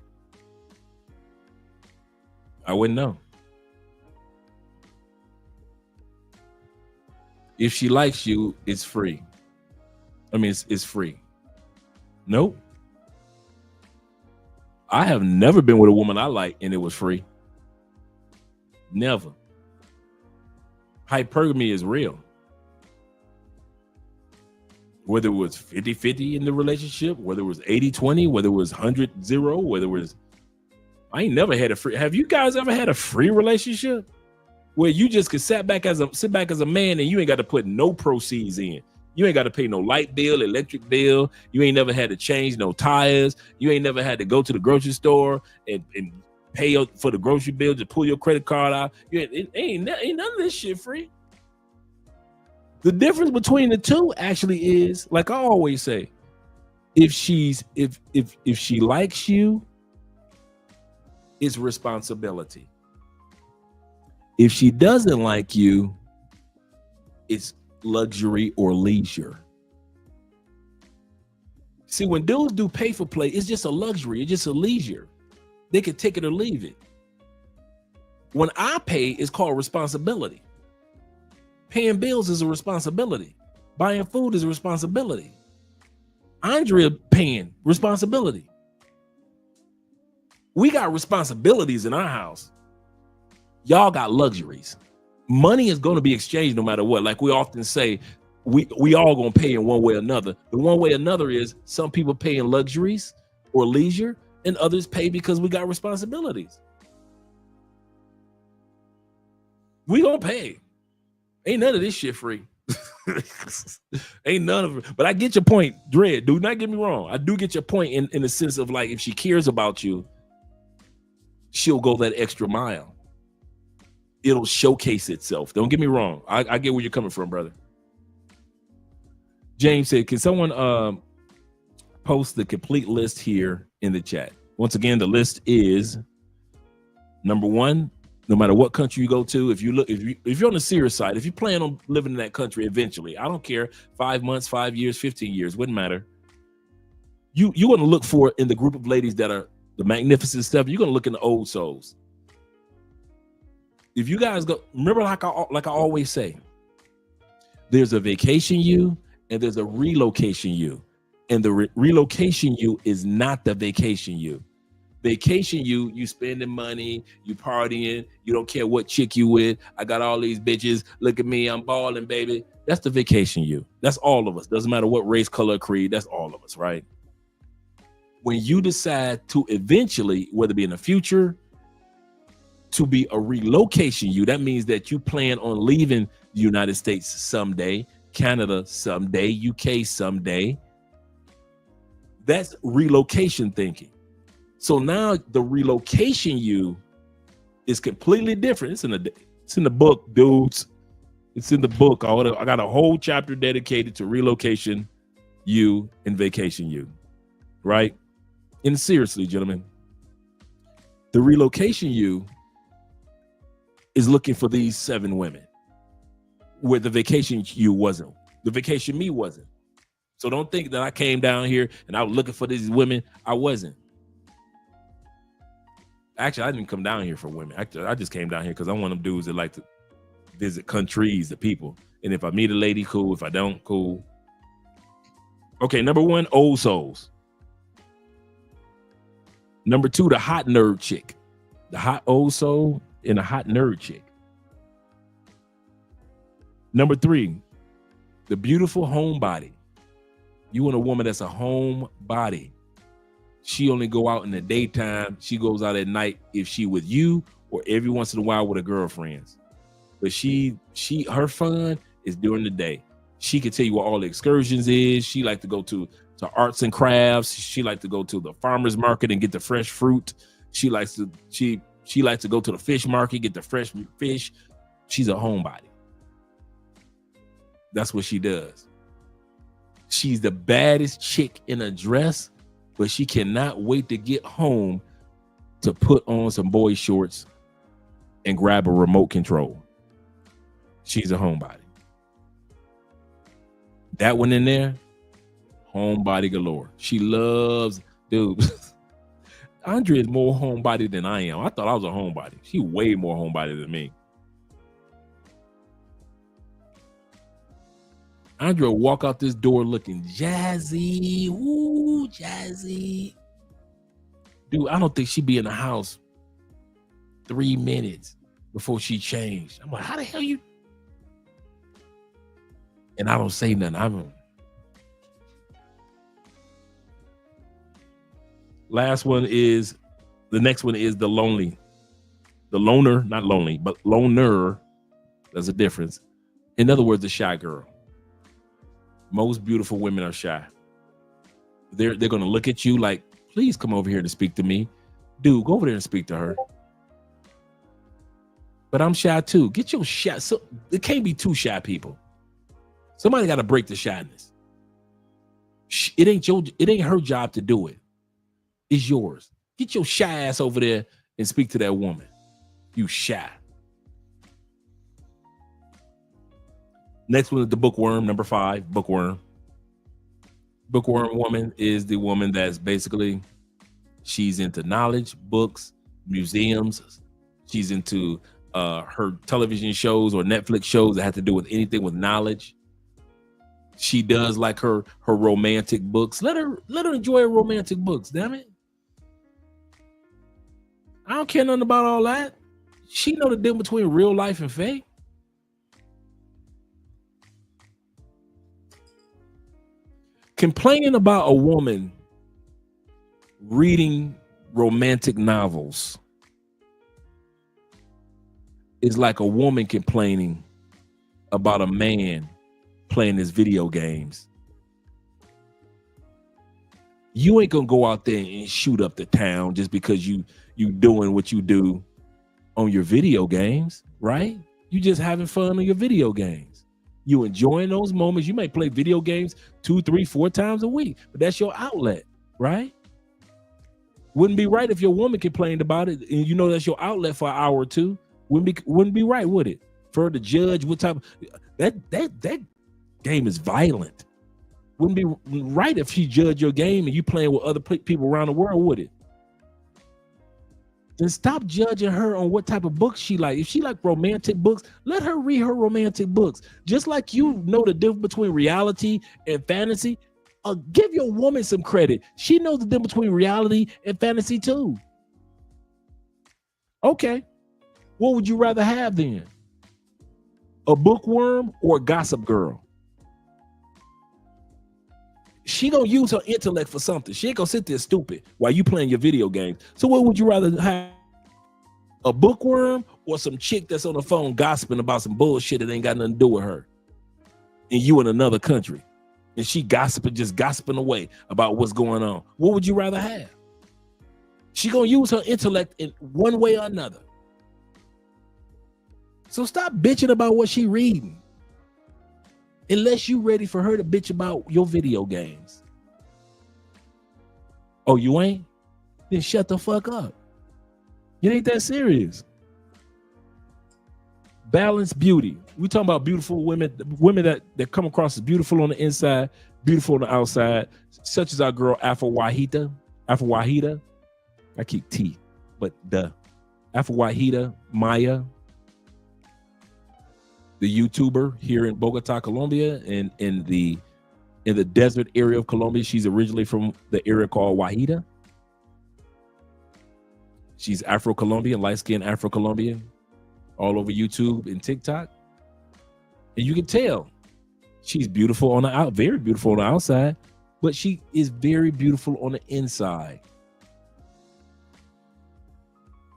If she likes you, it's free. I mean, it's free. Nope. I have never been with a woman I like and it was free. Never. Hypergamy is real. Whether it was 50-50 in the relationship, whether it was 80-20, whether it was 100-0, whether it was... I ain't never had a free... Have you guys ever had a free relationship? Where you just could sit back as a man and you ain't got to put no proceeds in. You ain't got to pay no light bill, electric bill. You ain't never had to change no tires. You ain't never had to go to the grocery store and pay for the grocery bill, just pull your credit card out. Ain't none of this shit free. The difference between the two actually is, like I always say, if she likes you, it's responsibility. If she doesn't like you, it's luxury or leisure. See, when dudes do pay for play, it's just a luxury. It's just a leisure. They can take it or leave it. When I pay, it's called responsibility. Paying bills is a responsibility. Buying food is a responsibility. Andrea paying, responsibility. We got responsibilities in our house. Y'all got luxuries. Money is going to be exchanged no matter what. Like we often say, we all going to pay in one way or another. The one way or another is some people pay in luxuries or leisure and others pay because we got responsibilities. We going to pay. Ain't none of this shit free. Ain't none of it. But I get your point, Dread. Do not get me wrong. I do get your point in the sense of like, if she cares about you, she'll go that extra mile. It'll showcase itself. Don't get me wrong. I get where you're coming from, brother. James said, can someone post the complete list here in the chat? Once again, the list is number 1, no matter what country you go to, if you're on the serious side, if you plan on living in that country eventually, I don't care, 5 months, 5 years, 15 years, wouldn't matter. You want to look for in the group of ladies that are the magnificent stuff. You're going to look in the old souls. If you guys go, remember, like I always say, There's a vacation you and there's a relocation you. And the relocation you is not the vacation you. Vacation you spending money, you partying, you don't care what chick you with. I got all these bitches. Look at me, I'm balling, baby. That's the vacation you. That's all of us. Doesn't matter what race, color, creed. That's all of us, right? When you decide to eventually, whether it be in the future, to be a relocation you, that means that you plan on leaving the United States someday, Canada someday, UK someday. That's relocation thinking. So now the relocation you is completely different. It's in the book, dudes. It's in the book. I got a whole chapter dedicated to relocation you and vacation you, right? And seriously, gentlemen, the relocation you is looking for these 7 women, where the vacation you wasn't. The vacation me wasn't. So don't think that I came down here and I was looking for these women. I wasn't. Actually, I didn't come down here for women. Actually, I just came down here because I'm one of them dudes that like to visit countries, the people. And if I meet a lady, cool. If I don't, cool. Okay, number 1, old souls. Number 2, the hot nerd chick. The hot old soul and a hot nerd chick. Number 3, the beautiful homebody. You want a woman that's a homebody. She only go out in the daytime. She goes out at night if she with you or every once in a while with her girlfriends. But her fun is during the day. She can tell you what all the excursions is. She like to go to arts and crafts. She like to go to the farmer's market and get the fresh fruit. She likes to go to the fish market, get the fresh fish. She's a homebody. That's what she does. She's the baddest chick in a dress, but she cannot wait to get home to put on some boy shorts and grab a remote control. She's a homebody. That one in there, homebody galore. She loves, dude. Andrea is more homebody than I am. I thought I was a homebody. She way more homebody than me. Andrea walk out this door looking jazzy. Ooh, jazzy. Dude, I don't think she'd be in the house 3 minutes before she changed. I'm like, how the hell you? And I don't say nothing. The next one is the lonely. The loner, not lonely, but loner. There's a difference. In other words, the shy girl. Most beautiful women are shy. They're going to look at you like, please come over here to speak to me. Dude, go over there and speak to her. But I'm shy too. Get your shy. So it can't be 2 shy people. Somebody got to break the shyness. It ain't her job to do it. It's yours. Get your shy ass over there and speak to that woman. You shy. Next one is the bookworm, number 5, bookworm. Bookworm woman is the woman that's basically, she's into knowledge, books, museums. She's into her television shows or Netflix shows that have to do with anything with knowledge. She does like her romantic books. Let her enjoy her romantic books, damn it. I don't care nothing about all that. She know the difference between real life and fake. Complaining about a woman reading romantic novels is like a woman complaining about a man playing his video games. You ain't gonna go out there and shoot up the town just because you doing what you do on your video games, right? You just having fun on your video games. You enjoying those moments. You may play video games 2, 3, 4 times a week, but that's your outlet, right? Wouldn't be right if your woman complained about it and you know that's your outlet for an hour or 2. Wouldn't be right, would it? For her to judge what type of that game is violent. Wouldn't be right if she judged your game and you playing with other people around the world, would it? then stop judging her on what type of books she like. If she like romantic books, let her read her romantic books. Just like you know the difference between reality and fantasy, give your woman some credit. She knows the difference between reality and fantasy too. Okay, what would you rather have then? A bookworm or a gossip girl? She gonna use her intellect for something. She ain't gonna sit there stupid while you playing your video games. So what would you rather have? A bookworm or some chick that's on the phone gossiping about some bullshit that ain't got nothing to do with her? And you in another country. And she just gossiping away about what's going on. What would you rather have? She gonna use her intellect in one way or another. So stop bitching about what she reading. Unless you ready for her to bitch about your video games. Oh, you ain't? Then shut the fuck up. It ain't that serious. Balanced beauty. We talking about beautiful women that come across as beautiful on the inside, beautiful on the outside, such as our girl Afro Wahida. I keep T, but Afro Wahida Maya, the YouTuber here in Bogota, Colombia, and in the desert area of Colombia. She's originally from the area called Wahida. She's Afro-Colombian, light-skinned Afro-Colombian, all over YouTube and TikTok. And you can tell she's beautiful on the very beautiful on the outside, but she is very beautiful on the inside.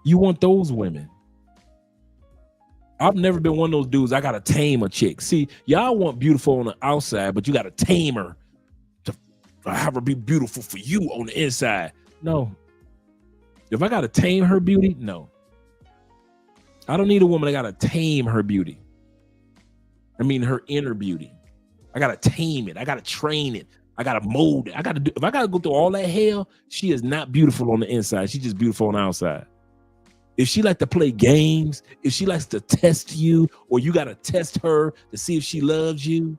You want those women. I've never been one of those dudes. I gotta tame a chick. See, y'all want beautiful on the outside, but you gotta tame her to have her be beautiful for you on the inside. No. If I gotta tame her beauty, no. I don't need a woman that gotta tame her beauty. I mean her inner beauty. I gotta tame it. I gotta train it. I gotta mold it. If I gotta go through all that hell, she is not beautiful on the inside. She's just beautiful on the outside. If she likes to play games, if she likes to test you, or you got to test her to see if she loves you,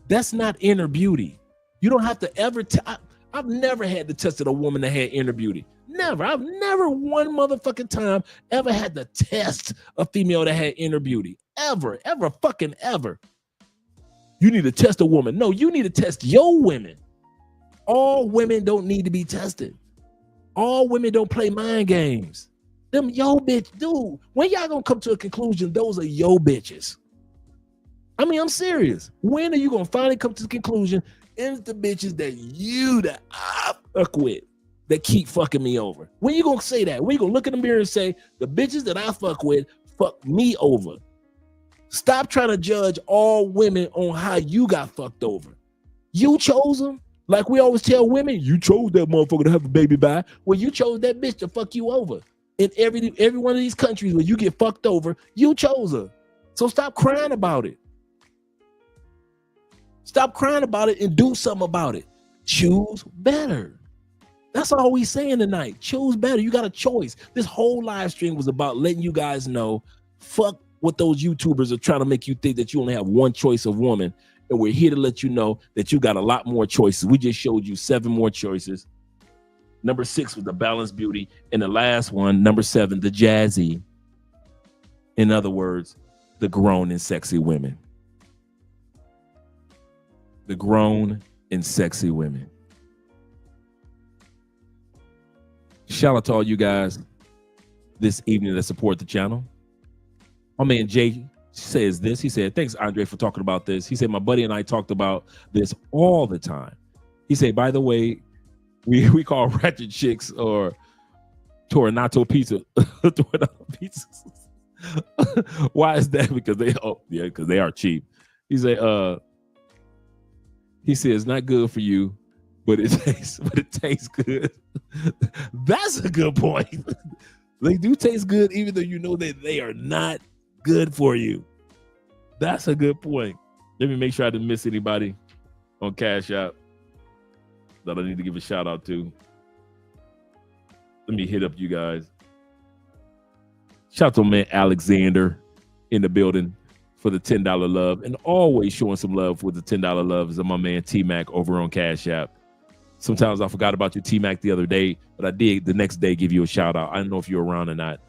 that's not inner beauty. You don't have to ever, I've never had to test a woman that had inner beauty. Never. I've never one motherfucking time ever had to test a female that had inner beauty. Ever fucking ever. You need to test a woman. No, you need to test your women. All women don't need to be tested. All women don't play mind games. Them yo bitch, dude. When y'all gonna come to a conclusion, those are yo bitches. I mean, I'm serious. When are you gonna finally come to the conclusion? It's the bitches that I fuck with that keep fucking me over. When you gonna say that? When you gonna look in the mirror and say, the bitches that I fuck with fuck me over? Stop trying to judge all women on how you got fucked over. You chose them. Like we always tell women, you chose that motherfucker to have a baby by. Well, you chose that bitch to fuck you over. In every one of these countries where you get fucked over, you chose her. So stop crying about it. Stop crying about it and do something about it. Choose better. That's all we saying tonight. Choose better. You got a choice. This whole live stream was about letting you guys know, fuck what those YouTubers are trying to make you think that you only have one choice of woman. And we're here to let you know that you got a lot more choices. We just showed you 7 more choices. Number 6 was the balanced beauty. And the last one, number 7, the jazzy. In other words, the grown and sexy women. The grown and sexy women. Shout out to all you guys this evening that support the channel. My man Jay says this. He said, thanks, Andre, for talking about this. He said, my buddy and I talked about this all the time. He said, by the way, we call ratchet chicks or Tornato pizza. Tornato pizzas. Why is that? Because they are cheap. He said, it's not good for you, but it tastes good. That's a good point. They do taste good, even though you know that they are not good for you. That's a good point. Let me make sure I didn't miss anybody on Cash App that I need to give a shout out to. Let me hit up you guys. Shout out to man Alexander in the building for the $10 love, and always showing some love with the $10 love is my man T-Mac over on Cash App. Sometimes I forgot about your T-Mac the other day, but I did the next day give you a shout out. I don't know if you're around or not.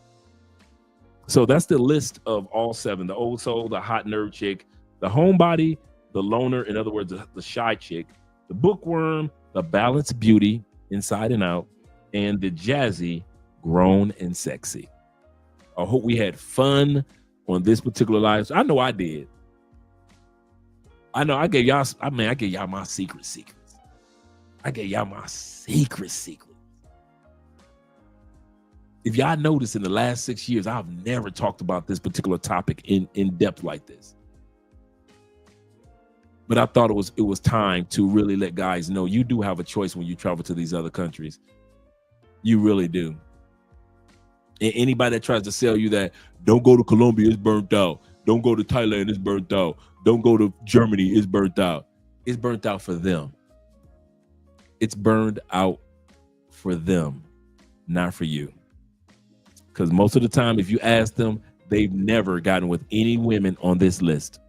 So that's the list of all 7: the old soul, the hot nerd chick, the homebody, the loner, in other words, the shy chick, the bookworm, the balanced beauty, inside and out, and the jazzy, grown and sexy. I hope we had fun on this particular live. I know I did. I know I gave y'all, I gave y'all my secrets. I gave y'all my secret. If y'all notice, in the last 6 years, I've never talked about this particular topic in depth like this. But I thought it was time to really let guys know you do have a choice when you travel to these other countries. You really do. And anybody that tries to sell you that, don't go to Colombia, it's burnt out. Don't go to Thailand, it's burnt out. Don't go to Germany, it's burnt out. It's burnt out for them. It's burned out for them, not for you. Because most of the time, if you ask them, they've never gotten with any women on this list.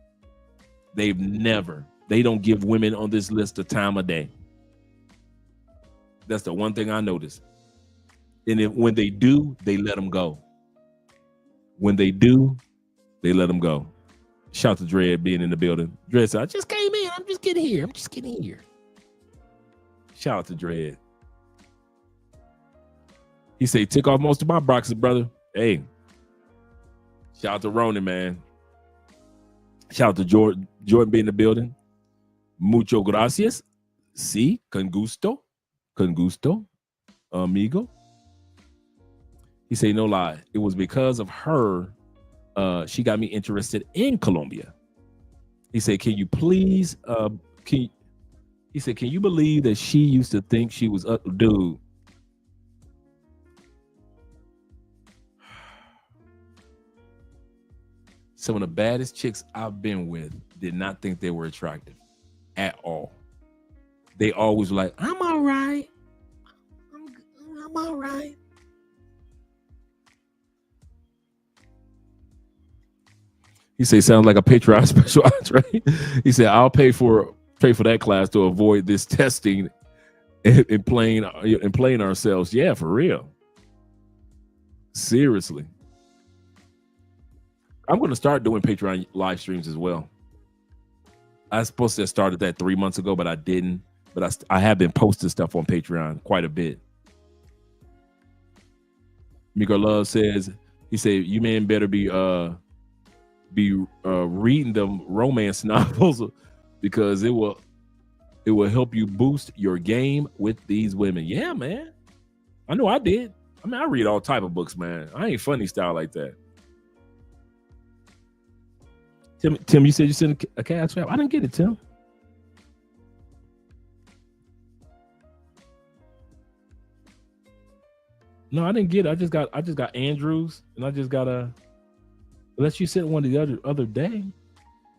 They don't give women on this list the time of day. That's the one thing I noticed. And when they do, they let them go. When they do, they let them go. Shout out to Dread being in the building. Dread said, I just came in. I'm just getting here. Shout out to Dread. He said, took off most of my boxes, brother. Hey, shout out to Ronan, man. Shout out to Jordan being in the building. Mucho gracias. Sí, con gusto. Con gusto, amigo. He said, no lie. It was because of her. She got me interested in Colombia. He said, can you please, can you believe that she used to think she was dude? Some of the baddest chicks I've been with did not think they were attractive at all. They always were like, I'm all right. I'm all right. He said, sounds like a Patreon special, right? He said, I'll pay for that class to avoid this testing and playing ourselves. Yeah, for real. Seriously. I'm going to start doing Patreon live streams as well. I was supposed to have started that 3 months ago, but I didn't. But I have been posting stuff on Patreon quite a bit. Miko Love says, he said, you men better be reading them romance novels because it will help you boost your game with these women. Yeah, man. I know I did. I mean, I read all type of books, man. I ain't funny style like that. Tim, you said you sent a cash app. I didn't get it, Tim. No, I didn't get it. I just got Andrews, and I just got unless you sent one the other day.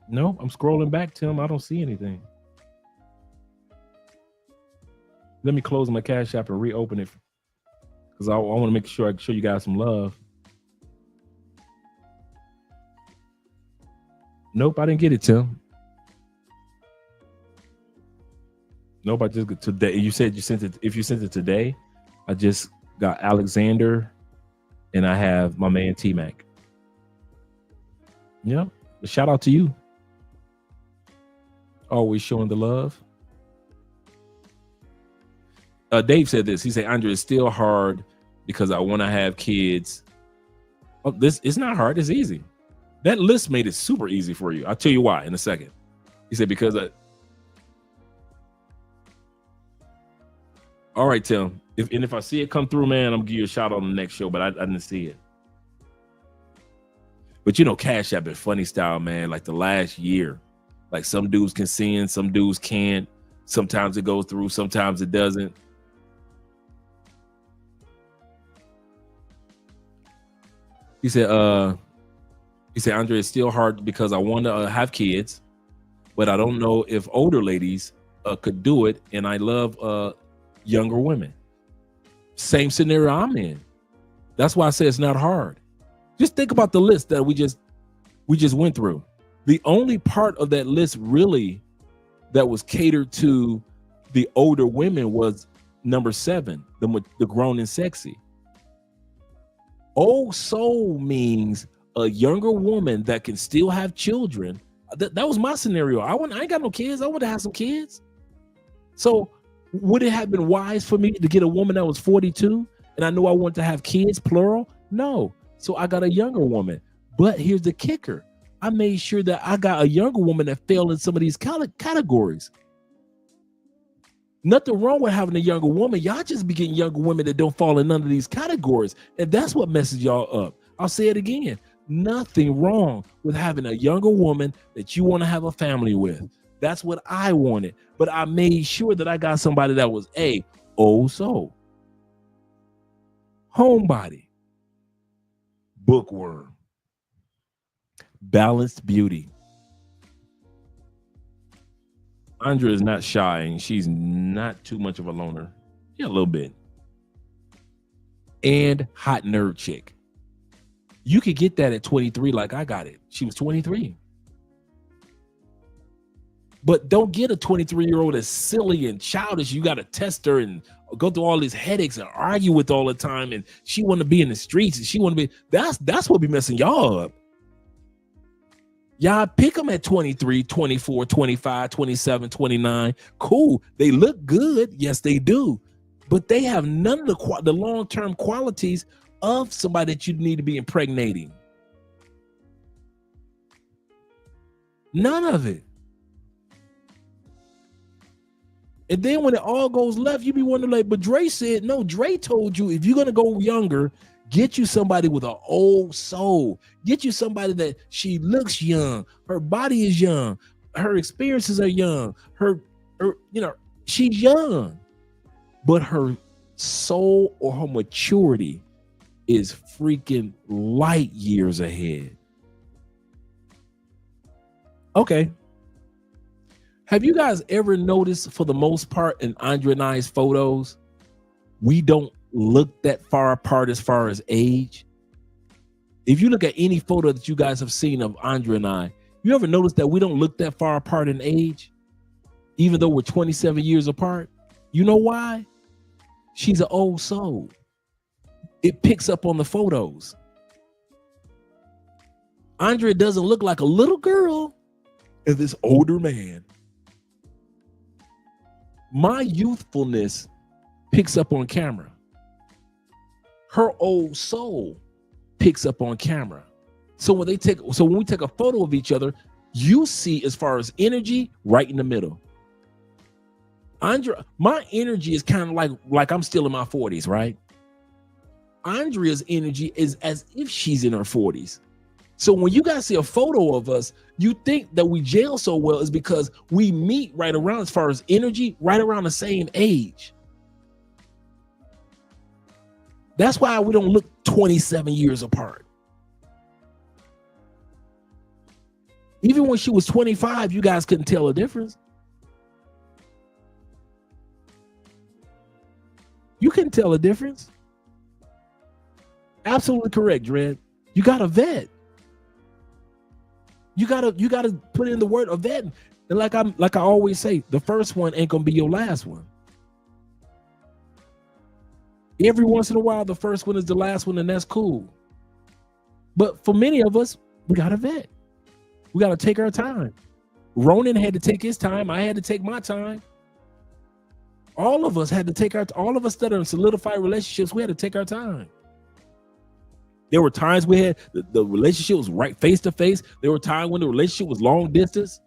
No, I'm scrolling back, Tim. I don't see anything. Let me close my cash app and reopen it because I want to make sure I can show you guys some love. Nope, I didn't get it, Tim. Nope, I just got today. You said you sent it. If you sent it today, I just got Alexander, and I have my man T-Mac. Yeah, shout out to you. Always showing the love. Dave said this. He said, Andre, it's still hard because I want to have kids. Oh, it's not hard. It's easy. That list made it super easy for you. I'll tell you why in a second. He said, because all right, Tim. If I see it come through, man, I'm gonna give you a shout out on the next show, but I didn't see it. But you know, Cash App been funny style, man, like the last year. Like some dudes can send, some dudes can't. Sometimes it goes through, sometimes it doesn't. He said, Andre, it's still hard because I want to have kids, but I don't know if older ladies could do it. And I love younger women. Same scenario I'm in. That's why I say it's not hard. Just think about the list that we just went through. The only part of that list really that was catered to The older women was number 7, the grown and sexy. Old soul means a younger woman that can still have children. That was my scenario. I ain't got no kids. I want to have some kids. So would it have been wise for me to get a woman that was 42 and I knew I wanted to have kids, plural? No. So I got a younger woman. But here's the kicker. I made sure that I got a younger woman that fell in some of these categories. Nothing wrong with having a younger woman. Y'all just be getting younger women that don't fall in none of these categories. And that's what messes y'all up. I'll say it again. Nothing wrong with having a younger woman that you want to have a family with. That's what I wanted. But I made sure that I got somebody that was old soul. Homebody. Bookworm. Balanced beauty. Andrea is not shy and she's not too much of a loner. Yeah, a little bit. And hot nerd chick. You could get that at 23 like I got it. She was 23. But don't get a 23-year-old that's silly and childish. You got to test her and go through all these headaches and argue with all the time. And she want to be in the streets and she want to be. That's what be messing y'all up. Y'all pick them at 23, 24, 25, 27, 29. Cool. They look good. Yes, they do. But they have none of the long-term qualities of somebody that you need to be impregnating. None of it. And then when it all goes left, you be wondering like, but Dre said, no, Dre told you if you're going to go younger, get you somebody with an old soul. Get you somebody that she looks young. Her body is young. Her experiences are young. Her she's young. But her soul or her maturity is freaking light years ahead. Okay. Have you guys ever noticed, for the most part, in Andrea and I's photos, we don't look that far apart as far as age? If you look at any photo that you guys have seen of Andrea and I, you ever notice that we don't look that far apart in age, even though we're 27 years apart? You know why? She's an old soul. It picks up on the photos. Andrea doesn't look like a little girl as this older man. My youthfulness picks up on camera. Her old soul picks up on camera. So when we take a photo of each other, you see, as far as energy, right in the middle. Andrea, my energy is kind of like I'm still in my 40s, right? Andrea's energy is as if she's in her 40s. So when you guys see a photo of us, you think that we gel so well is because we meet right around, as far as energy, right around the same age. That's why we don't look 27 years apart. Even when she was 25, you guys couldn't tell a difference. You couldn't tell a difference. Absolutely correct, Dred. You got a vet. You gotta put in the word of vet. And like I always say, the first one ain't gonna be your last one. Every once in a while, the first one is the last one, and that's cool. But for many of us, we gotta vet. We gotta take our time. Ronan had to take his time. I had to take my time. All of us had to take all of us that are in solidified relationships, we had to take our time. There were times we had the relationship was right face to face. There were times when the relationship was long distance.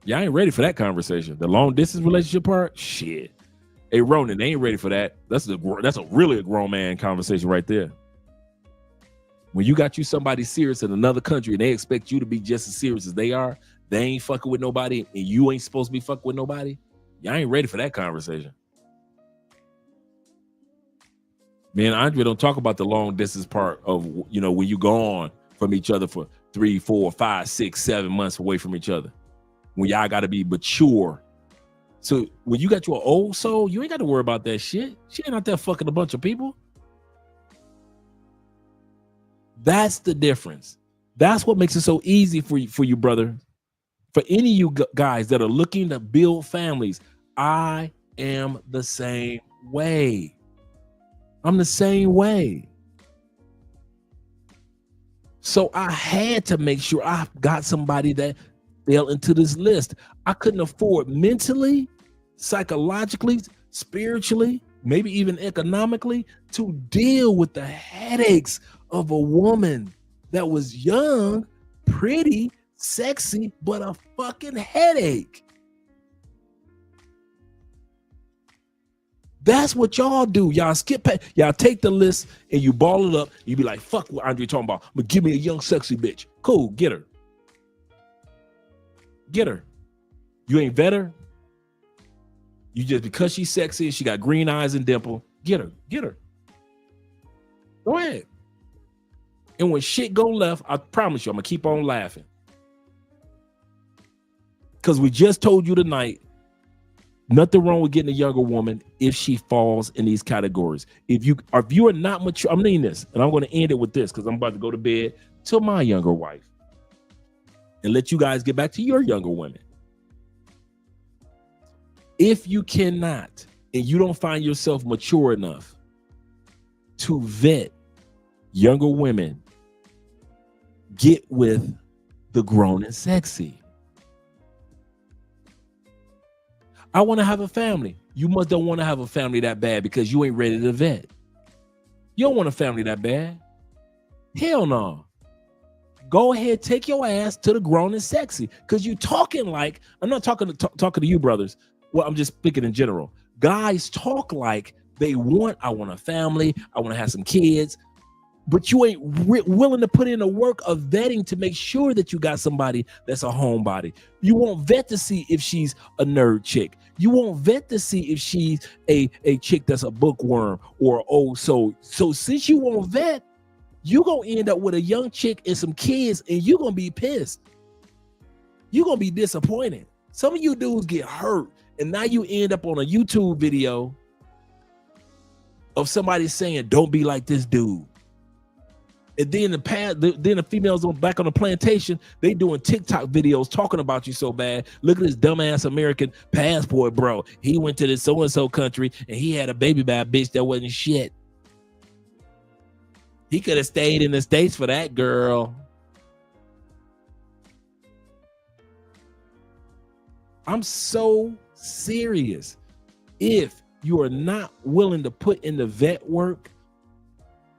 Yeah, I ain't ready for that conversation. The long distance relationship part, shit. Hey, Ronan, they ain't ready for that. That's really a grown man conversation right there. When you got somebody serious in another country and they expect you to be just as serious as they are, they ain't fucking with nobody and you ain't supposed to be fucking with nobody. Y'all ain't ready for that conversation. Man, Andrea don't talk about the long distance part of, when you go on from each other for 3, 4, 5, 6, 7 months away from each other. When y'all got to be mature. So when you got your old soul, you ain't got to worry about that shit. She ain't out there fucking a bunch of people. That's the difference. That's what makes it so easy for you, brother, For any of you guys that are looking to build families, I am the same way. I'm the same way. So I had to make sure I got somebody that fell into this list. I couldn't afford mentally, psychologically, spiritually, maybe even economically to deal with the headaches of a woman that was young, pretty, sexy, but a fucking headache. That's what y'all do. Y'all skip past, y'all take the list and you ball it up. You be like, fuck what Andre talking about. But give me a young, sexy bitch. Cool, get her. Get her. You ain't vet her. You just, because she's sexy and she got green eyes and dimple, get her. Get her. Go ahead. And when shit go left, I promise you, I'm gonna keep on laughing. Because we just told you tonight, nothing wrong with getting a younger woman if she falls in these categories. If you are not mature, I'm meaning this, and I'm going to end it with this because I'm about to go to bed to my younger wife and let you guys get back to your younger women. If you cannot, and you don't find yourself mature enough to vet younger women, get with the grown and sexy. I want to have a family. You must don't want to have a family that bad because you ain't ready to vet. You don't want a family that bad. Hell no. Go ahead, take your ass to the grown and sexy because you talking like, I'm not talking to you brothers. Well, I'm just speaking in general. Guys talk like they want, I want a family. I want to have some kids. But you ain't willing to put in the work of vetting to make sure that you got somebody that's a homebody. You won't vet to see if she's a nerd chick. You won't vet to see if she's a chick that's a bookworm or so since you won't vet, you're going to end up with a young chick and some kids and you're going to be pissed. You're going to be disappointed. Some of you dudes get hurt and now you end up on a YouTube video of somebody saying, don't be like this dude. And then the females back on the plantation, they doing TikTok videos talking about you so bad. Look at this dumbass American passport, bro. He went to this so-and-so country and he had a baby by a bitch that wasn't shit. He could have stayed in the States for that girl. I'm so serious. If you are not willing to put in the vet work,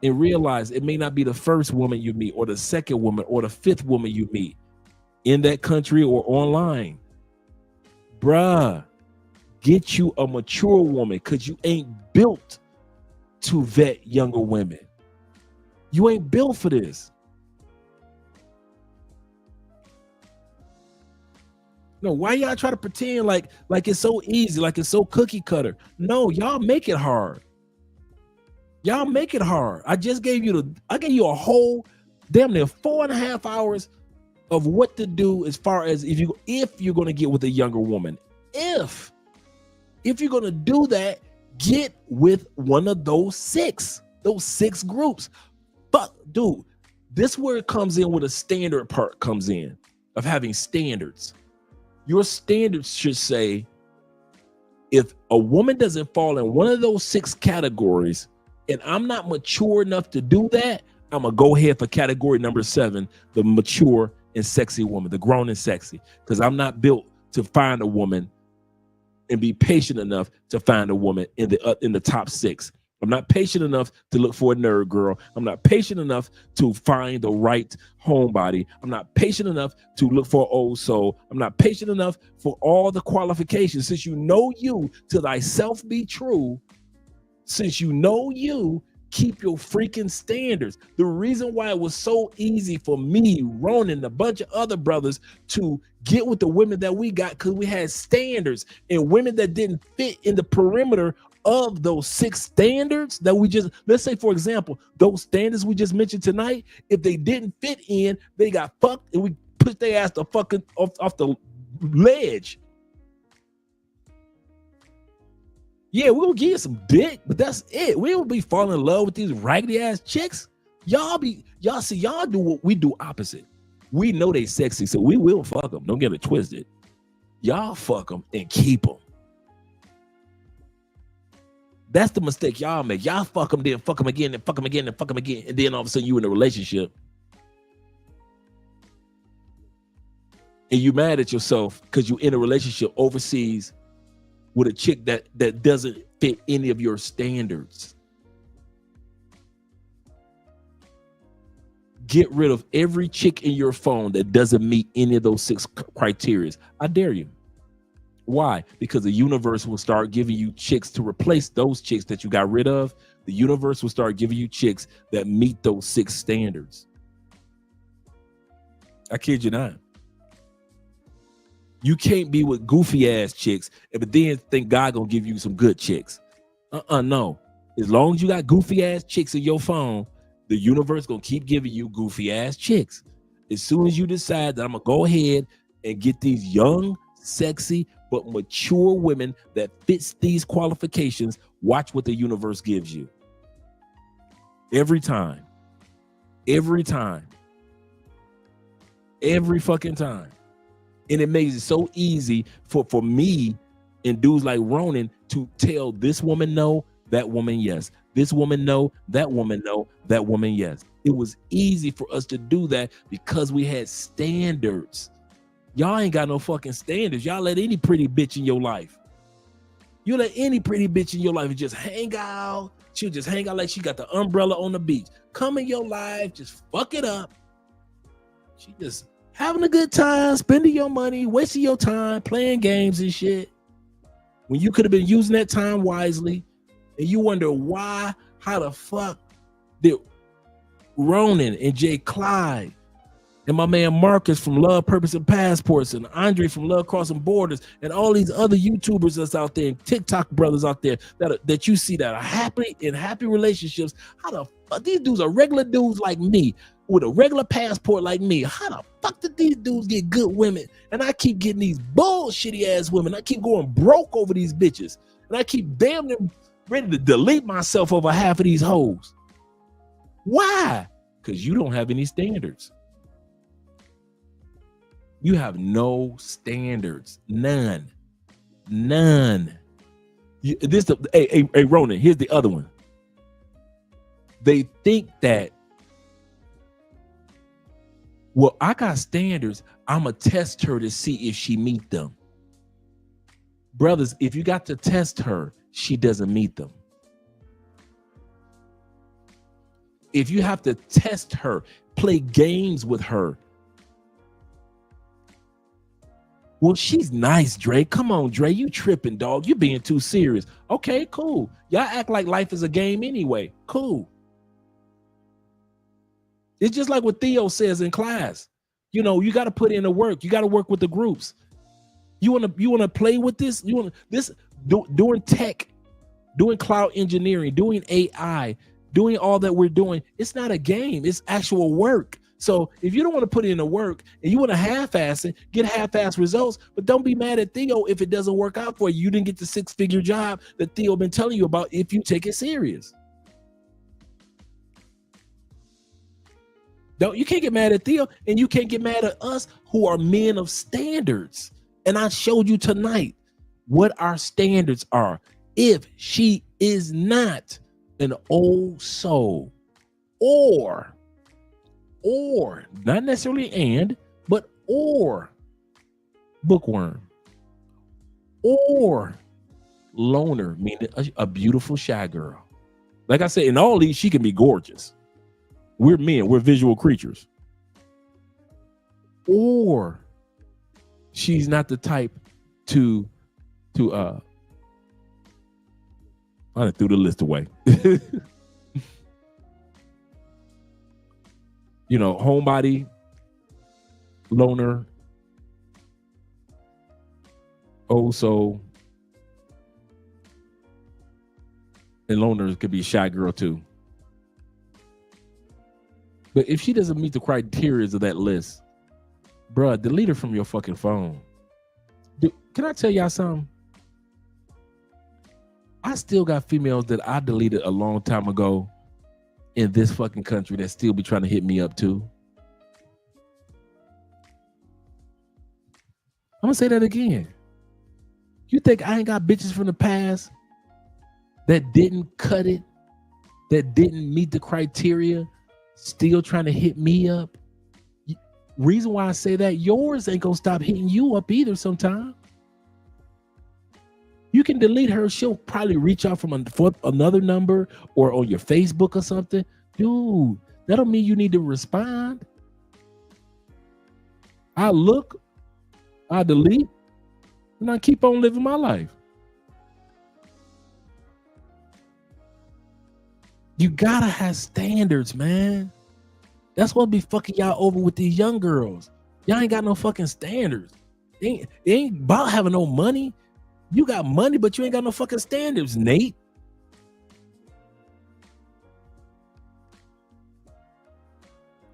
and realize it may not be the first woman you meet or the second woman or the fifth woman you meet in that country or online. Bruh, get you a mature woman because you ain't built to vet younger women. You ain't built for this. No, why y'all try to pretend like it's so easy, like it's so cookie cutter? No, y'all make it hard. Y'all make it hard. I gave you a whole damn near 4.5 hours of what to do as far as if you're going to get with a younger woman. If you're going to do that, get with one of those six groups. But dude, this where it comes in, where the standard part comes in of having standards. Your standards should say, if a woman doesn't fall in one of those 6 categories, and I'm not mature enough to do that, I'm going to go ahead for category number 7, the mature and sexy woman, the grown and sexy, because I'm not built to find a woman and be patient enough to find a woman in the top 6. I'm not patient enough to look for a nerd girl. I'm not patient enough to find the right homebody. I'm not patient enough to look for an old soul. I'm not patient enough for all the qualifications. Since you know you, to thyself be true. Since you know you, keep your freaking standards. The reason why it was so easy for me, Ronan, a bunch of other brothers to get with the women that we got, because we had standards, and women that didn't fit in the perimeter of those 6 standards that we just, let's say, for example, those standards we just mentioned tonight, if they didn't fit in, they got fucked and we pushed their ass the fucking off the ledge. Yeah, we'll give you some dick, but that's it. We will be falling in love with these raggedy ass chicks. Y'all do what we do opposite. We know they sexy, so we will fuck them. Don't get it twisted. Y'all fuck them and keep them. That's the mistake y'all make. Y'all fuck them, then fuck them again, and fuck them again, and fuck them again, and then all of a sudden you in a relationship. And you mad at yourself because you in a relationship overseas with a chick that doesn't fit any of your standards. Get rid of every chick in your phone that doesn't meet any of those 6 criteria. I dare you. Why? Because the universe will start giving you chicks to replace those chicks that you got rid of. The universe will start giving you chicks that meet those 6 standards. I kid you not. You can't be with goofy ass chicks, but then think God gonna give you some good chicks. No. As long as you got goofy ass chicks in your phone, the universe gonna keep giving you goofy ass chicks. As soon as you decide that I'm gonna go ahead and get these young, sexy, but mature women that fits these qualifications, watch what the universe gives you. Every time. Every time. Every fucking time. And it makes it so easy for me and dudes like Ronan to tell this woman no, that woman yes. This woman no, that woman no, that woman yes. It was easy for us to do that because we had standards. Y'all ain't got no fucking standards. Y'all let any pretty bitch in your life. You let any pretty bitch in your life just hang out. She'll just hang out like she got the umbrella on the beach. Come in your life, just fuck it up. She just having a good time, spending your money, wasting your time, playing games and shit. When you could have been using that time wisely, and you wonder how the fuck did Ronan and Jay Clyde and my man Marcus from Love, Purpose, and Passports, and Andre from Love Crossing Borders, and all these other YouTubers that's out there, and TikTok brothers out there that you see that are happy in happy relationships. How the fuck these dudes are regular dudes like me with a regular passport like me? How the fuck did these dudes get good women? And I keep getting these bullshitty ass women. I keep going broke over these bitches, and I keep damn near ready to delete myself over half of these hoes. Why? Because you don't have any standards. You have no standards. None. Hey, Ronan, here's the other one. They think that, well, I got standards. I'm going to test her to see if she meet them. Brothers, if you got to test her, she doesn't meet them. If you have to test her, play games with her. Well, she's nice, Dre. Come on, Dre. You tripping, dog. You being too serious. Okay, cool. Y'all act like life is a game anyway. Cool. It's just like what Theo says in class. You know, you got to put in the work. You got to work with the groups. You want to play with this? You want this doing tech, doing cloud engineering, doing AI, doing all that we're doing. It's not a game. It's actual work. So if you don't want to put in the work and you want to half-ass it, get half-ass results, but don't be mad at Theo if it doesn't work out for you. You didn't get the 6-figure job that Theo been telling you about if you take it serious. You can't get mad at Theo, and you can't get mad at us who are men of standards. And I showed you tonight what our standards are. If she is not an old soul, or not necessarily but bookworm, or loner, meaning a beautiful shy girl. Like I said, in all these, she can be gorgeous. We're men, we're visual creatures. Or she's not the type to I threw the list away. You know, homebody, loner, old soul, and loner could be a shy girl too. But if she doesn't meet the criteria of that list, bruh, delete her from your fucking phone. Dude, can I tell y'all something? I still got females that I deleted a long time ago in this fucking country that still be trying to hit me up too. I'm gonna say that again. You think I ain't got bitches from the past that didn't cut it, that didn't meet the criteria, still trying to hit me up? Reason why I say that, yours ain't gonna stop hitting you up either sometime. You can delete her. She'll probably reach out from another number or on your Facebook or something. Dude, that don't mean you need to respond. I look, I delete, and I keep on living my life. You gotta have standards, man. That's what be fucking y'all over with these young girls. Y'all ain't got no fucking standards. It ain't about having no money. You got money, but you ain't got no fucking standards, Nate.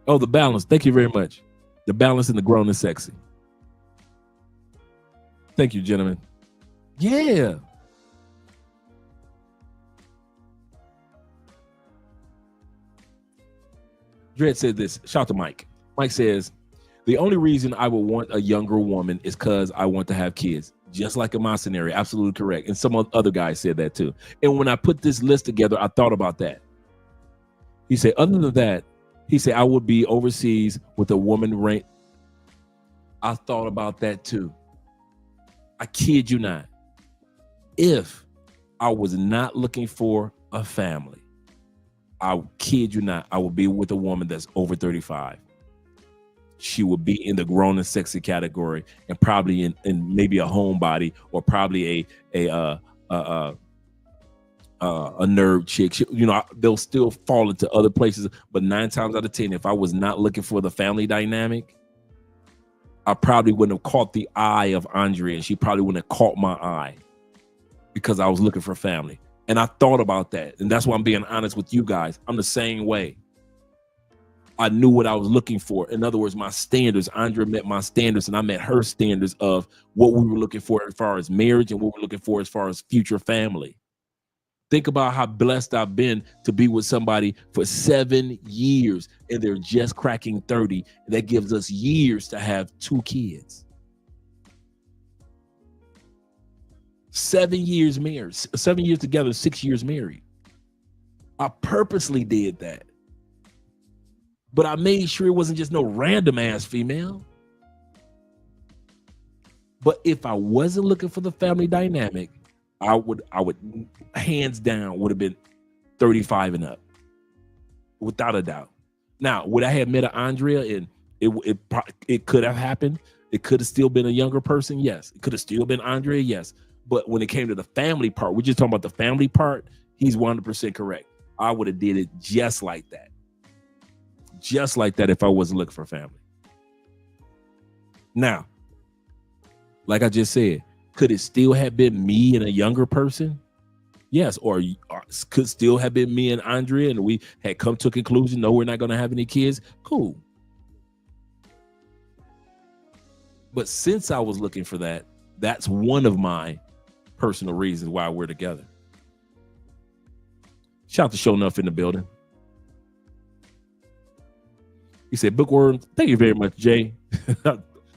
Oh, the balance. Thank you very much. The balance in the grown and sexy. Thank you, gentlemen. Yeah. Dredd said this. Shout to Mike. Mike says, the only reason I would want a younger woman is because I want to have kids. Just like in my scenario. Absolutely correct. And some other guys said that too. And when I put this list together, I thought about that. He said, other than that, he said, I would be overseas with a woman rank. I thought about that too. I kid you not. If I was not looking for a family, I kid you not, I would be with a woman that's over 35. She would be in the grown and sexy category, and probably in maybe a homebody, or probably a nerd chick. They'll still fall into other places. But 9 times out of 10, if I was not looking for the family dynamic, I probably wouldn't have caught the eye of Andrea, and she probably wouldn't have caught my eye because I was looking for family. And I thought about that. And that's why I'm being honest with you guys. I'm the same way. I knew what I was looking for. In other words, my standards. Andrea met my standards, and I met her standards of what we were looking for as far as marriage and what we're looking for as far as future family. Think about how blessed I've been to be with somebody for 7 years, and they're just cracking 30. That gives us years to have 2 kids. 7 years married, 7 years together, 6 years married. I purposely did that. But I made sure it wasn't just no random ass female. But if I wasn't looking for the family dynamic, I would hands down would have been 35 and up, without a doubt. Now, would I have met an Andrea and it could have happened? It could have still been a younger person, yes. It could have still been Andrea, yes. But when it came to the family part, we're just talking about the family part. He's 100% correct. I would have did it just like that. Just like that if I wasn't looking for family. Now, like I just said, could it still have been me and a younger person? Yes, or could still have been me and Andrea, and we had come to a conclusion, no, we're not going to have any kids. Cool. But since I was looking for that, that's one of my personal reasons why we're together. Shout out to Show Enough in the building. He said, Bookworm, thank you very much, Jay.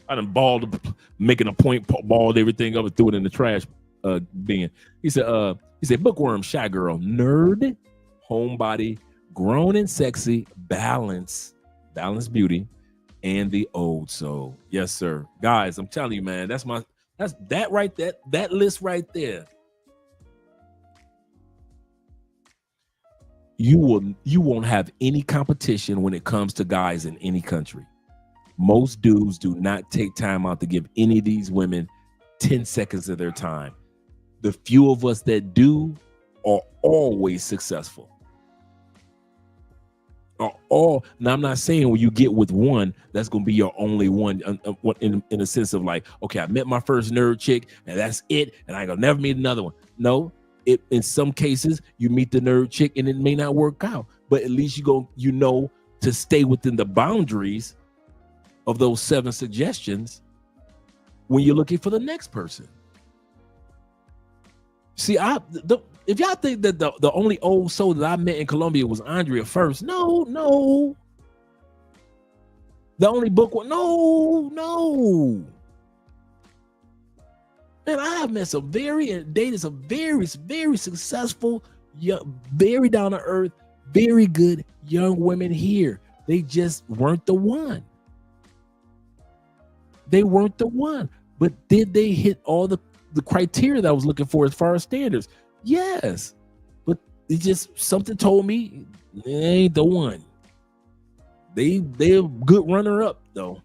I done balled, making a point, balled everything up and threw it in the trash bin. He said, Bookworm, shy girl, nerd, homebody, grown and sexy, balance beauty, and the old soul. Yes, sir. Guys, I'm telling you, man, that list right there. You won't have any competition when it comes to guys in any country. Most dudes do not take time out to give any of these women 10 seconds of their time. The few of us that do are always successful. Now, I'm not saying when you get with one, that's going to be your only one in a sense of like, okay, I met my first nerd chick and that's it. And I ain't going to never meet another one. No, in some cases you meet the nerd chick and it may not work out, but at least you know to stay within the boundaries of those 7 suggestions when you're looking for the next person. See, if y'all think that the only old soul that I met in Colombia was Andrea first, no. The only Bookworm, no. Man, I have met some dated some very, very successful, young, very down to earth, very good young women here. They just weren't the one. They weren't the one. But did they hit all the criteria that I was looking for as far as standards? Yes. But it just something told me they ain't the one. They're a good runner-up though.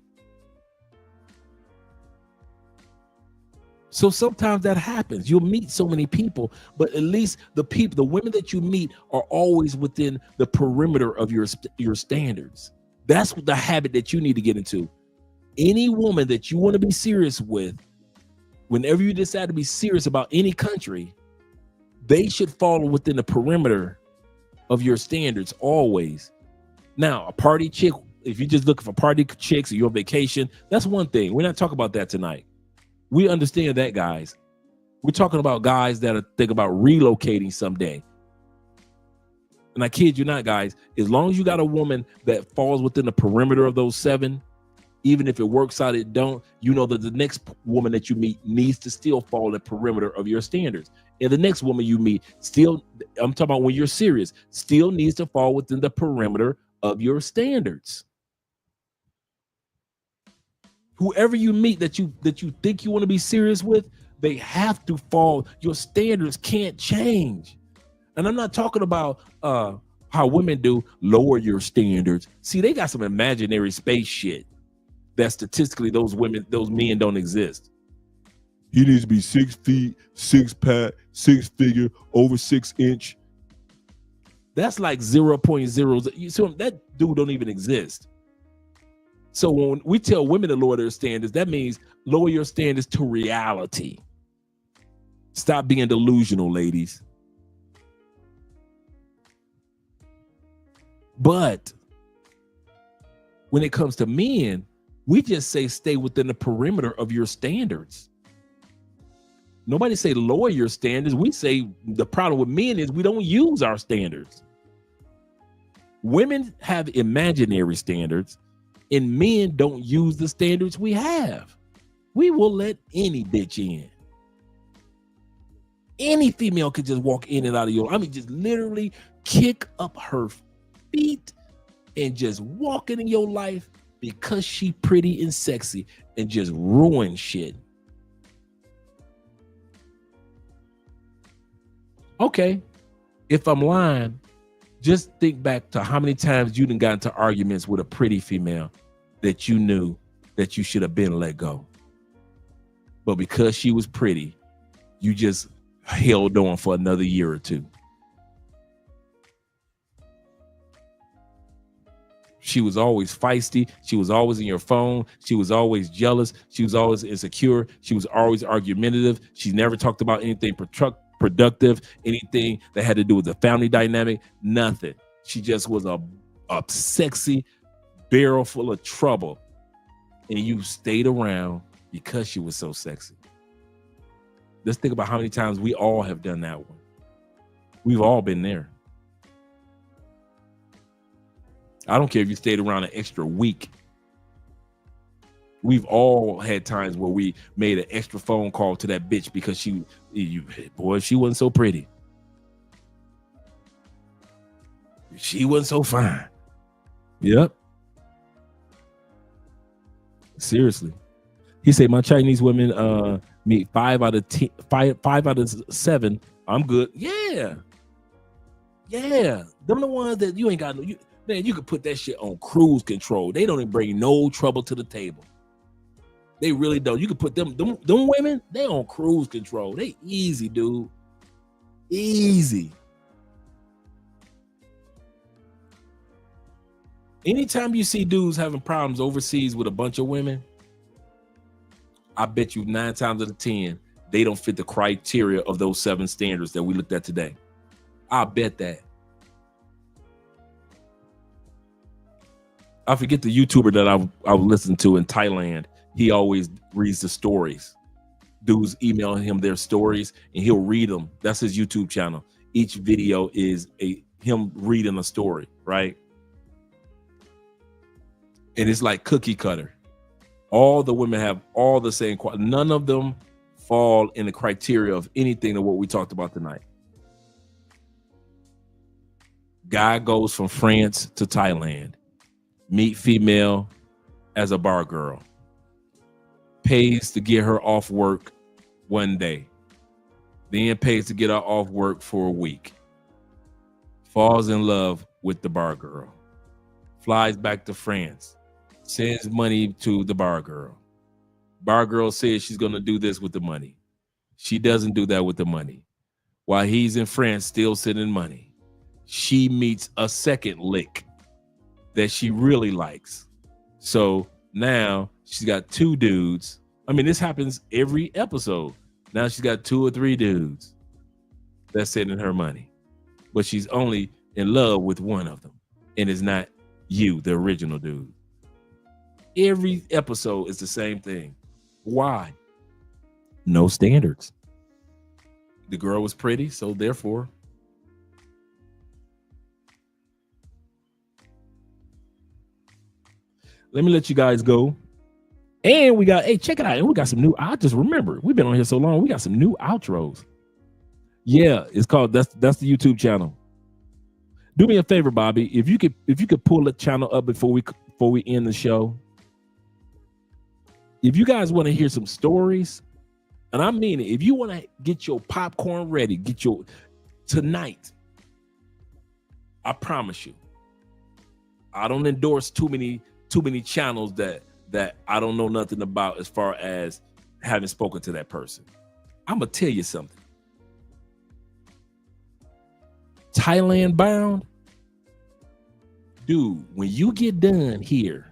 So sometimes that happens. You'll meet so many people, but at least the women that you meet are always within the perimeter of your standards. That's the habit that you need to get into. Any woman that you want to be serious with, whenever you decide to be serious about any country, they should fall within the perimeter of your standards always. Now, a party chick, if you're just looking for party chicks or you're on vacation, that's one thing. We're not talking about that tonight. We understand that, guys. We're talking about guys that are thinking about relocating someday. And I kid you not, guys, as long as you got a woman that falls within the perimeter of those 7, even if it works out, it don't, you know that the next woman that you meet needs to still fall in the perimeter of your standards. And the next woman you meet still, I'm talking about when you're serious, still needs to fall within the perimeter of your standards. Whoever you meet that you think you want to be serious with, they have to fall. Your standards can't change. And I'm not talking about how women do lower your standards. See, they got some imaginary space shit that statistically those men don't exist. He needs to be 6 feet, 6-pack, 6-figure, over 6 inch. That's like 0.0. You see, that dude don't even exist. So when we tell women to lower their standards, that means lower your standards to reality. Stop being delusional, ladies. But when it comes to men, we just say stay within the perimeter of your standards. Nobody say lower your standards. We say the problem with men is we don't use our standards. Women have imaginary standards, and men don't use the standards we have. We will let any bitch in. Any female could just walk in and out of just literally kick up her feet and just walk into your life because she pretty and sexy and just ruin shit. Okay, if I'm lying, just think back to how many times you done got into arguments with a pretty female that you knew that you should have been let go. But because she was pretty, you just held on for another year or two. She was always feisty. She was always in your phone. She was always jealous. She was always insecure. She was always argumentative. She never talked about anything productive, anything that had to do with the family dynamic, nothing. She just was a sexy barrel full of trouble. And you stayed around because she was so sexy. Let's think about how many times we all have done that one. We've all been there. I don't care if you stayed around an extra week. We've all had times where we made an extra phone call to that bitch because she wasn't so pretty. She wasn't so fine. Yep. Seriously. He said, my Chinese women meet 5 out of 7. I'm good. Yeah. Yeah. Them the ones that you ain't got no, man, you could put that shit on cruise control. They don't even bring no trouble to the table. They really don't. You could put them women, they on cruise control. They easy, dude. Easy. Anytime you see dudes having problems overseas with a bunch of women, I bet you 9 times out of 10, they don't fit the criteria of those 7 standards that we looked at today. I bet that. I forget the YouTuber that I was listening to in Thailand. He always reads the stories. Dudes emailing him their stories and he'll read them. That's his YouTube channel. Each video is him reading a story, right? And it's like cookie cutter. All the women have all the same quality. None of them fall in the criteria of anything of what we talked about tonight. Guy goes from France to Thailand, meet female as a bar girl, pays to get her off work one day, then pays to get her off work for a week, falls in love with the bar girl, flies back to France, sends money to the bar girl. Bar girl says she's going to do this with the money. She doesn't do that with the money. While he's in France still sending money, she meets a second lick that she really likes. So now she's got two dudes. I mean, this happens every episode. Now she's got 2 or 3 dudes that's sending her money, but she's only in love with one of them, and it's not you, the original dude. Every episode is the same thing. Why? No standards. The girl was pretty, so therefore. Let me let you guys go. And we got, hey, check it out. And we got some new, I just remember, we've been on here so long, we got some new outros. Yeah, it's called, that's the YouTube channel. Do me a favor, Bobby. If you could pull the channel up before we end the show. If you guys want to hear some stories, and I mean it, if you want to get your popcorn ready, tonight, I promise you, I don't endorse too many channels that I don't know nothing about as far as having spoken to that person. I'm going to tell you something. Thailand Bound, dude, when you get done here,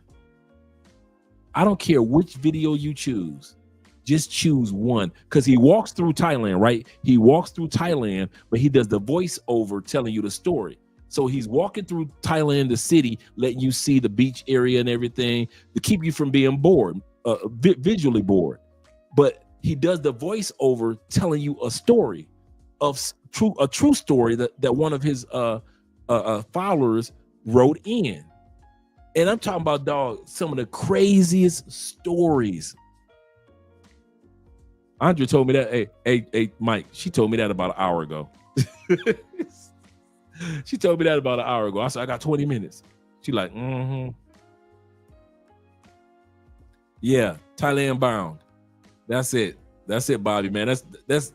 I don't care which video you choose, just choose one, because he walks through Thailand, right? He walks through Thailand, but he does the voiceover telling you the story. So he's walking through Thailand, the city, letting you see the beach area and everything to keep you from being bored, visually bored. But he does the voiceover telling you a story of a true story that one of his followers wrote in. And I'm talking about, dog, some of the craziest stories. Andrea told me that. Hey, Mike, she told me that about an hour ago. She told me that about an hour ago. I said, I got 20 minutes. She like, Yeah, Thailand Bound. That's it. That's it, Bobby, man. That's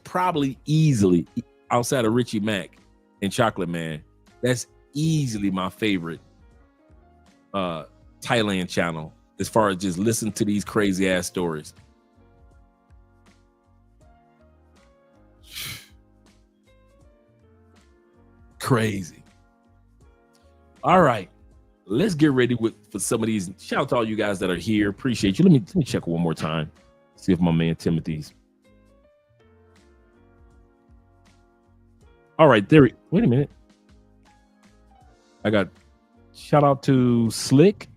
probably easily, outside of Richie Mack and Chocolate Man, that's easily my favorite Thailand channel as far as just listen to these crazy ass stories. Crazy. All right, let's get ready for some of these. Shout out to all you guys that are here. Appreciate you. Let me check one more time. See if my man Timothy's. All right, there. Wait a minute. I got shout out to Slick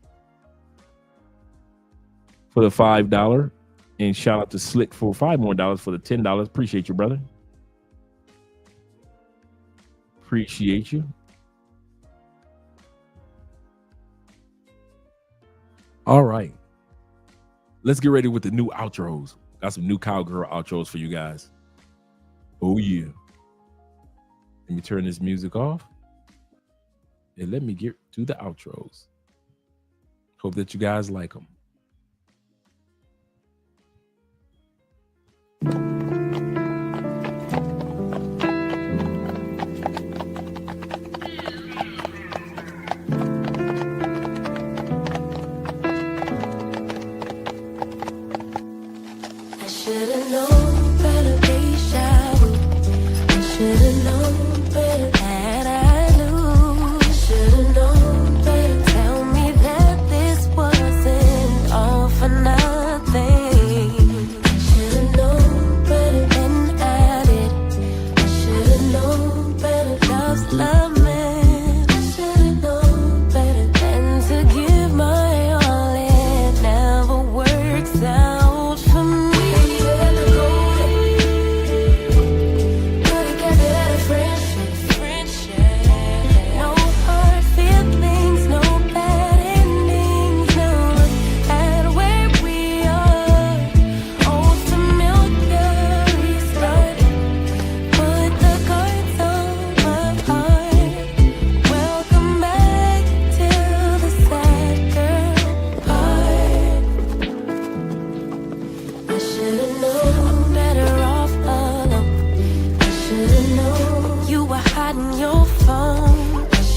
for the $5, and shout out to Slick for $5 more for the $10. Appreciate you, brother. Appreciate you. All right, let's get ready with the new outros. Got some new cowgirl outros for you guys. Oh yeah. Let me turn this music off and let me get to the outros. Hope that you guys like them. Should've known better, Aisha. I should've known better that I knew. Should've known better. Tell me that this wasn't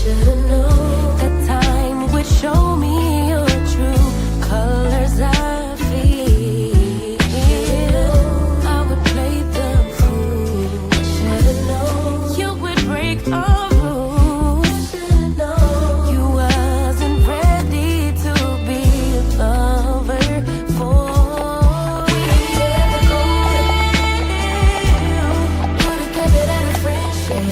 Should've known that time would show me your true colors. I feel I would play the fool. Should've known you would break all rules. Should've known you wasn't ready to be a lover for me. Would've kept it at a friendship.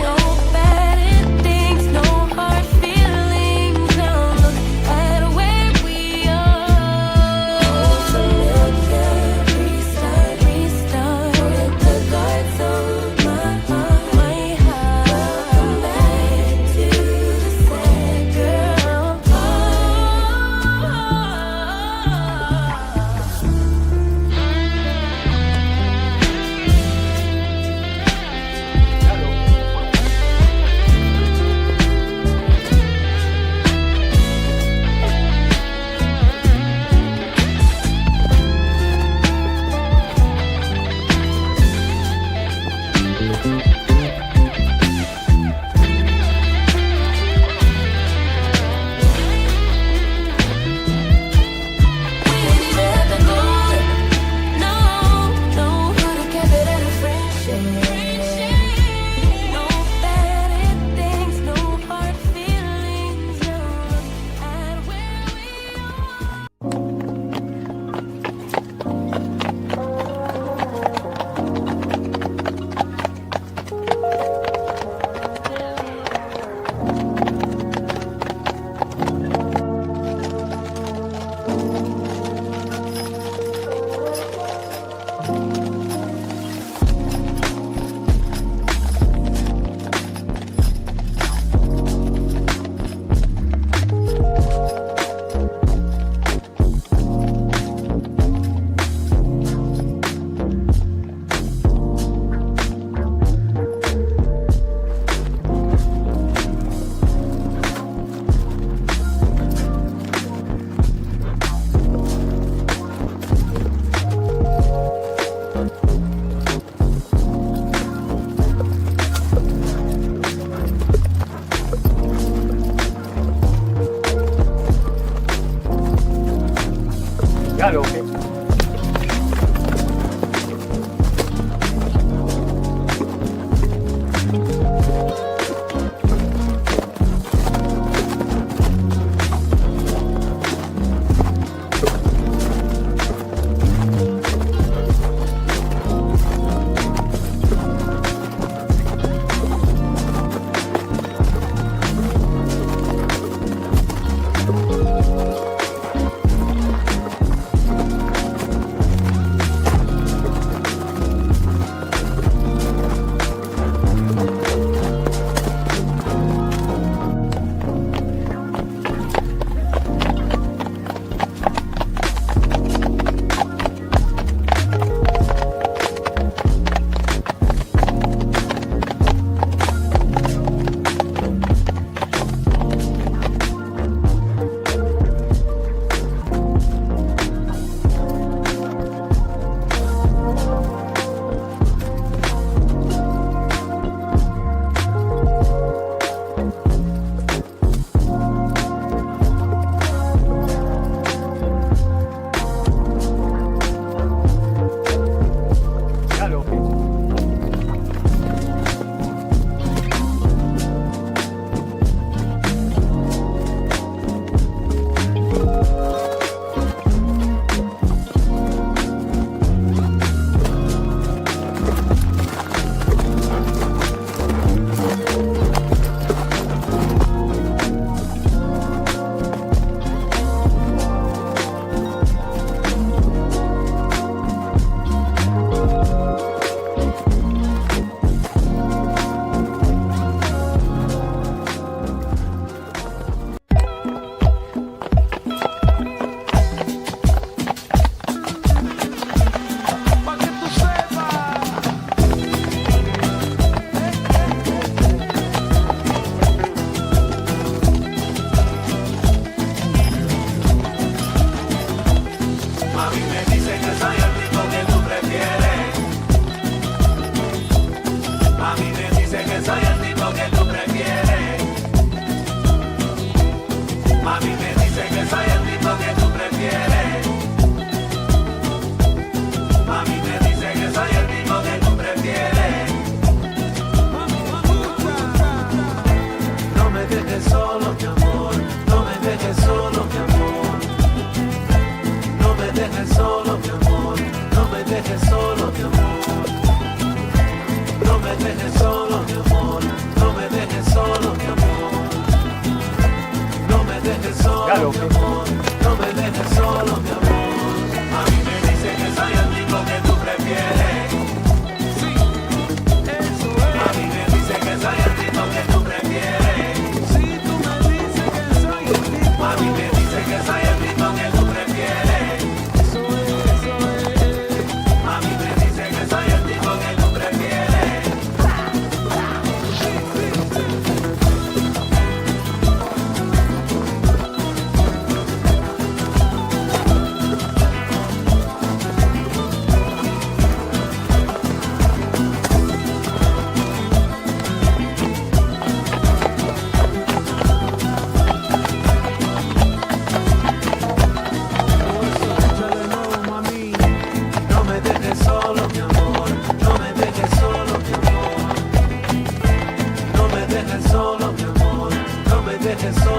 Oh, Baddie. solo, mi amor. No me dejes solo, mi amor. A mí me dicen que soy el tipo que tú prefieres. Sí, eso es. A mí me dicen que soy el tipo que tú prefieres. Si tú me dices que soy el tipo. A mí me dicen que soy el tipo que tú prefieres. Eso es. A mí me dicen que soy el tipo que tú prefieres. No me dejes solo, mi amor. No me dejes solo, mi amor. No me dejes solo, mi amor. No me dejes solo.